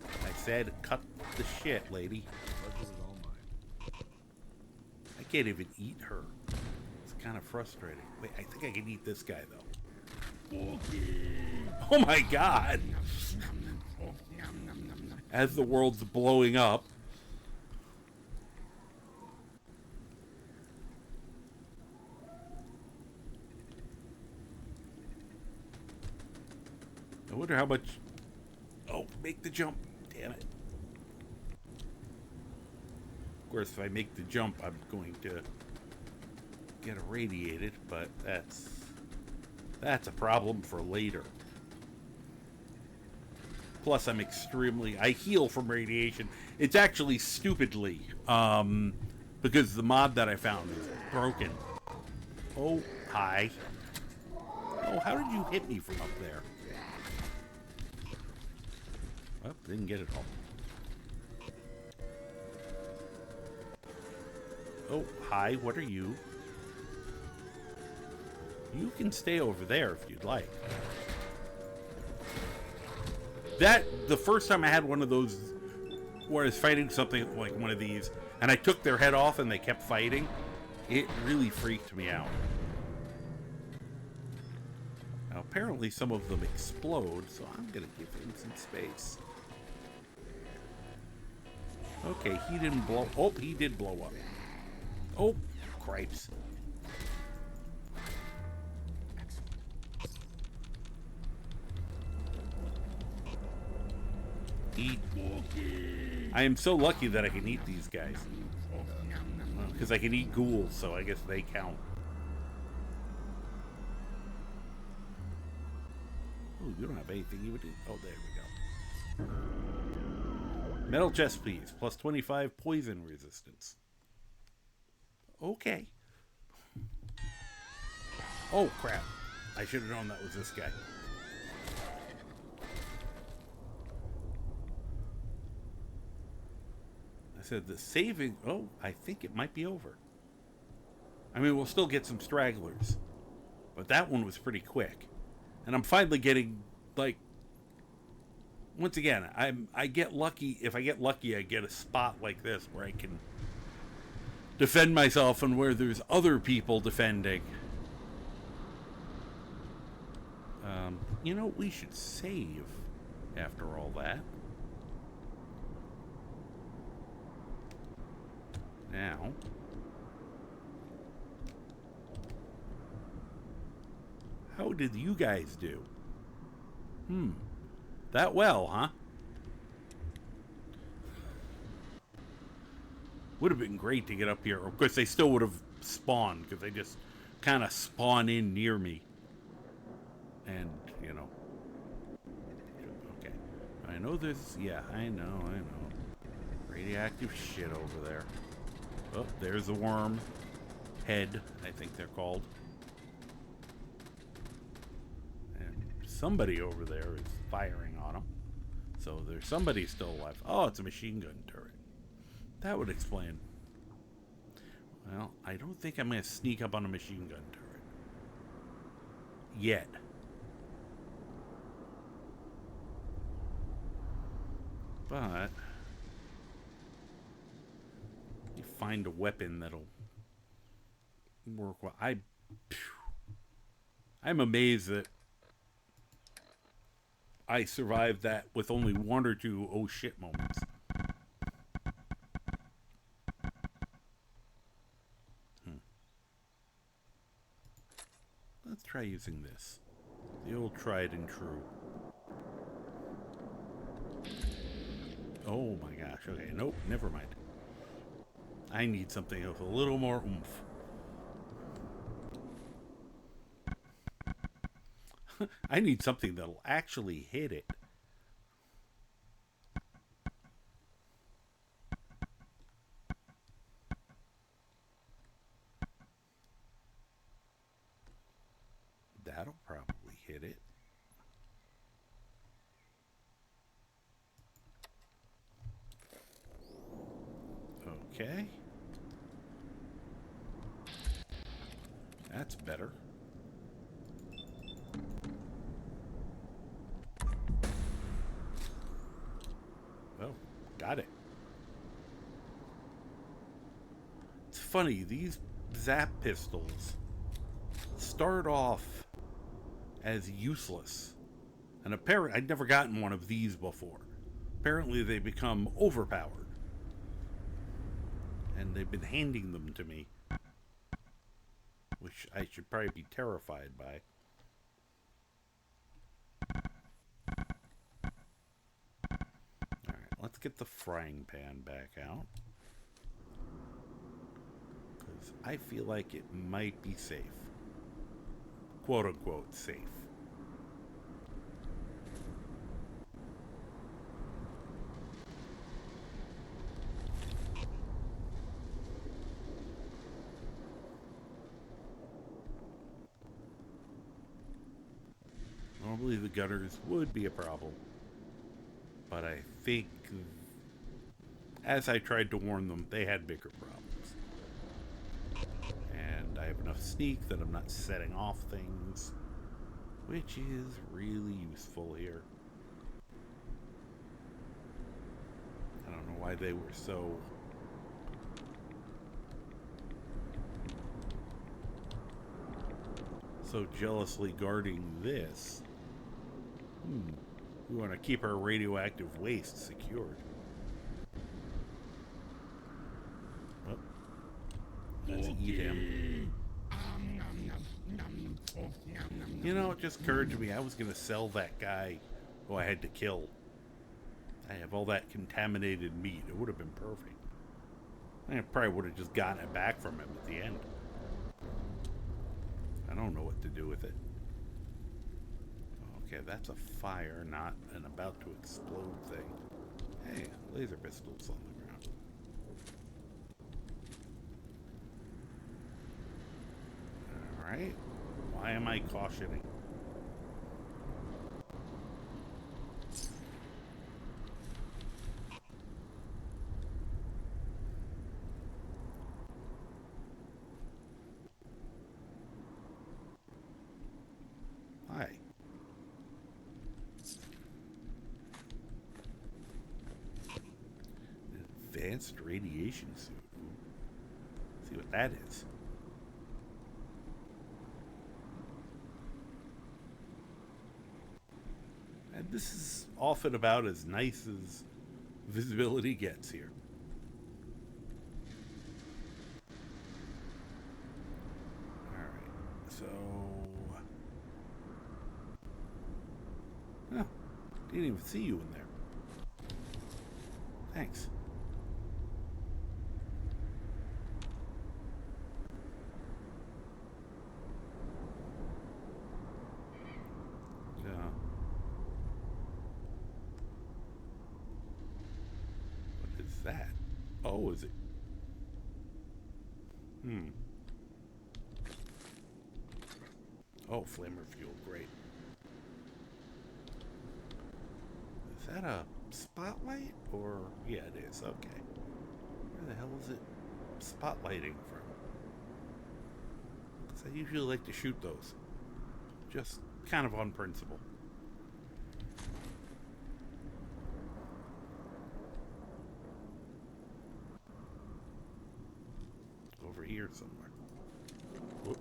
I said cut the shit, lady. I can't even eat her. It's kind of frustrating. Wait, I think I can eat this guy though. Oh my god! As the world's blowing up. I wonder how much... Oh, make the jump. Damn it. Of course, if I make the jump, I'm going to get irradiated, but that's a problem for later. Plus, I'm extremely... I heal from radiation. It's actually stupidly, because the mod that I found is broken. Oh, hi. Oh, how did you hit me from up there? Oh, didn't get it all. Oh, hi, what are you? You can stay over there if you'd like. The first time I had one of those where I was fighting something like one of these, and I took their head off and they kept fighting, it really freaked me out. Now, apparently some of them explode, so I'm gonna give him some space. Okay, he didn't blow... Oh, he did blow up. Oh, cripes. Eat. I am so lucky that I can eat these guys. Because I can eat ghouls, so I guess they count. Oh, you don't have anything you would do. Oh, there we go. Metal chest piece, plus 25 poison resistance. Okay. Oh, crap. I should have known that was this guy. I said the saving... Oh, I think it might be over. I mean, we'll still get some stragglers. But that one was pretty quick. And I'm finally getting, like... Once again, I get lucky. If I get lucky, I get a spot like this where I can defend myself and where there's other people defending. You know, we should save after all that. Now, how did you guys do? That well, huh? Would have been great to get up here. Of course, they still would have spawned, because they just kind of spawn in near me. And, you know. Okay. I know there's... Yeah, I know. Radioactive shit over there. Oh, there's a worm. Head, I think they're called. And somebody over there is firing on them. So there's somebody still alive. Oh, it's a machine gun turret. That would explain. Well, I don't think I'm going to sneak up on a machine gun turret. Yet. But you find a weapon that'll work well. I'm amazed that I survived that with only one or two oh shit moments. Let's try using this. The old tried and true. Oh my gosh. Okay, nope, never mind. I need something with a little more oomph. I need something that'll actually hit it. That'll probably hit it. Okay. That's better. Oh, got it. It's funny, these zap pistols start off as useless. And apparently, I'd never gotten one of these before. Apparently, they become overpowered. And they've been handing them to me, which I should probably be terrified by. Alright, let's get the frying pan back out. Because I feel like it might be safe. Quote unquote safe. Normally the gutters would be a problem, but I think as I tried to warn them, they had bigger problems. And I have enough sneak that I'm not setting off things, which is really useful here. I don't know why they were so jealously guarding this. We want to keep our radioactive waste secured. Oh. Let's eat him. You know, it just occurred to me I was going to sell that guy who I had to kill. I have all that contaminated meat. It would have been perfect. I probably would have just gotten it back from him at the end. I don't know what to do with it. Okay, that's a fire, not an about to explode thing. Hey, laser pistols on the ground. Alright. Why am I cautioning? Hi. Advanced radiation suit. Let's see what that is. And this is often about as nice as visibility gets here. Alright, so... Oh, didn't even see you in there. Thanks. What is that? Oh, is it? Oh, flamer fuel, great. Is that a spotlight? Or, yeah, it is, okay. Where the hell is it spotlighting from? Because I usually like to shoot those. Just kind of on principle. Over here somewhere. Whoop.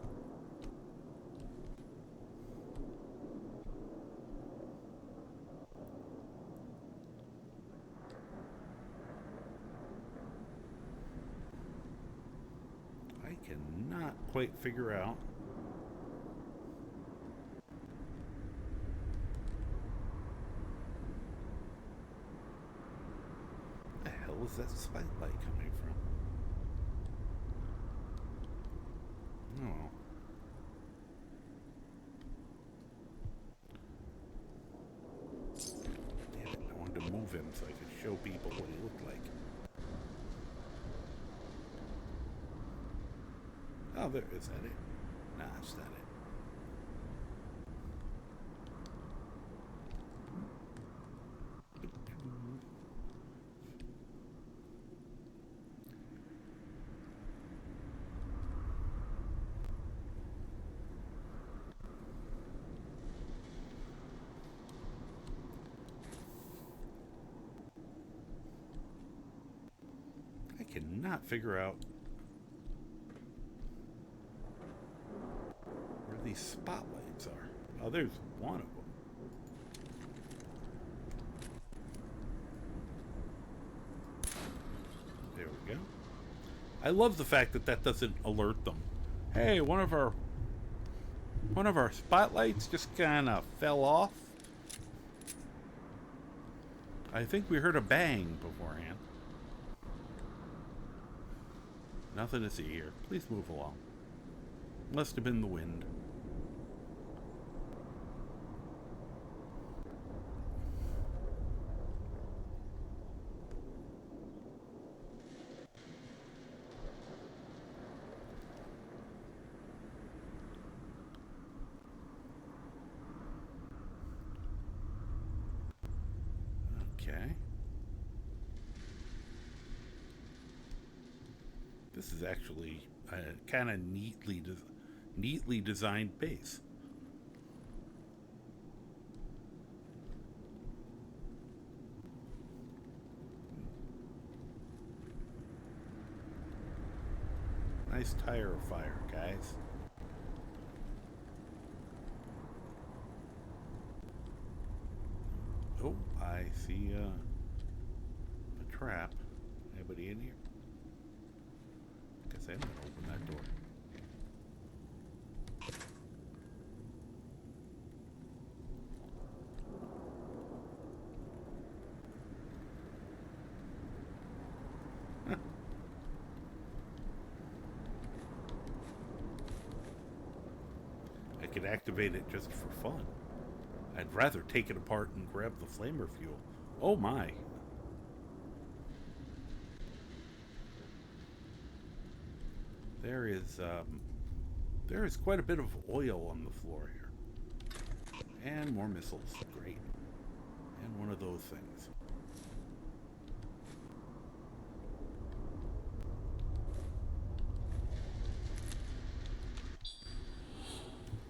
I cannot quite figure out where the hell is that spotlight coming from? Oh. Damn it, I wanted to move him so I could show people what he looked like. Oh, there is that it? Nah, it's not it. I cannot figure out where these spotlights are. Oh, there's one of them. There we go. I love the fact that that doesn't alert them. Hey, one of our spotlights just kind of fell off. I think we heard a bang beforehand. Nothing to see here. Please move along. Must have been the wind. Okay. This is actually a kind of neatly designed base. Nice tire fire, guys. Oh, I see a trap. Anybody in here? Guess I'm gonna open that door. Huh. I could activate it just for fun. I'd rather take it apart and grab the flamer fuel. Oh my. There is quite a bit of oil on the floor here. And more missiles. Great. And one of those things.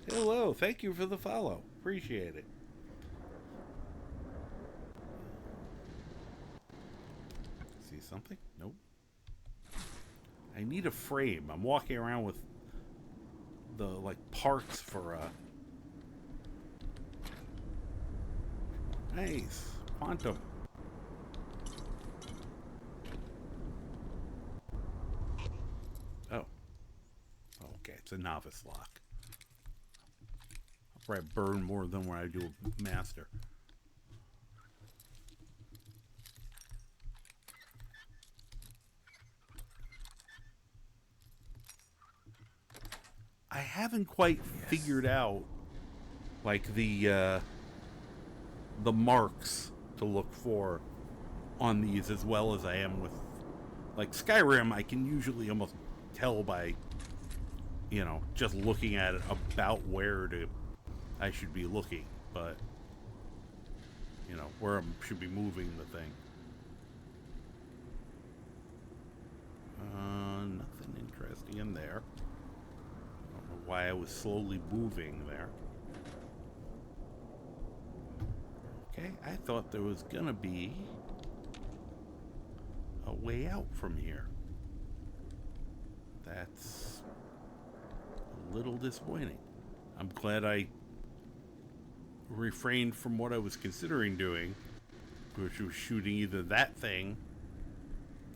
Hello, thank you for the follow. Appreciate it. See something? Nope. I need a frame. I'm walking around with the parts for nice quantum. Oh. Okay, it's a novice lock. I'll probably burn more than when I do a master. I haven't quite figured out the marks to look for on these as well as I am with Skyrim. I can usually almost tell by just looking at it about where I should be looking, but where I should be moving the thing. Nothing interesting in there. Why I was slowly moving there. Okay, I thought there was gonna be a way out from here. That's a little disappointing. I'm glad I refrained from what I was considering doing, which was shooting either that thing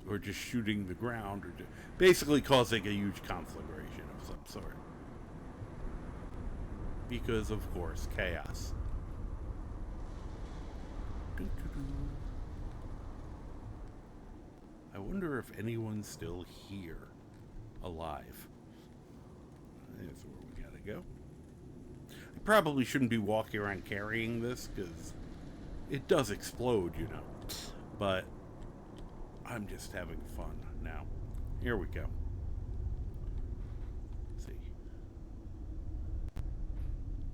or just shooting the ground, or basically causing a huge conflagration of some sort. Because, of course, chaos. I wonder if anyone's still here, alive. That's where we gotta go. I probably shouldn't be walking around carrying this, because it does explode, But I'm just having fun now. Here we go.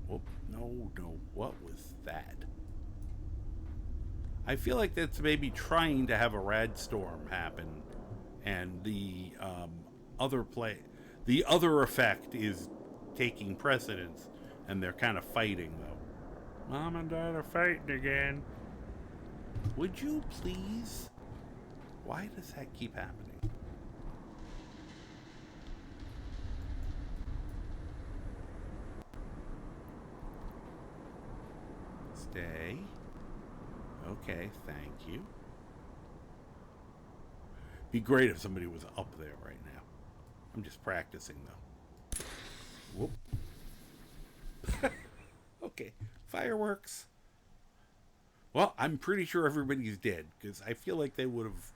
Oh, no. What was that? I feel like that's maybe trying to have a rad storm happen, and the other effect is taking precedence, and they're kind of fighting, though. Mom and Dad are fighting again. Would you please? Why does that keep happening? Stay. Okay, thank you. Be great if somebody was up there right now. I'm just practicing though. Whoop. Okay, fireworks. Well, I'm pretty sure everybody's dead, because I feel like they would have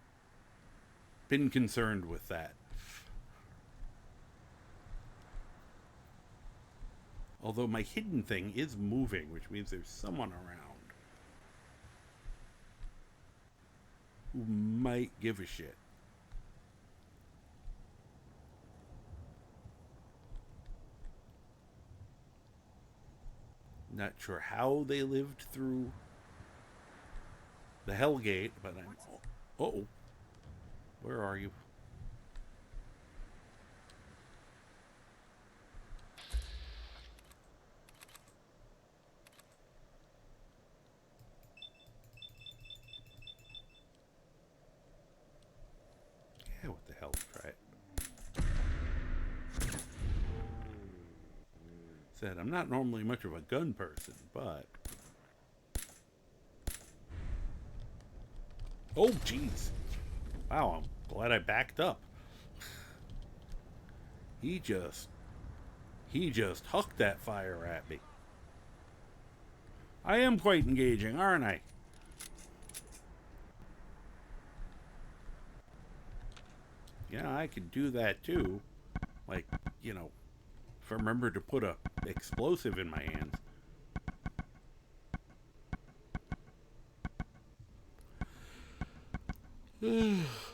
been concerned with that. Although my hidden thing is moving, which means there's someone around who might give a shit. Not sure how they lived through the Hellgate, but I'm... Uh-oh. Where are you? Yeah, what the hell? Try it. Said, I'm not normally much of a gun person, but... Oh, jeez. Wow, I'm glad I backed up. He just hucked that fire at me. I am quite engaging, aren't I? Yeah, I could do that too. Like, you know, if I remember to put a explosive in my hands.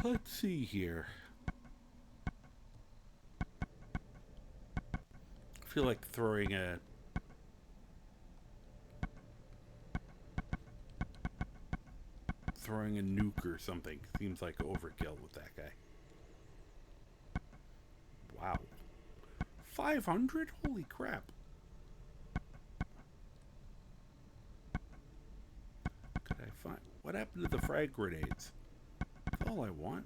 Let's see here. I feel like throwing a nuke or something. Seems like overkill with that guy. Wow. 500? Holy crap. Could I find... What happened to the frag grenades? That's all I want.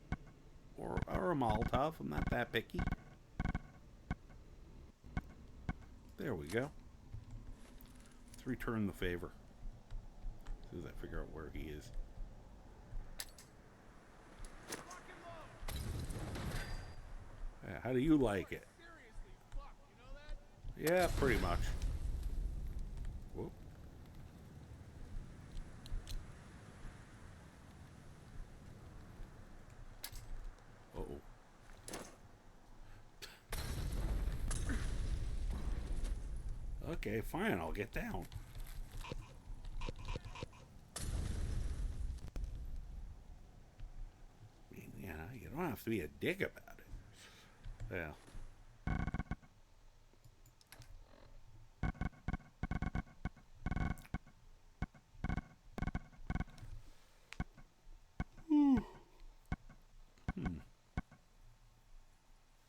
Or a Molotov. I'm not that picky. There we go. Let's return the favor. As soon as I figure out where he is. Yeah, how do you like it? Yeah, pretty much. Whoop. Uh-oh. Okay, fine, I'll get down. I mean, you know, you don't have to be a dick about it. Yeah.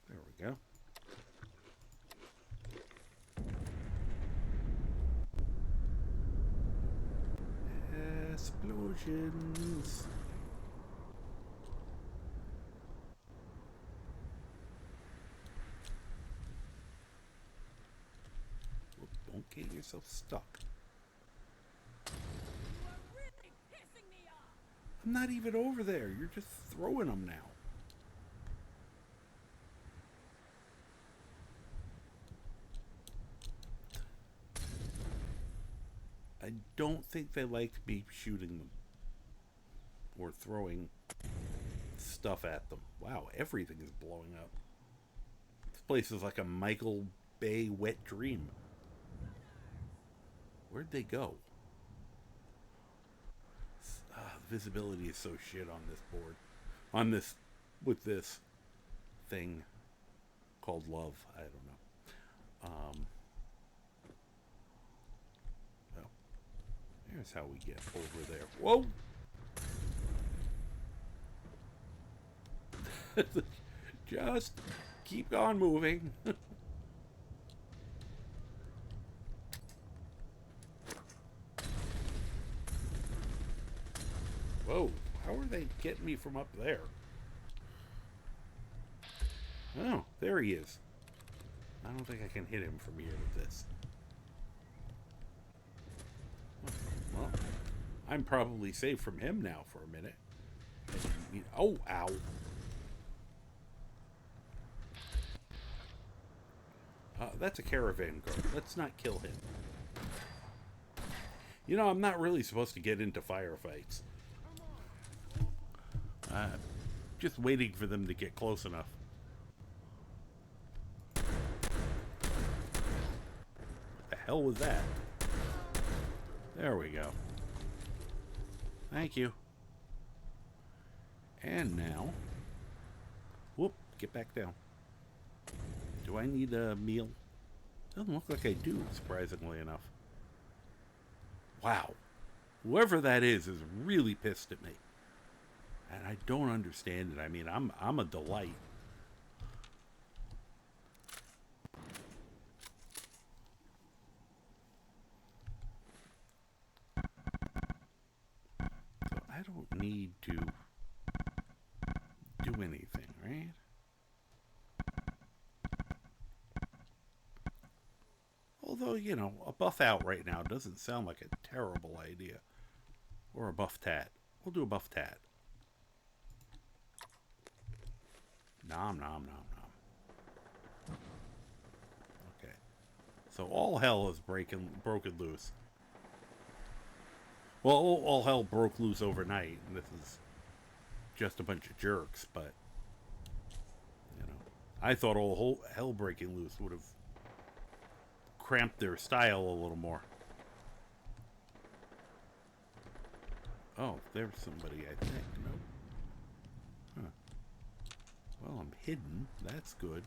There we go. Explosions. Don't get yourself stuck. I'm not even over there. You're just throwing them now. I don't think they liked me shooting them or throwing stuff at them. Wow, everything is blowing up. This place is like a Michael Bay wet dream. Where'd they go? Visibility is so shit on this board. On this, with this thing called love. I don't know. Well, here's how we get over there. Whoa! Just keep on moving. Whoa, how are they getting me from up there? Oh, there he is. I don't think I can hit him from here with this. I'm probably safe from him now for a minute. Oh, ow. That's a caravan guard. Let's not kill him. You know, I'm not really supposed to get into firefights. Just waiting for them to get close enough. What the hell was that? There we go. Thank you. And now... Whoop, get back down. Do I need a meal? Doesn't look like I do, surprisingly enough. Wow. Whoever that is really pissed at me. And I don't understand it. I mean, I'm a delight. So I don't need to do anything, right? Although, you know, a buff out right now doesn't sound like a terrible idea. Or a buff tat. We'll do a buff tat. Nom, nom, nom, nom. Okay. So all hell is broken loose. Well, all hell broke loose overnight, and this is just a bunch of jerks, but, you know, I thought all hell breaking loose would have cramped their style a little more. Oh, there's somebody, I think. Nope. Huh. Well, I'm hidden. That's good.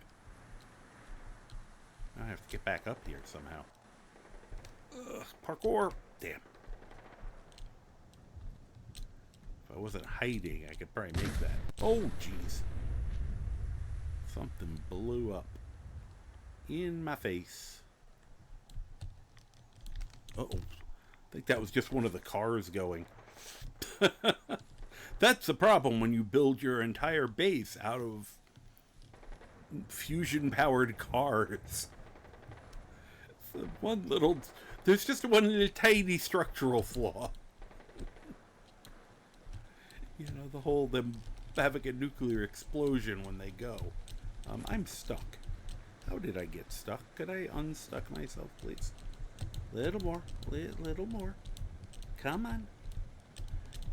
I have to get back up here somehow. Ugh, parkour! Damn. If I wasn't hiding, I could probably make that. Oh, jeez. Something blew up in my face. Uh-oh. I think that was just one of the cars going. That's the problem when you build your entire base out of fusion-powered cars. There's just one little tiny structural flaw. You know, the whole them having a nuclear explosion when they go. I'm stuck. How did I get stuck? Could I unstuck myself, please? Little more. Little more. Come on.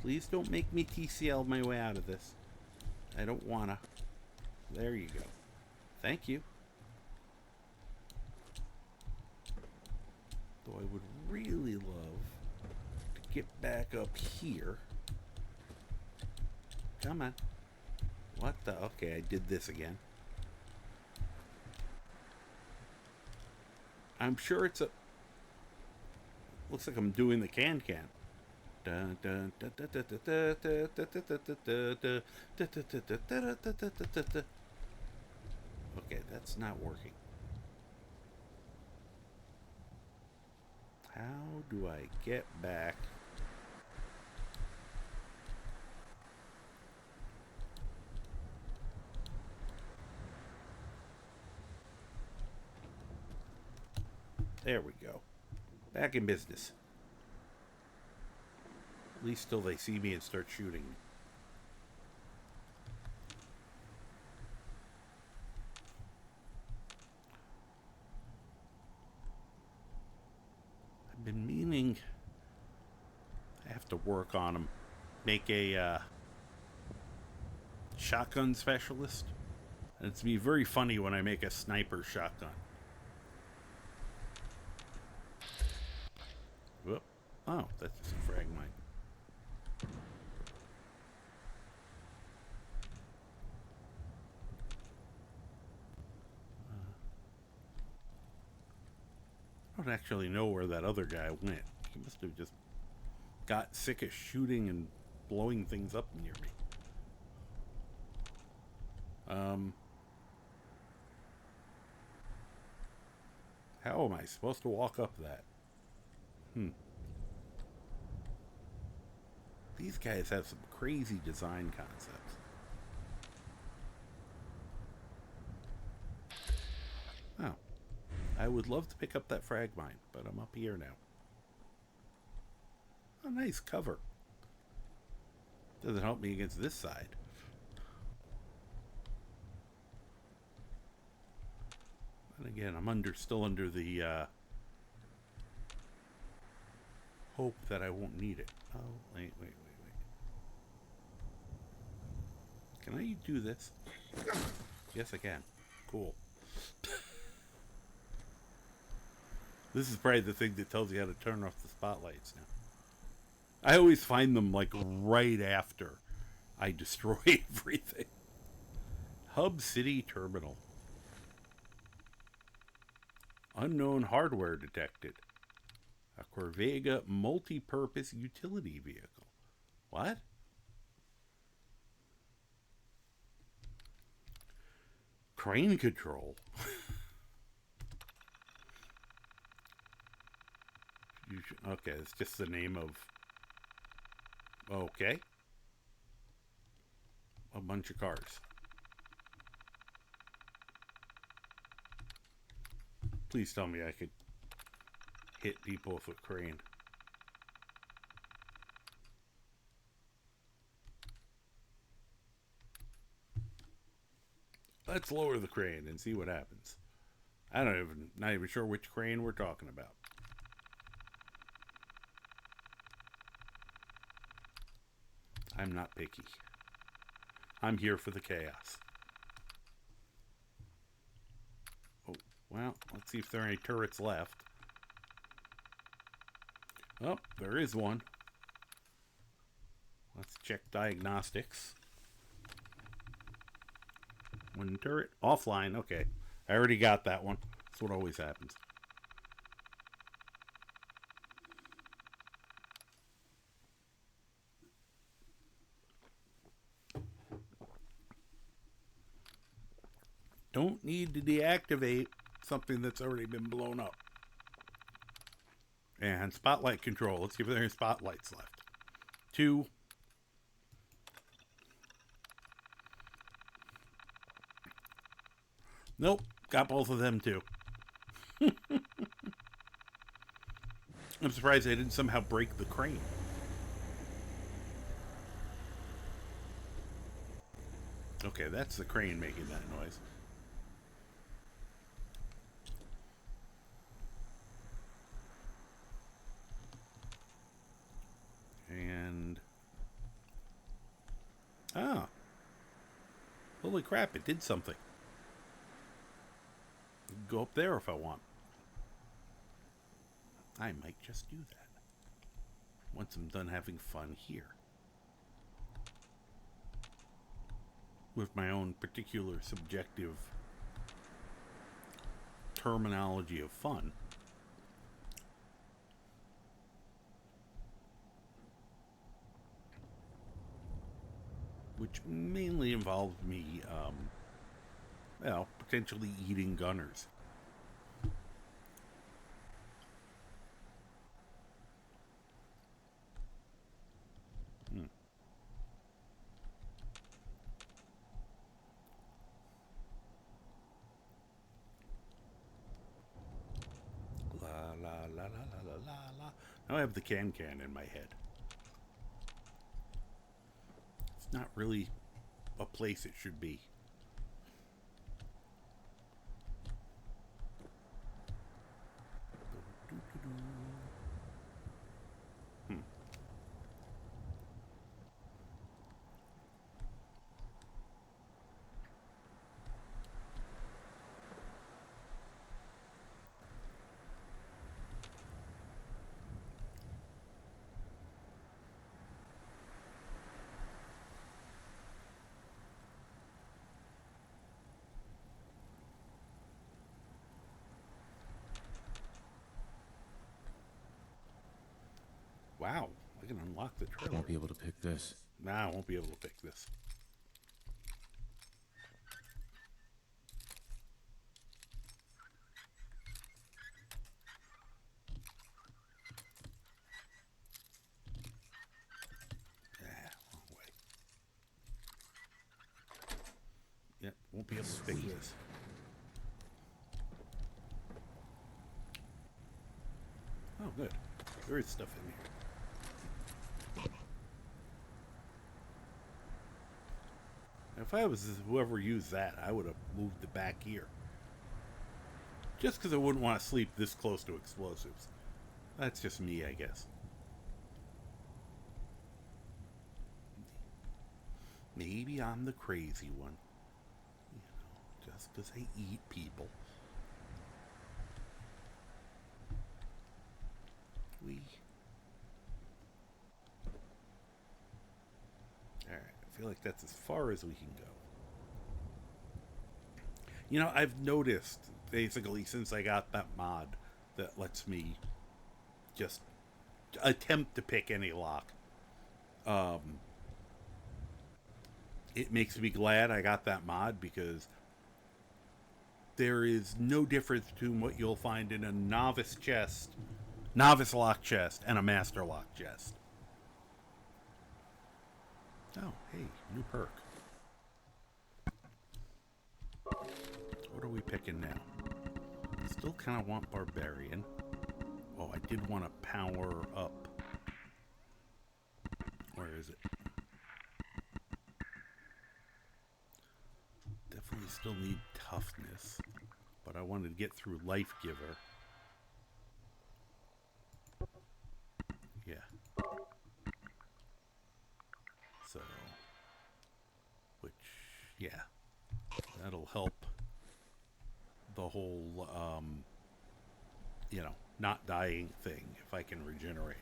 Please don't make me TCL my way out of this. I don't wanna. There you go. Thank you. Though I would really love to get back up here. Come on. What the? Okay, I did this again. I'm sure it's a... Looks like I'm doing the can-can. Okay, that's not working. How do I get back? There we go. Back in business. At least till they see me and start shooting. I've been meaning... I have to work on them. Make a shotgun specialist. And it's be very funny when I make a sniper shotgun. Whoop. Oh, that's just a frag mine. I don't actually know where that other guy went. He must have just got sick of shooting and blowing things up near me. How am I supposed to walk up that? These guys have some crazy design concepts. Oh. I would love to pick up that frag mine, but I'm up here now. A nice cover. Doesn't help me against this side. And again, I'm still under the hope that I won't need it. Oh, wait. Can I do this? Yes, I can. Cool. This is probably the thing that tells you how to turn off the spotlights now. I always find them like right after I destroy everything. Hub City Terminal. Unknown hardware detected. A Corvega multi-purpose utility vehicle. What? Crane control. Okay, it's just the name of... Okay. A bunch of cars. Please tell me I could hit people with a crane. Let's lower the crane and see what happens. Not even sure which crane we're talking about. I'm not picky. I'm here for the chaos. Oh, well, let's see if there are any turrets left. Oh, there is one. Let's check diagnostics. One turret. Offline. Okay. I already got that one. That's what always happens. Don't need to deactivate something that's already been blown up. And spotlight control. Let's see if there are any spotlights left. 2. Nope. Got both of them too. I'm surprised I didn't somehow break the crane. Okay, that's the crane making that noise. And... Ah. Holy crap, it did something. Go up there if I want. I might just do that. Once I'm done having fun here. With my own particular subjective terminology of fun. Which mainly involves me, well, potentially eating gunners. La. Now I have the can in my head. It's not really a place it should be. Wow, I can unlock the trailer. Won't be able to pick this. Nah, I won't be able to pick this. Wrong way. Yep, won't be able to pick this. Oh, good. There is stuff in here. If I was whoever used that, I would have moved it back here. Just because I wouldn't want to sleep this close to explosives. That's just me, I guess. Maybe I'm the crazy one. You know, just because I eat people. Alright, I feel like that's as far as we can go. You know, I've noticed, basically, since I got that mod that lets me just attempt to pick any lock, it makes me glad I got that mod, because there is no difference between what you'll find in a novice lock chest, and a master lock chest. Oh, hey, new perk. What are we picking now? Still kind of want Barbarian. Oh, I did want to power up. Where is it? Definitely still need toughness, but I wanted to get through Life Giver. Yeah. So, which, yeah, that'll help the whole, you know, not dying thing if I can regenerate.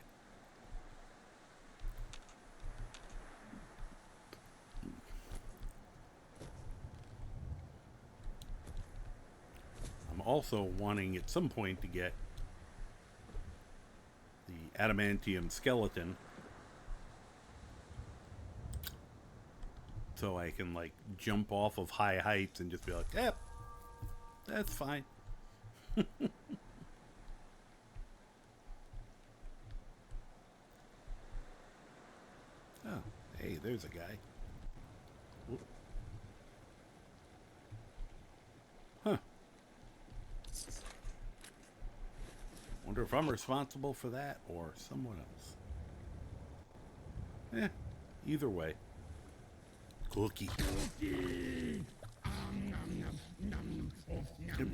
I'm also wanting at some point to get the adamantium skeleton, so I can, like, jump off of high heights and just be like, yep, that's fine. Oh, hey, there's a guy. Whoop. Huh. Wonder if I'm responsible for that or someone else. Either way. Cookie. It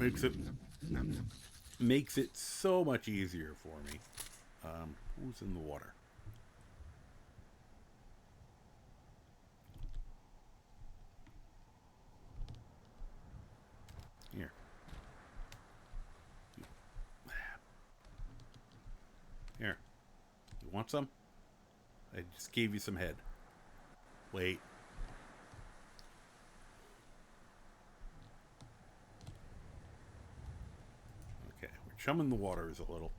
makes it so much easier for me. Who's in the water? Here. Here. You want some? I just gave you some head. Wait. Okay, we're chumming the waters a little.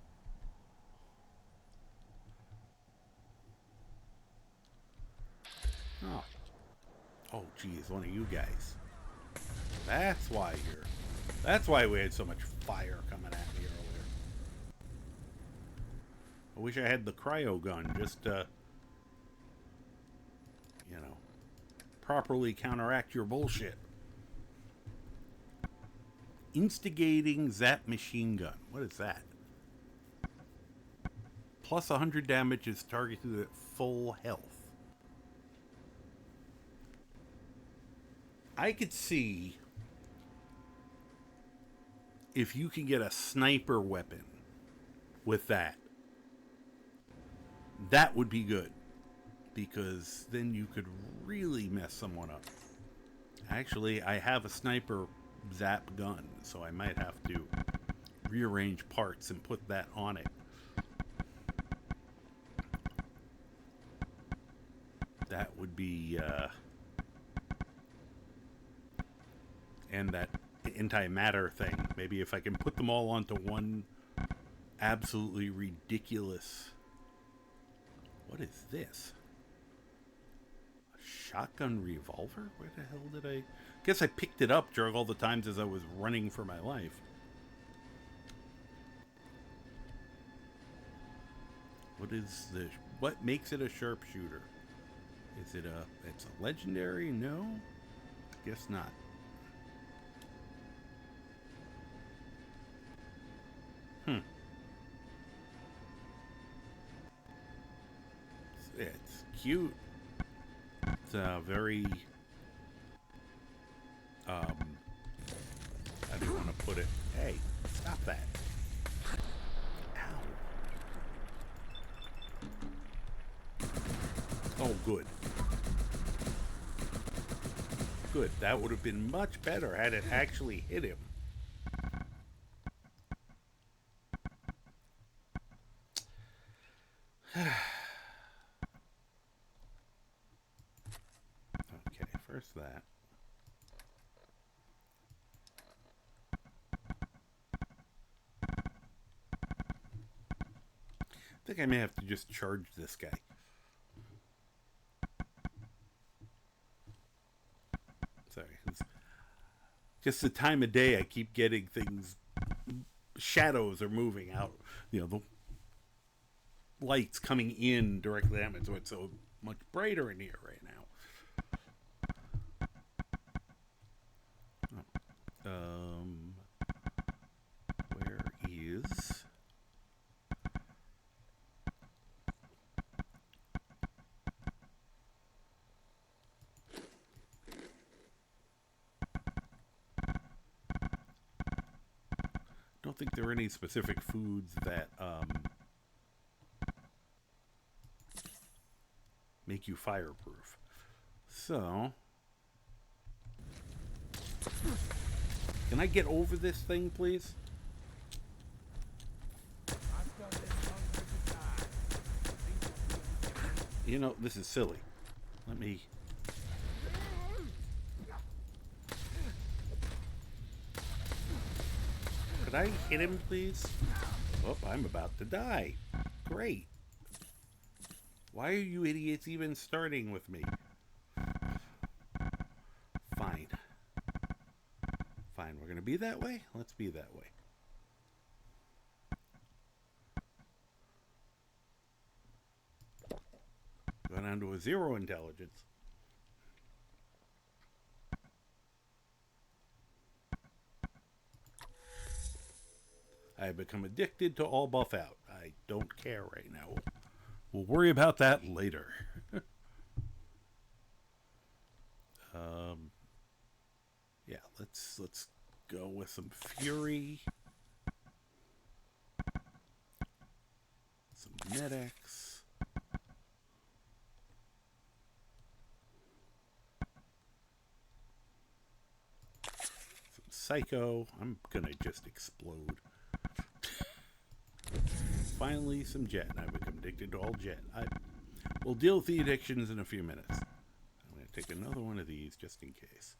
Oh. Oh, geez, one of you guys. That's why we had so much fire coming at me earlier. I wish I had the cryo gun just to, you know, properly counteract your bullshit. Instigating Zap machine gun. What is that? Plus 100 damage is targeted at full health. I could see if you can get a sniper weapon with that. That would be good, because then you could really mess someone up. Actually, I have a sniper zap gun, so I might have to rearrange parts and put that on it. That would be, and that antimatter thing. Maybe if I can put them all onto one absolutely ridiculous... What is this? A shotgun revolver? Where the hell did I... Guess I picked it up during all the times as I was running for my life. What is this? What makes it a sharpshooter? Is it a... It's a legendary? No? Guess not. It's cute. It's very How do you want to put it? Hey, stop that. Ow. Oh, good. Good. That would have been much better had it actually hit him. Okay, first that. I think I may have to just charge this guy. Sorry. It's just the time of day I keep getting things. Shadows are moving out. You know, the lights coming in directly at me, so it's so much brighter in here right now. Where is... don't think there are any specific foods that make you fireproof. So, can I get over this thing, please? You know, this is silly. Let me... Could I hit him, please? Oh, I'm about to die. Great. Why are you idiots even starting with me? Fine. Fine, we're going to be that way? Let's be that way. Going down to a 0 intelligence. I have become addicted to all buff out. I don't care right now. We'll worry about that later. Yeah, let's go with some fury. Some medics. Some psycho. I'm gonna just explode. Finally, some jet, and I've become addicted to all jet. We'll deal with the addictions in a few minutes. I'm going to take another one of these just in case.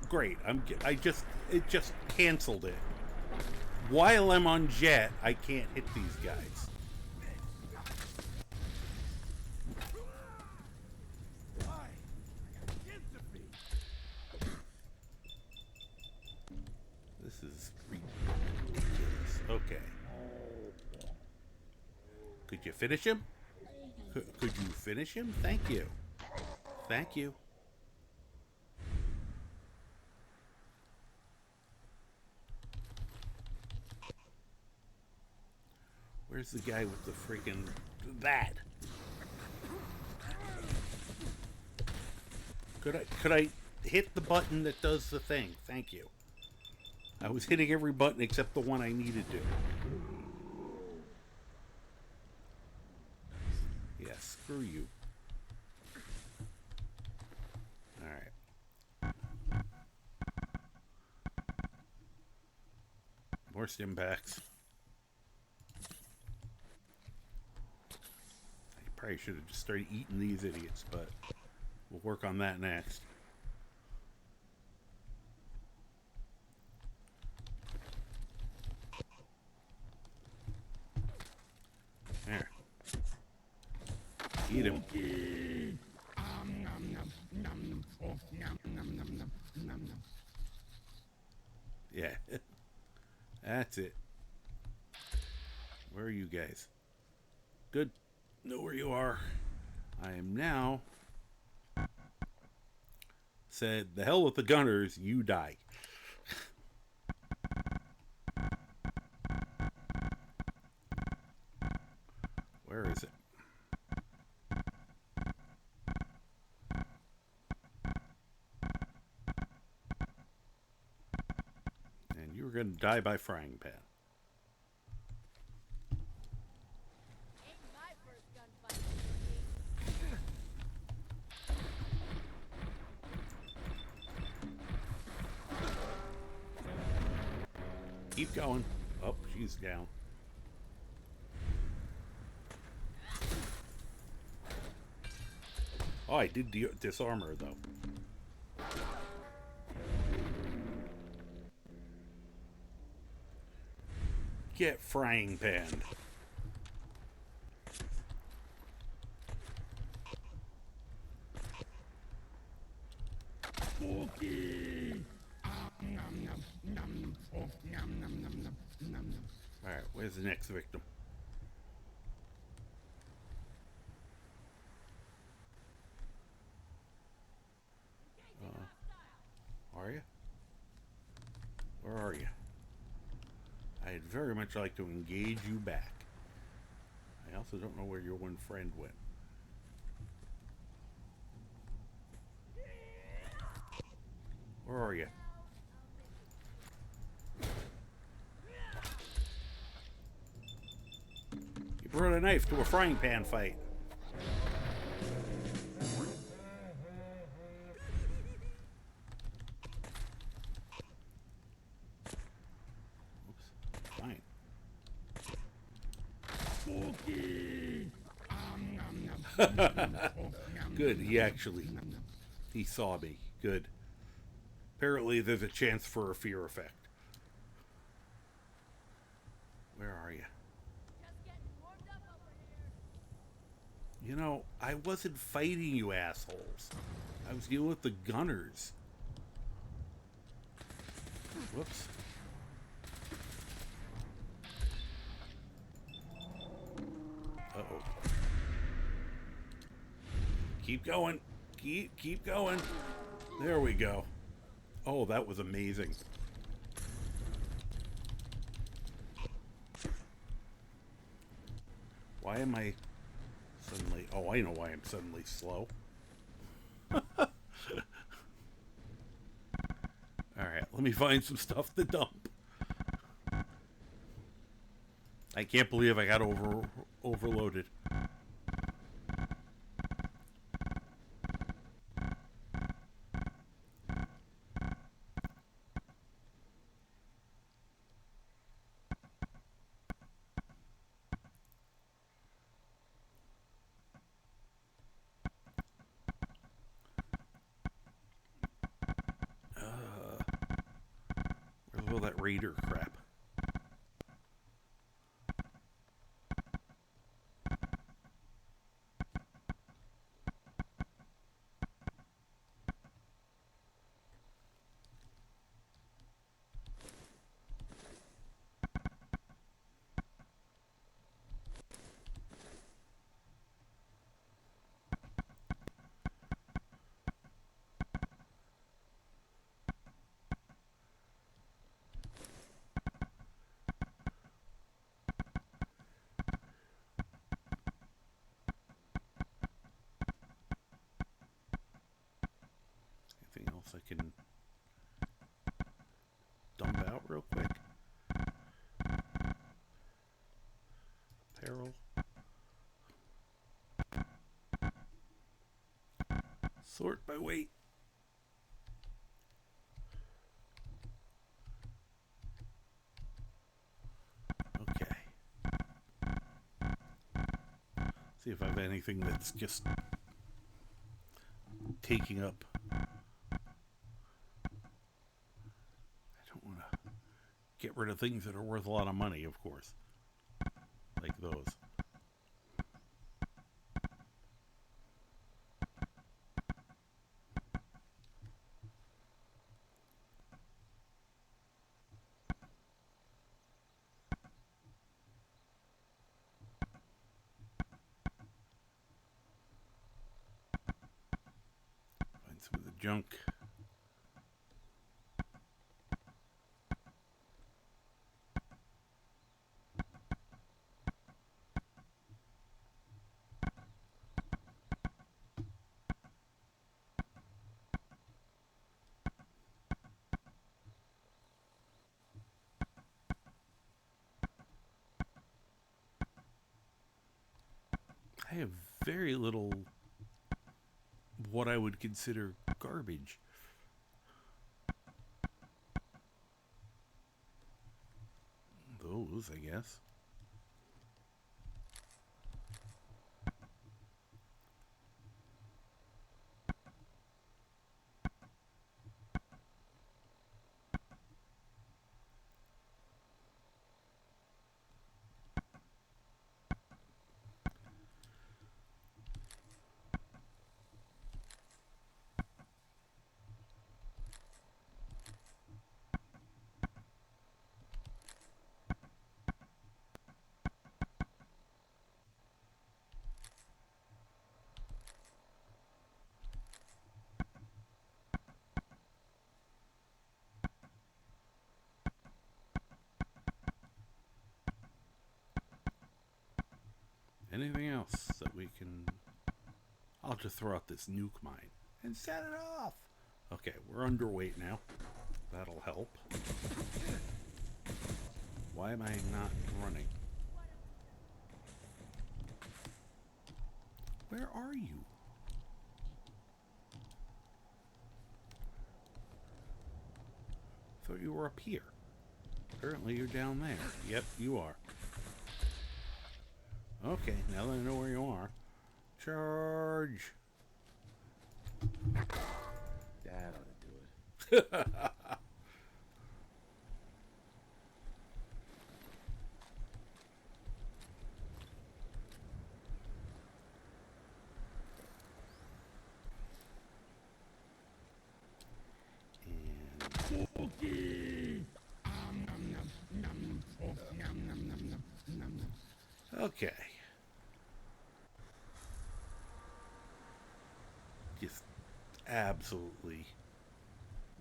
Great. It just canceled it. While I'm on jet, I can't hit these guys. This is ridiculous. Okay. Could you finish him? Could you finish him? Thank you. Thank you. Where's the guy with the freaking... that? Could I hit the button that does the thing? Thank you. I was hitting every button except the one I needed to. Yeah, screw you. Alright. More stim packs. I probably should have just started eating these idiots, but we'll work on that next. There. Eat him. Yeah. That's it. Where are you guys? Good. Know where you are. I am now... said, the hell with the gunners, you die. going to die by frying pan. Ain't my first gunfight. Keep going. Oh, she's down. Oh, I did disarm her, though. Get frying panned. Alright, where's the next victim? Are you? Where are you? I'd very much like to engage you back. I also don't know where your one friend went. Where are you? You brought a knife to a frying pan fight. Fine. Good, he saw me. Good. Apparently there's a chance for a fear effect. Where are you? Just getting warmed up over here. You know, I wasn't fighting you assholes. I was dealing with the gunners. Whoops. Uh-oh. Keep going. Keep going. There we go. Oh, that was amazing. Why am I suddenly... Oh, I know why I'm suddenly slow. Alright, let me find some stuff to dump. I can't believe I got overloaded. Where's all that raider crap? Anything else I can dump out real quick? Apparel. Sort by weight. Okay. See if I have anything that's just taking up. I don't want to get rid of things that are worth a lot of money, of course. Like those. Find some of the junk. I have very little what I would consider garbage. Those, I guess. Anything else that we can... I'll just throw out this nuke mine and set it off. Okay, we're underweight now. That'll help. Why am I not running? Where are you? Thought you were up here. Apparently you're down there. Yep, you are. Okay, now that I know where you are. Charge! That ought to do it. Okay. Just absolutely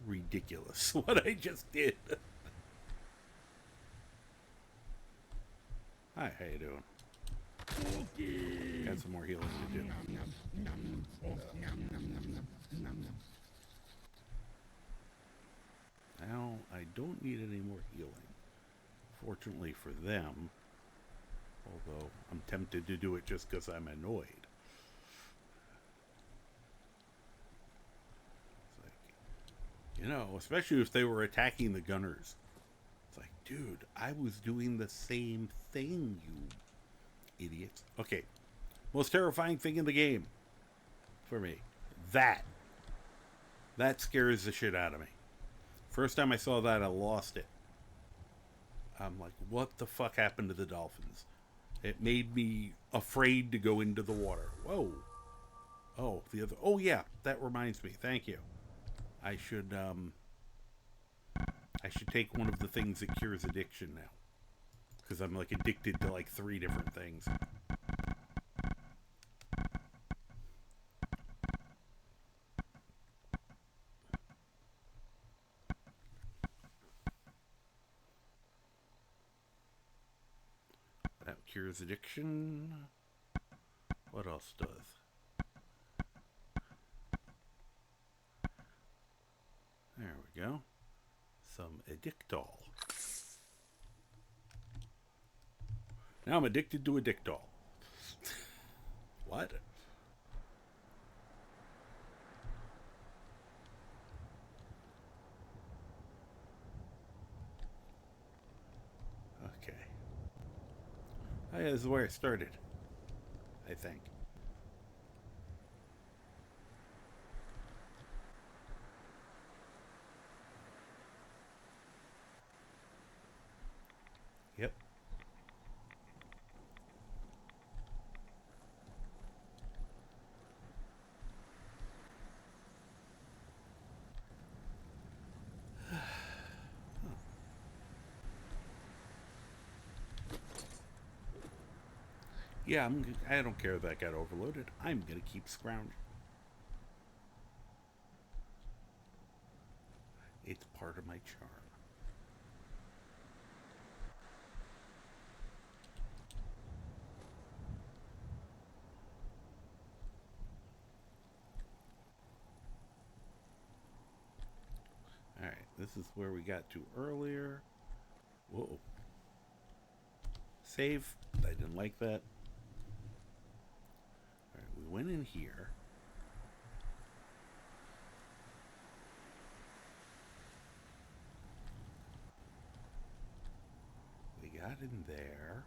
ridiculous what I just did. Hi, how you doing? Got some more healing to do. Now, I don't need any more healing. Fortunately for them. Although, I'm tempted to do it just because I'm annoyed. It's like, you know, especially if they were attacking the gunners. It's like, dude, I was doing the same thing, you idiots. Okay, most terrifying thing in the game for me. That scares the shit out of me. First time I saw that, I lost it. I'm like, what the fuck happened to the dolphins? It made me afraid to go into the water. Whoa. Oh, the other... Oh, yeah. That reminds me. Thank you. I should take one of the things that cures addiction now. Because I'm, like, addicted to, like, 3 different things. That cures addiction. What else does? There we go. Some Addictol. Now I'm addicted to Addictol. What? Okay. Oh, yeah, this is where I started. I think. Yep. Yeah, I don't care if that got overloaded. I'm gonna keep scrounging. It's part of my charm. Alright, this is where we got to earlier. Whoa. Save. I didn't like that. went in here. We got in there.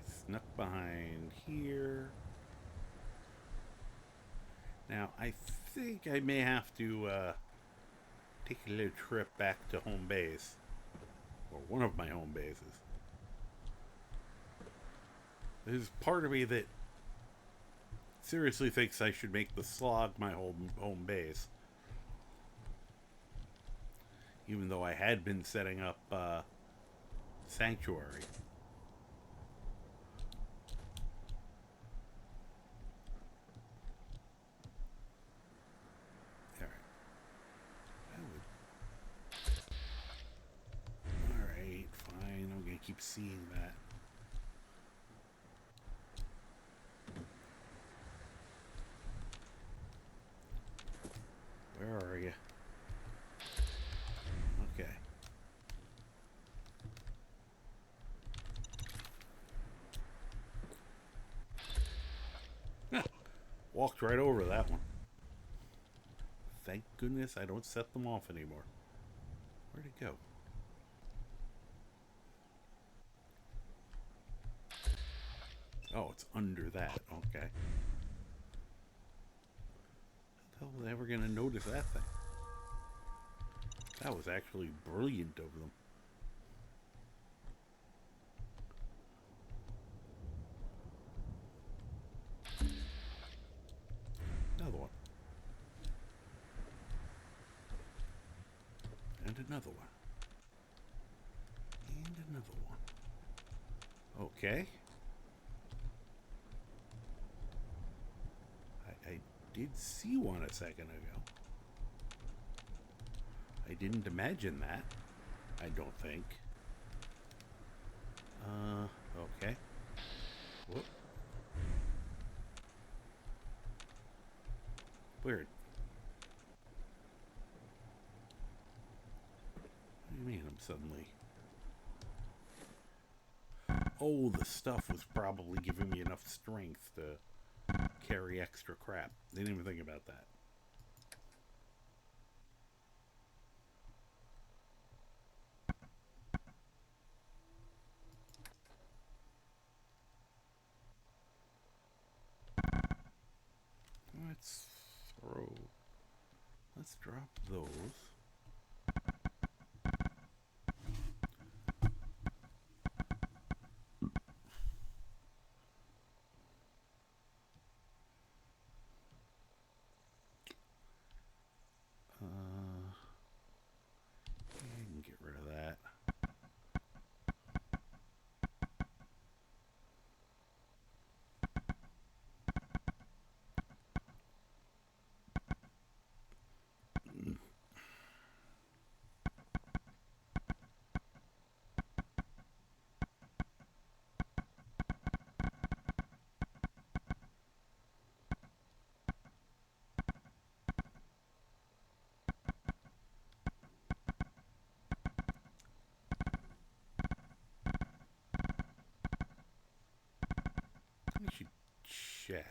Snuck behind here. Now, I think I may have to take a little trip back to home base. Or one of my home bases. There's part of me that seriously thinks I should make the slog my home base. Even though I had been setting up Sanctuary. Keep seeing that. Where are you? Okay. Walked right over that one. Thank goodness I don't set them off anymore. Where'd it go? Oh, it's under that. Okay. How the hell was I ever going to notice that thing? That was actually brilliant of them. Another one. And another one. And another one. Okay. I did see one a second ago. I didn't imagine that. I don't think. Okay. Whoop. Weird. What do you mean I'm suddenly... Oh, the stuff was probably giving me enough strength to carry extra crap. Didn't even think about that. Let's drop those. You can get rid of that. I should check.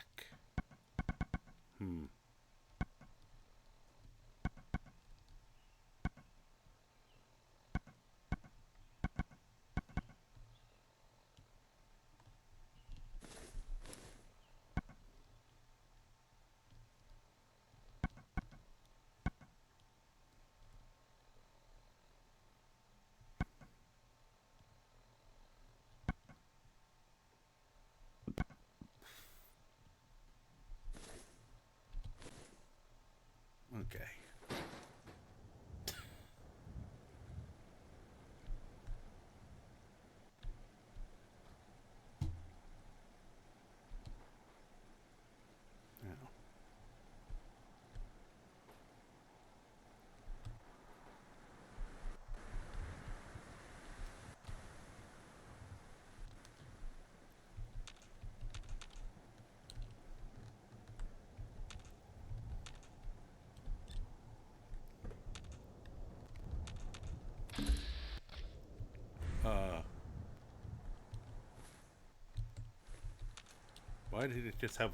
Why did it just have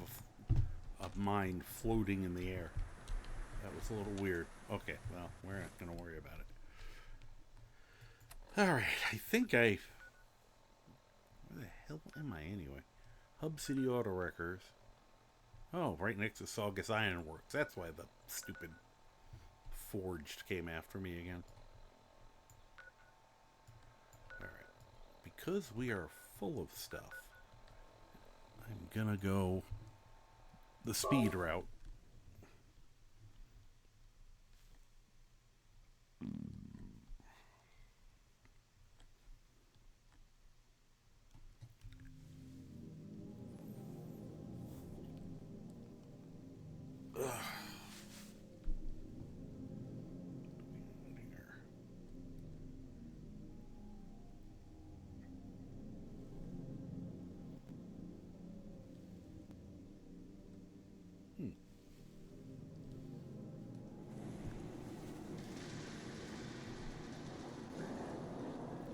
a mine floating in the air? That was a little weird. Okay, well, we're not going to worry about it. Alright, I think Where the hell am I anyway? Hub City Auto Wreckers. Oh, right next to Saugus Iron Works. That's why the stupid Forged came after me again. Alright. Because we are full of stuff, I'm gonna go the speed route.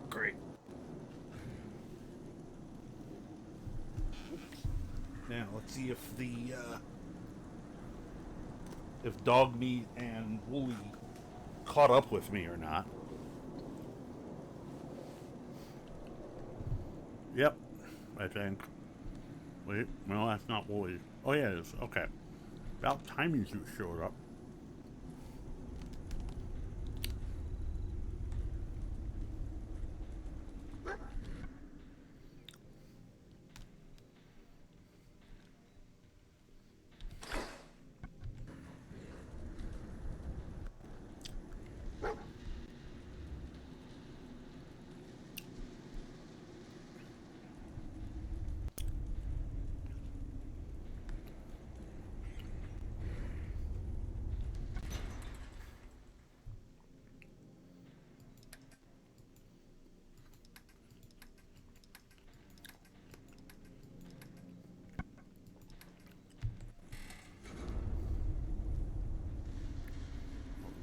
Great. Now let's see if Dog Meat and Wooly caught up with me or not. Yep, I think. Wait, no, that's not Wooly. Oh yeah, it is. Okay. About time you two showed up.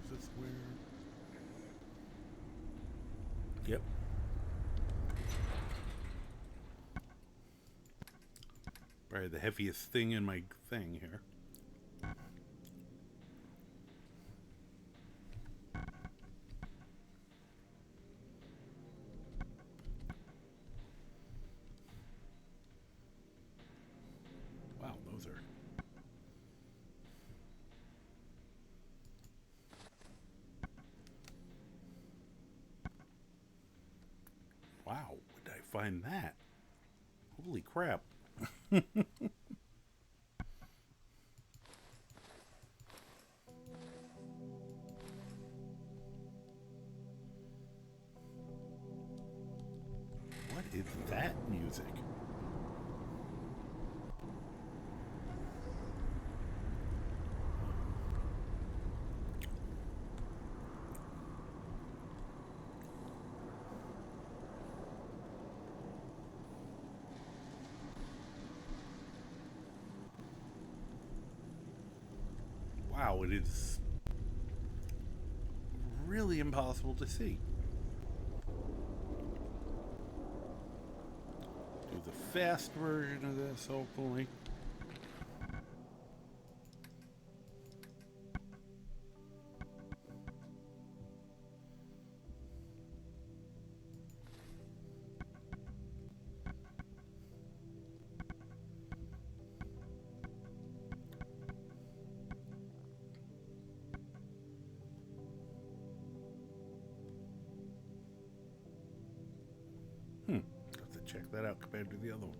Is this where? Yep. Probably the heaviest thing in my thing here. Wow, those are... Wow, where did I find that? Holy crap. What is that music? Wow, it is really impossible to see. Do the fast version of this, hopefully. Have to check that out compared to the other one.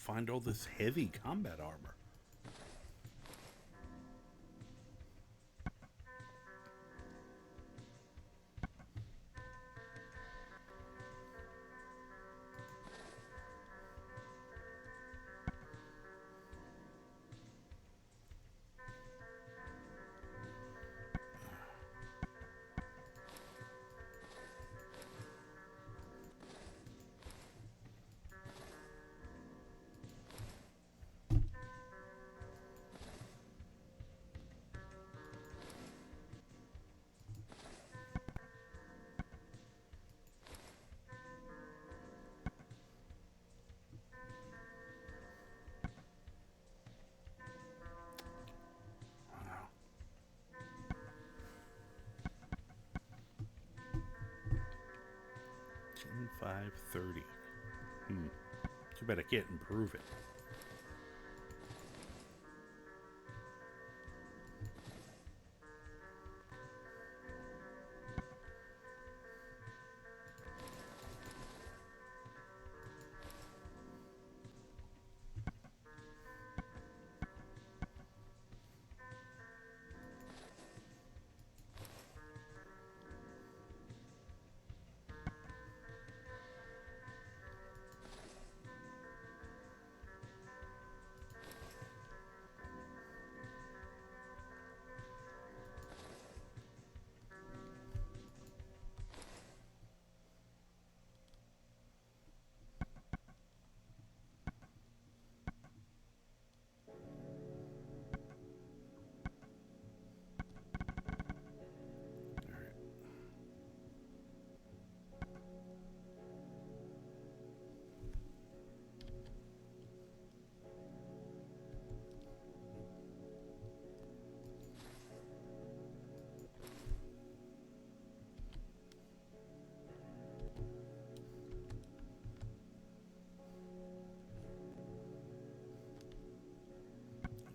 find all this heavy combat armor? Wow. 530. Too bad I can't improve it.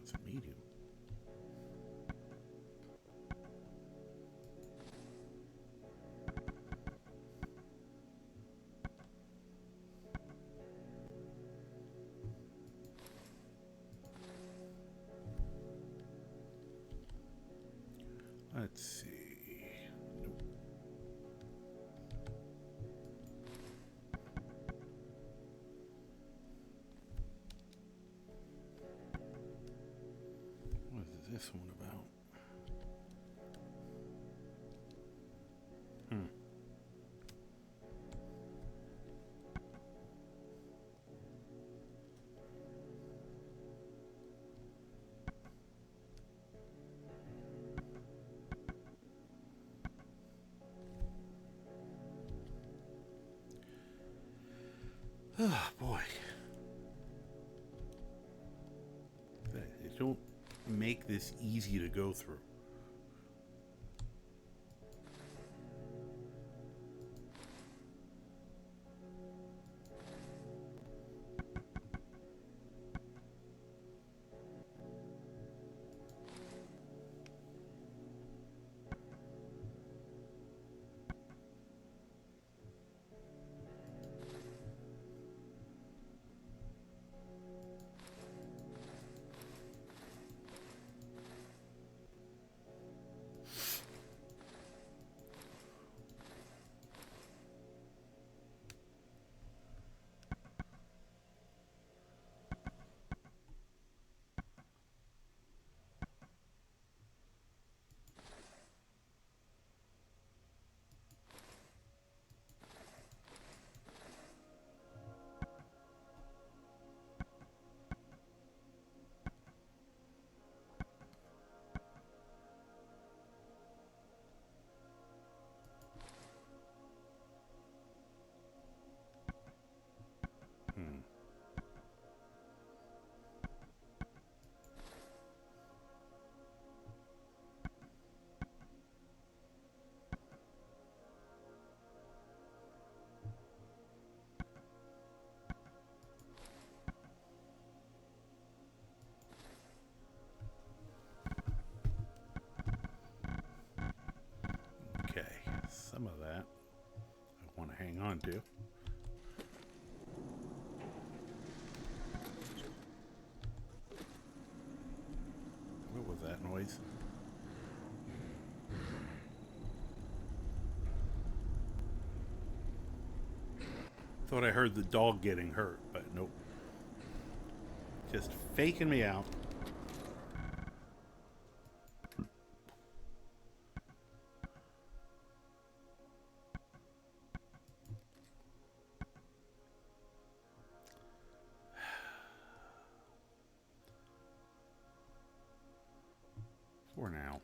It's a medium. Let's see. Nope. What is this one about? Oh boy. They don't make this easy to go through. Okay, some of that I want to hang on to. that noise. Thought I heard the dog getting hurt, but nope. Just faking me out. For now.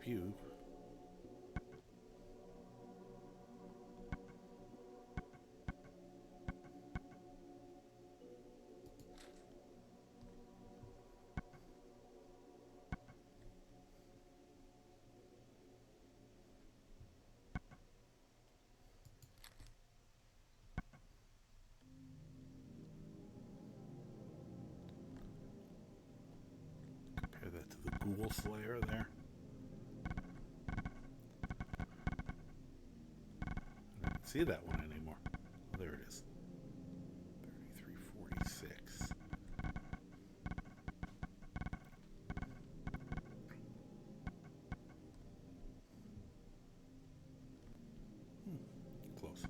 Pew. Compare that to the Ghoul Slayer there. See that one anymore. Oh, there it is. 3346. Close.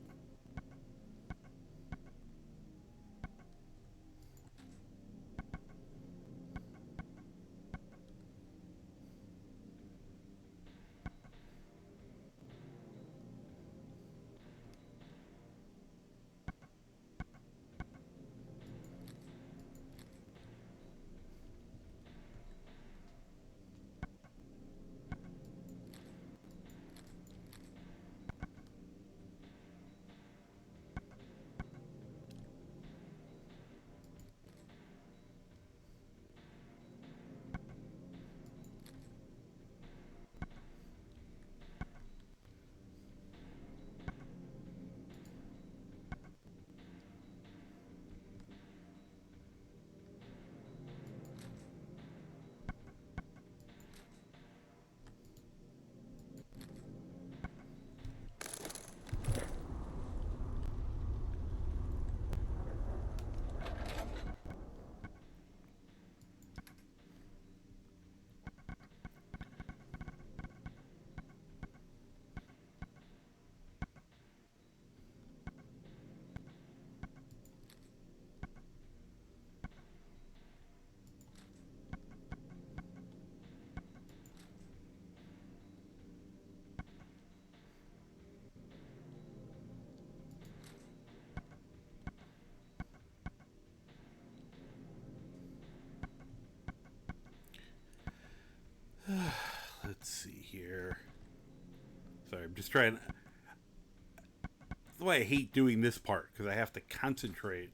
trying. That's why I hate doing this part, because I have to concentrate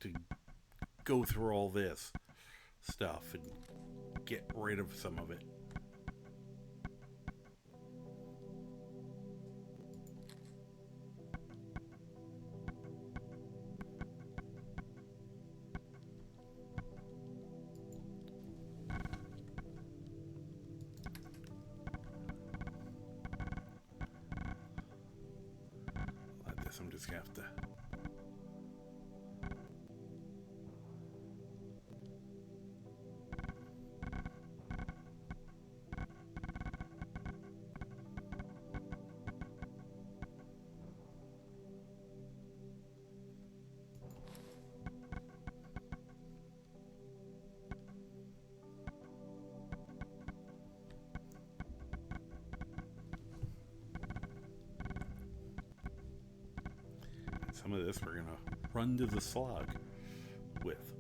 to go through all this stuff and get rid of some of it. I'm just gonna have to. Some of this we're gonna run to the slog with.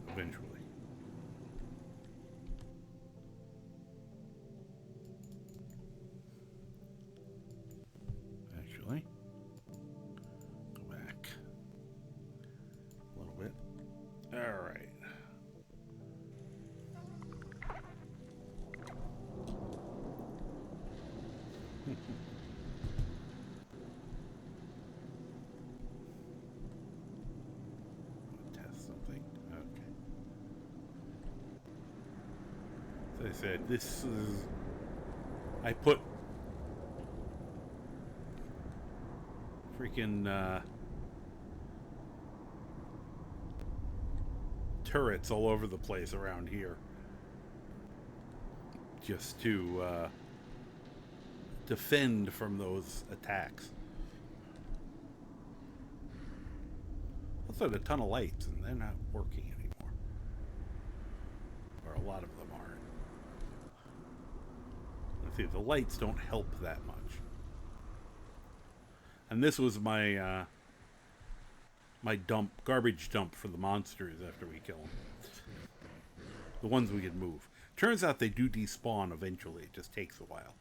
Eventually. Actually, go back a little bit. All right. Test something. Okay. As I said, this is. I put freaking turrets all over the place around here just to defend from those attacks. Also, a ton of lights, and they're not working anymore, or a lot of them aren't. Let's see, the lights don't help that much. And this was my my garbage dump for the monsters after we kill them. The ones we could move. Turns out they do despawn eventually. It just takes a while.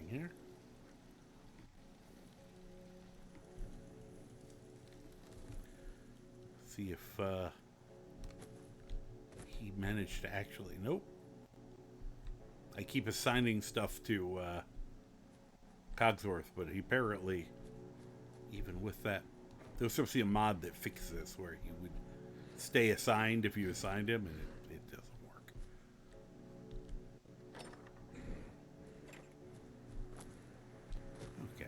Here. See if he managed to actually. Nope. I keep assigning stuff to Cogsworth, but he apparently, even with that, there was supposed to be a mod that fixes this where he would stay assigned if you assigned him, and it doesn't work. Okay.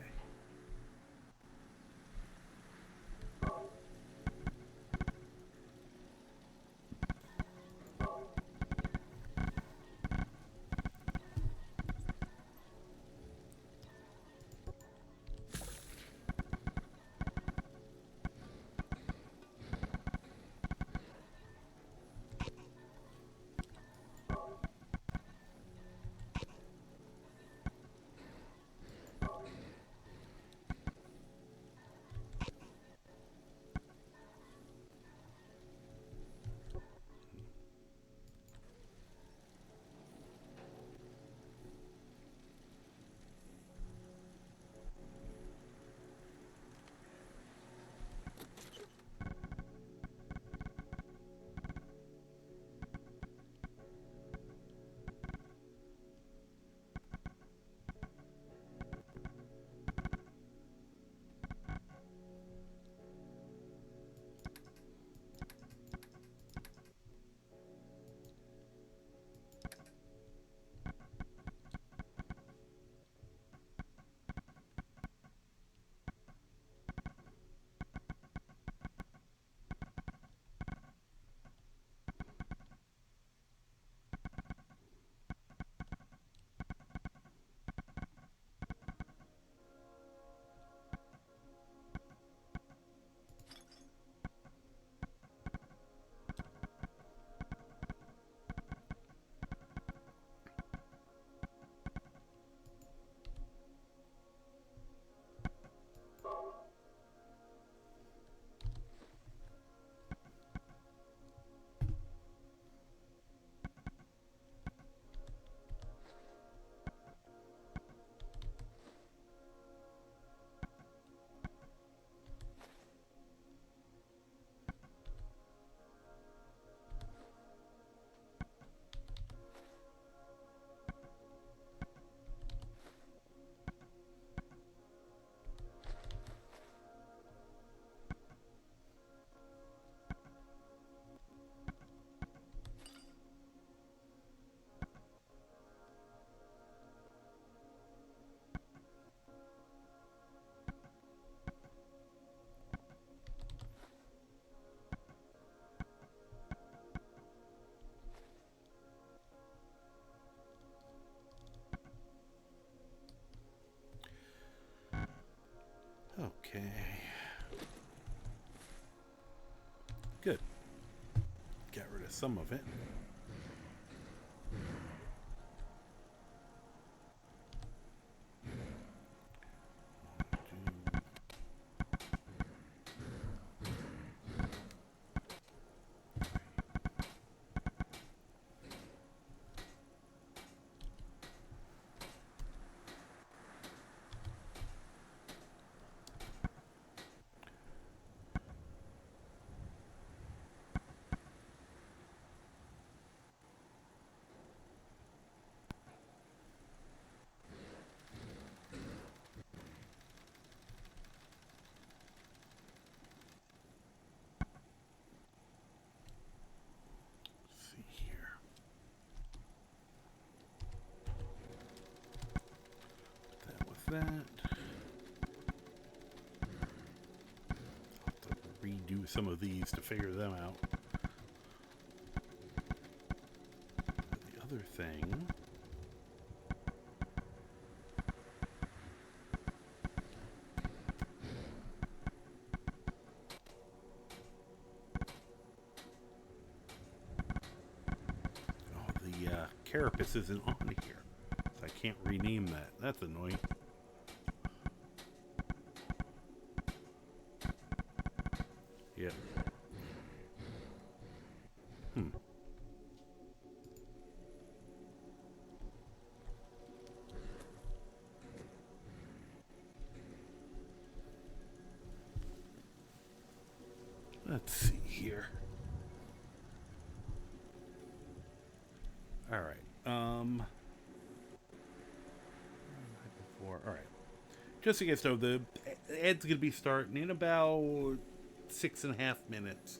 Okay. Good. Got rid of some of it. That. I'll have to redo some of these to figure them out. The other thing. Oh, the carapace isn't on here. So I can't rename that. That's annoying. Yeah. Let's see here. All right. All right. Just so you guys know, the ad's going to be starting in about 6.5 minutes.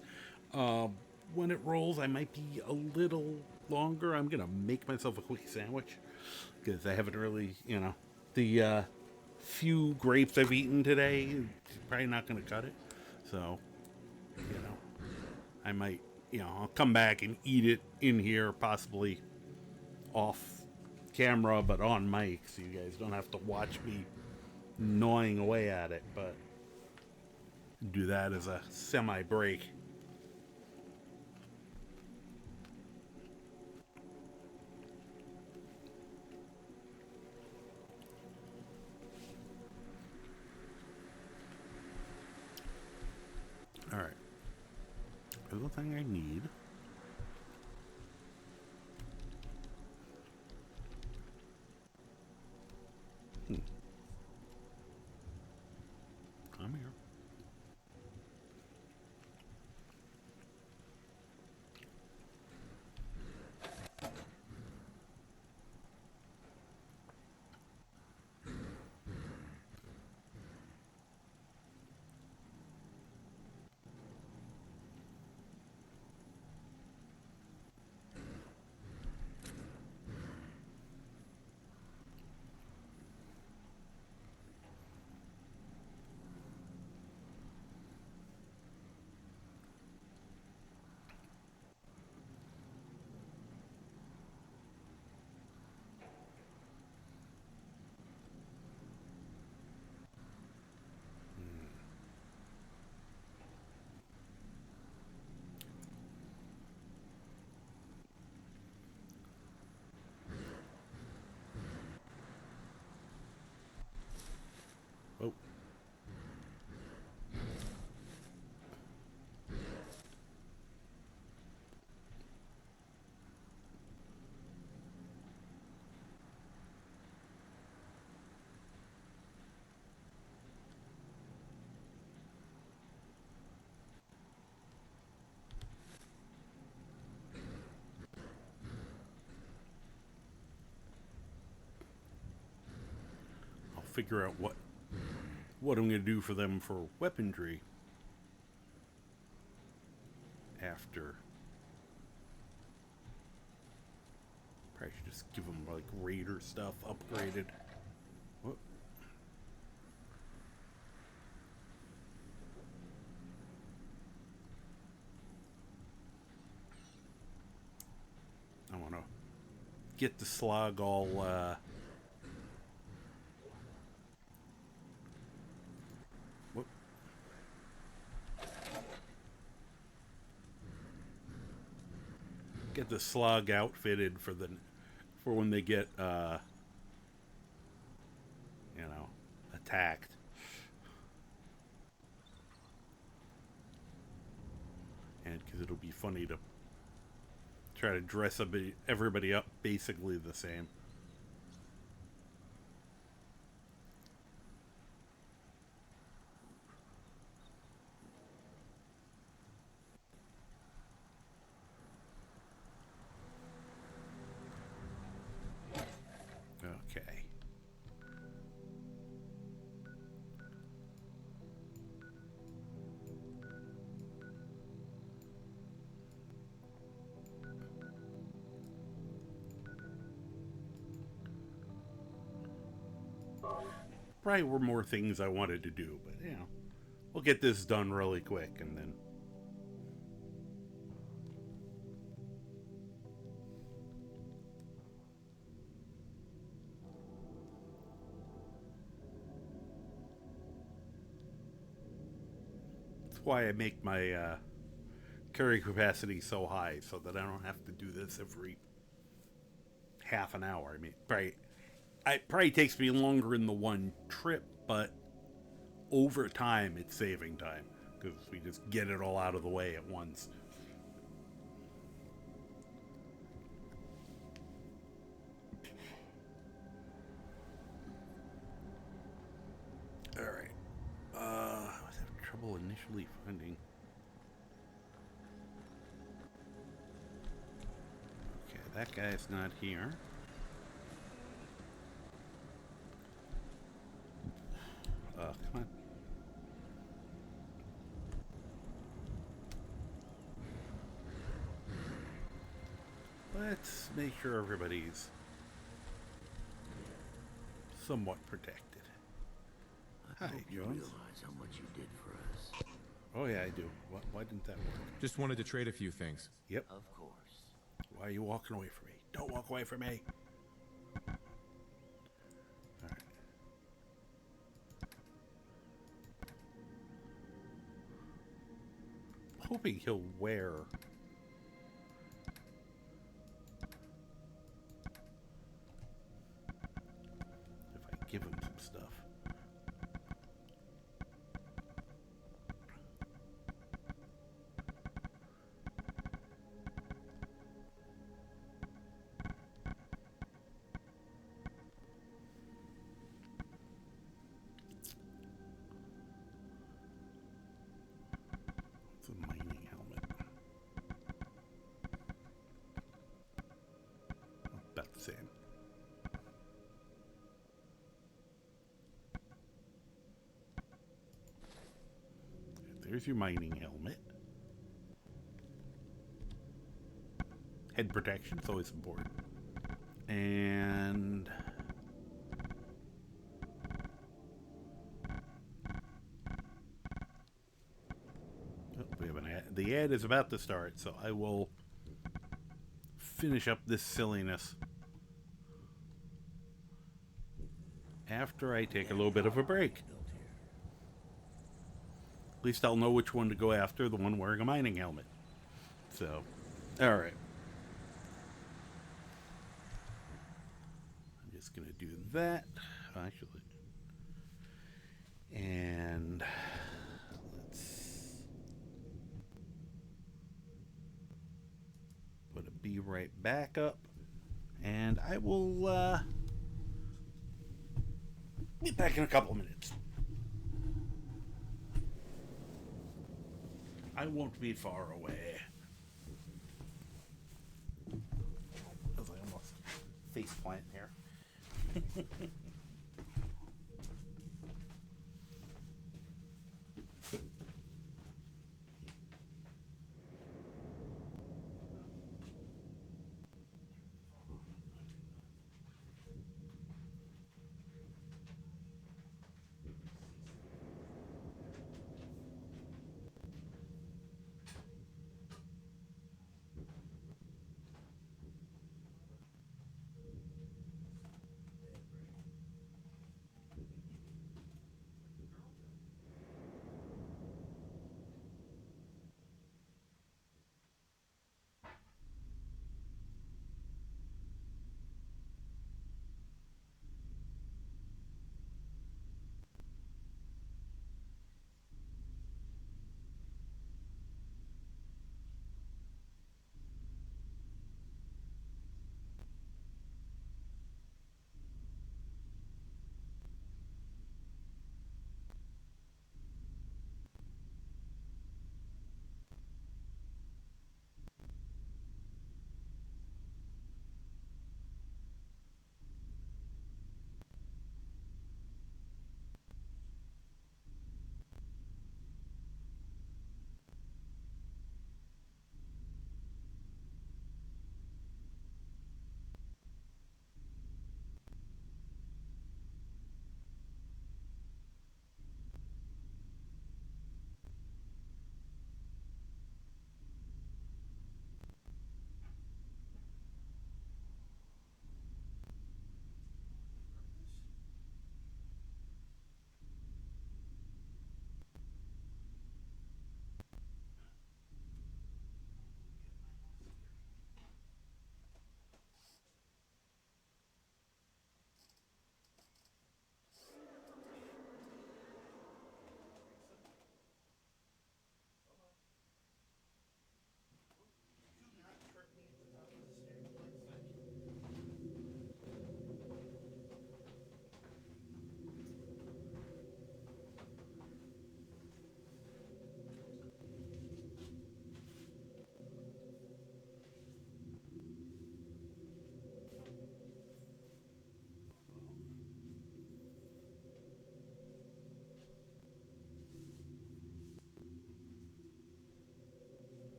When it rolls, I might be a little longer. I'm going to make myself a quick sandwich because I haven't really, the few grapes I've eaten today, probably not going to cut it. So, I might, I'll come back and eat it in here, possibly off camera, but on mic, so you guys don't have to watch me gnawing away at it, but do that as a semi-break. Alright. There's the thing I need. Come here. Oh. I'll figure out what I'm going to do for them for weaponry after. Probably should just give them like raider stuff upgraded. Whoop. I want to get the slug all whoop. Get the slug outfitted for when they get attacked. And because it'll be funny to try to dress everybody up basically the same. Okay. Probably were more things I wanted to do, but we'll get this done really quick and then. That's why I make my carry capacity so high, so that I don't have to do this every half an hour. I mean, it probably takes me longer in the one trip, but over time it's saving time because we just get it all out of the way at once. All right. I was having trouble initially finding. Okay, that guy's not here. make sure everybody's somewhat protected. Hi, You Jones. realize how much you did for us. Oh yeah, I do. Why didn't that work? Just wanted to trade a few things. Yep. Of course. Why are you walking away from me? Don't walk away from me. Alright. Hoping he'll wear. If I give him some stuff. It's a mining helmet. About the same. There's your mining helmet. Head protection is always important. And oh, we have an ad. The ad is about to start, so I will finish up this silliness after I take a little bit of a break. At least I'll know which one to go after, the one wearing a mining helmet. So, alright. I'm just going to do that. Actually. And let's put a B right back up. And I will be back in a couple of minutes. I won't be far away. As I almost face plant here.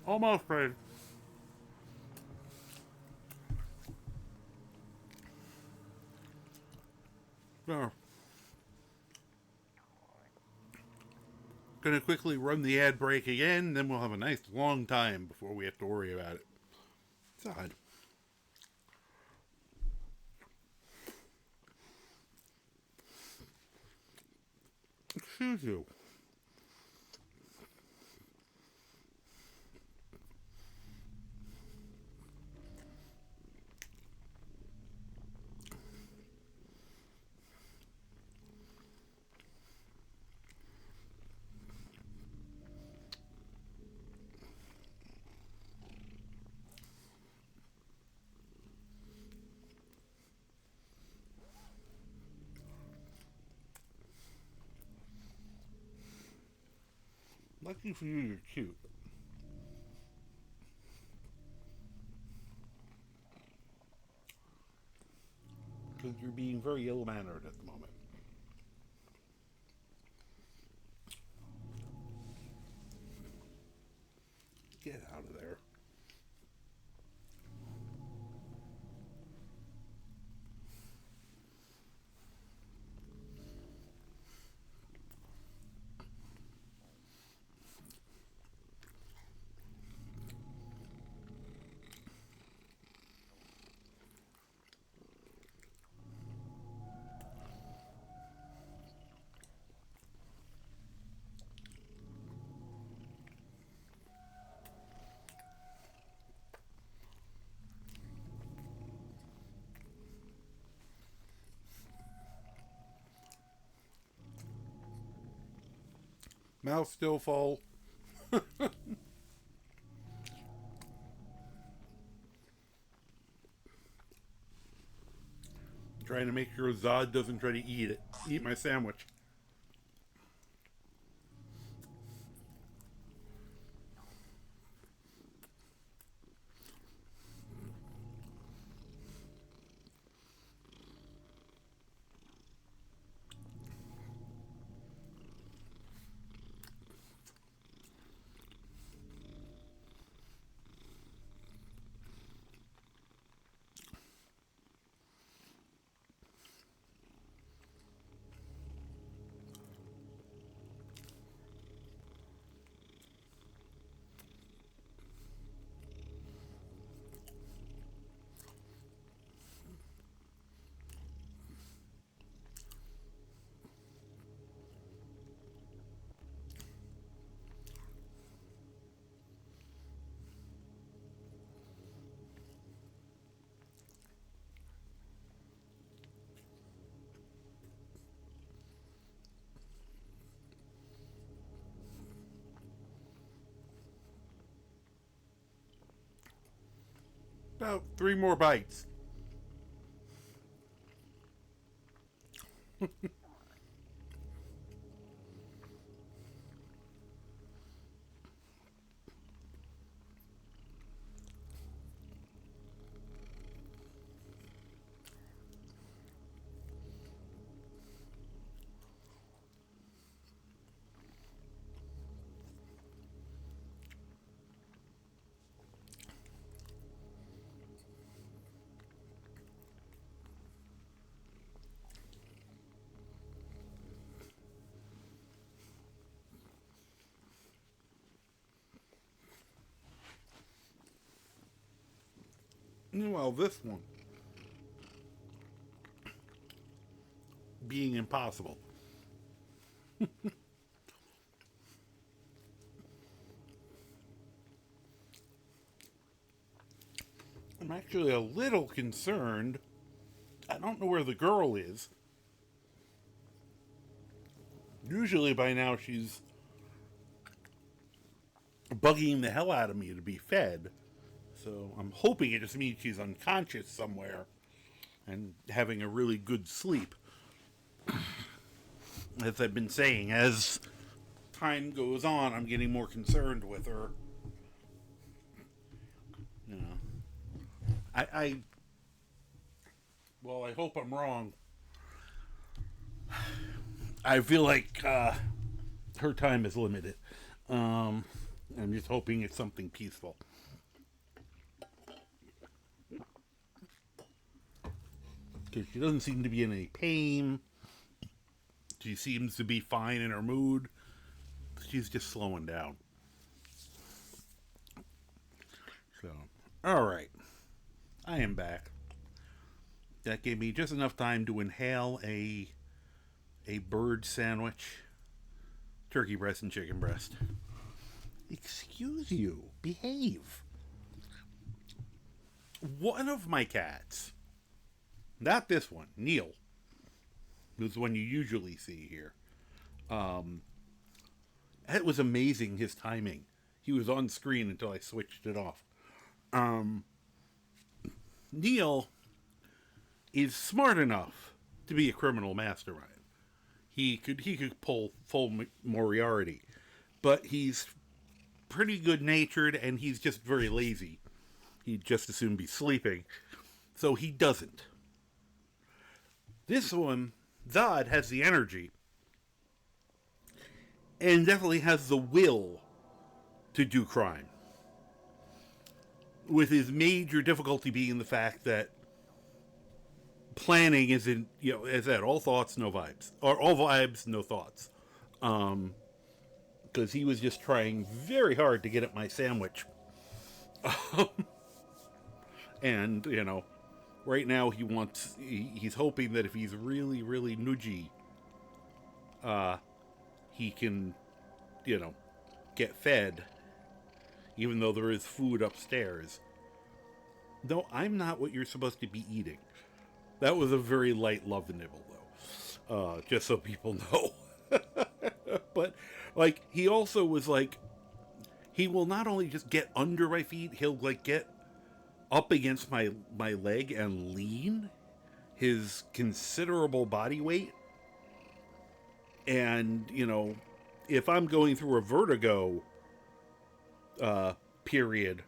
Almost ready. So, gonna quickly run the ad break again, then we'll have a nice long time before we have to worry about it. It's odd. Excuse you. Lucky for you, you're cute. Because you're being very ill-mannered at the moment. Get out of there. Mouth still full. Trying to make sure Zod doesn't try to eat my sandwich. About 3 more bites. Well, this one being impossible. I'm actually a little concerned. I don't know where the girl is. Usually by now she's bugging the hell out of me to be fed. So I'm hoping it just means she's unconscious somewhere and having a really good sleep. As I've been saying, as time goes on, I'm getting more concerned with her. You know, I hope I'm wrong. I feel like her time is limited. I'm just hoping it's something peaceful. Because she doesn't seem to be in any pain. She seems to be fine in her mood. She's just slowing down. So, alright. I am back. That gave me just enough time to inhale a bird sandwich, turkey breast, and chicken breast. Excuse you. Behave. One of my cats, not this one, Neil, who's the one you usually see here. It was amazing, his timing. He was on screen until I switched it off. Neil is smart enough to be a criminal mastermind. He could pull full Moriarty, but he's pretty good-natured, and he's just very lazy. He'd just as soon be sleeping, so he doesn't. This one, Zod, has the energy, and definitely has the will to do crime. With his major difficulty being the fact that planning isn't, as I said, all thoughts, no vibes. Or all vibes, no thoughts. Because he was just trying very hard to get at my sandwich. And, right now he's hoping that if he's really, really nudgy, he can, get fed, even though there is food upstairs. No, I'm not what you're supposed to be eating. That was a very light love nibble, though. Just so people know. But, he also was he will not only just get under my feet, he'll, get up against my leg and lean his considerable body weight. And, if I'm going through a vertigo period,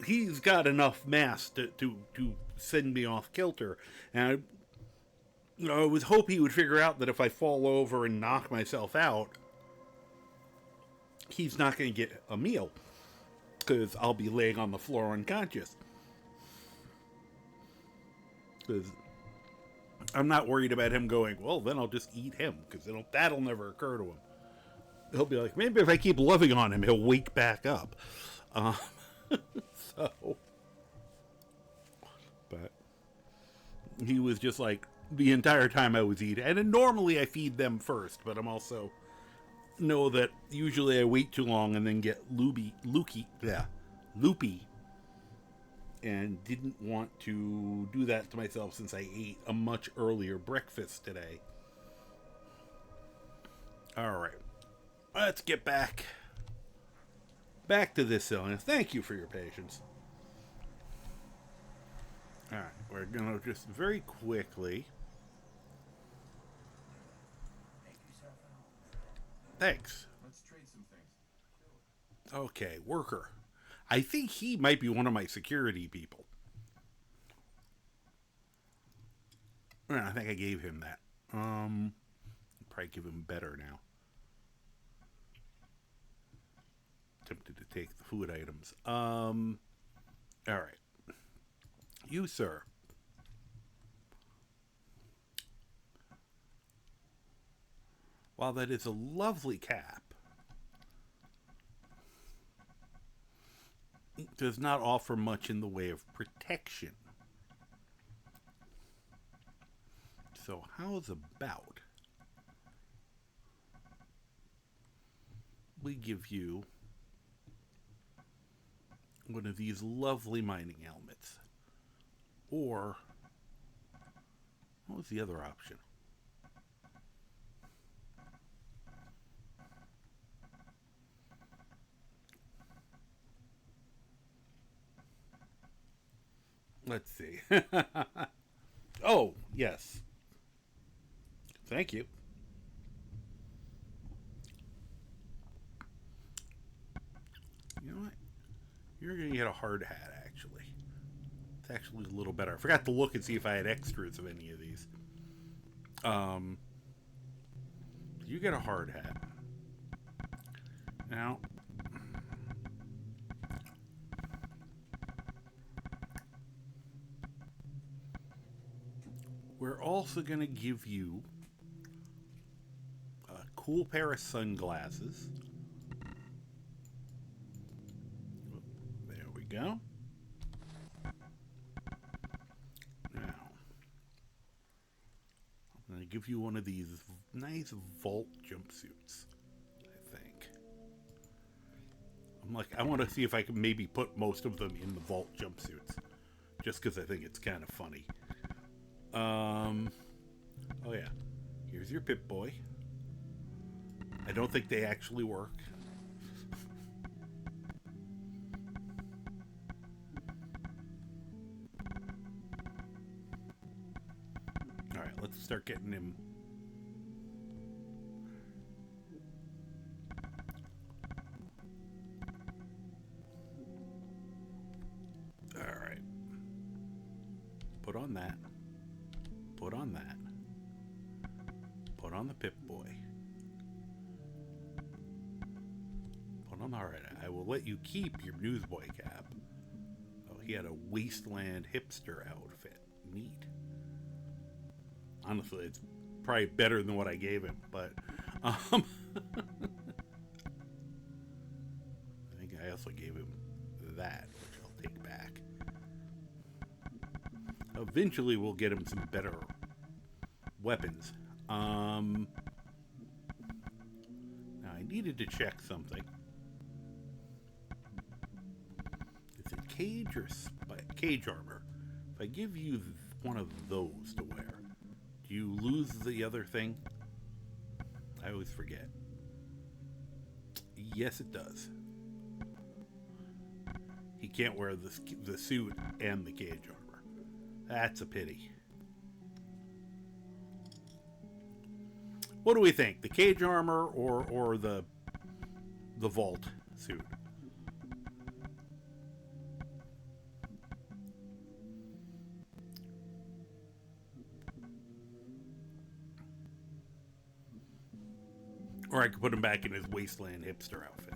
he's got enough mass to send me off kilter. And I was hoping he would figure out that if I fall over and knock myself out, he's not going to get a meal, because I'll be laying on the floor unconscious. Because I'm not worried about him going, well, then I'll just eat him, because that'll never occur to him. He'll be like, maybe if I keep loving on him, he'll wake back up. But he was just the entire time I was eating. And then normally I feed them first, but I'm also know that usually I wait too long and then get loopy, and didn't want to do that to myself since I ate a much earlier breakfast today. Alright, let's get back to this illness. Thank you for your patience. Alright, we're gonna just very quickly. Thanks. Let's trade some things. Okay, worker. I think he might be one of my security people. I think I gave him that. Probably give him better now. Tempted to take the food items. Alright. You, sir. While that is a lovely cap, it does not offer much in the way of protection. So how's about we give you one of these lovely mining helmets? Or what was the other option? Let's see. Oh, yes. Thank you. You know what? You're going to get a hard hat, actually. It's actually a little better. I forgot to look and see if I had extras of any of these. You get a hard hat. Now, we're also going to give you a cool pair of sunglasses. There we go. Now, I'm going to give you one of these nice vault jumpsuits, I think. I want to see if I can maybe put most of them in the vault jumpsuits, just because I think it's kind of funny. Oh yeah, here's your Pip-Boy. I don't think they actually work. Alright, let's start getting him. Alright. Put on that. Put on that. Put on the Pip-Boy. Put on. Alright, I will let you keep your newsboy cap. Oh, he had a wasteland hipster outfit. Neat. Honestly, it's probably better than what I gave him, but I think I also gave him that, which I'll take back. Eventually, we'll get him some better weapons. Now, I needed to check something. Is it cage or cage armor? If I give you one of those to wear, do you lose the other thing? I always forget. Yes, it does. He can't wear the suit and the cage armor. That's a pity. What do we think? The cage armor or the vault suit? Or I could put him back in his wasteland hipster outfit.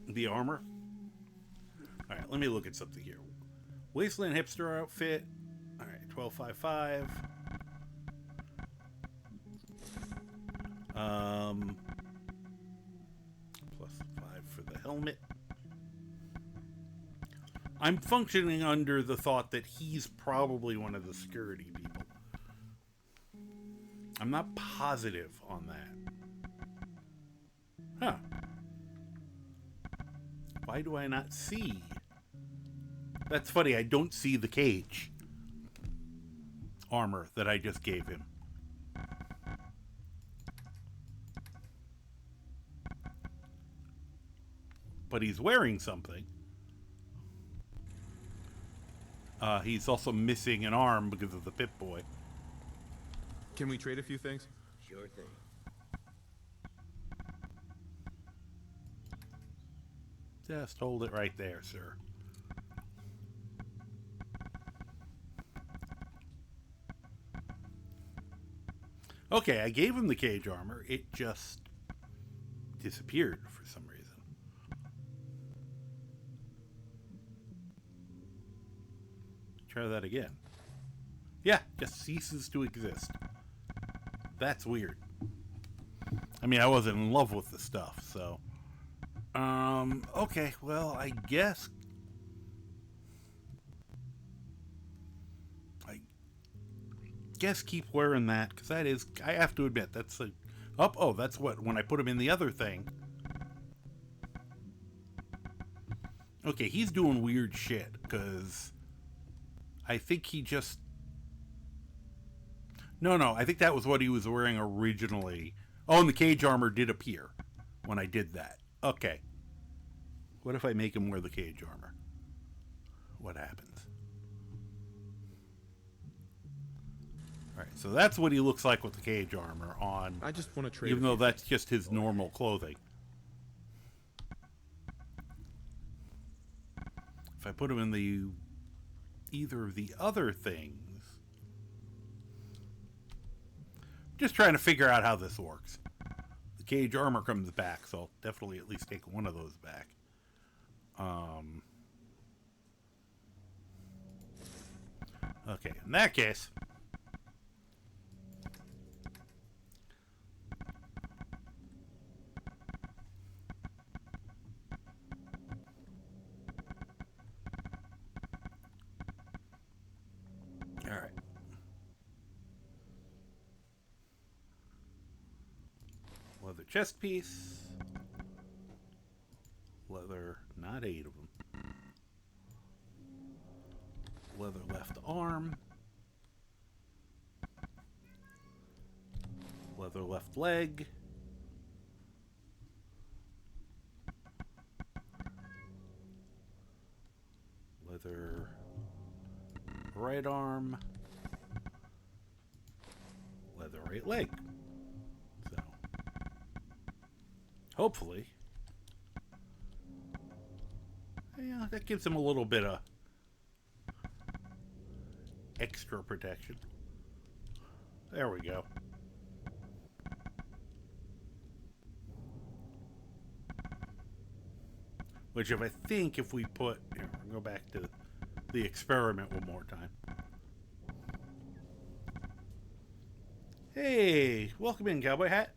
The armor? Alright, let me look at something here. Wasteland hipster outfit. Alright, 1255. Plus 5 for the helmet. I'm functioning under the thought that he's probably one of the security people. I'm not positive on that. Huh. Why do I not see? That's funny, I don't see the cage armor that I just gave him. But he's wearing something. He's also missing an arm because of the Pip-Boy. Can we trade a few things? Sure thing. Just hold it right there, sir. Okay, I gave him the cage armor. It just disappeared for some reason. Try that again. Yeah, just ceases to exist. That's weird. I mean, I wasn't in love with the stuff, so... okay, well, I guess keep wearing that, because that is, I have to admit, that's a... Oh, that's what, when I put him in the other thing. Okay, he's doing weird shit, because I think he just... No, I think that was what he was wearing originally. Oh, and the cage armor did appear when I did that. Okay. What if I make him wear the cage armor? What happens? Alright, so that's what he looks like with the cage armor on. I just want to trade. Even though that's just his normal clothing. If I put him in either of the other things... Just trying to figure out how this works. The cage armor comes back, so I'll definitely at least take one of those back. Okay, in that case... Alright. Leather chest piece. Leather, not 8 of them. Leather left arm. Leather left leg. Leather right arm. Leather right leg. So, hopefully, yeah, that gives him a little bit of extra protection. There we go. Which if we put... Here, we'll go back to the experiment one more time. Hey, welcome in, Cowboy Hat.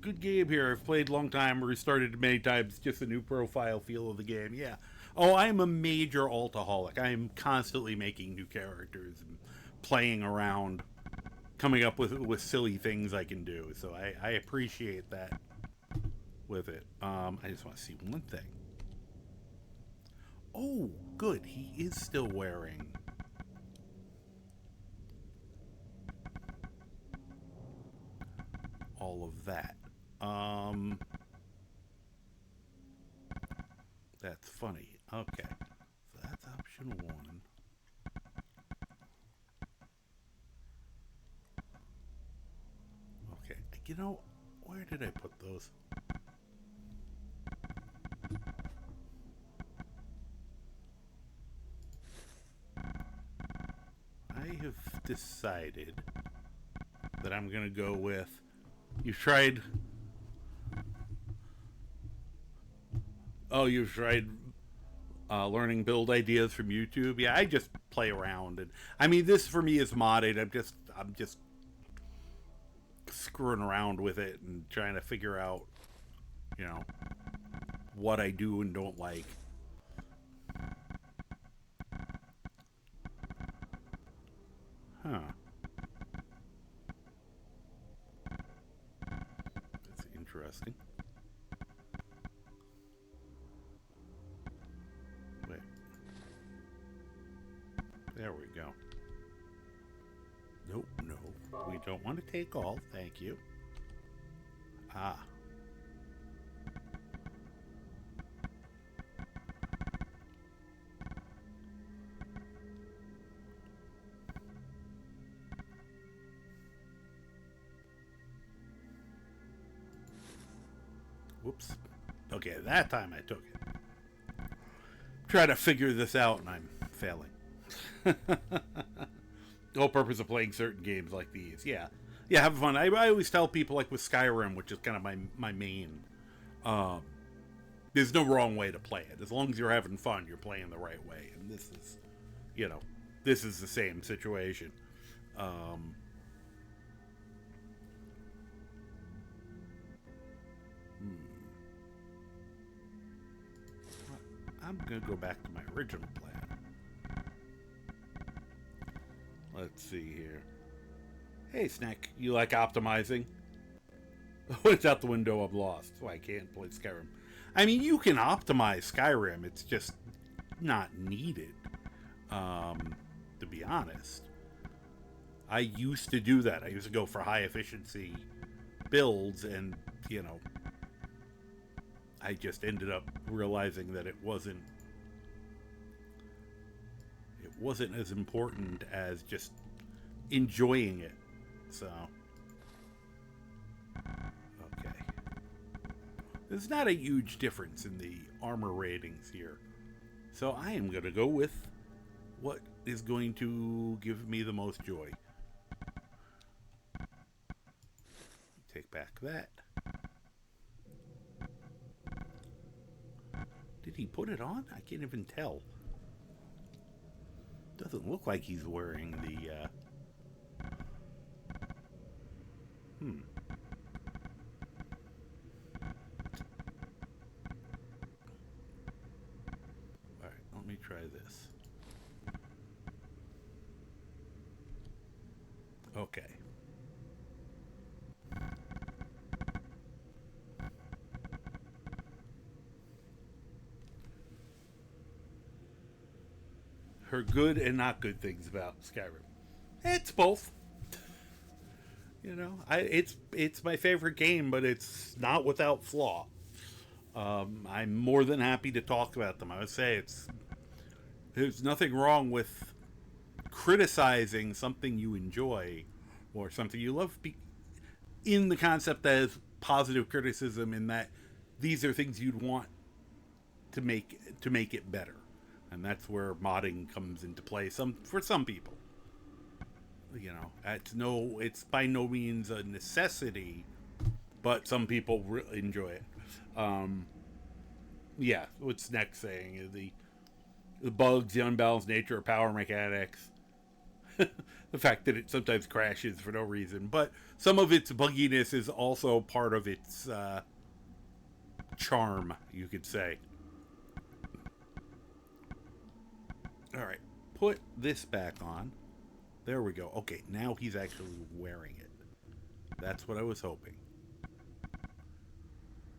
Good game here. I've played a long time, restarted many times, just a new profile feel of the game. Yeah. Oh, I'm a major altaholic. I am constantly making new characters and playing around, coming up with silly things I can do. So I appreciate that with it. I just want to see one thing. Oh, good. He is still wearing... all of that. That's funny. Okay. So that's option 1. Okay. You know, where did I put those? I have decided that I'm going to go with... You've tried... Oh, you've tried learning build ideas from YouTube? Yeah, I just play around. And I mean, this for me is modded. I'm just screwing around with it and trying to figure out, you know, what I do and don't like. Huh. That's interesting. Wait. There we go. Nope, no. We don't want to take all. Thank you. Ah. Whoops. Okay, that time I took it. Try to figure this out and I'm failing. The whole purpose of playing certain games like these. Yeah, have fun. I always tell people, like with Skyrim, which is kind of my main, there's no wrong way to play it. As long as you're having fun, you're playing the right way. And this is, you know, this is the same situation. I'm going to go back to my original plan. Let's see here. Hey, Snack, you like optimizing? Oh, it's out the window, I'm lost, so I can't play Skyrim. I mean, you can optimize Skyrim, it's just not needed, to be honest. I used to do that. I used to go for high efficiency builds, and, you know, I just ended up realizing that it wasn't as important as just enjoying it. So, okay. There's not a huge difference in the armor ratings here. So I am going to go with what is going to give me the most joy. take back that. Did he put it on? I can't even tell. Doesn't look like he's wearing the, Alright, let me try this. Okay. Her good and not good things about Skyrim. It's both. You know, it's my favorite game, but it's not without flaw. I'm more than happy to talk about them. I would say there's nothing wrong with criticizing something you enjoy or something you love in the concept as positive criticism, in that these are things you'd want to make it better. And that's where modding comes into play for some people. You know, it's by no means a necessity, but some people really enjoy it. Yeah, what's next saying? The bugs, the unbalanced nature of power mechanics, the fact that it sometimes crashes for no reason, but some of its bugginess is also part of its charm, you could say. Alright, put this back on. There we go. Okay, now he's actually wearing it. That's what I was hoping.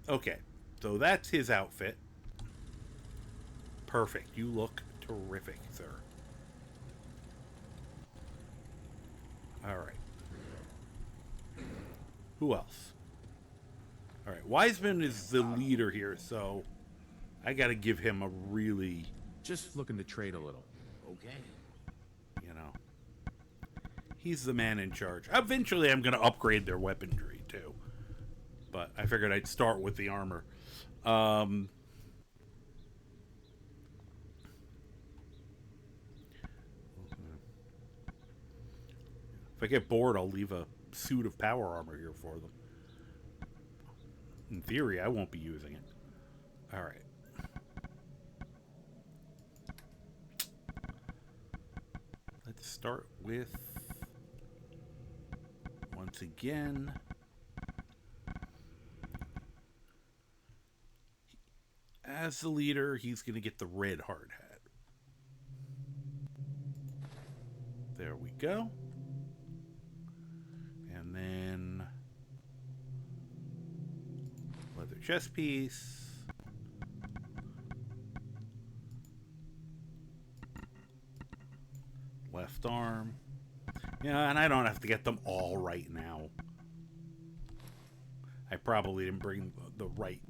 Okay, so that's his outfit. Perfect. You look terrific, sir. Alright. Who else? Alright, Wiseman is the leader here, so I gotta give him a really... Just looking to trade a little. Okay. You know, he's the man in charge. Eventually, I'm going to upgrade their weaponry, too. But I figured I'd start with the armor. If I get bored, I'll leave a suit of power armor here for them. In theory, I won't be using it. Alright. Let's start with, once again, as the leader, he's going to get the red hard hat. There we go. And then leather chest piece. Left arm. Yeah, and I don't have to get them all right now. I probably didn't bring the right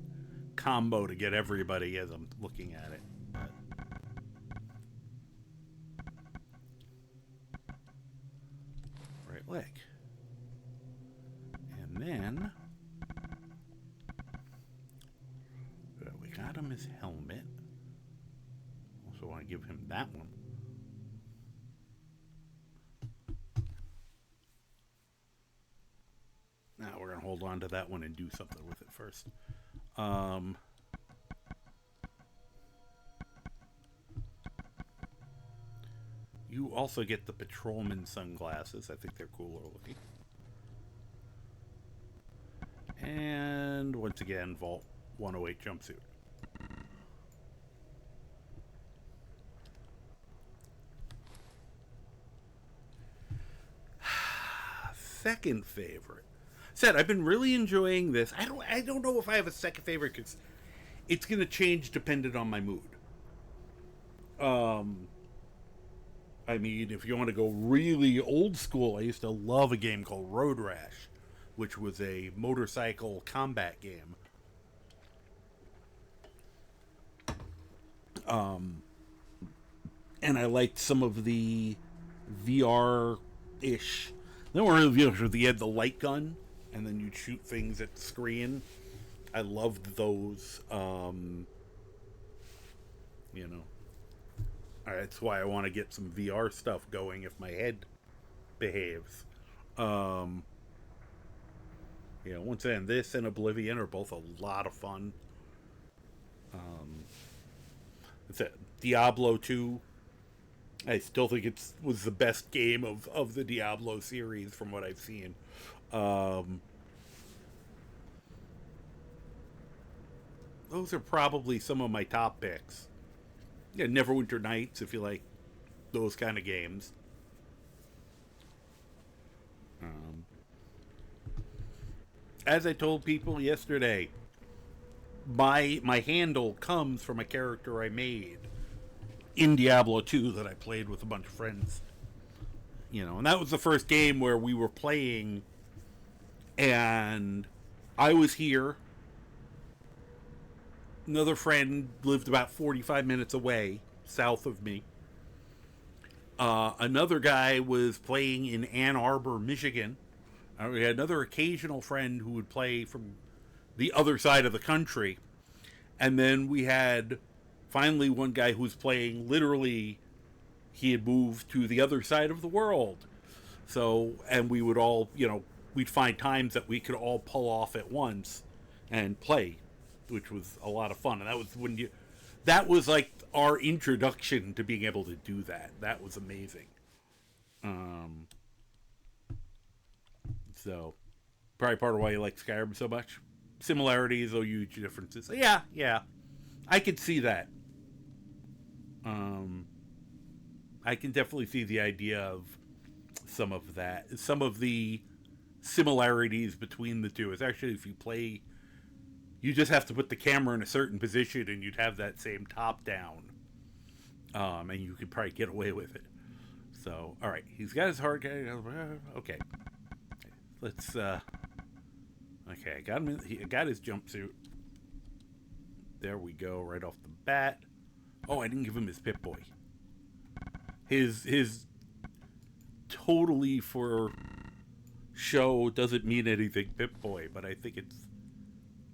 combo to get everybody as I'm looking at it. But right leg. And then we got him his helmet. Also want to give him that one. Now we're going to hold on to that one and do something with it first. You also get the patrolman sunglasses. I think they're cooler looking. And once again, Vault 108 jumpsuit. Second favorite. Said I've been really enjoying this. I don't know if I have a second favorite because it's going to change depending on my mood. I mean, if you want to go really old school, I used to love a game called Road Rash, which was a motorcycle combat game. And I liked some of the VR-ish. They weren't really VR, they had the light gun, and then you'd shoot things at the screen. I loved those. You know. That's why I want to get some VR stuff going if my head behaves. You Once again, this and Oblivion are both a lot of fun. It's a Diablo 2. I still think was the best game of the Diablo series from what I've seen. Those are probably some of my top picks. Yeah, Neverwinter Nights, if you like those kind of games. As I told people yesterday, my handle comes from a character I made in Diablo 2 that I played with a bunch of friends. And that was the first game where we were playing, and I was here. Another friend lived about 45 minutes away, south of me. Another guy was playing in Ann Arbor, Michigan. We had another occasional friend who would play from the other side of the country. And then we had finally one guy who was playing literally, he had moved to the other side of the world. So, and we would all, we'd find times that we could all pull off at once and play, which was a lot of fun. And that was like our introduction to being able to do that. That was amazing. So, probably part of why you like Skyrim so much. Similarities, though huge differences. Yeah, I could see that. I can definitely see the idea of some of that. Some of the similarities between the two is actually, if you play, you just have to put the camera in a certain position and you'd have that same top down. And you could probably get away with it. So, alright, he's got his hard guy. Okay. Let's, okay, I got him. I got his jumpsuit. There we go, right off the bat. Oh, I didn't give him his Pip-Boy. His totally for show doesn't mean anything Pip-Boy, but I think it's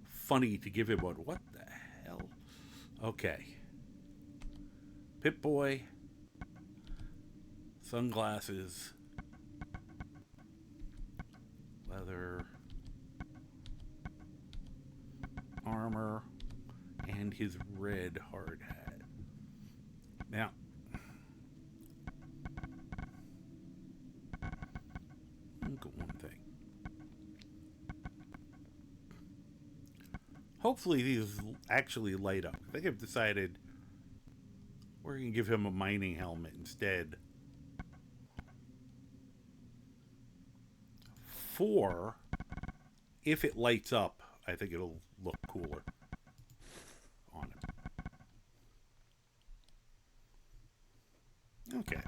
funny to give him one. What the hell? Okay. Pip-Boy. Sunglasses. Leather. Armor. And his red hard hat. Now, look at one thing. Hopefully these actually light up. I think I've decided we're going to give him a mining helmet instead. For, if it lights up, I think it'll look cooler on him. Okay.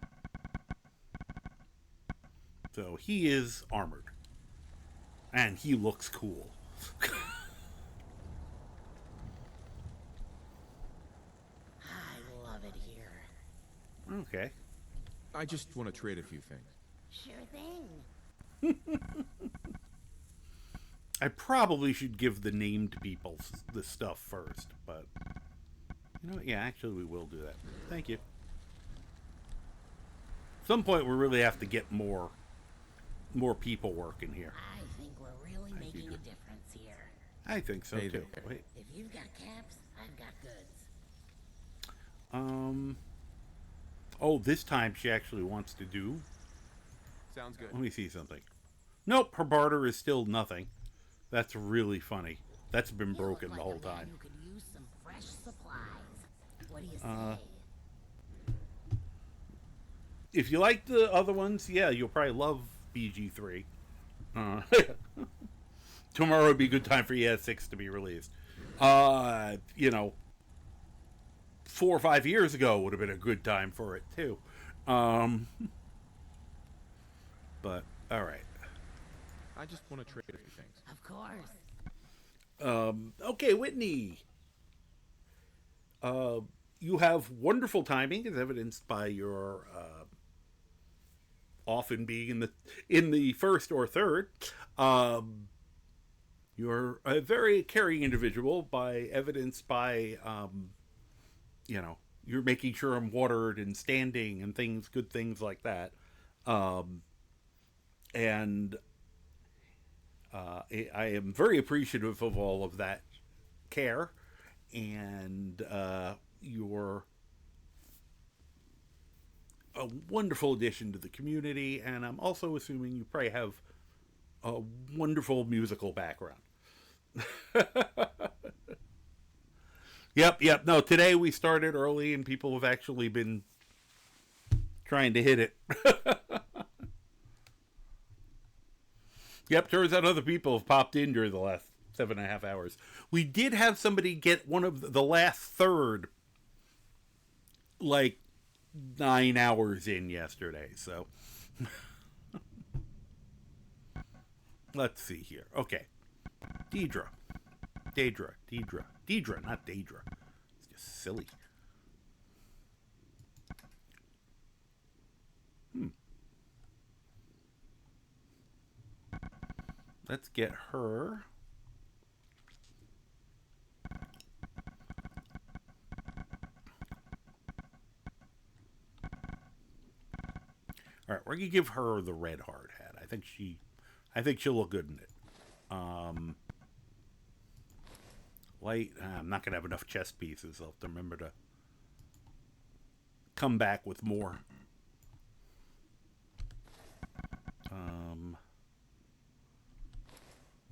So he is armored. And he looks cool. I love it here. Okay. I just want to trade a few things. Sure thing. probably should give the named people the stuff first, but you know, yeah, actually we will do that. Thank you. At some point we really have to get more people working here. I think we're really making a difference here. I think so Hey too. there. Wait. If you've got caps, I've got goods. Oh, this time she actually wants to do. Sounds good. Let me see something. Nope, her barter is still nothing. That's really funny. That's been You broken look the like whole a man time. who could use some fresh supplies. What do you say? If you like the other ones, yeah, you'll probably love BG3. Tomorrow would be a good time for ES6 to be released. You know, 4 or 5 years ago would have been a good time for it too. But all right. I just want to trade a few things. Of course. Okay, Whitney. You have wonderful timing, as evidenced by your often being in the first or third. You're a very caring individual, by evidenced by you know, you're making sure I'm watered and standing and things, good things like that. And I am very appreciative of all of that care and your a wonderful addition to the community, and I'm also assuming you probably have a wonderful musical background. Yep. No, today we started early and people have actually been trying to hit it. Yep, turns out other people have popped in during the last 7.5 hours. We did have somebody get one of the last third, like 9 hours in yesterday, so. Let's see here. Okay. Deidre, not Daedra. It's just silly. Let's get her. All right, we're gonna give her the red hard hat. I think she'll look good in it. Light. I'm not gonna have enough chess pieces. I'll have to remember to come back with more.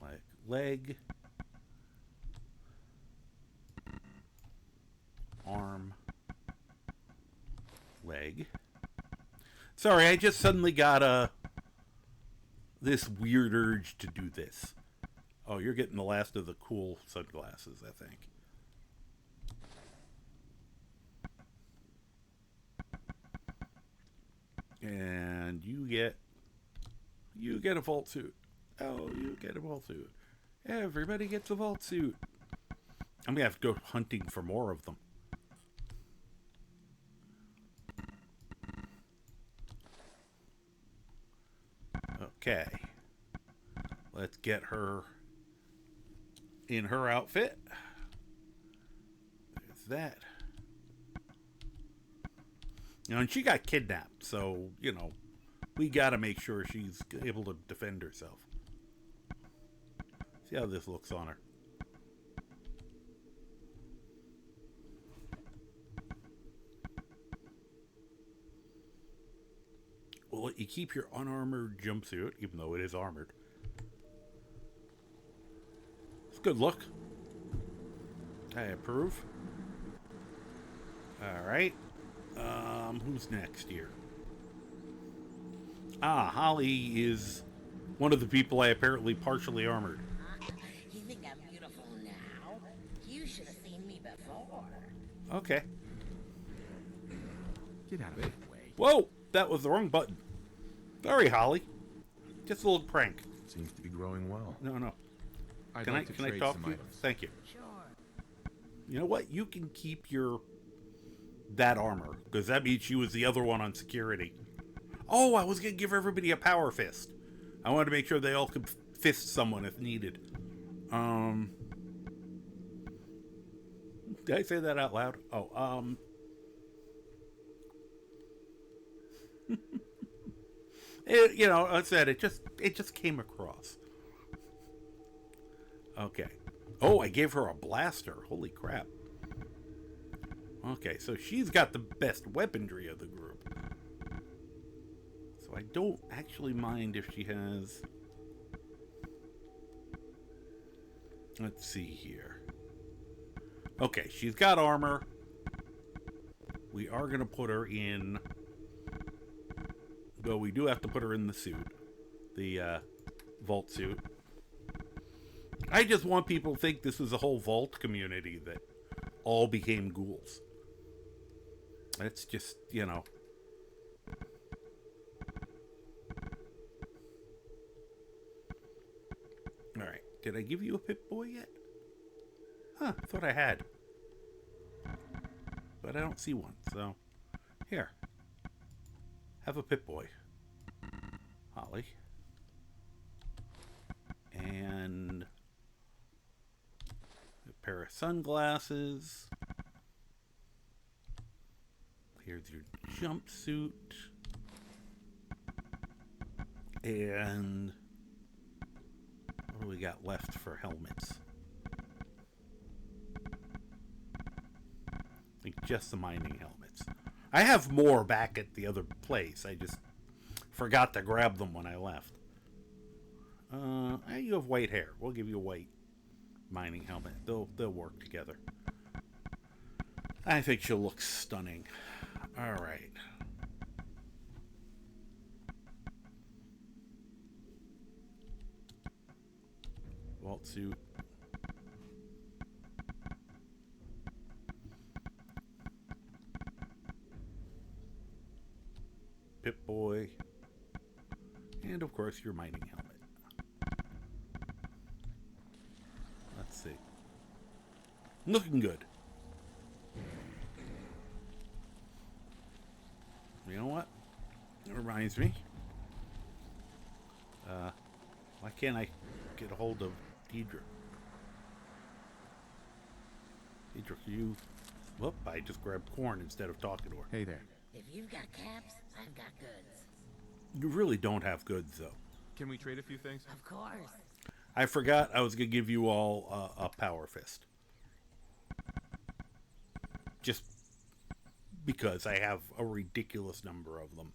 Like leg, arm, leg. Sorry, I just suddenly got this weird urge to do this. Oh, you're getting the last of the cool sunglasses, I think. And you get a vault suit. Oh, you get a vault suit. Everybody gets a vault suit. I'm gonna have to go hunting for more of them. Okay. Let's get her in her outfit. There's that. You know, and she got kidnapped, so, you know, we gotta make sure she's able to defend herself. See how this looks on her. We'll let you keep your unarmored jumpsuit, even though it is armored. It's a good look. I approve. Alright. Who's next here? Holly is one of the people I apparently partially armored. You think I'm beautiful now? You should have seen me before. Okay. Get out of my way. Whoa! That was the wrong button. Sorry, Holly. Just a little prank. Seems to be growing well. No. I'd Can like I to trade talk some to you? items. Thank you. Sure. You know what? You can keep that armor, because that means she was the other one on security. Oh, I was going to give everybody a power fist. I wanted to make sure they all could fist someone if needed. Did I say that out loud? Oh, you know, I said it just came across. Okay. Oh, I gave her a blaster. Holy crap. Okay, so she's got the best weaponry of the group. So I don't actually mind if she has... Let's see here. Okay, she's got armor. We are going to put her in... Well, we do have to put her in the suit. The vault suit. I just want people to think this is a whole vault community that all became ghouls. That's just, you know. Alright, did I give you a Pip-Boy yet? Huh, I thought I had. But I don't see one, so... Here. Have a Pip-Boy. Holly. And... a pair of sunglasses. Here's your jumpsuit. And... What do we got left for helmets? I think just the mining helmets. I have more back at the other place. I just forgot to grab them when I left. You have white hair. We'll give you a white mining helmet. They'll work together. I think she'll look stunning. All right. Vault suit. Pip-Boy. And, of course, your mining helmet. Let's see. Looking good. You know what? It reminds me. Why can't I get a hold of Deidre? Deidre, you... Whoop, I just grabbed corn instead of talking to her. Hey there. If you've got caps, I've got goods. You really don't have goods, though. Can we trade a few things? Of course. I forgot I was going to give you all a power fist. Just because I have a ridiculous number of them.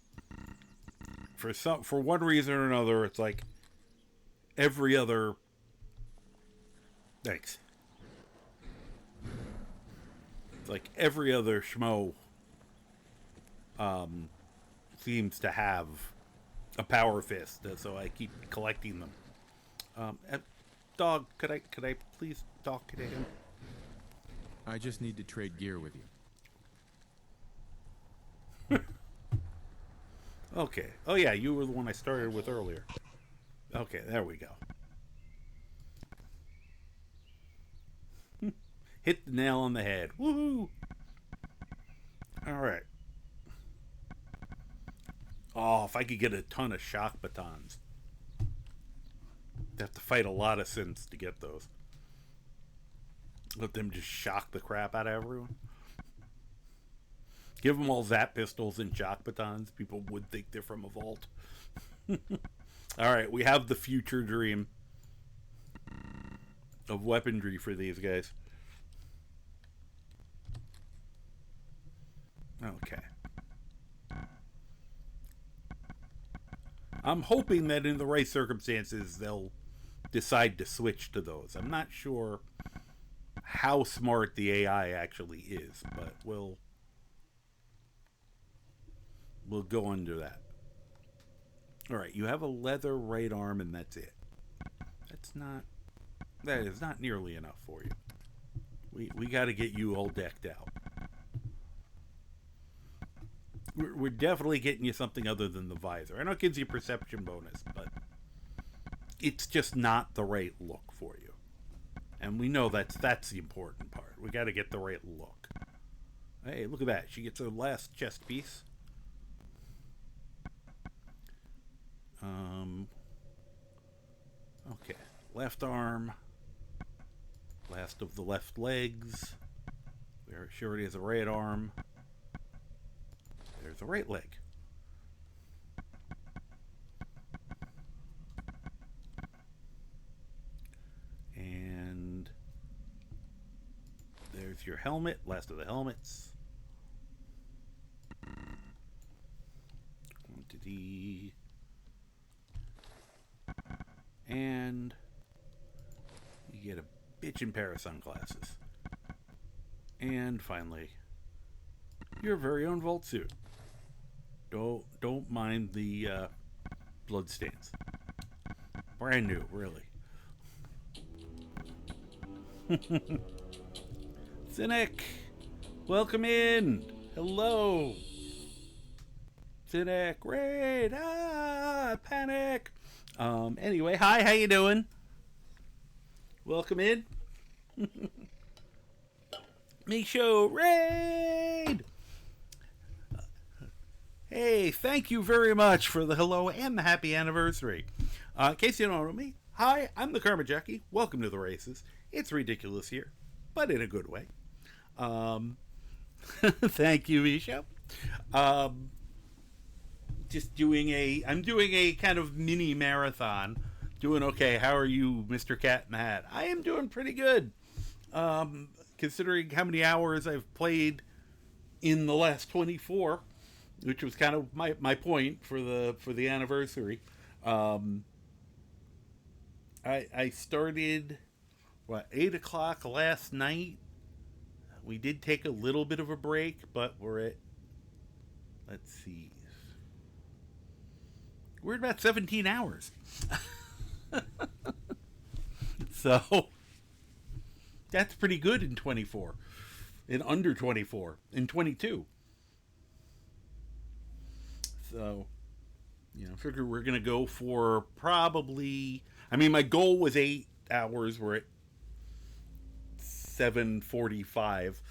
For one reason or another, it's like every other... Thanks. It's like every other schmo seems to have a power fist, so I keep collecting them. Dog, could I please talk to him? I just need to trade gear with you. Okay. Oh yeah, you were the one I started with earlier. Okay, there we go. Hit the nail on the head. Woohoo! Alright. Oh, if I could get a ton of shock batons. I'd have to fight a lot of sins to get those. Let them just shock the crap out of everyone. Give them all zap pistols and shock batons. People would think they're from a vault. Alright, we have the future dream of weaponry for these guys. Okay. I'm hoping that in the right circumstances they'll decide to switch to those. I'm not sure how smart the AI actually is, but we'll go under that. Alright, you have a leather right arm and that's it. That is not nearly enough for you. We got to get you all decked out. We're definitely getting you something other than the visor. I know it gives you a perception bonus, but it's just not the right look for you. And we know that's the important part. We got to get the right look. Hey, look at that. She gets her last chest piece. Okay. Left arm. Last of the left legs. She already has a right arm. There's the right leg. And there's your helmet, last of the helmets. Quantity. And you get a bitchin' pair of sunglasses. And finally, your very own vault suit. Don't mind the blood stains. Brand new, really. Cynic, welcome in. Hello. Cynic, raid. Panic. Anyway, hi. How you doing? Welcome in. Misho, raid. Hey, thank you very much for the hello and the happy anniversary. In case you don't know me, hi, I'm the Karma Jackie. Welcome to the races. It's ridiculous here, but in a good way. Thank you, Misha. I'm doing a kind of mini marathon Doing okay. How are you, Mr. Cat in the Hat? I am doing pretty good. Considering how many hours I've played in the last 24, which was kind of my point for the anniversary. I started 8 o'clock last night. We did take a little bit of a break, but we're at, let's see, we're at about 17 hours. So that's pretty good in 24, in under 24, in 22. So, figure we're going to go for probably, I mean, my goal was 8 hours. We're at 7:45.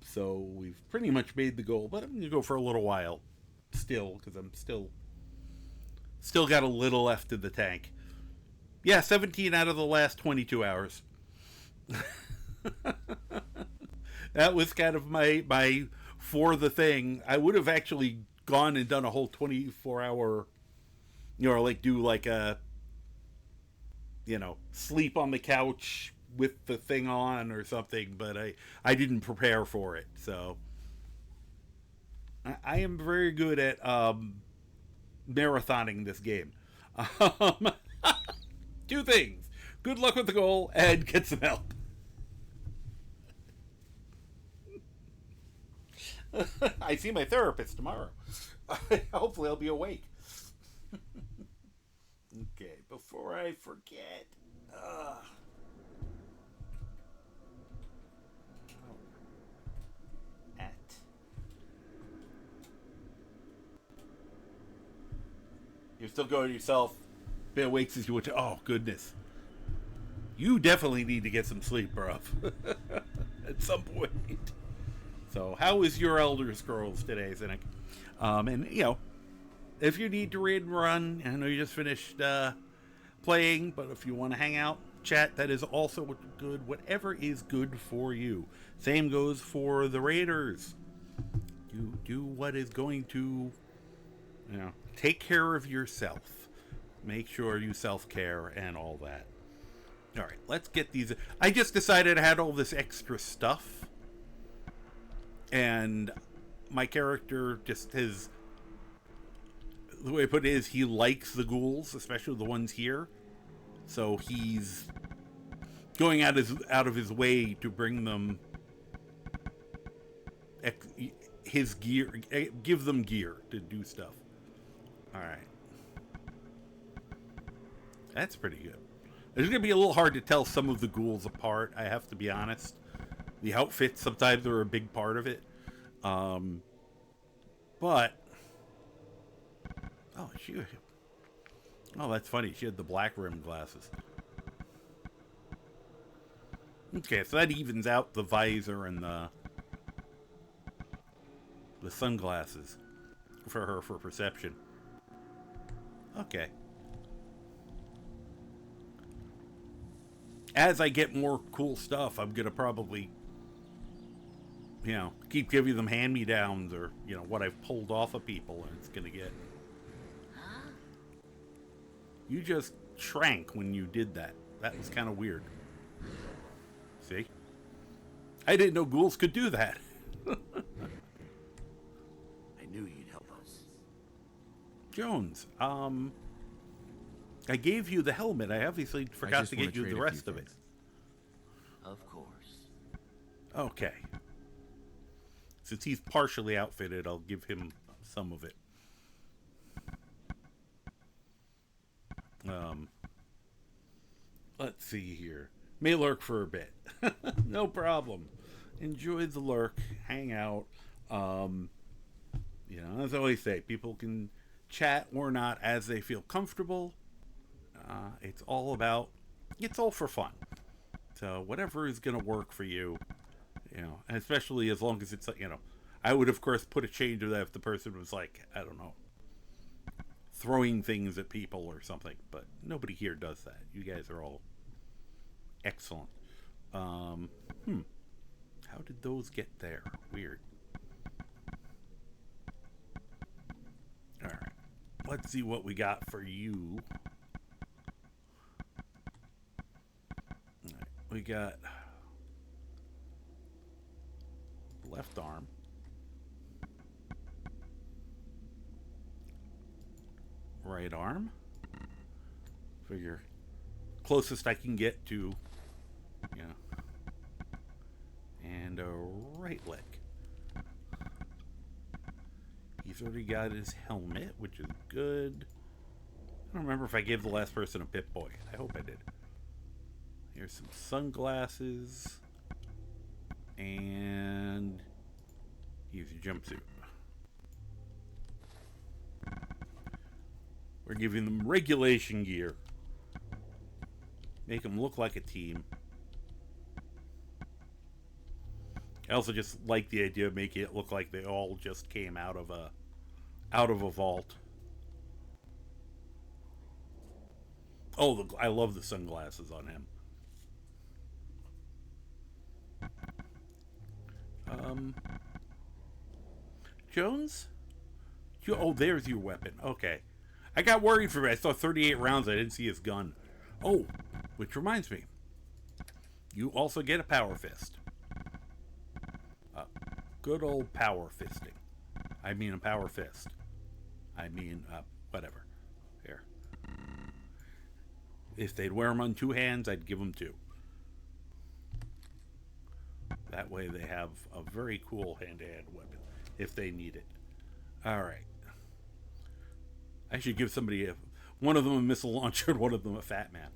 So we've pretty much made the goal, but I'm going to go for a little while still, because I'm still got a little left in the tank. Yeah, 17 out of the last 22 hours. That was kind of my for the thing. I would have actually gone and done a whole 24-hour, do like a, sleep on the couch with the thing on or something, but I didn't prepare for it. So I am very good at marathoning this game. 2 things: good luck with the goal and get some help. I see my therapist tomorrow. Hopefully I'll be awake. Okay, before I forget, you're still going to yourself. Been awake since you went to. Oh goodness, you definitely need to get some sleep, bruv. At some point. So, how is your Elder Scrolls today, Cynic? And if you need to read and run, I know you just finished playing, but if you want to hang out, chat, that is also good. Whatever is good for you. Same goes for the Raiders. You do what is going to, take care of yourself. Make sure you self-care and all that. All right, let's get these. I just decided I had all this extra stuff. And my character just has, the way I put it is, he likes the ghouls, especially the ones here. So he's going out of his way to bring them his gear, give them gear to do stuff. All right, that's pretty good. It's going to be a little hard to tell some of the ghouls apart, I have to be honest. The outfits sometimes are a big part of it. But that's funny. She had the black rimmed glasses. Okay, so that evens out the visor and the sunglasses for her for perception. Okay. As I get more cool stuff, I'm gonna probably keep giving them hand-me-downs or, what I've pulled off of people, and it's going to get... Huh? You just shrank when you did that. That was kind of weird. See? I didn't know ghouls could do that. I knew you'd help us. Jones, I gave you the helmet. I obviously forgot to get you the rest of it. Of course. Okay. Since he's partially outfitted, I'll give him some of it. Let's see here. May lurk for a bit. No problem. Enjoy the lurk. Hang out. As I always say, people can chat or not as they feel comfortable. It's all for fun. So whatever is going to work for you, and especially as long as it's, I would, of course, put a change to that if the person was like, I don't know, throwing things at people or something. But nobody here does that. You guys are all excellent. How did those get there? Weird. All right. Let's see what we got for you. We got left arm. Right arm. Figure closest I can get to, you know. And a right leg. He's already got his helmet, which is good. I don't remember if I gave the last person a Pip-Boy. I hope I did. Here's some sunglasses. And here's your jumpsuit. We're giving them regulation gear. Make them look like a team. I also just like the idea of making it look like they all just came out of a vault. Oh, I love the sunglasses on him. Jones? Oh, there's your weapon. Okay. I got worried for a minute. I saw 38 rounds. I didn't see his gun. Oh, which reminds me. You also get a power fist. Good old power fisting. I mean a power fist. I mean, whatever. Here. If they'd wear them on two hands, I'd give them two. That way they have a very cool hand-to-hand weapon if they need it. All right. I should give somebody one of them a missile launcher and one of them a fat man.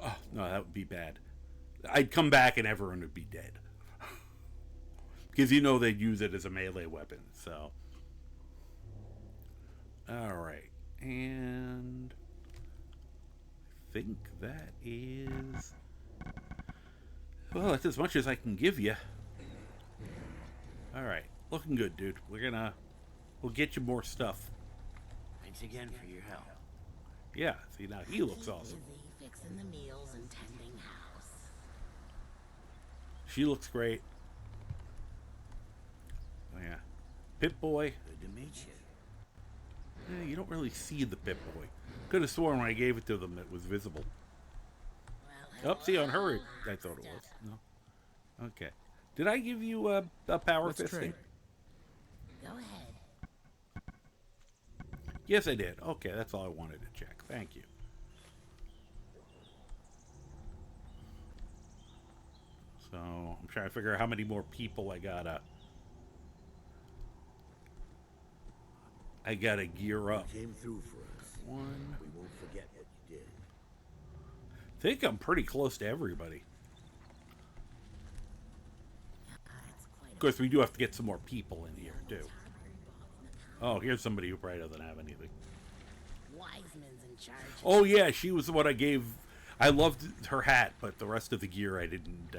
Oh, no, that would be bad. I'd come back and everyone would be dead. Because you know they'd use it as a melee weapon, so. Alright. And I think that is, well, that's as much as I can give you. Alright. Looking good, dude. We'll get you more stuff. Thanks again for your help. Yeah, see, now he looks awesome. Busy fixing the meals and tending house. She looks great. Oh, yeah. Pip-Boy. Good to meet you. You don't really see the Pip-Boy. Could have sworn when I gave it to them it was visible. Well, Oh, see, on her, I thought it was. No. Okay. Did I give you a power Let's fisting? trade. Go ahead. Yes, I did. Okay, that's all I wanted to check. Thank you. So, I'm trying to figure out how many more people I gotta gear up. Came through for us. One. We won't forget what you did. I think I'm pretty close to everybody. Of course, we do have to get some more people in here, too. Oh, here's somebody who probably doesn't have anything. Wiseman's in charge. Oh, yeah, she was the one I gave. I loved her hat, but the rest of the gear I didn't.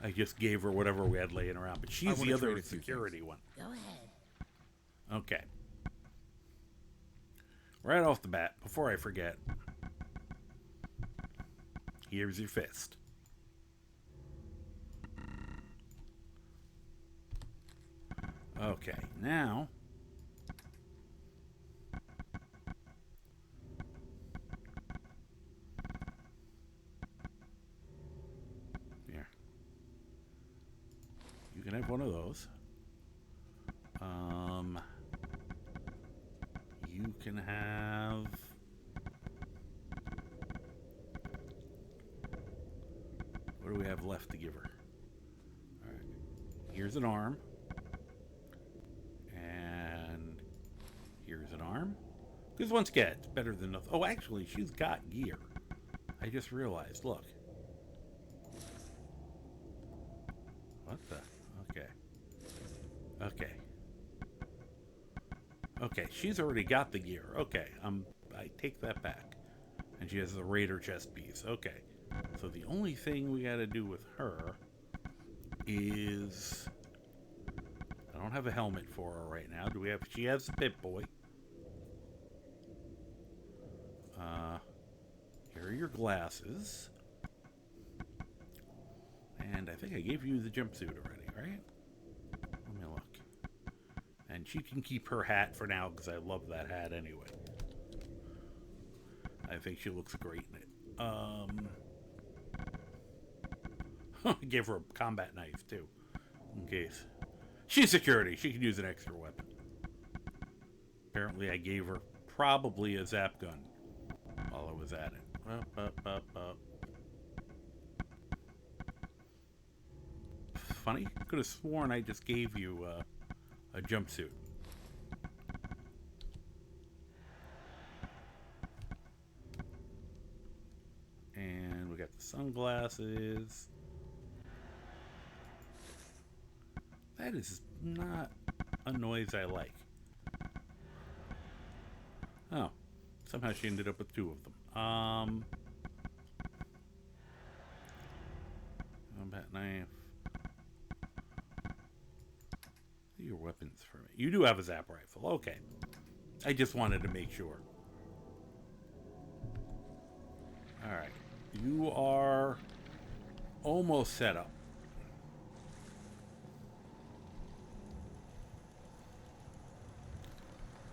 I just gave her whatever we had laying around. But she's the other security one. Go ahead. Okay. Right off the bat, before I forget, here's your fist. Okay, now here. You can have one of those. You can have what do we have left to give her? All right. Here's an arm. And here's an arm. Because once again, it's better than nothing. Oh, actually, she's got gear. I just realized. Look. What the? Okay. Okay. Okay, she's already got the gear. Okay, I take that back. And she has the Raider chest piece. Okay. So the only thing we gotta do with her is, I don't have a helmet for her right now. Do we have? She has the Pip-Boy. Here are your glasses. And I think I gave you the jumpsuit already, right? Let me look. And she can keep her hat for now because I love that hat anyway. I think she looks great in it. I gave her a combat knife, too. In case. She's security. She can use an extra weapon. Apparently, I gave her probably a zap gun while I was at it. Up. Funny. Could have sworn I just gave you a jumpsuit. And we got the sunglasses. That is not a noise I like. Oh. Somehow she ended up with two of them. Combat knife. Your weapons for me. You do have a zap rifle. Okay. I just wanted to make sure. Alright. You are almost set up.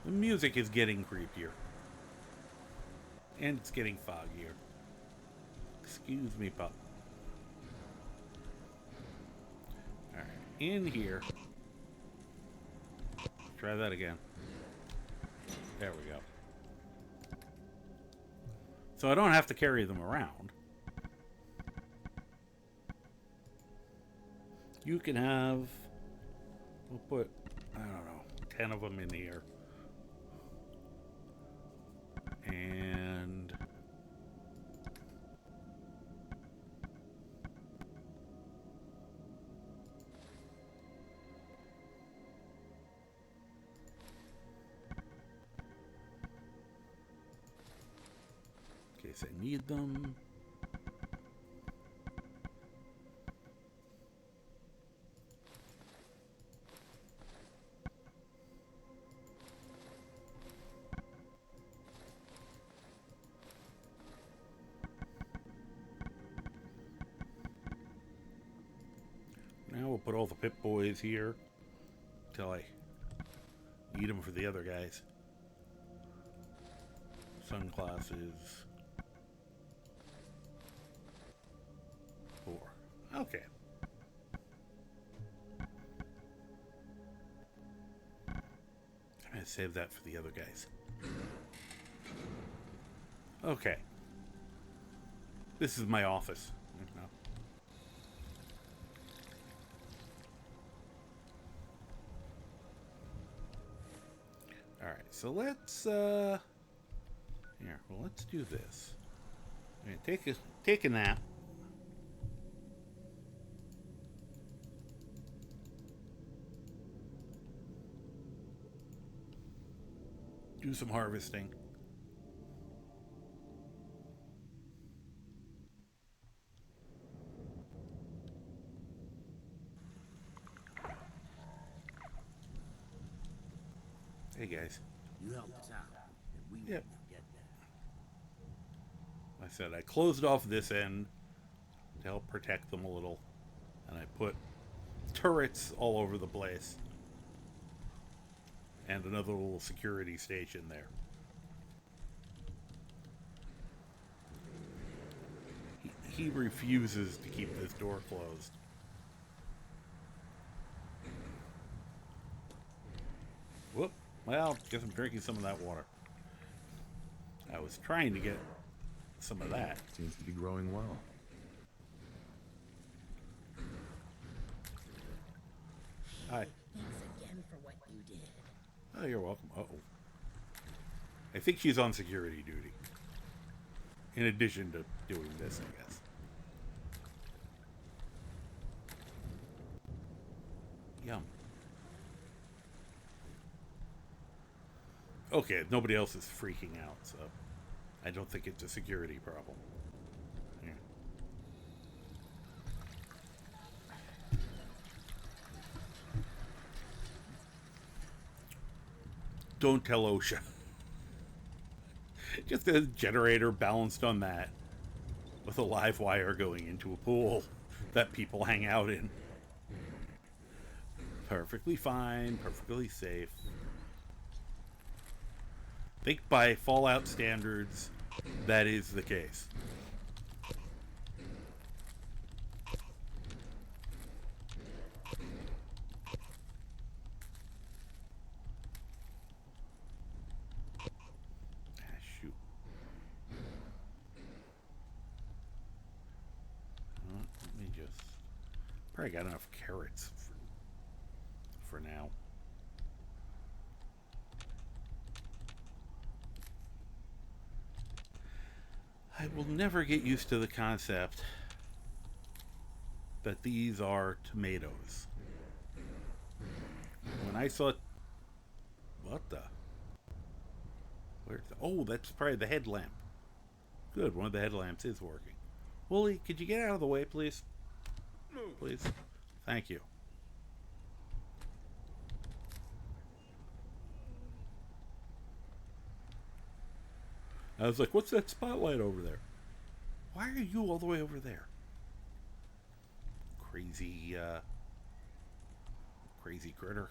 The music is getting creepier. And it's getting foggier. Excuse me, pup. Alright, in here. Try that again. There we go. So I don't have to carry them around. You can have... We'll put, I don't know, 10 of them in here. And... in case I need them. Now we'll put all the Pip Boys here till I need them for the other guys. Sunglasses. 4. Okay. I'm gonna save that for the other guys. Okay. This is my office. No. Alright, so let's here, well, let's do this. I'm gonna take a nap. Do some harvesting. Hey guys. You helped us out, and we Yep. won't forget that. I said I closed off this end to help protect them a little, and I put turrets all over the place and another little security station there. He refuses to keep this door closed. Whoop. Well, guess I'm drinking some of that water. I was trying to get some of that. Seems to be growing well. Hi. Thanks again for what you did. Oh, you're welcome. Uh-oh. I think she's on security duty. In addition to doing this, I guess. Yum. Okay, nobody else is freaking out, so I don't think it's a security problem. Here. Don't tell OSHA. Just a generator balanced on that with a live wire going into a pool that people hang out in. Perfectly fine, perfectly safe. I think by Fallout standards, that is the case. Probably got enough carrots for now. I will never get used to the concept that these are tomatoes. When I saw... What the... Where's the... Oh, that's probably the headlamp. Good, one of the headlamps is working. Wooly, could you get out of the way, please? Please. Thank you. I was like, what's that spotlight over there? Why are you all the way over there? Crazy, crazy critter.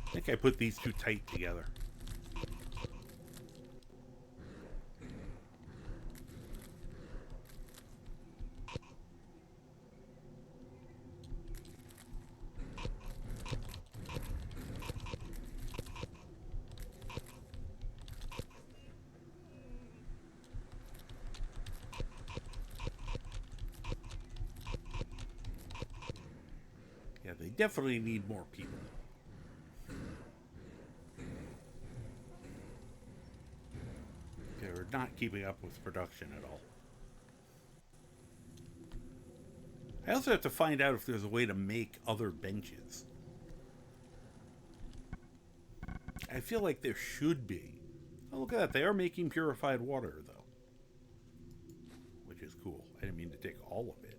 I think I put these too tight together. Yeah, they definitely need more people. They're not keeping up with production at all. I also have to find out if there's a way to make other benches. I feel like there should be. Oh, look at that. They are making purified water, though. Which is cool. I didn't mean to take all of it.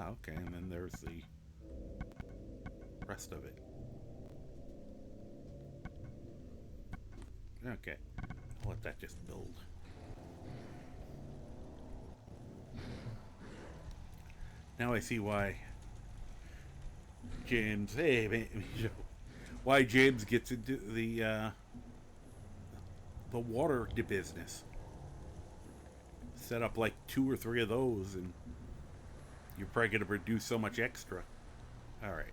Oh, okay. And then there's the rest of it. Okay. I'll let that just build. Now I see why James, why James gets into the water business. Set up like 2 or 3 of those, and you're probably going to produce so much extra. All right.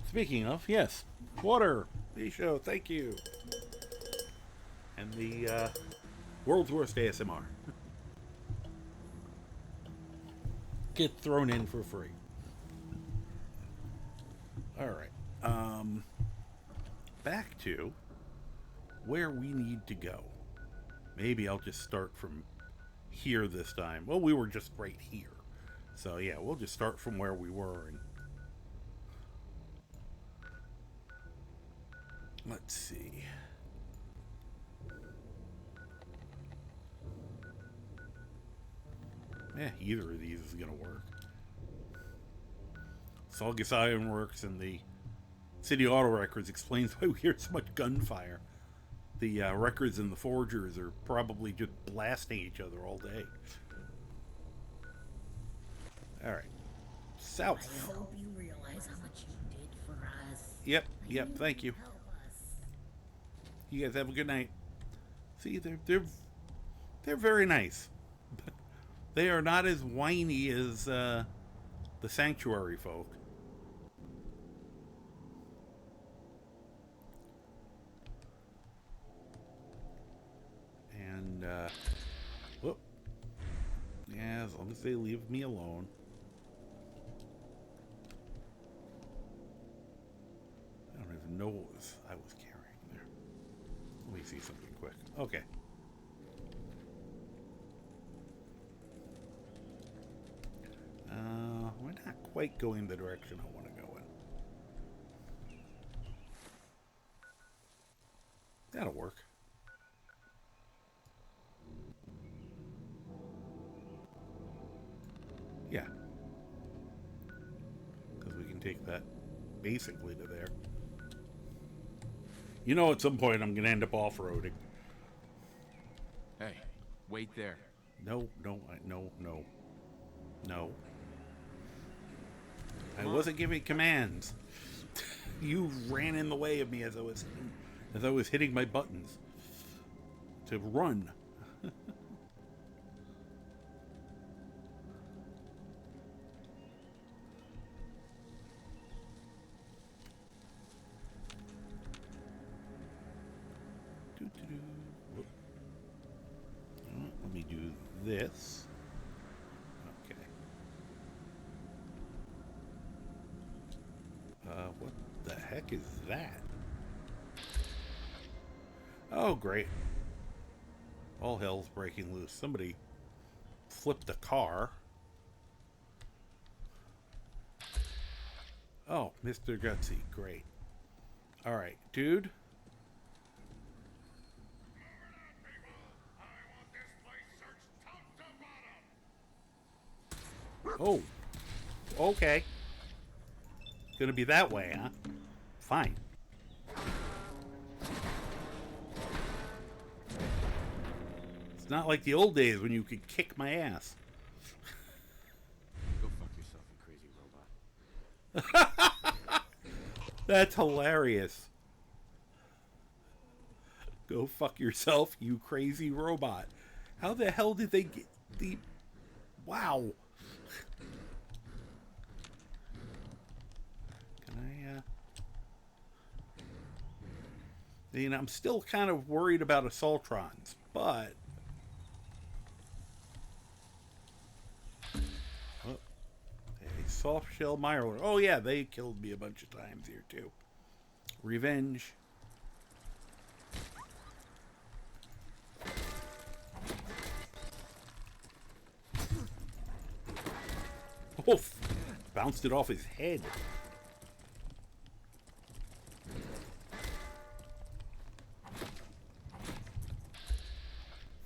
Speaking of, yes, water. Show, thank you. And the world's worst ASMR. Get thrown in for free. All right. Back to where we need to go. Maybe I'll just start from here this time. Well, we were just right here. So yeah, we'll just start from where we were. And let's see. Either of these is going to work. Saugus Ironworks and the City Auto Records explains why we hear so much gunfire. The records and the forgers are probably just blasting each other all day. All right. South. I hope you realize how much you did for us. Yep, thank you. You guys have a good night. See, they're very nice. They are not as whiny as the sanctuary folk. And whoop. Yeah, as long as they leave me alone. I don't even know what I was carrying there. Let me see something quick. Okay. We're not quite going the direction I want to go in. That'll work. Yeah. Because we can take that basically to there. You know, at some point I'm going to end up off-roading. Hey, wait there. No. I wasn't giving commands. You ran in the way of me as I was as I was hitting my buttons to run. Let me do this. Okay. What the heck is that? Oh, great. All hell's breaking loose. Somebody flipped a car. Oh, Mr. Gutsy. Great. Alright, dude. Oh. Okay. Gonna be that way, huh? Fine. It's not like the old days when you could kick my ass. Go fuck yourself, you crazy robot. That's hilarious. Go fuck yourself, you crazy robot. How the hell did they get the... Wow. Can I, You know, I'm still kind of worried about Assaultrons, but... Oh, a soft shell Mirelord. Oh yeah, they killed me a bunch of times here too. Revenge. Oh, bounced it off his head.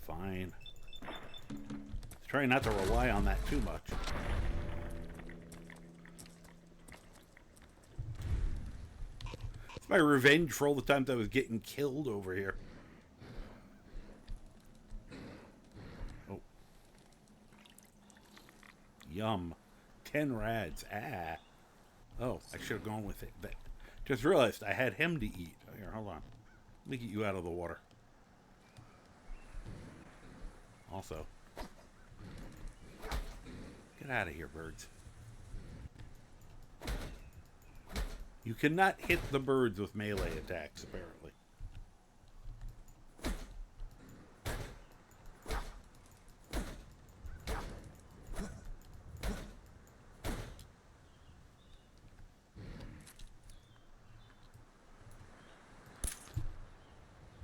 Fine. Try not to rely on that too much. It's my revenge for all the times I was getting killed over here. Oh. Yum. 10 rads. Ah. Oh, I should have gone with it. But just realized I had him to eat. Here, hold on. Let me get you out of the water. Also, get out of here, birds. You cannot hit the birds with melee attacks, apparently.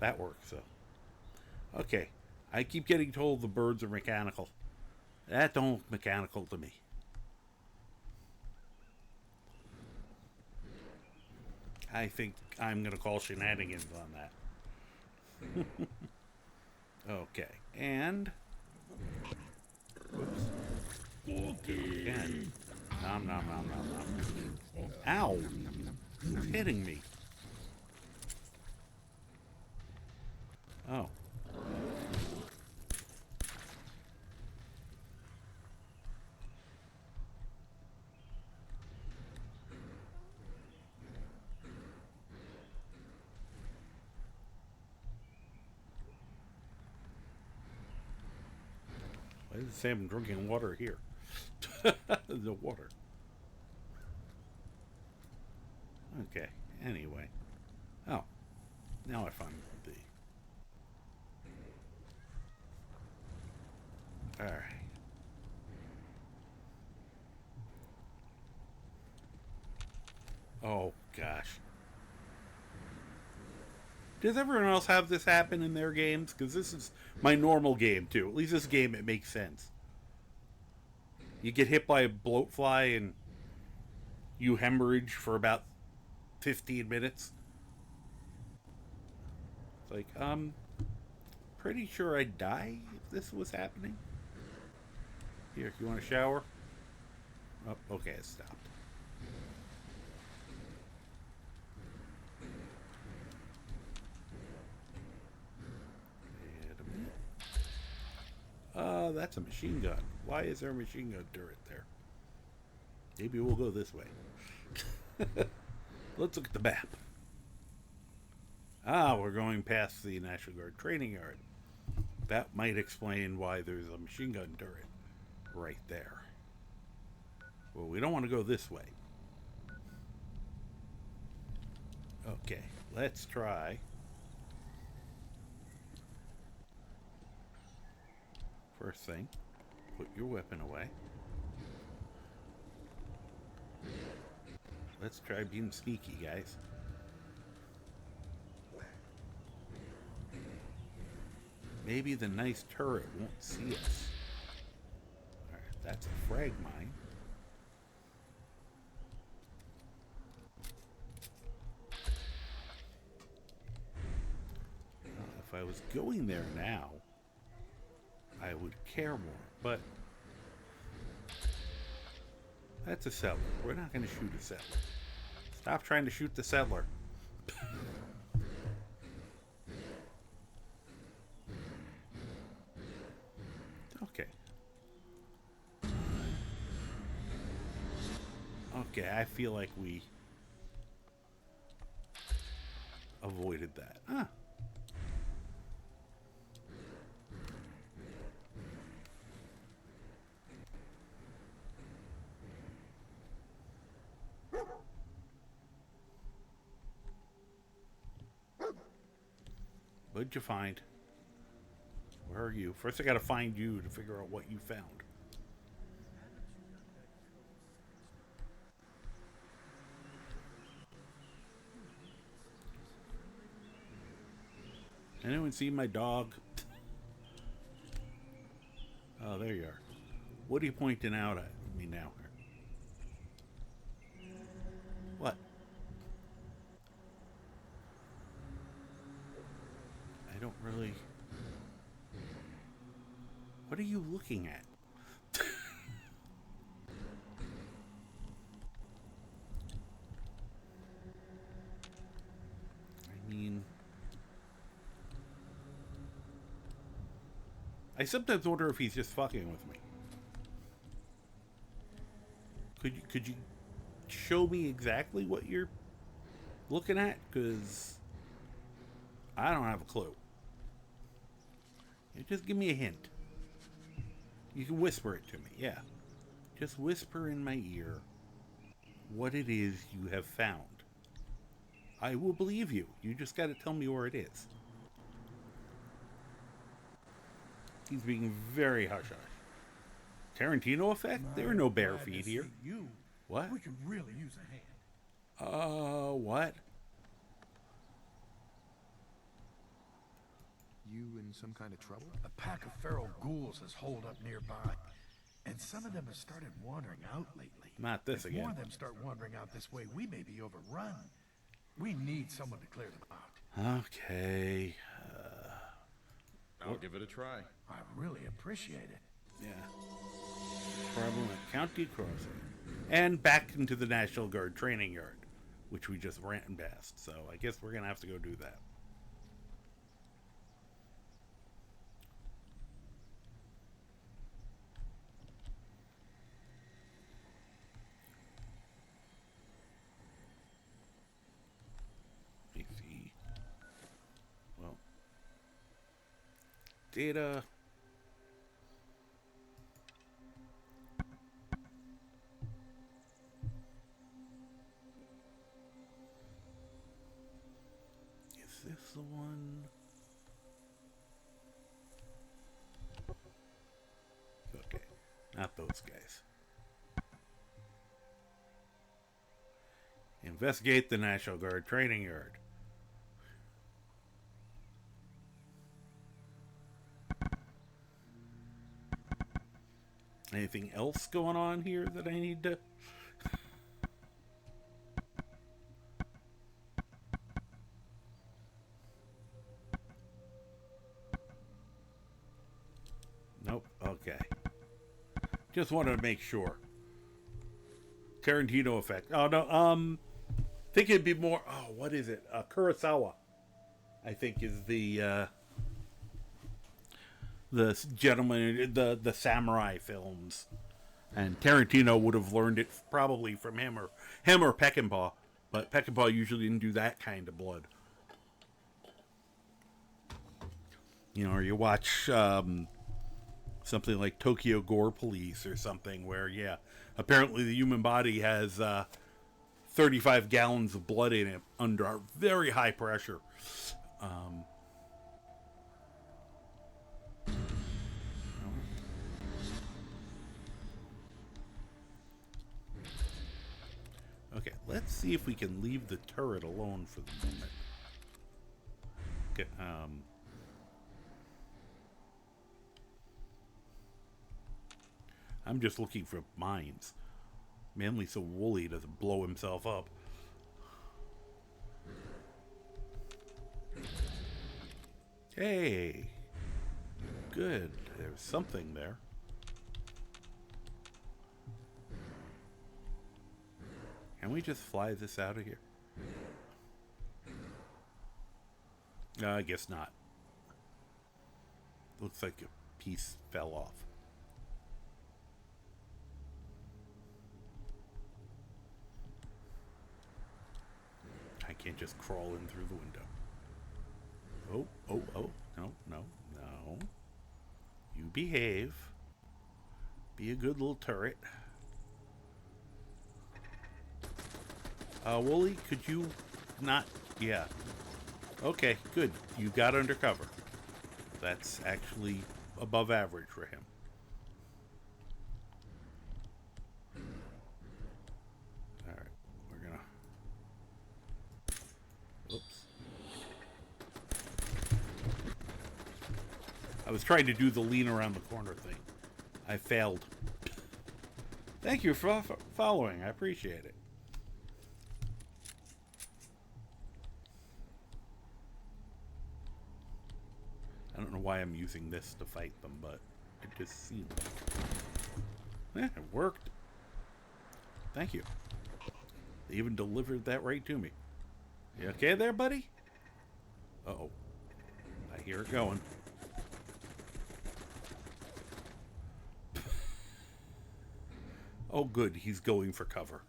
That works, so. Okay. I keep getting told the birds are mechanical. That don't look mechanical to me. I think I'm going to call Shenanigans on that. Okay. And... Whoops. Again. Nom, nom, nom, nom, nom. Ow! Who's hitting me? Oh. Why does it say I'm drinking water here? The water. Okay, anyway. Oh. Now I find the... Alright. Oh, gosh. Does everyone else have this happen in their games? Because this is my normal game, too. At least this game, it makes sense. You get hit by a bloatfly and you hemorrhage for about 15 minutes. It's like, pretty sure I'd die if this was happening. Here, you want a shower? Oh, okay, it stopped. That's a machine gun. Why is there a machine gun turret there? Maybe we'll go this way. Let's look at the map. Ah, we're going past the National Guard training yard. That might explain why there's a machine gun turret right there. Well, we don't want to go this way. Okay, let's try. First thing, put your weapon away. Let's try being sneaky, guys. Maybe the nice turret won't see us. Alright, that's a frag mine. If I was going there now, I would care more, but that's a settler. We're not going to shoot a settler. Stop trying to shoot the settler. Okay. Okay, I feel like we avoided that. Ah. What'd you find? Where are you? First I gotta find you to figure out what you found. Anyone see my dog? Oh, there you are. What are you pointing out at me now? What? I don't really... What are you looking at? I mean... I sometimes wonder if he's just fucking with me. Could you show me exactly what you're looking at? Because I don't have a clue. You just give me a hint. You can whisper it to me, yeah. Just whisper in my ear what it is you have found. I will believe you. You just got to tell me where it is. He's being very hush-hush. Tarantino effect? There are no bare feet here. You. What? We could really use a hand. What? You in some kind of trouble? A pack of feral ghouls has holed up nearby, and some of them have started wandering out lately. Not this if again. more of them start wandering out this way, we may be overrun. We need someone to clear them out. Okay. I'll give it a try. I really appreciate it. Yeah. Problem at County Crossing. And back into the National Guard training yard, which we just ran past. So I guess we're going to have to go do that. Let me see. Well. Data. Is this the one? Okay, not those guys. Investigate the National Guard training yard. Anything else going on here that I need to... Nope. Okay. Just wanted to make sure. Tarantino effect. Oh, no. Think it'd be more... Oh, what is it? Kurosawa, I think, is the gentleman, the samurai films, and Tarantino would have learned it probably from him or Peckinpah, but Peckinpah usually didn't do that kind of blood. or you watch something like Tokyo Gore Police or something where, yeah, apparently the human body has 35 gallons of blood in it under very high pressure. Okay, let's see if we can leave the turret alone for the moment. Okay, I'm just looking for mines. Mainly so Wooly doesn't blow himself up. Hey! Good. There's something there. Can we just fly this out of here? I guess not. Looks like a piece fell off. I can't just crawl in through the window. Oh. No. You behave. Be a good little turret. Wooly, could you not? Yeah. Okay, good. You got undercover. That's actually above average for him. Alright, we're gonna... Oops. I was trying to do the lean around the corner thing. I failed. Thank you for following. I appreciate it. I don't know why I'm using this to fight them, but it just seemed like... it worked. Thank you. They even delivered that right to me. You okay there, buddy? Uh-oh. I hear it going. Oh, good. He's going for cover.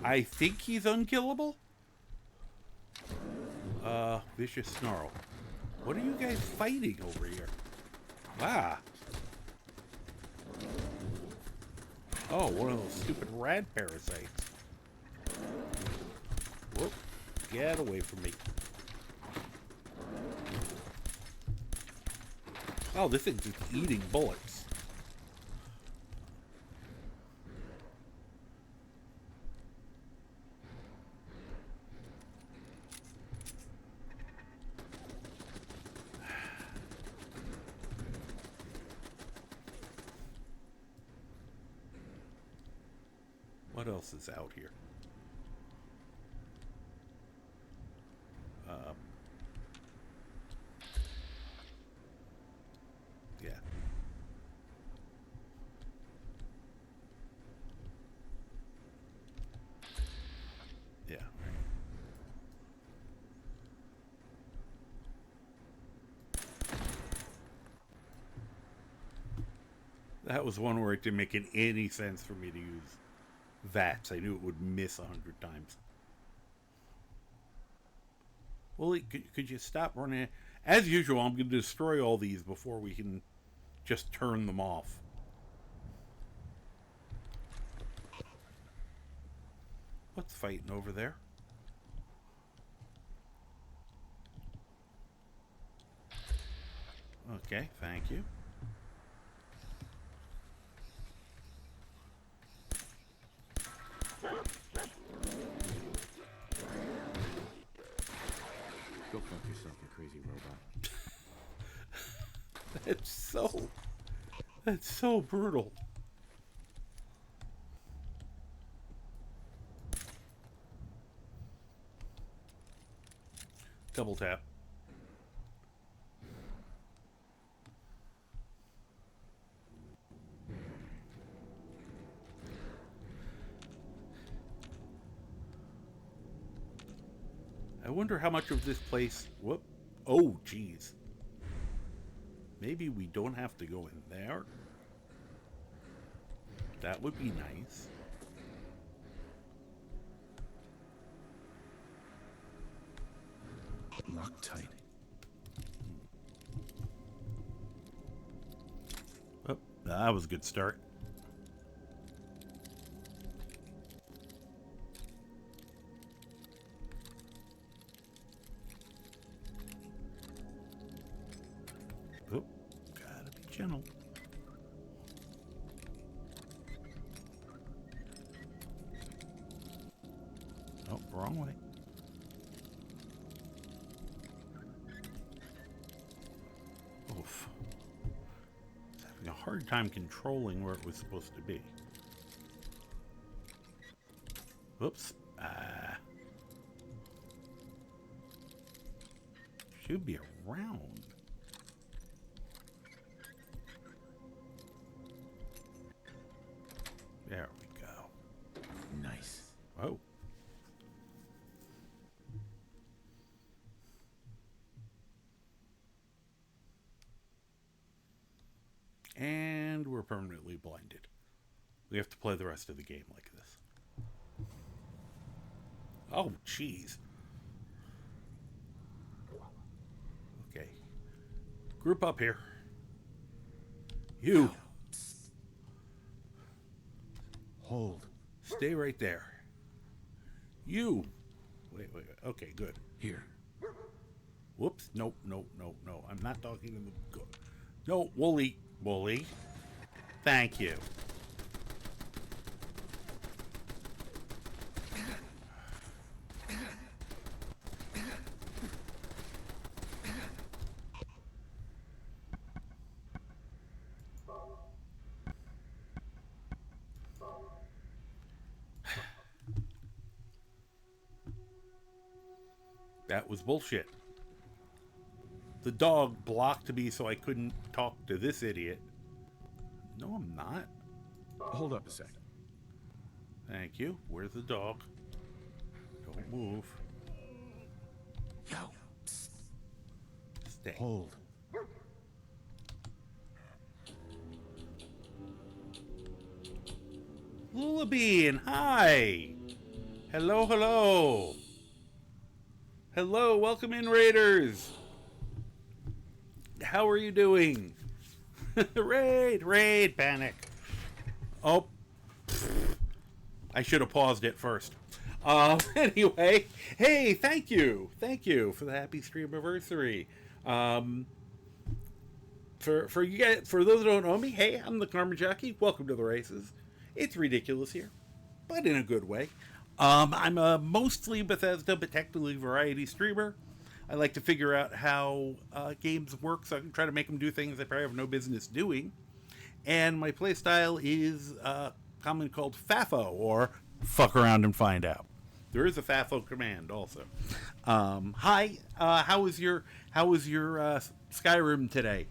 I think he's unkillable? Vicious Snarl. What are you guys fighting over here? Ah. Oh, one of those stupid rad parasites. Whoop. Get away from me. Oh, this thing's just eating bullets. What else is out here? Yeah. Yeah. That was one where it didn't make any sense for me to use VATS. I knew it would miss 100 times. Well, could you stop running? As usual, I'm going to destroy all these before we can just turn them off. What's fighting over there? Okay, thank you. Go fuck yourself, you crazy robot. That's so brutal. Double tap. I wonder how much of this place... Whoop. Oh, jeez. Maybe we don't have to go in there. That would be nice. locked tight. Oh, that was a good start. Oh, gotta be gentle. Oh, wrong way. Oof. I was having a hard time controlling where it was supposed to be. Whoops. Should be around. There we go. Nice. Oh. And we're permanently blinded. We have to play the rest of the game like this. Oh, jeez. Okay. Group up here. You. Hold. Stay right there. You. Wait. Okay, good. Here. Whoops. Nope. I'm not talking to the... No, Wooly. Wooly. Thank you. That was bullshit. The dog blocked me so I couldn't talk to this idiot. No, I'm not. Hold up a sec. Thank you. Where's the dog? Don't move. Yo. Stay. Hold. Lullabean, hi. Hello. Hello, welcome in, Raiders. How are you doing? Raid, panic. Oh, I should have paused it first. Anyway, hey, thank you for the happy Streamaversary. For you guys, for those who don't know me, hey, I'm the Karma Jockey. Welcome to the races. It's ridiculous here, but in a good way. I'm a mostly Bethesda, but technically variety streamer. I like to figure out how games work, so I can try to make them do things they probably have no business doing. And my playstyle is commonly called FAFO, or fuck around and find out. There is a FAFO command also. Hi, how was your Skyrim today?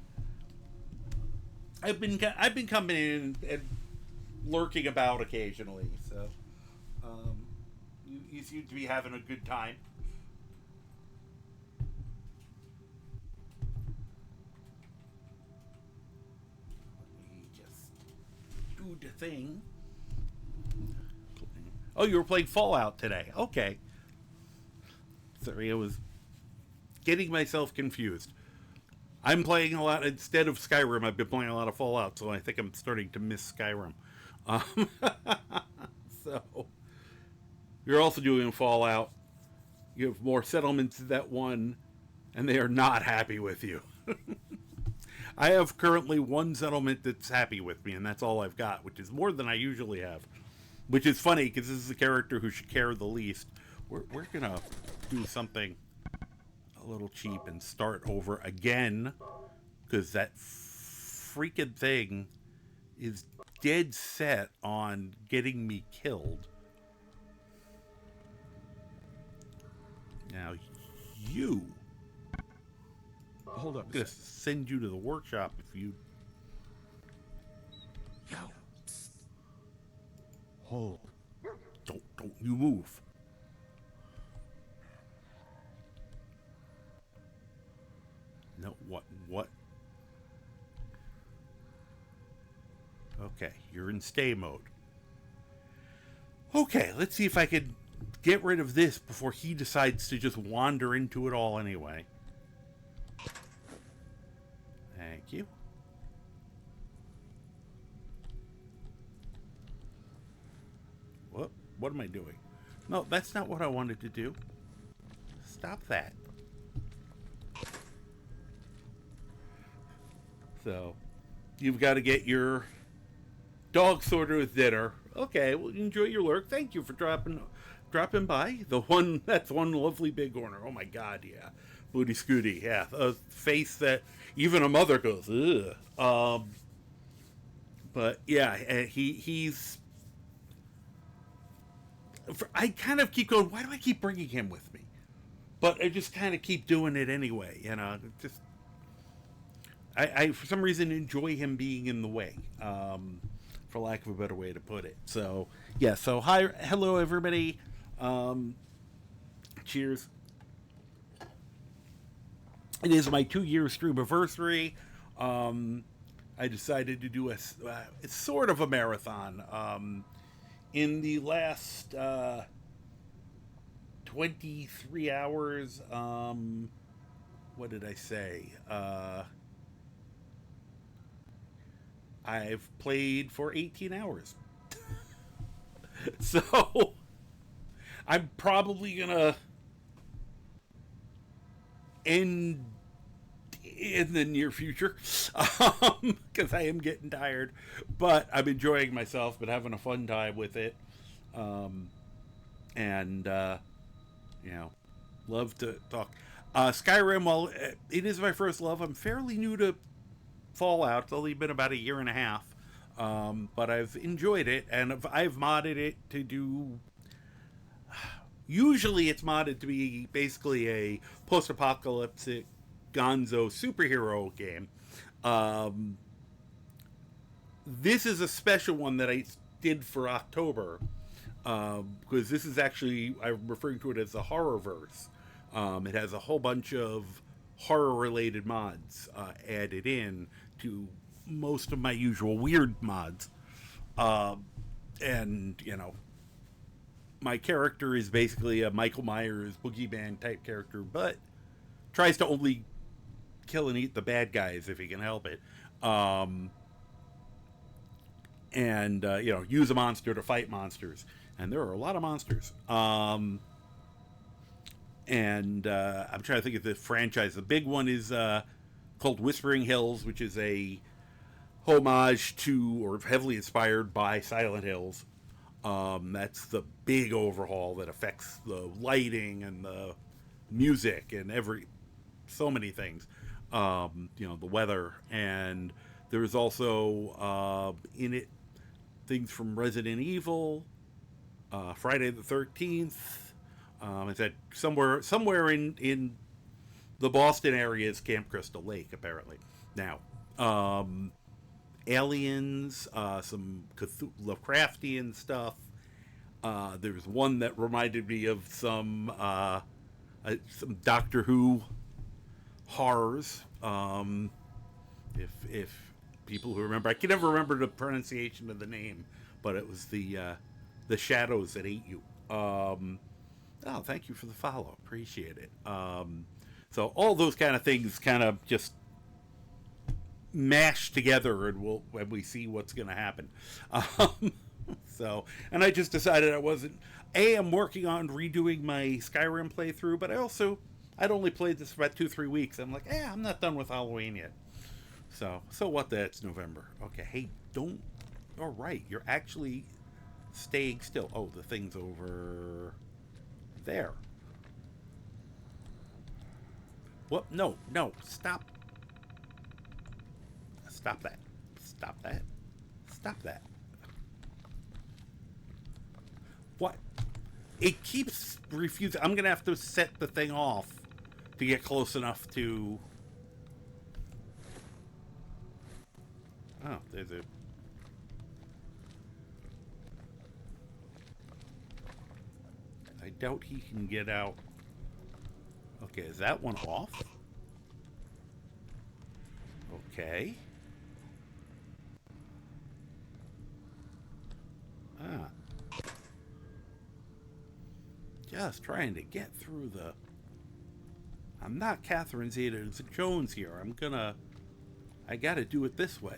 I've been coming in and lurking about occasionally, so you seem to be having a good time. Let me just do the thing. Oh, you were playing Fallout today. Okay. Sorry, I was getting myself confused. I'm playing a lot, instead of Skyrim, I've been playing a lot of Fallout, so I think I'm starting to miss Skyrim. So, you're also doing Fallout. You have more settlements that one, and they are not happy with you. I have currently one settlement that's happy with me, and that's all I've got, which is more than I usually have. Which is funny, because this is the character who should care the least. We're gonna do something a little cheap and start over again, because that freaking thing is dead set on getting me killed. Now, you... Hold up I'm a gonna sec. send you to the workshop if you... Yo. Hold. Don't you move. No, what? Okay, you're in stay mode. Okay, let's see if I could get rid of this before he decides to just wander into it all anyway. Thank you. What am I doing? No, that's not what I wanted to do. Stop that. So, you've got to get your dog sorted with dinner. Okay, well, enjoy your lurk. Thank you for dropping by. That's one lovely big corner. Oh my God, yeah. Booty Scooty, yeah. A face that even a mother goes, ugh. But yeah, he's... I kind of keep going, why do I keep bringing him with me? But I just kind of keep doing it anyway, you know. Just I for some reason enjoy him being in the way, for lack of a better way to put it. So yeah, so hello everybody. Cheers. It is my 2-year Streamaversary. I decided to do it's sort of a marathon. In the last 23 hours, what did I say? I've played for 18 hours. So, I'm probably gonna end in the near future, because I am getting tired, but I'm enjoying myself, but having a fun time with it, and you know, love to talk. Skyrim, while it is my first love, I'm fairly new to Fallout. It's only been about a year and a half, but I've enjoyed it, and I've modded it to do... Usually it's modded to be basically a post-apocalyptic gonzo superhero game. This is a special one that I did for October, because this is actually, I'm referring to it as the Horrorverse. It has a whole bunch of horror-related mods added in to most of my usual weird mods. And, you know, my character is basically a Michael Myers boogeyman type character, but tries to only kill and eat the bad guys if he can help it. And you know, use a monster to fight monsters. And there are a lot of monsters. And I'm trying to think of the franchise. The big one is called Whispering Hills, which is a homage to, or heavily inspired by, Silent Hills. That's the big overhaul that affects the lighting and the music and so many things. You know, the weather. And there's also in it things from Resident Evil, Friday the 13th. It's at somewhere in the Boston area is Camp Crystal Lake, apparently. Now, aliens, some Lovecraftian stuff. There's one that reminded me of some Doctor Who horrors. If people who remember, I can never remember the pronunciation of the name, but it was the shadows that ate you. Oh, thank you for the follow. Appreciate it. So all those kind of things kind of just mash together, and when we see what's going to happen. So, and I just decided I'm working on redoing my Skyrim playthrough, but I'd only played this for about 2-3 weeks. I'm like, I'm not done with Halloween yet. So what? That's November. Okay, hey, all right, you're actually staying still. Oh, the thing's over there. What? No, stop. Stop that. Stop that. Stop that. What? It keeps refusing. I'm going to have to set the thing off to get close enough to... Oh, there's a... I doubt he can get out. Okay, is that one off? Okay. Just trying to get through the... I'm not Catherine Zeta-Jones here. I gotta do it this way.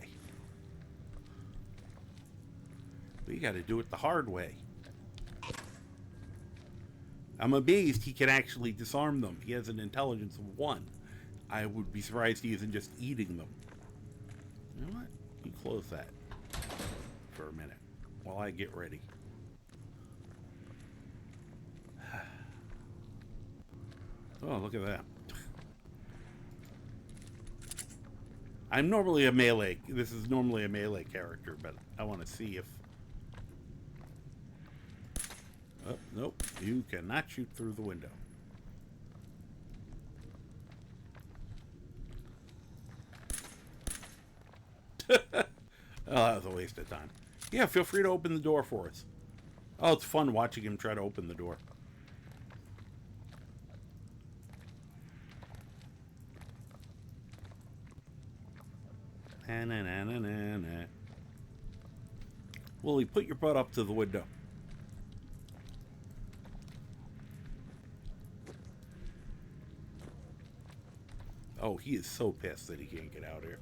We gotta do it the hard way. I'm amazed he can actually disarm them. He has an intelligence of 1. I would be surprised he isn't just eating them. You know what? You close that for a minute while I get ready. Oh, look at that. I'm normally a melee. This is normally a melee character, but I want to see if... Oh, nope. You cannot shoot through the window. Oh, that was a waste of time. Yeah, feel free to open the door for us. Oh, it's fun watching him try to open the door. Na-na-na-na-na-na. Willie, put your butt up to the window. Oh, he is so pissed that he can't get out here.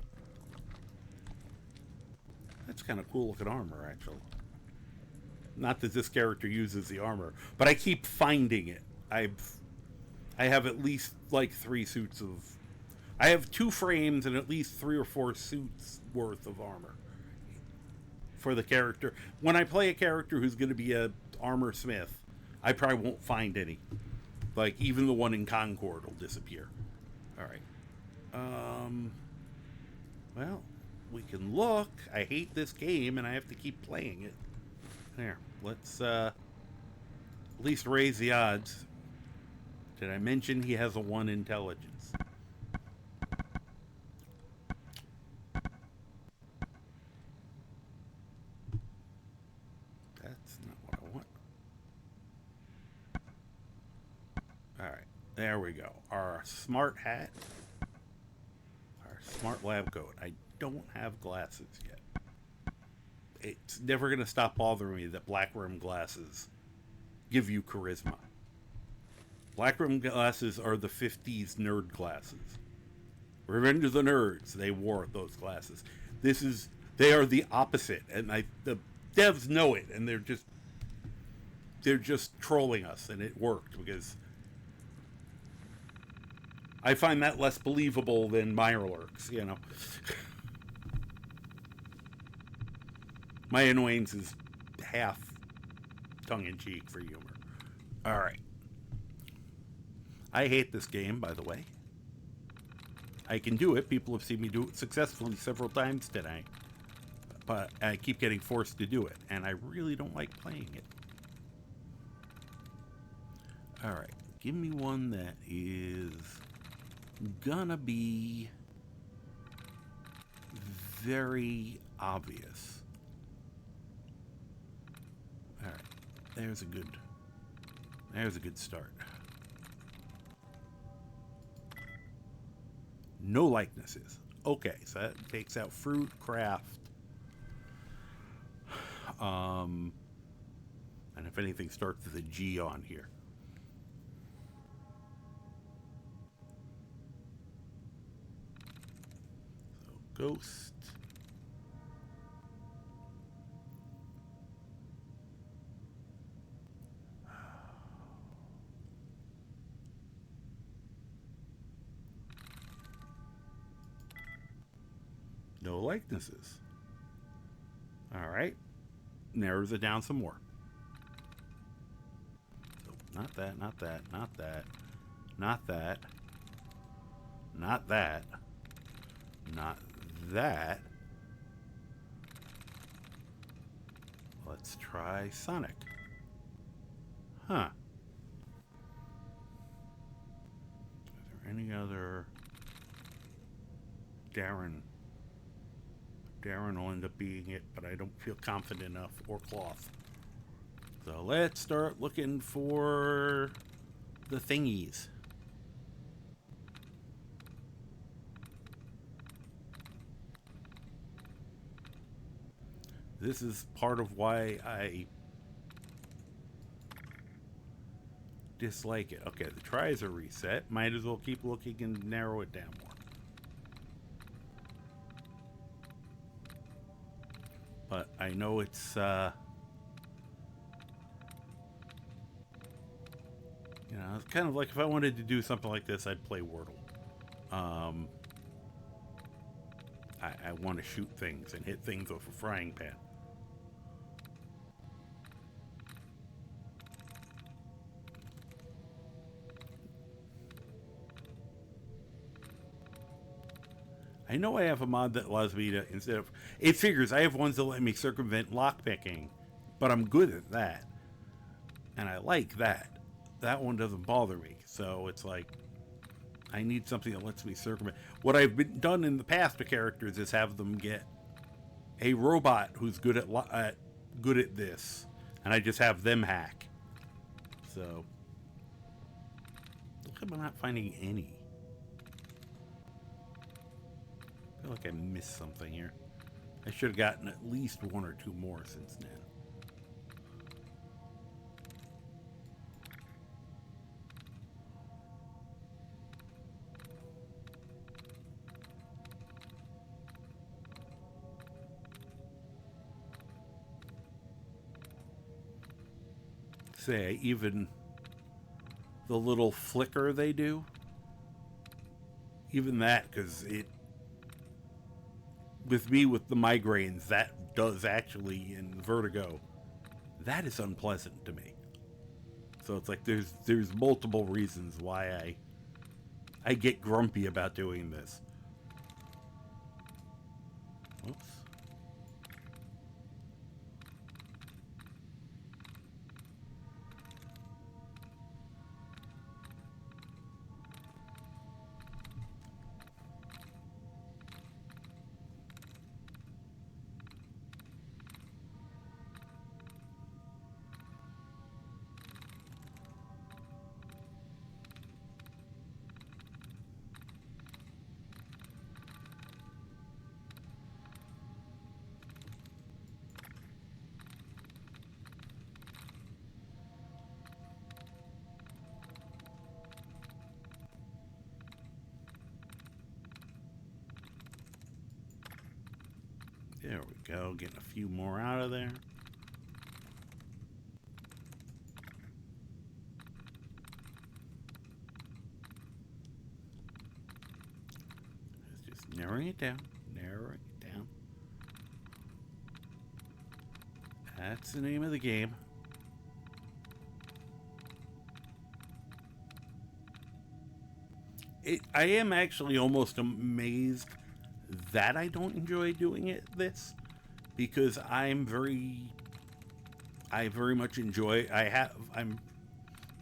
That's kind of cool looking armor, actually. Not that this character uses the armor, but I keep finding it. I have at least like 3 suits of... I have 2 frames and at least 3 or 4 suits worth of armor for the character. When I play a character who's going to be a armor smith, I probably won't find any. Like, even the one in Concord will disappear. Alright. Well, we can look. I hate this game and I have to keep playing it. There. Let's, at least raise the odds. Did I mention he has a 1 intelligence? That's not what I want. Alright, there we go. Our smart hat. Our smart lab coat. I don't have glasses yet. It's never going to stop bothering me that black rim glasses give you charisma. Black rim glasses are the 50s nerd glasses. Revenge of the Nerds, they wore those glasses. They are the opposite, and the devs know it, and they're just trolling us, and it worked because I find that less believable than Mirelurks, you know. My annoyance is half tongue-in-cheek for humor. Alright. I hate this game, by the way. I can do it. People have seen me do it successfully several times tonight. But I keep getting forced to do it, and I really don't like playing it. Alright. Give me one that is gonna be very obvious. Alright, there's a good start. No likenesses. Okay, so that takes out fruit, craft. And if anything starts with a G on here. So ghost. No likenesses. All right. Narrows it down some more. So not that, not that, not that, not that, not that, not that. Let's try Sonic. Huh. Is there any other... Darren will end up being it, but I don't feel confident enough, or Cloth. So let's start looking for the thingies. This is part of why dislike it. Okay, the tries are reset. Might as well keep looking and narrow it down more. But I know it's, you know, it's kind of like if I wanted to do something like this, I'd play Wordle. I want to shoot things and hit things with a frying pan. I know I have a mod that allows me to, instead of, it figures I have ones that let me circumvent lockpicking, but I'm good at that. And I like that. That one doesn't bother me. So it's like, I need something that lets me circumvent. What I've been done in the past to characters is have them get a robot who's good at this, and I just have them hack. So, look, I'm not finding any. I feel like I missed something here. I should have gotten at least one or two more since then. Say, even the little flicker they do, even that, because it, with me with the migraines, that does actually, in vertigo, that is unpleasant to me. So it's like there's multiple reasons why I get grumpy about doing this. Oops. There we go, getting a few more out of there. It's just narrowing it down, narrowing it down. That's the name of the game. I am actually almost amazed that I don't enjoy doing this, because I very much enjoy,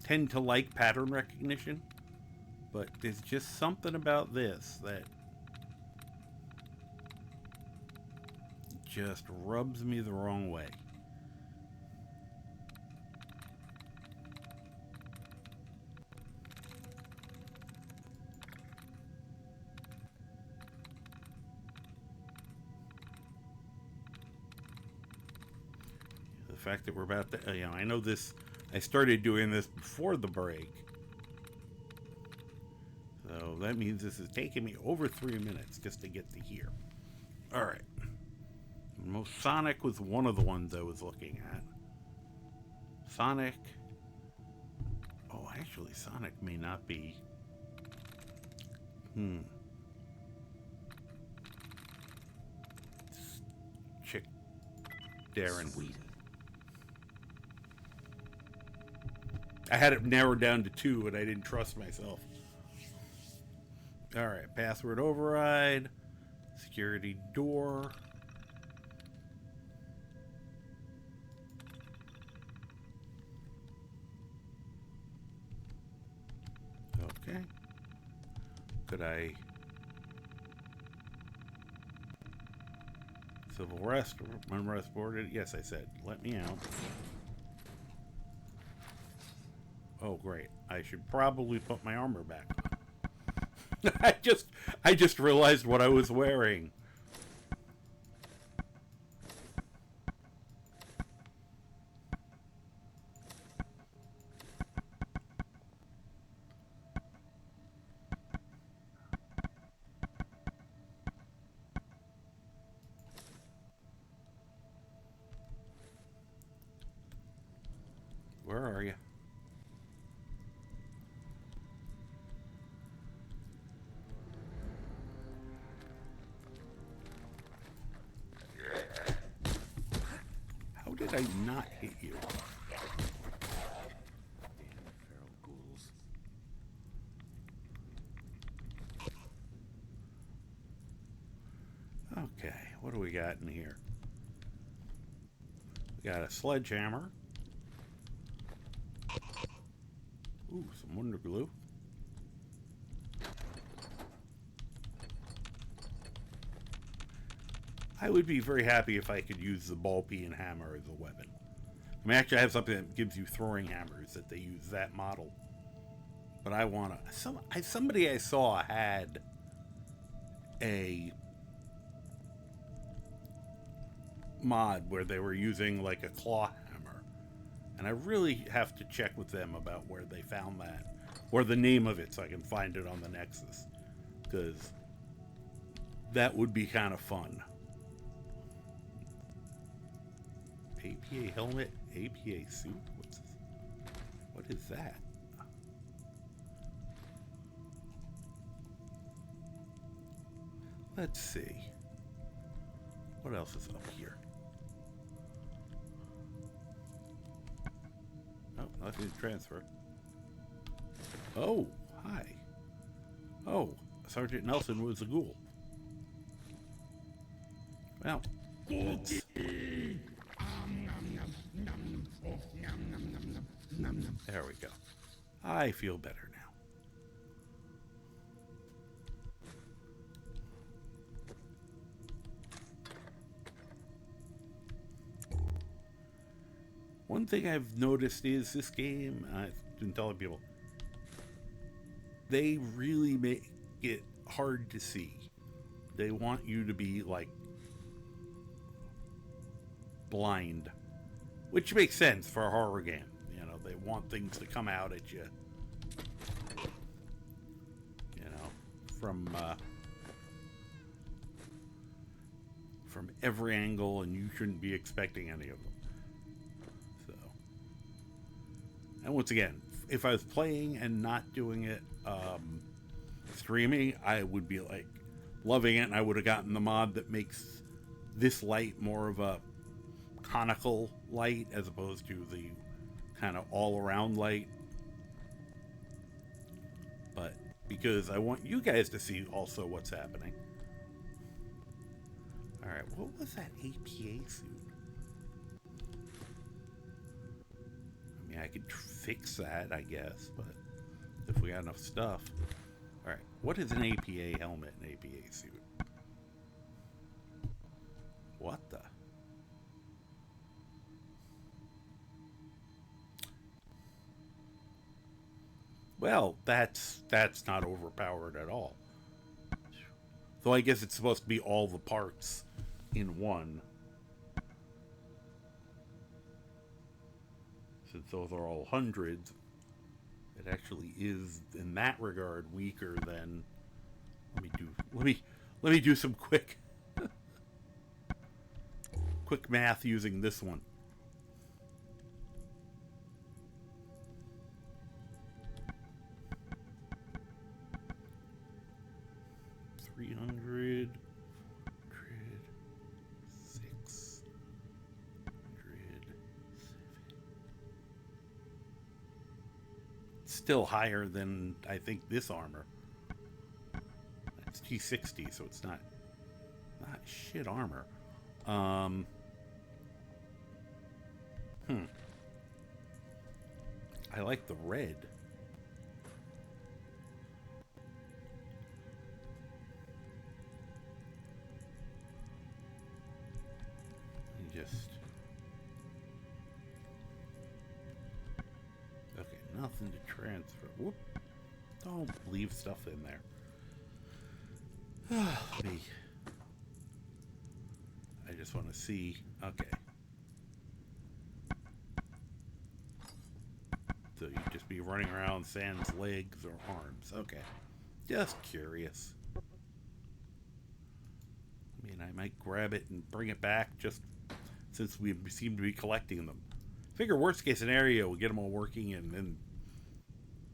tend to like pattern recognition, but there's just something about this that just rubs me the wrong way. The fact that we're about to, you know, I know this, I started doing this before the break. So that means this is taking me over 3 minutes just to get to here. All right. Sonic was one of the ones I was looking at. Sonic. Oh, actually, Sonic may not be. Chick Darren. Sweet. I had it narrowed down to 2, and I didn't trust myself. All right, password override, security door. Okay. Could I? Civil arrest, unrest boarded. Yes, I said, let me out. Oh, great. I should probably put my armor back on. I just realized what I was wearing. Where are you? How did I not hit you? Feral ghouls. Okay, what do we got in here? We got a sledgehammer. Ooh, some wonder glue. I would be very happy if I could use the ball peen hammer as a weapon. I mean, actually, I have something that gives you throwing hammers that they use that model. But I want to... somebody I saw had a mod where they were using like a claw hammer. And I really have to check with them about where they found that. Or the name of it so I can find it on the Nexus. Because that would be kind of fun. APA helmet, APA suit. What is that? Let's see. What else is up here? Oh, nothing to transfer. Oh, hi. Oh, Sergeant Nelson was a ghoul. Well, let's... There we go. I feel better now. One thing I've noticed is this game, I've been telling people, they really make it hard to see. They want you to be like blind, which makes sense for a horror game. You know, they want things to come out at you, you know, from every angle, and you shouldn't be expecting any of them. So, and once again, if I was playing and not doing it streaming, I would be like loving it, and I would have gotten the mod that makes this light more of a conical light as opposed to the kind of all-around light. But because I want you guys to see also what's happening. Alright, what was that APA suit? I mean, I could fix that, I guess, but if we got enough stuff. Alright, what is an APA helmet and APA suit? What the? Well, that's not overpowered at all. Though I guess it's supposed to be all the parts in one. Since those are all hundreds, it actually is in that regard weaker than. Let me do some quick math using this one. Still higher than I think this armor. It's T60, so it's not shit armor. I like the red. Okay, nothing to transfer. Whoop. Don't leave stuff in there. Me. I just want to see. Okay. So you just be running around sans legs or arms. Okay. Just curious. I mean, I might grab it and bring it back just since we seem to be collecting them. Figure worst case scenario, we get them all working, and then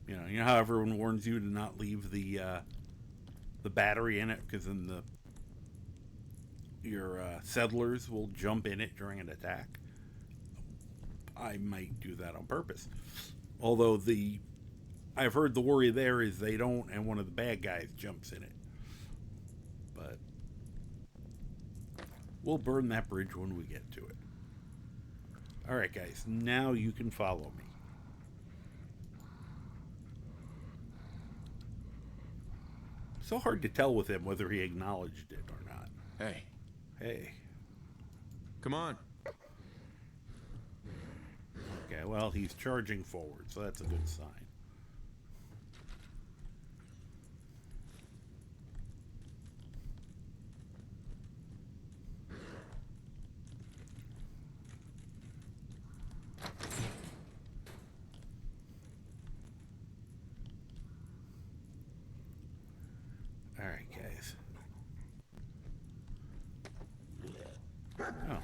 you know how everyone warns you to not leave the battery in it because then your settlers will jump in it during an attack. I might do that on purpose. Although I've heard the worry there is they don't, and one of the bad guys jumps in it. But we'll burn that bridge when we get to it. Alright guys, now you can follow me. So hard to tell with him whether he acknowledged it or not. Hey, Hey. come on. Okay, well, he's charging forward, so that's a good sign. Alright, guys. Oh.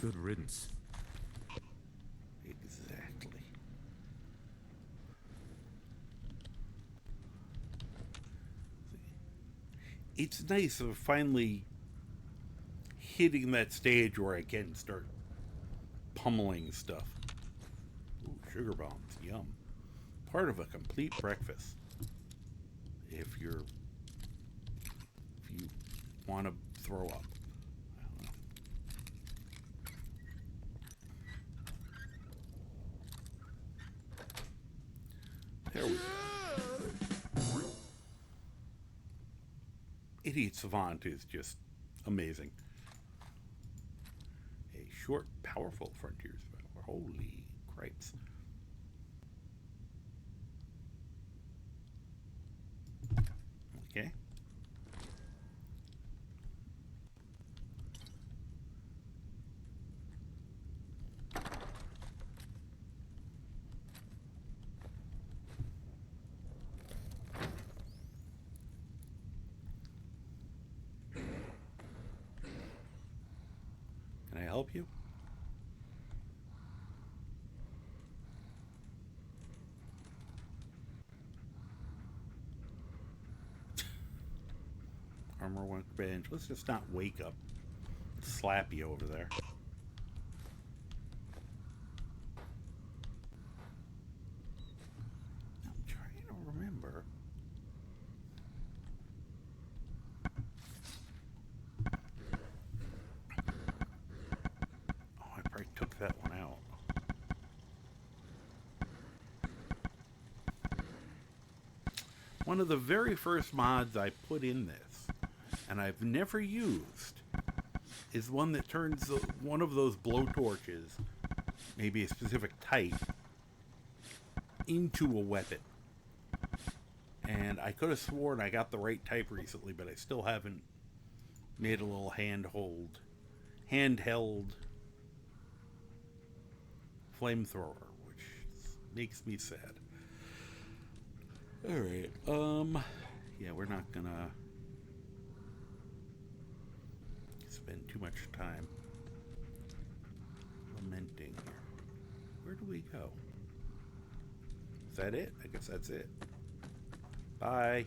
Good riddance. Exactly. It's nice of finally hitting that stage where I can start pummeling stuff. Ooh, sugar bombs, yum. Part of a complete breakfast. If you want to throw up. There we go. Idiot Savant is just amazing. A short, powerful frontier spell. Holy cripes. Okay. Can I help you? Armor workbench. Let's just not wake up Slappy over there. I'm trying to remember. Oh, I probably took that one out. One of the very first mods I put in this, and I've never used, is one that turns one of those blowtorches, maybe a specific type, into a weapon. And I could have sworn I got the right type recently, but I still haven't made a little handheld flamethrower, which makes me sad. Alright, yeah, we're not gonna spend too much time lamenting here. Where do we go? Is that it? I guess that's it. Bye.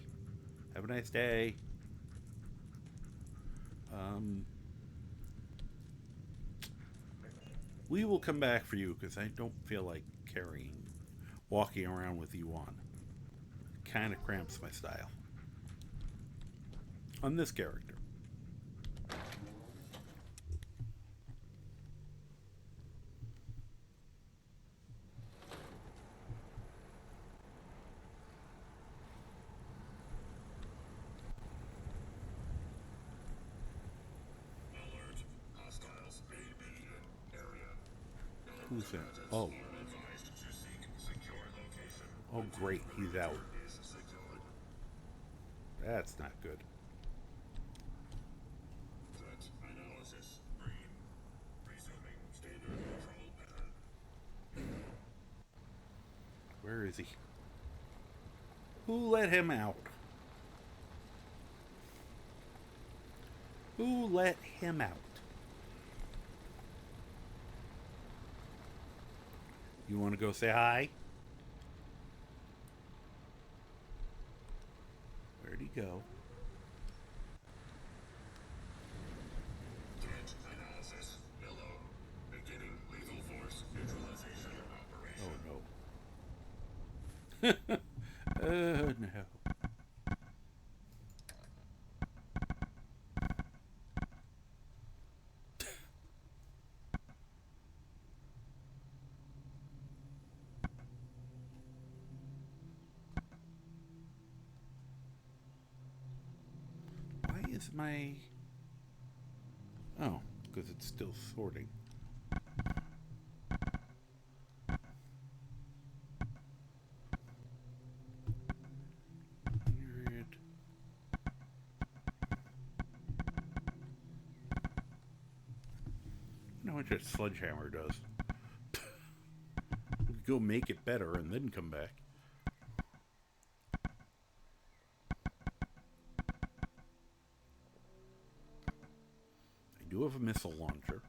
Have a nice day. We will come back for you because I don't feel like walking around with you on. It kind of cramps my style. On this character. Who's that? Oh. Oh, great. He's out. That's not good. Where is he? Who let him out? Who let him out? You want to go say hi? Where'd he go? Oh no. No. Why is my... Oh, because it's still sorting. I know what that sledgehammer does. Go make it better and then come back. I do have a missile launcher.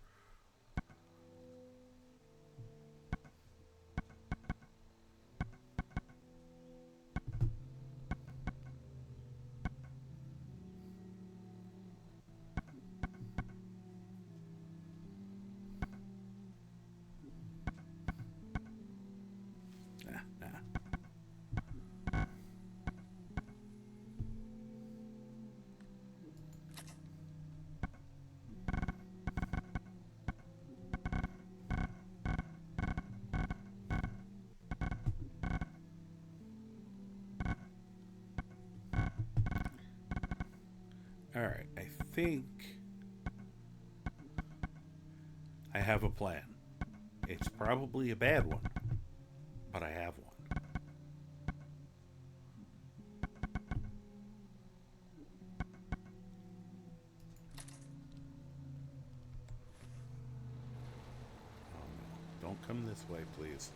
Alright, I think I have a plan. It's probably a bad one, but I have one. Oh no, don't come this way, please.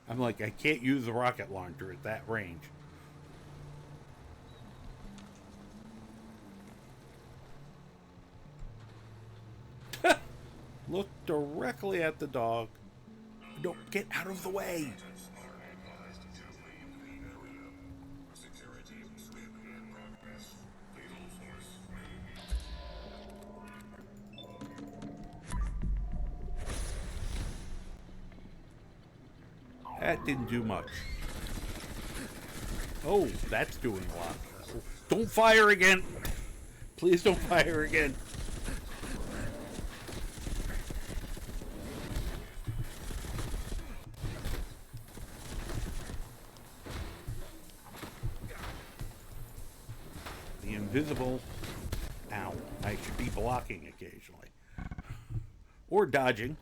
I'm like, I can't use the rocket launcher at that range. Look directly at the dog. Don't get out of the way. That didn't do much. Oh, that's doing a lot. Don't fire again. Please don't fire again. The invisible... Ow. I should be blocking occasionally. Or dodging.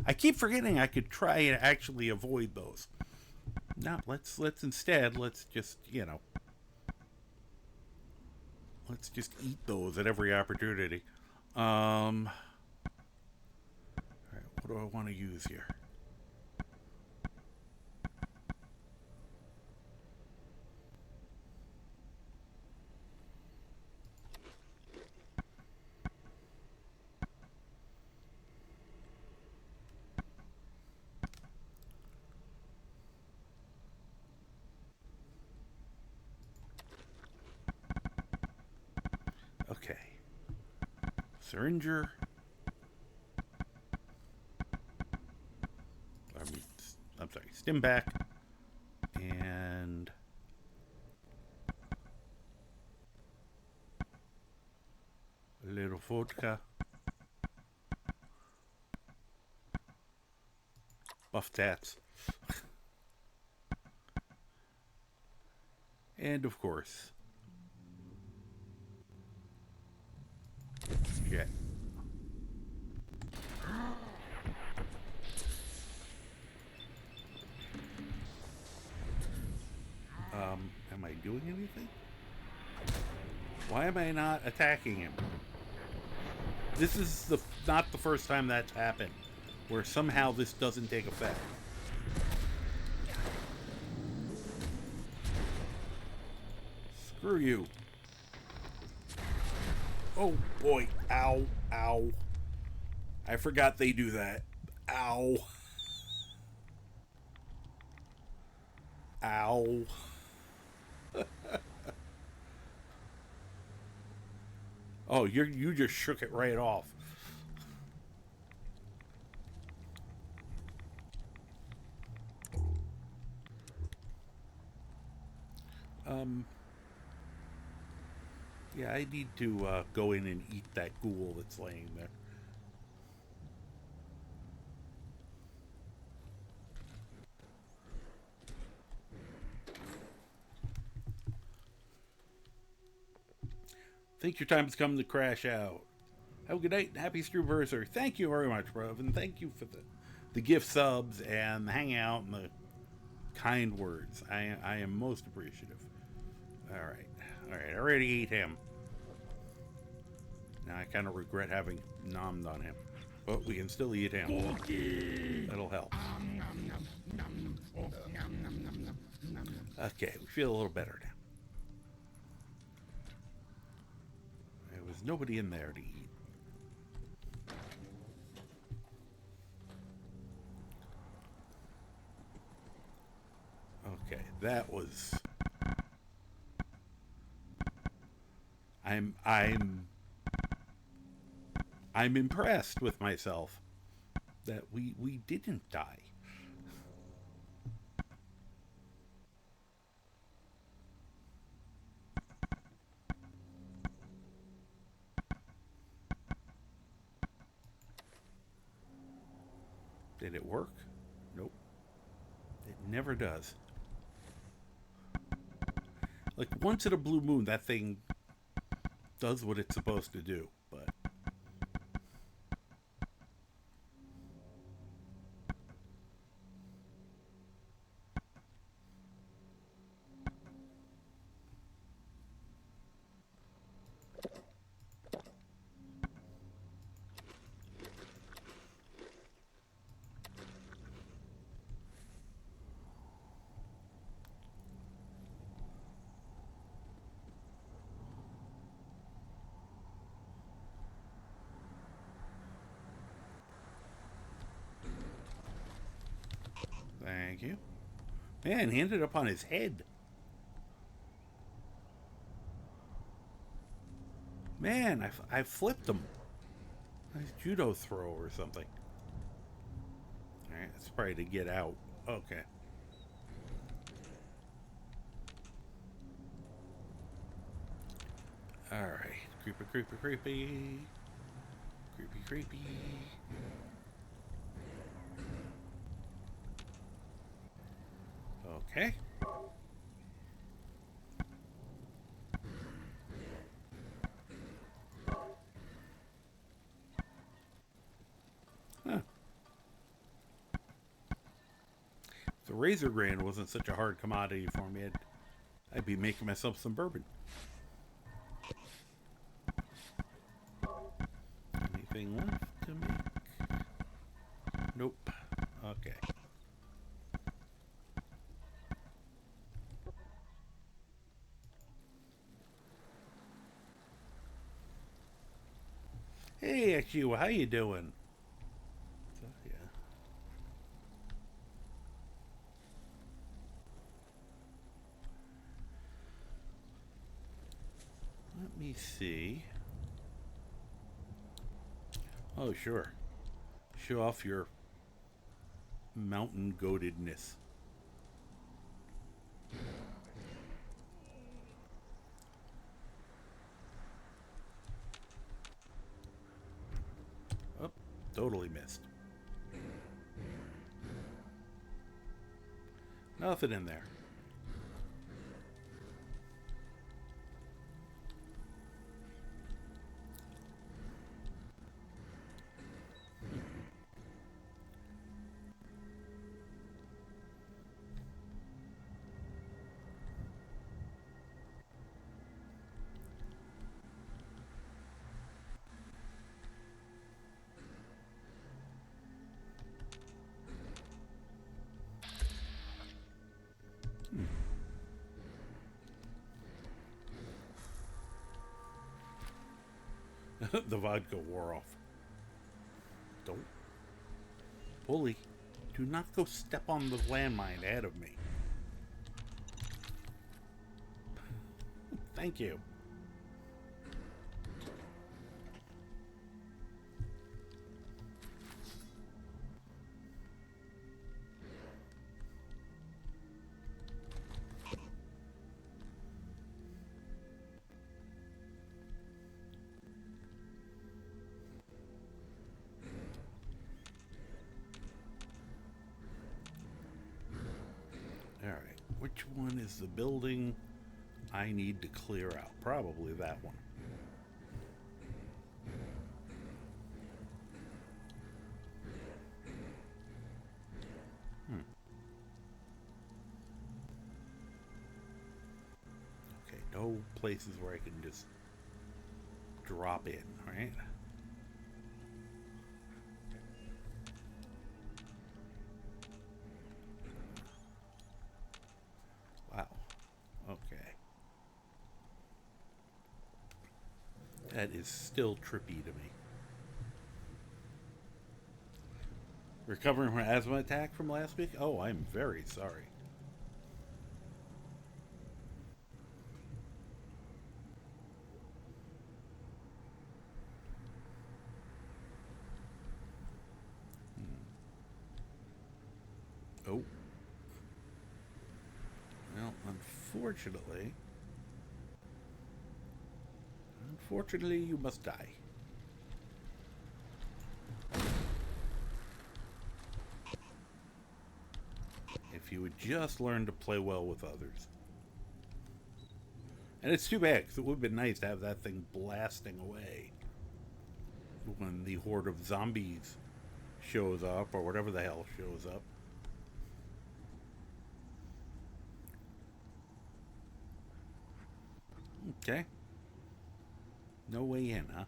I keep forgetting I could try and actually avoid those. No, let's instead, let's just, you know, let's just eat those at every opportunity. All right, what do I want to use here? Okay. Syringer. I'm sorry, stim back. And a little vodka. Buff tats. And of course, shit. Am I doing anything? Why am I not attacking him? This is not the first time that's happened, where somehow this doesn't take effect. Screw you. Oh boy. Ow. Ow. I forgot they do that. Ow. Ow. Oh, you just shook it right off. Yeah, I need to go in and eat that ghoul that's laying there. Think your time has come to crash out. Have a good night and happy Streamaversary. Thank you very much, bro, and thank you for the gift subs and the hangout and the kind words. I am most appreciative. All right. I already ate him. Now I kind of regret having nommed on him, but we can still eat him. That'll help. Okay, we feel a little better now. There was nobody in there to eat. Okay, that was... I'm impressed with myself that we didn't die. Did it work? Nope. It never does. Like, once in a blue moon, that thing does what it's supposed to do, but... Thank you. Man, he ended up on his head. Man, I flipped him. Nice judo throw or something. Alright, that's probably to get out. Okay. Alright. Creepy, creepy, creepy. Creepy, creepy. Okay. Huh. If the razor grain wasn't such a hard commodity for me, I'd be making myself some bourbon. Anything left to make? Nope. Okay. Hey, XU, how you doing? So, yeah. Let me see. Oh, sure. Show off your mountain goatedness. Oh, totally missed. Nothing in there. The vodka wore off. Don't. Bully, do not go step on the landmine ahead of me. Thank you. Alright, which one is the building I need to clear out? Probably that one. Okay, no places where I can just drop in, right? Wow. Okay. That is still trippy to me. Recovering from an asthma attack from last week? Oh, I'm very sorry. Oh. Well, unfortunately, you must die. If you would just learn to play well with others. And it's too bad, because it would have been nice to have that thing blasting away when the horde of zombies shows up, or whatever the hell shows up. Okay. No way in, huh?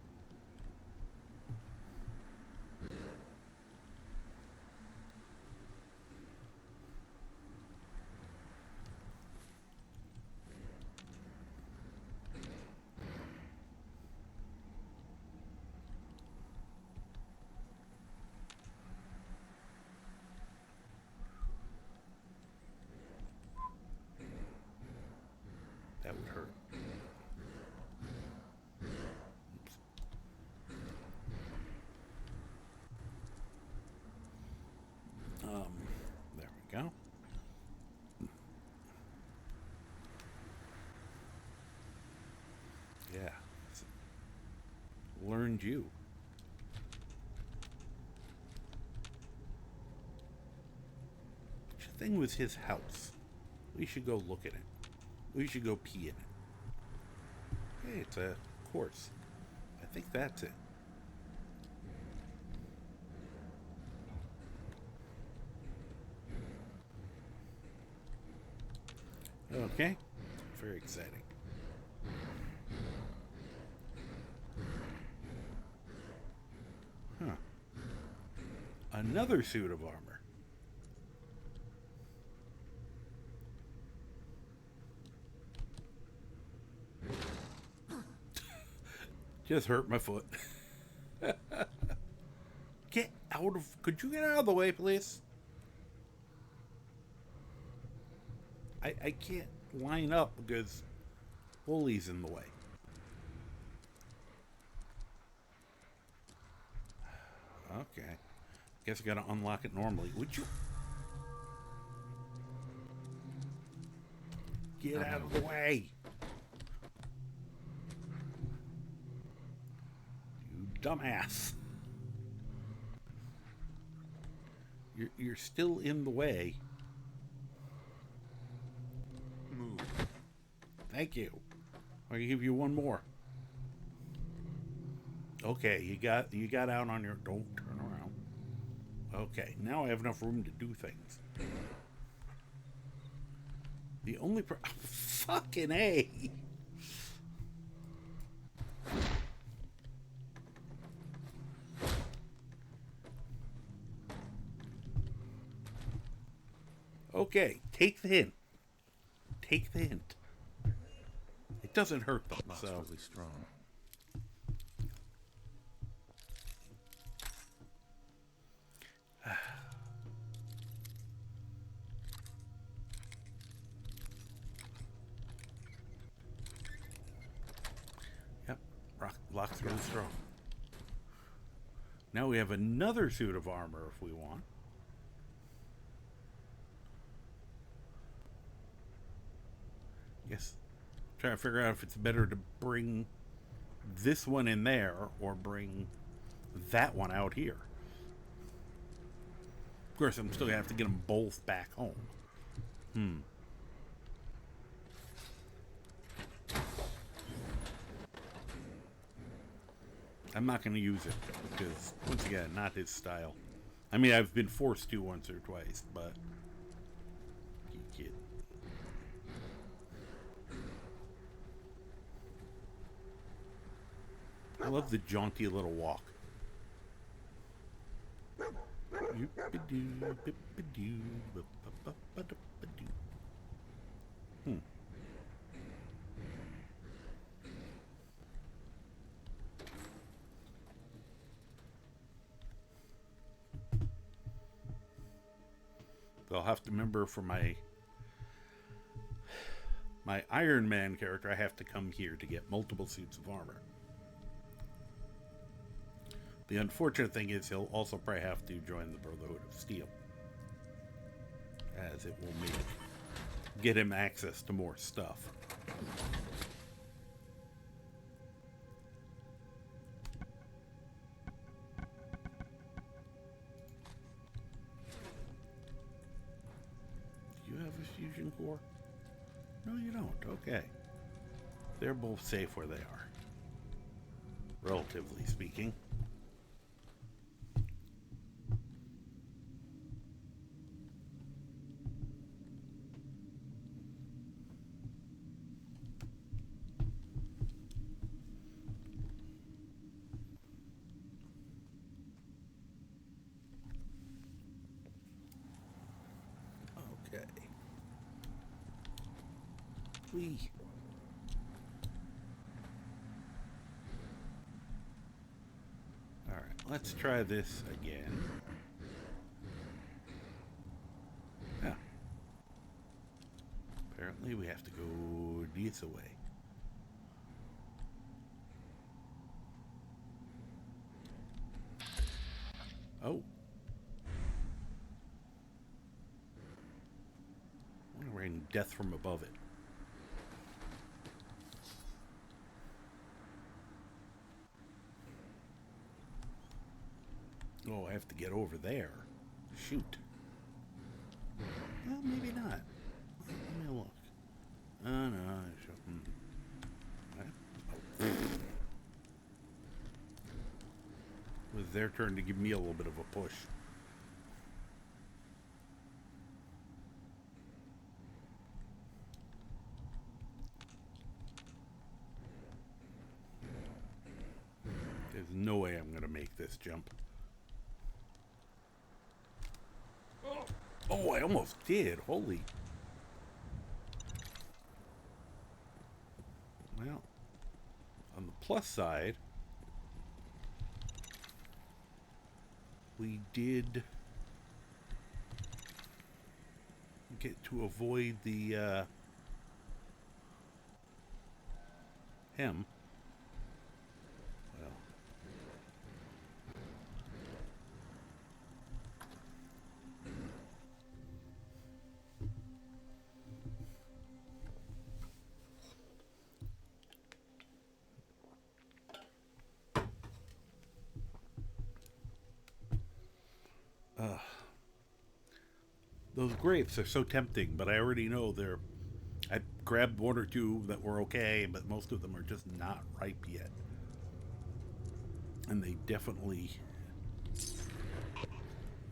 That would hurt. There we go. Yeah. Learned you. Which thing was his house? We should go look at it. We should go pee in it. Hey, it's a course. I think that's it. Okay. Very exciting. Huh. Another suit of armor. Just hurt my foot. Get out of... Could you get out of the way, please? I can't line up because Bully's in the way. Okay. Guess I gotta unlock it normally. Would you... Get out of the way! You dumbass. You're still in the way. Move. Thank you. I'll give you one more. Okay, you got out on your... Don't turn around. Okay, now I have enough room to do things. The only... Fucking A! Okay, take the hint. Take the hint. It doesn't hurt them, Lock's so... really strong. Lock's really strong. Now we have another suit of armor if we want. Yes. Trying to figure out if it's better to bring this one in there or bring that one out here. Of course, I'm still going to have to get them both back home. I'm not going to use it because, once again, not his style. I mean, I've been forced to once or twice, but you kid. I love the jaunty little walk. So I'll have to remember for my Iron Man character, I have to come here to get multiple suits of armor. The unfortunate thing is he'll also probably have to join the Brotherhood of Steel, as it will get him access to more stuff. Do you have a fusion core? No, you don't. Okay. They're both safe where they are, relatively speaking. Alright, let's try this again. Yeah. Apparently we have to go this way. Oh. I want to rain death from above it. Oh, I have to get over there. Shoot. Well, maybe not. Let me look. Oh, no. It was their turn to give me a little bit of a push. There's no way I'm going to make this jump. Oh, I almost did. Holy. Well, on the plus side, we did get to avoid the him. Those grapes are so tempting, but I already know they're... I grabbed one or two that were okay, but most of them are just not ripe yet. And they definitely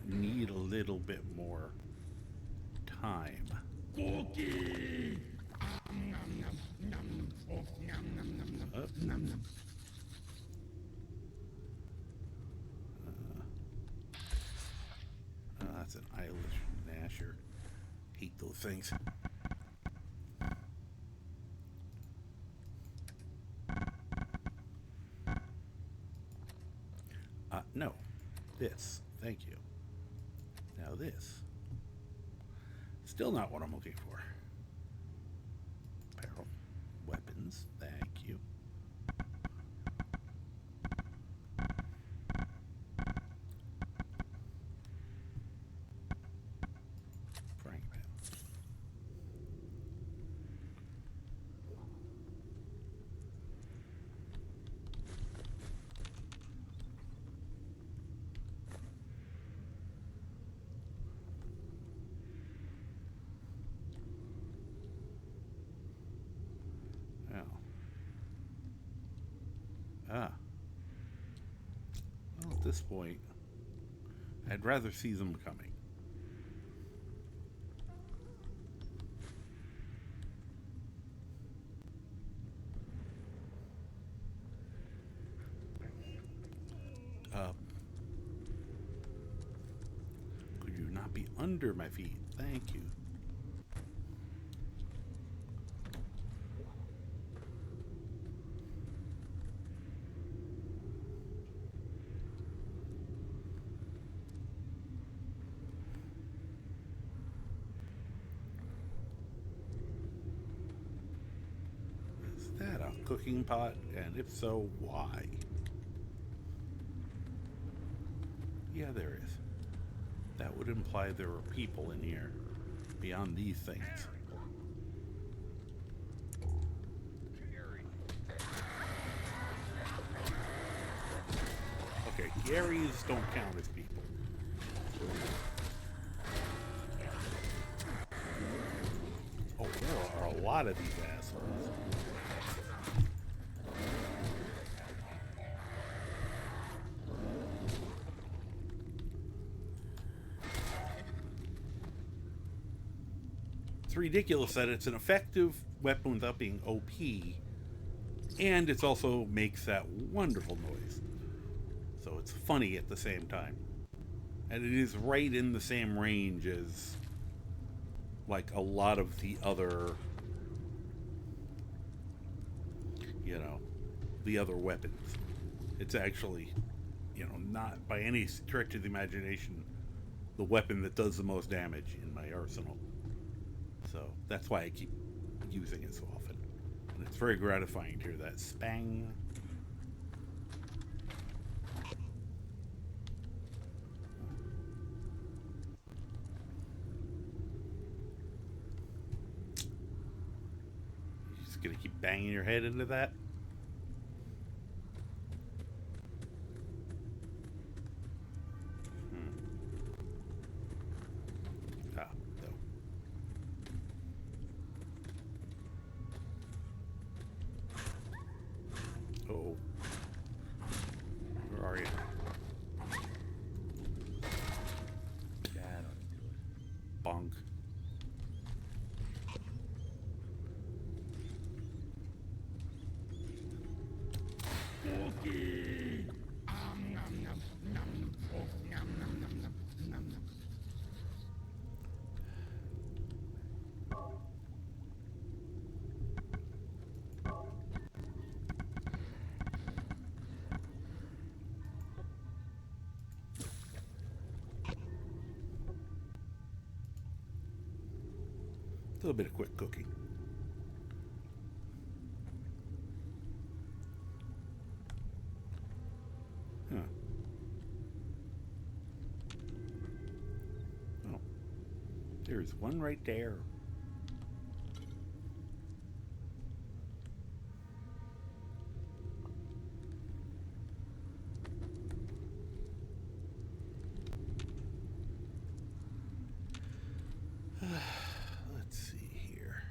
need a little bit more time. Cookie! That's an Eilish Nasher. Hate those things. No. This. Thank you. Now this. Still not what I'm looking for. Apparel. Weapons. Thank you. Ah. Well, at this point, I'd rather see them coming. Could you not be under my feet? Thank you. Is that a cooking pot? And if so, why? Yeah, there is. That would imply there are people in here beyond these things. Okay, Garys don't count as people. Oh, there are a lot of these assholes. It's ridiculous that it's an effective weapon without being OP, and it also makes that wonderful noise. So it's funny at the same time. And it is right in the same range as, like, a lot of the other, the other weapons. It's actually, not by any stretch of the imagination the weapon that does the most damage in my arsenal. So that's why I keep using it so often. And it's very gratifying to hear that spang. You're just gonna keep banging your head into that? Oh. Where are you? That ought to do it. Bonk. A little bit of quick cooking. Huh. Oh. There's one right there. Let's see here.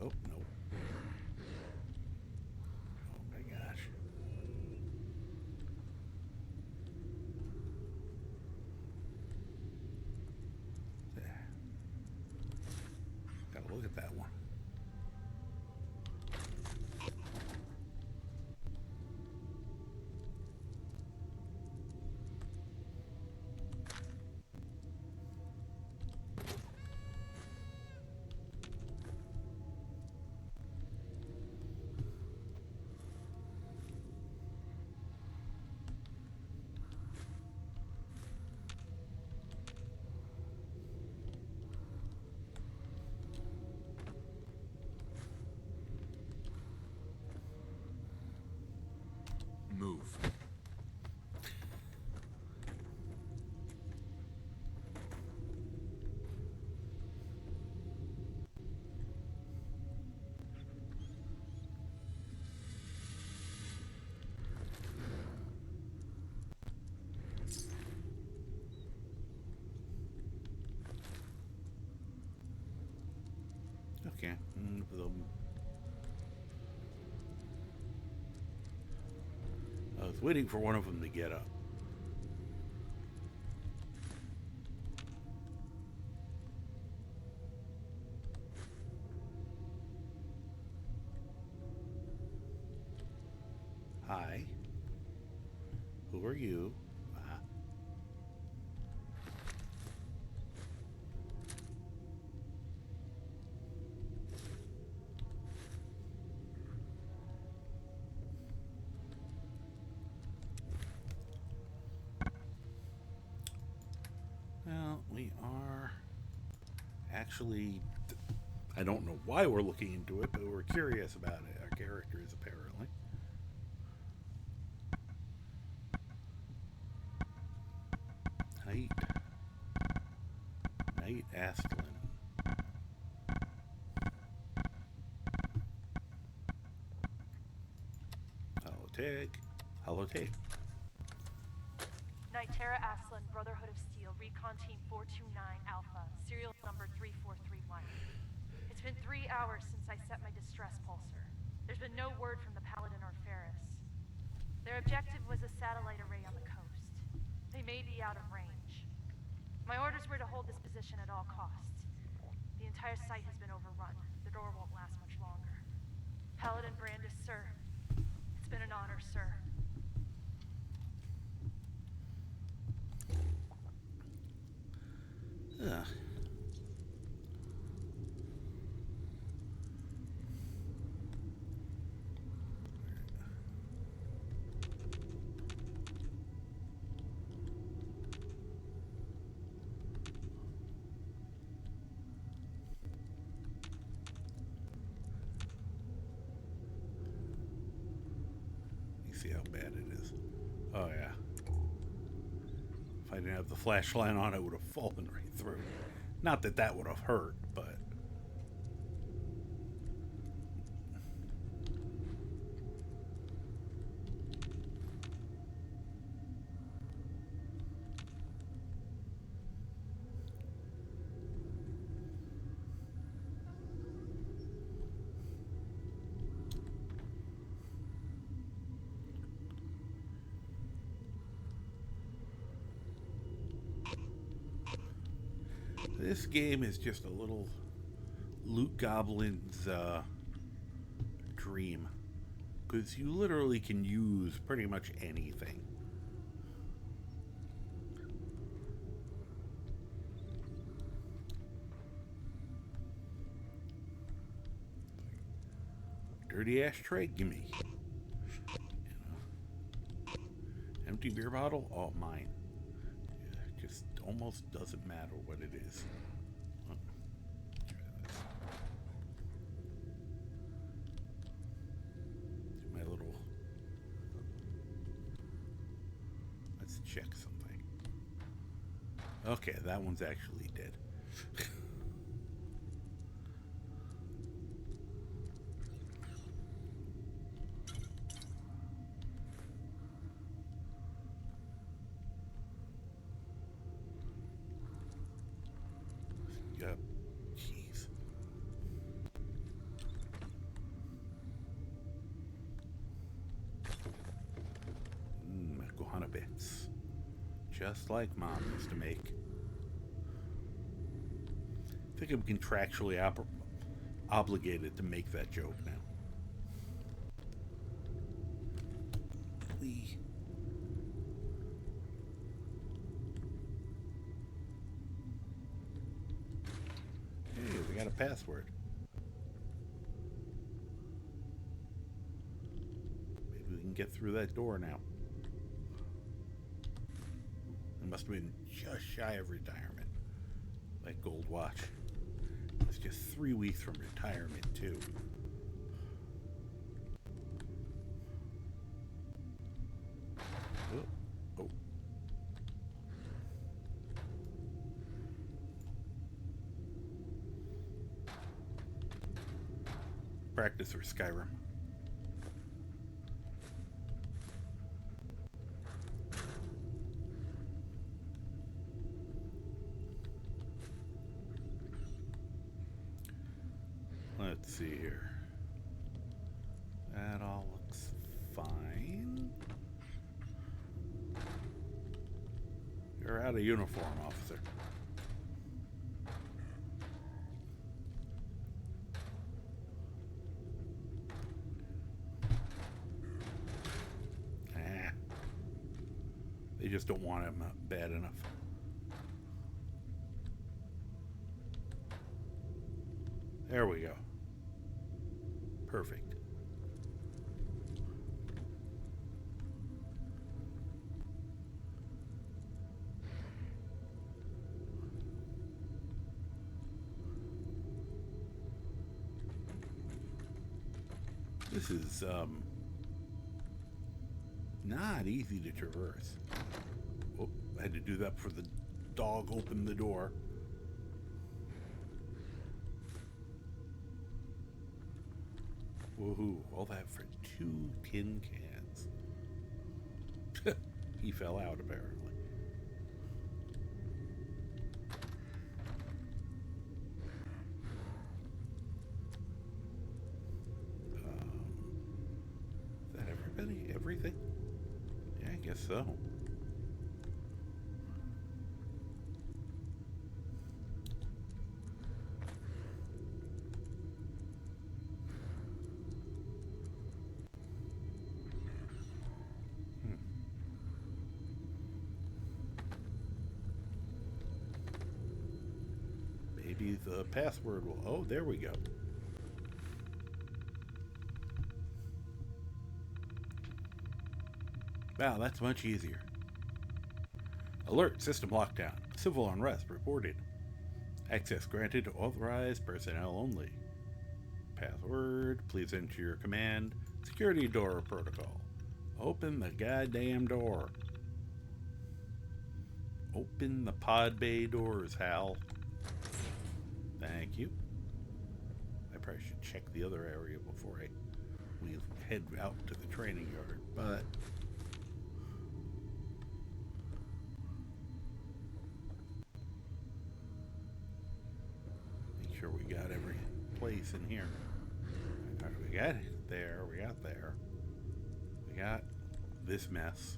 Oh, no. Oh my gosh. There. Gotta look at that one. can't. I was waiting for one of them to get up. Hi. Who are you? Well, we are actually... I don't know why we're looking into it, but we're curious about it. Our characters, apparently. Knight Astlin. Holotape. Knight Aslan, Brotherhood of Steel, Recon Team 429 Alpha, serial number 3431. It's been 3 hours since I set my distress pulsar. There's been no word from the Paladin or Ferris. Their objective was a satellite array on the coast. They may be out of range. My orders were to hold this position at all costs. The entire site has been overrun. The door won't last much longer. Paladin Brandis, sir. It's been an honor, sir. See how bad it is. Oh yeah. If I didn't have the flashlight on, it would have fallen right through. Not that that would have hurt, but... This game is just a little loot goblin's dream, because you literally can use pretty much anything. Dirty ashtray, gimme. Empty beer bottle, oh mine. Just almost doesn't matter what it is. My little... Let's check something. Okay, that one's actually dead. Jeez. Gohanna bits. Just like Mom used to make. I think I'm contractually obligated to make that joke now. Got a password. Maybe we can get through that door now. It must have been just shy of retirement. That gold watch. It's just 3 weeks from retirement, too. Oh. Practice for Skyrim. Let's see here. That all looks fine. You're out of uniform, officer. They just don't want him bad enough. There we go. Perfect. This is not easy to traverse. Oh, I had to do that for the dog opened the door. Woohoo, all that for 2 tin cans. He fell out, apparently. Is that everybody? Everything? Yeah, I guess so. Maybe the password will... Oh, there we go. Wow, that's much easier. Alert, system lockdown. Civil unrest reported. Access granted to authorized personnel only. Password, please enter your command. Security door protocol. Open the goddamn door. Open the pod bay doors, Hal. Thank you. I probably should check the other area before we head out to the training yard, but make sure we got every place in here. All right, we got it there, we got there. We got this mess.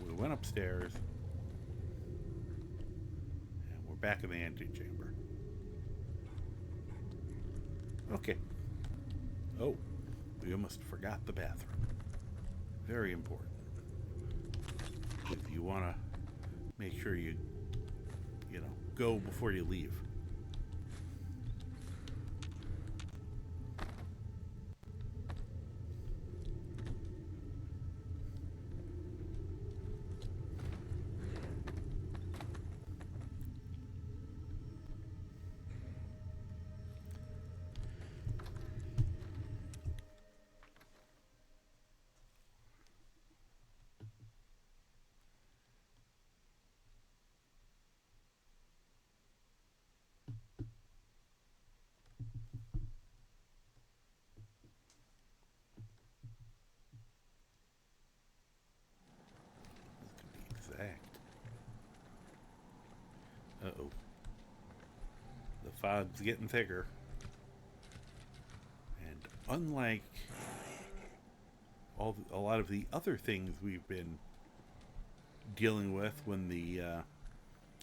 We went upstairs. Back in the antechamber. Okay. Oh, we almost forgot the bathroom. Very important. If you want to make sure you go before you leave. Uh-oh. The fog's getting thicker. And unlike a lot of the other things we've been dealing with when the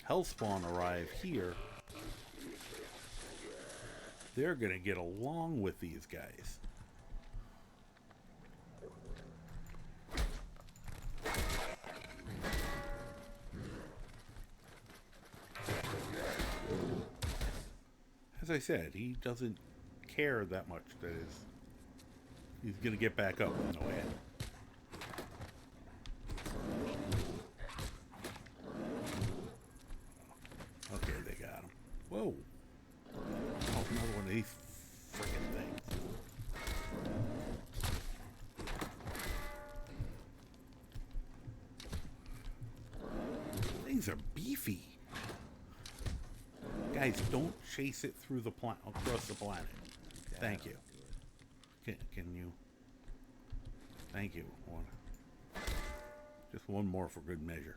Hellspawn arrive here, they're going to get along with these guys. As I said, he doesn't care that much that he's going to get back up on the way in. Okay, they got him. Whoa. Oh, another one of these friggin' things. Things are beefy. Guys, don't chase it through the across the planet. Thank you. Can you? Thank you. Just one more for good measure.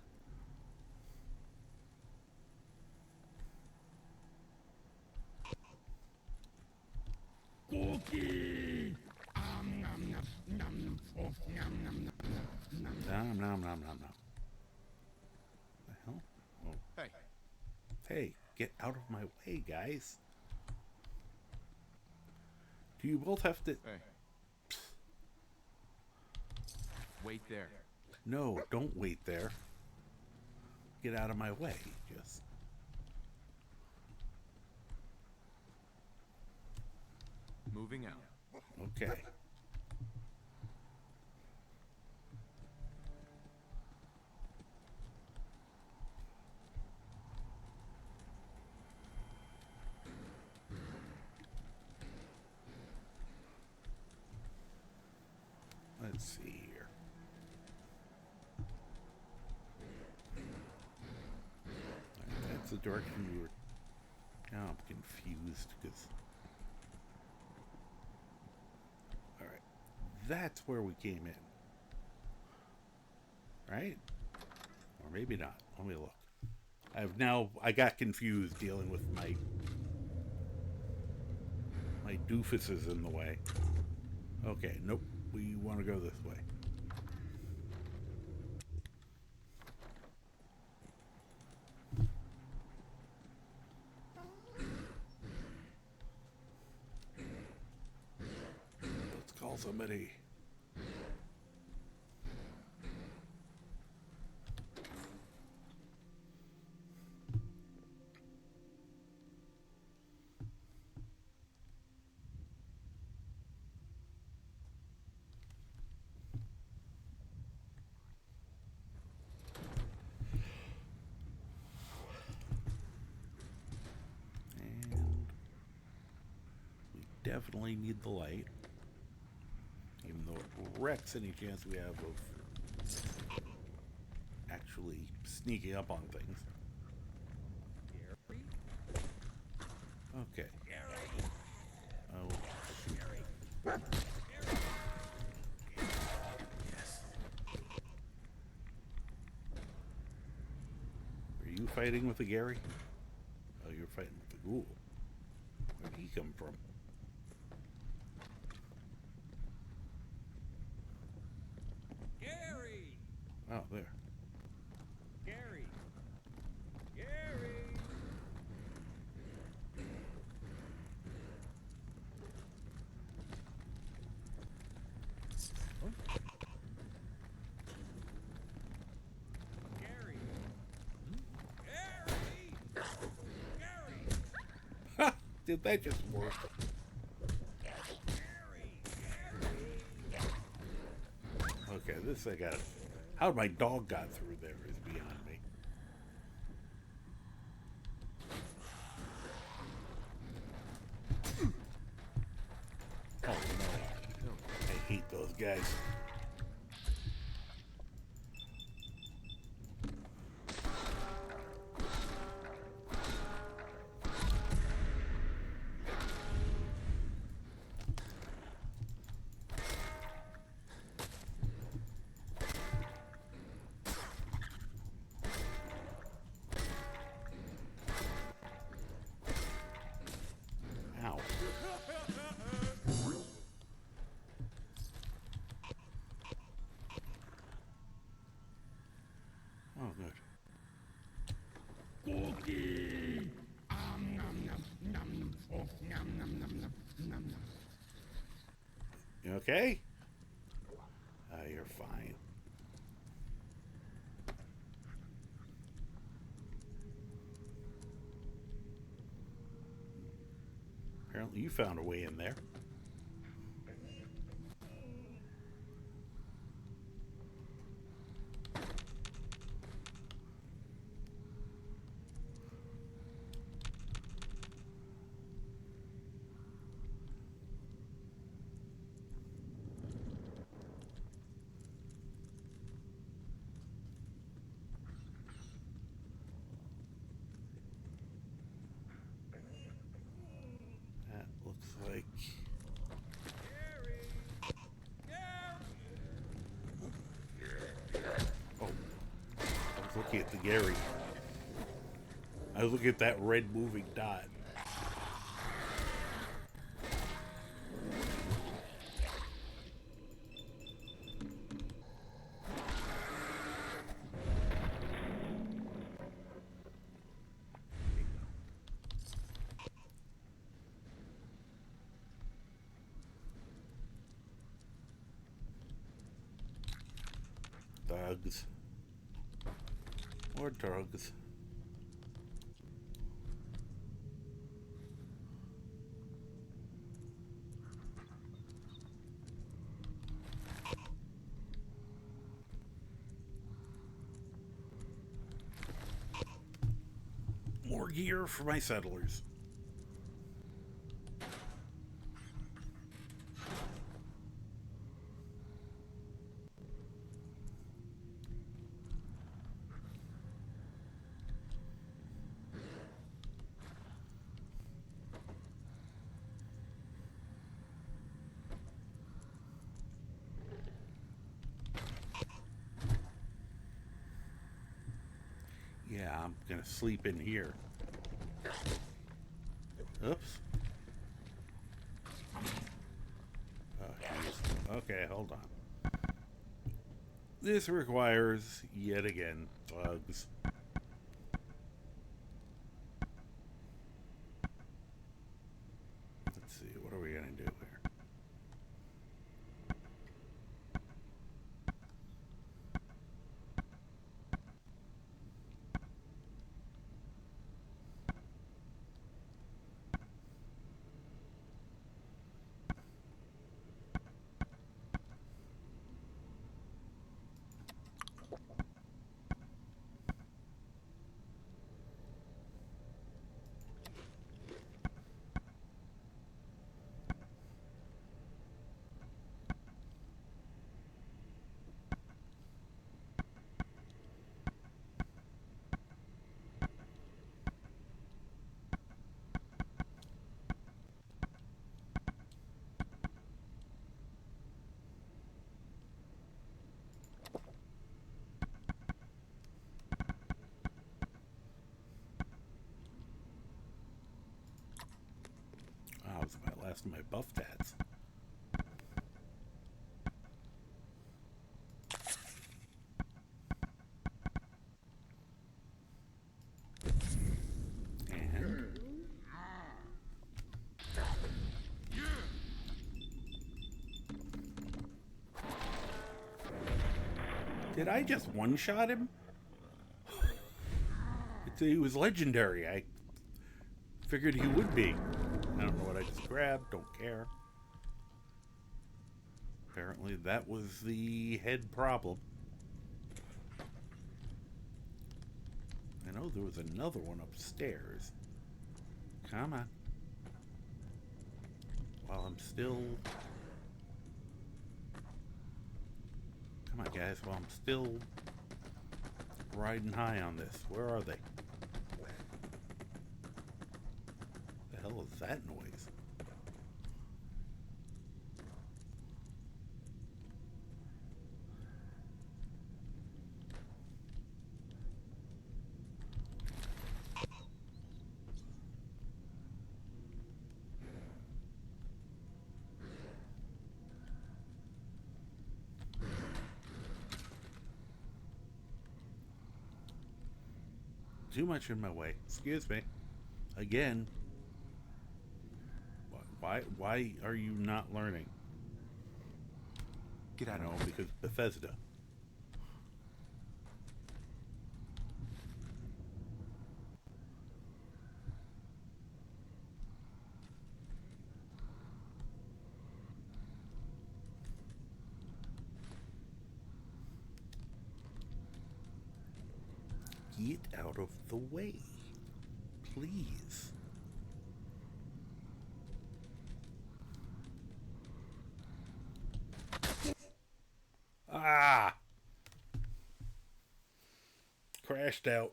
Nom, nom, nom, nom, nom. The hell? Oh. Hey, Hey, get out of my way, guys. Do you both have to... hey. Wait there. No, don't wait there. Get out of my way, just... Moving out. Okay. Let's see here. That's the direction we were... Now I'm confused because... Alright. That's where we came in. Right? Or maybe not. Let me look. I got confused dealing with my doofuses in the way. Okay, nope. We want to go this way. Let's call somebody. Definitely need the light, even though it wrecks any chance we have of actually sneaking up on things. Okay. Oh. Are you fighting with the Gary? Oh, you're fighting with the ghoul. Where'd he come from? Oh, there. Gary! Gary! Gary! Gary! Gary! Ha! Did that just work? Okay, this I got it. How my dog got through there is beyond me. Oh no. I hate those guys. Ow. Oh, good. Cookie! Nom, nom, nom. Oh, nom, nom, nom, nom, nom, nom. You okay? You're fine. Apparently you found a way in there. That looks like... Oh, I was looking at the Gary. I was looking at that red moving dot. Thugs. More drugs. More gear for my settlers. Yeah, I'm gonna sleep in here. Oops. Okay, hold on. This requires, yet again, bugs. Let's see, what are we gonna do here? Oh, it's about last of my buff tats. And did I just one-shot him? He was legendary. I figured he would be. I don't know what I just grabbed. Don't care. Apparently that was the head problem. I know there was another one upstairs. Come on. While I'm still... Come on, guys. While I'm still riding high on this. Where are they? The hell is that noise? Too much in my way. Excuse me. Again. Why are you not learning? Get out of here. Because Bethesda. Get out of the way. Please. Ah! Crashed out.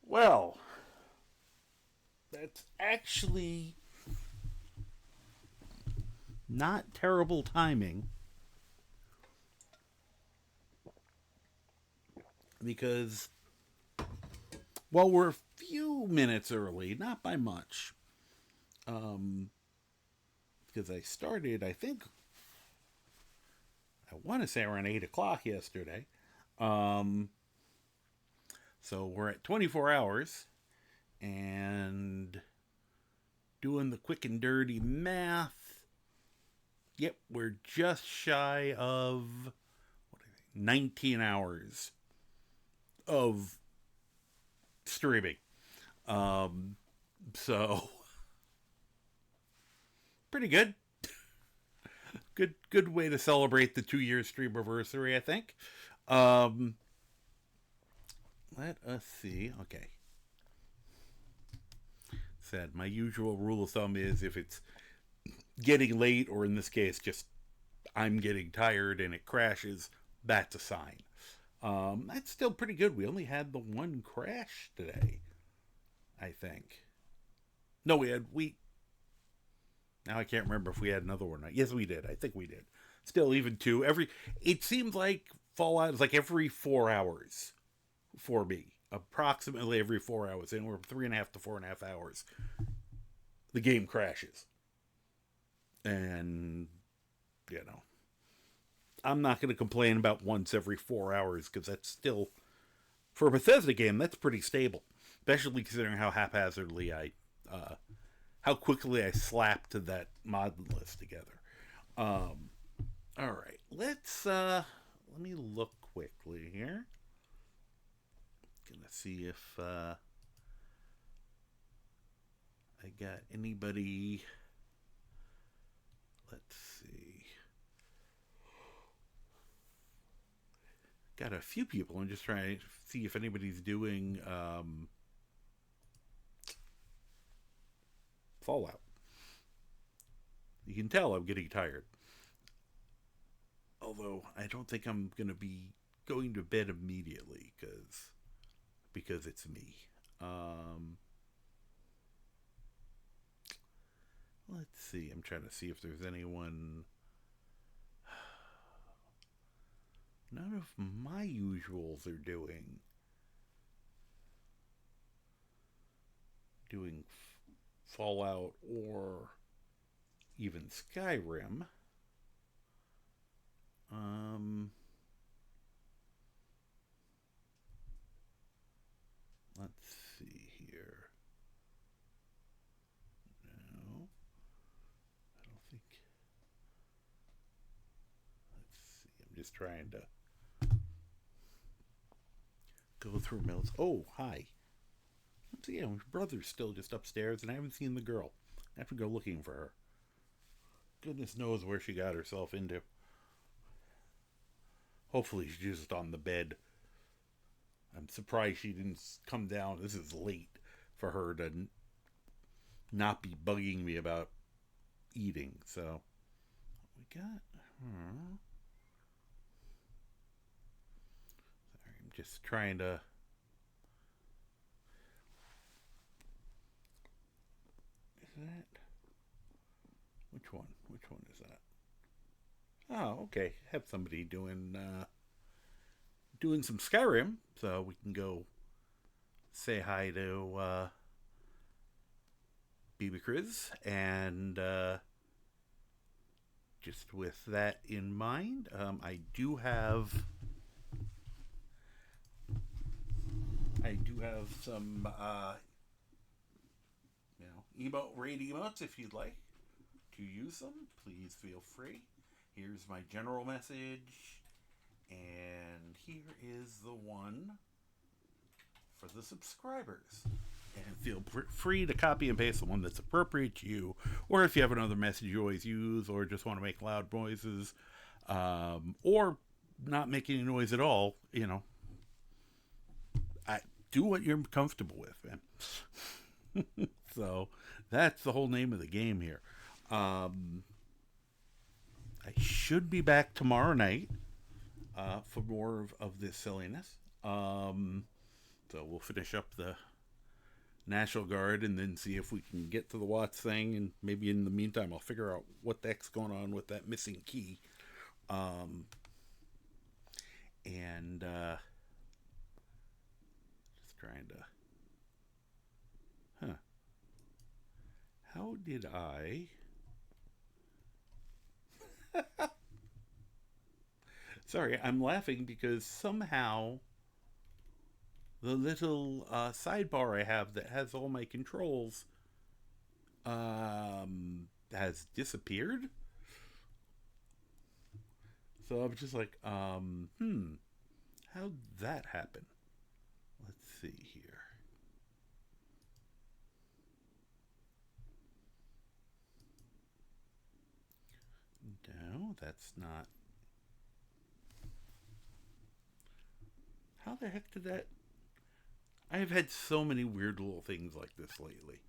Well, that's actually not terrible timing. Because, well, we're a few minutes early, not by much. Because I started, I think, I want to say around 8 o'clock yesterday. So we're at 24 hours. And doing the quick and dirty math, Yep, we're just shy of 19 hours of streaming. So pretty good. Good way to celebrate the 2-year Streamaversary, I think. Let us see. Okay. Said my usual rule of thumb is if it's getting late, or in this case, just I'm getting tired and it crashes, that's a sign. That's still pretty good. We only had the one crash today, I think. No, now I can't remember if we had another one. Yes, we did. I think we did. Still, even two. It seems like Fallout is like every 4 hours for me. Approximately every 4 hours. Anywhere from 3.5 to 4.5 hours. The game crashes. And, I'm not going to complain about once every 4 hours, because that's still, for a Bethesda game, that's pretty stable. Especially considering how haphazardly how quickly I slapped that mod list together. All right, let me look quickly here. Gonna see if I got anybody. Let's see. Got a few people. I'm just trying to see if anybody's doing Fallout. You can tell I'm getting tired. Although I don't think I'm going to be going to bed immediately because it's me. Let's see. I'm trying to see if there's anyone. None of my usuals are doing Fallout or even Skyrim. Let's see here. No, I don't think. Let's see. I'm just trying to go through mails. Oh, hi. Let's see. My brother's still just upstairs, and I haven't seen the girl. I have to go looking for her. Goodness knows where she got herself into. Hopefully she's just on the bed. I'm surprised she didn't come down. This is late for her to not be bugging me about eating. So, we got her. Sorry, I'm just trying to. Is that? Which one? Which one is that? Oh, okay. Have somebody doing some Skyrim, so we can go say hi to BB Chris, and just with that in mind, I do have some raid emotes. If you'd like to use them, please feel free. Here's my general message, and here is the one for the subscribers. And feel free to copy and paste the one that's appropriate to you, or if you have another message you always use, or just want to make loud noises, or not make any noise at all, I do what you're comfortable with, man. So that's the whole name of the game here. I should be back tomorrow night for more of this silliness. So we'll finish up the National Guard and then see if we can get to the Watts thing. And maybe in the meantime, I'll figure out what the heck's going on with that missing key. And just trying to... How did I... Sorry, I'm laughing because somehow the little sidebar I have that has all my controls has disappeared. So I'm just like, how'd that happen? Let's see here. No, that's not. How the heck did that? I have had so many weird little things like this lately.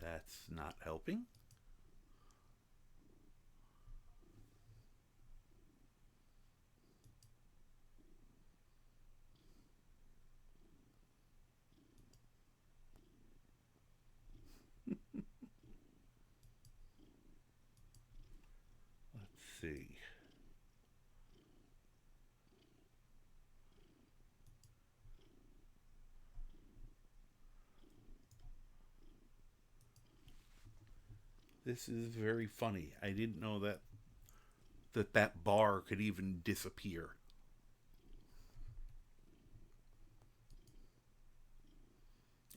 That's not helping. Let's see. This is very funny. I didn't know that bar could even disappear.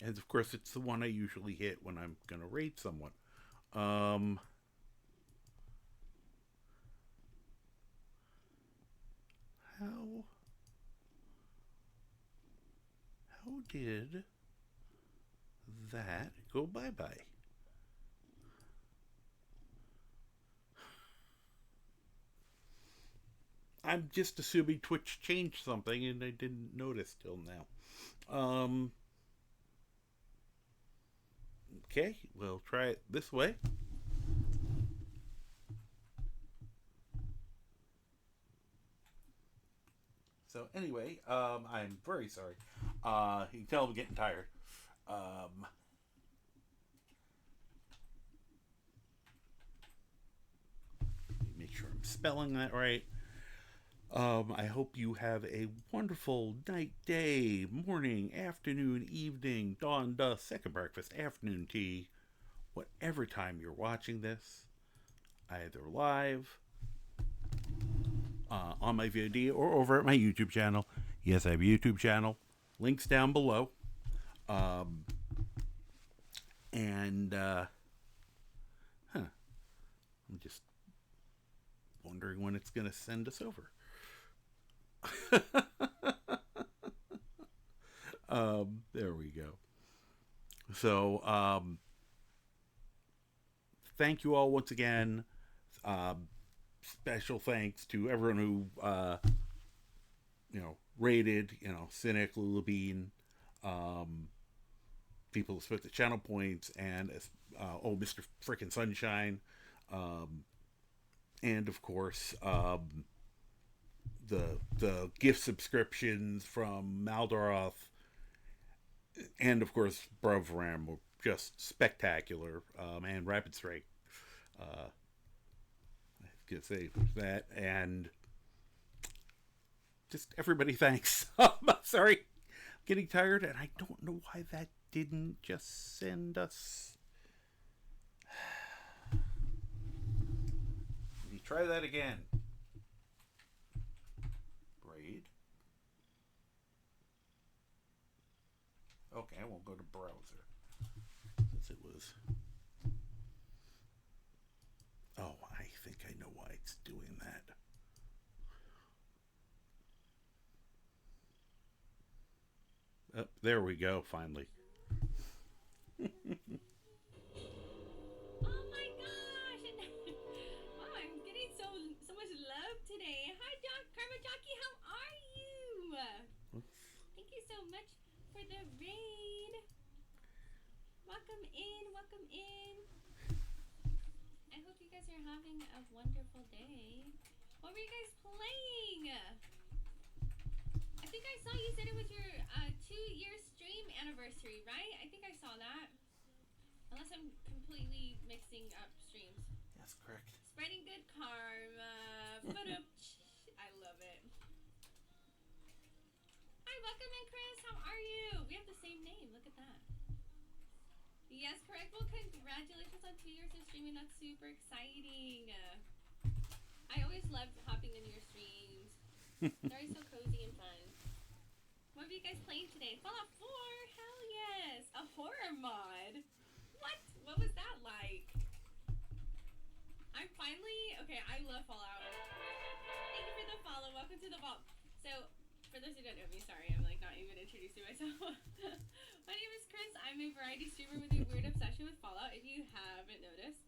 And of course, it's the one I usually hit when I'm going to raid someone. How did that go bye-bye? I'm just assuming Twitch changed something and I didn't notice till now. Okay, we'll try it this way. So anyway, I'm very sorry. You can tell I'm getting tired. Make sure I'm spelling that right. I hope you have a wonderful night, day, morning, afternoon, evening, dawn, dusk, second breakfast, afternoon tea, whatever time you're watching this, either live, on my VOD, or over at my YouTube channel. Yes, I have a YouTube channel. Links down below. I'm just wondering when it's going to send us over. There we go. So, thank you all once again. Special thanks to everyone who, rated, Cynic, Lulabean, people who spent the channel points, and, Mr. Frickin' Sunshine, and of course, the gift subscriptions from Maldaroth, and of course Brovram were just spectacular, and Rapid Strike. I was gonna say that, and just everybody, thanks. I'm sorry, I'm getting tired, and I don't know why that didn't just send us. Let me try that again. Okay, I won't go to browser since it was. Oh, I think I know why it's doing that. Oh, there we go, finally. Oh my gosh! Wow, I'm getting so much love today. Hi, Karma Jockey, how are you? Oops. Thank you so much for the raid. Welcome in, welcome in. I hope you guys are having a wonderful day. What were you guys playing? I think I saw you said it was your 2-year stream anniversary, right? I think I saw that. Unless I'm completely mixing up streams. That's correct. Spreading good karma. I love it. Hi, welcome in, Chris. How are you? We have the same name. Look at that. Yes, correct. Well, congratulations on 2 years of streaming. That's super exciting. I always loved hopping into your streams. They're always so cozy and fun. What are you guys playing today? Fallout 4? Hell yes. A horror mod. What? What was that like? I'm finally Okay, I love Fallout. Thank you for the follow. Welcome to the vault. So, for those who don't know me, sorry, I'm like not even introducing myself. My name is Chris. I'm a variety streamer with a weird obsession with Fallout, if you haven't noticed.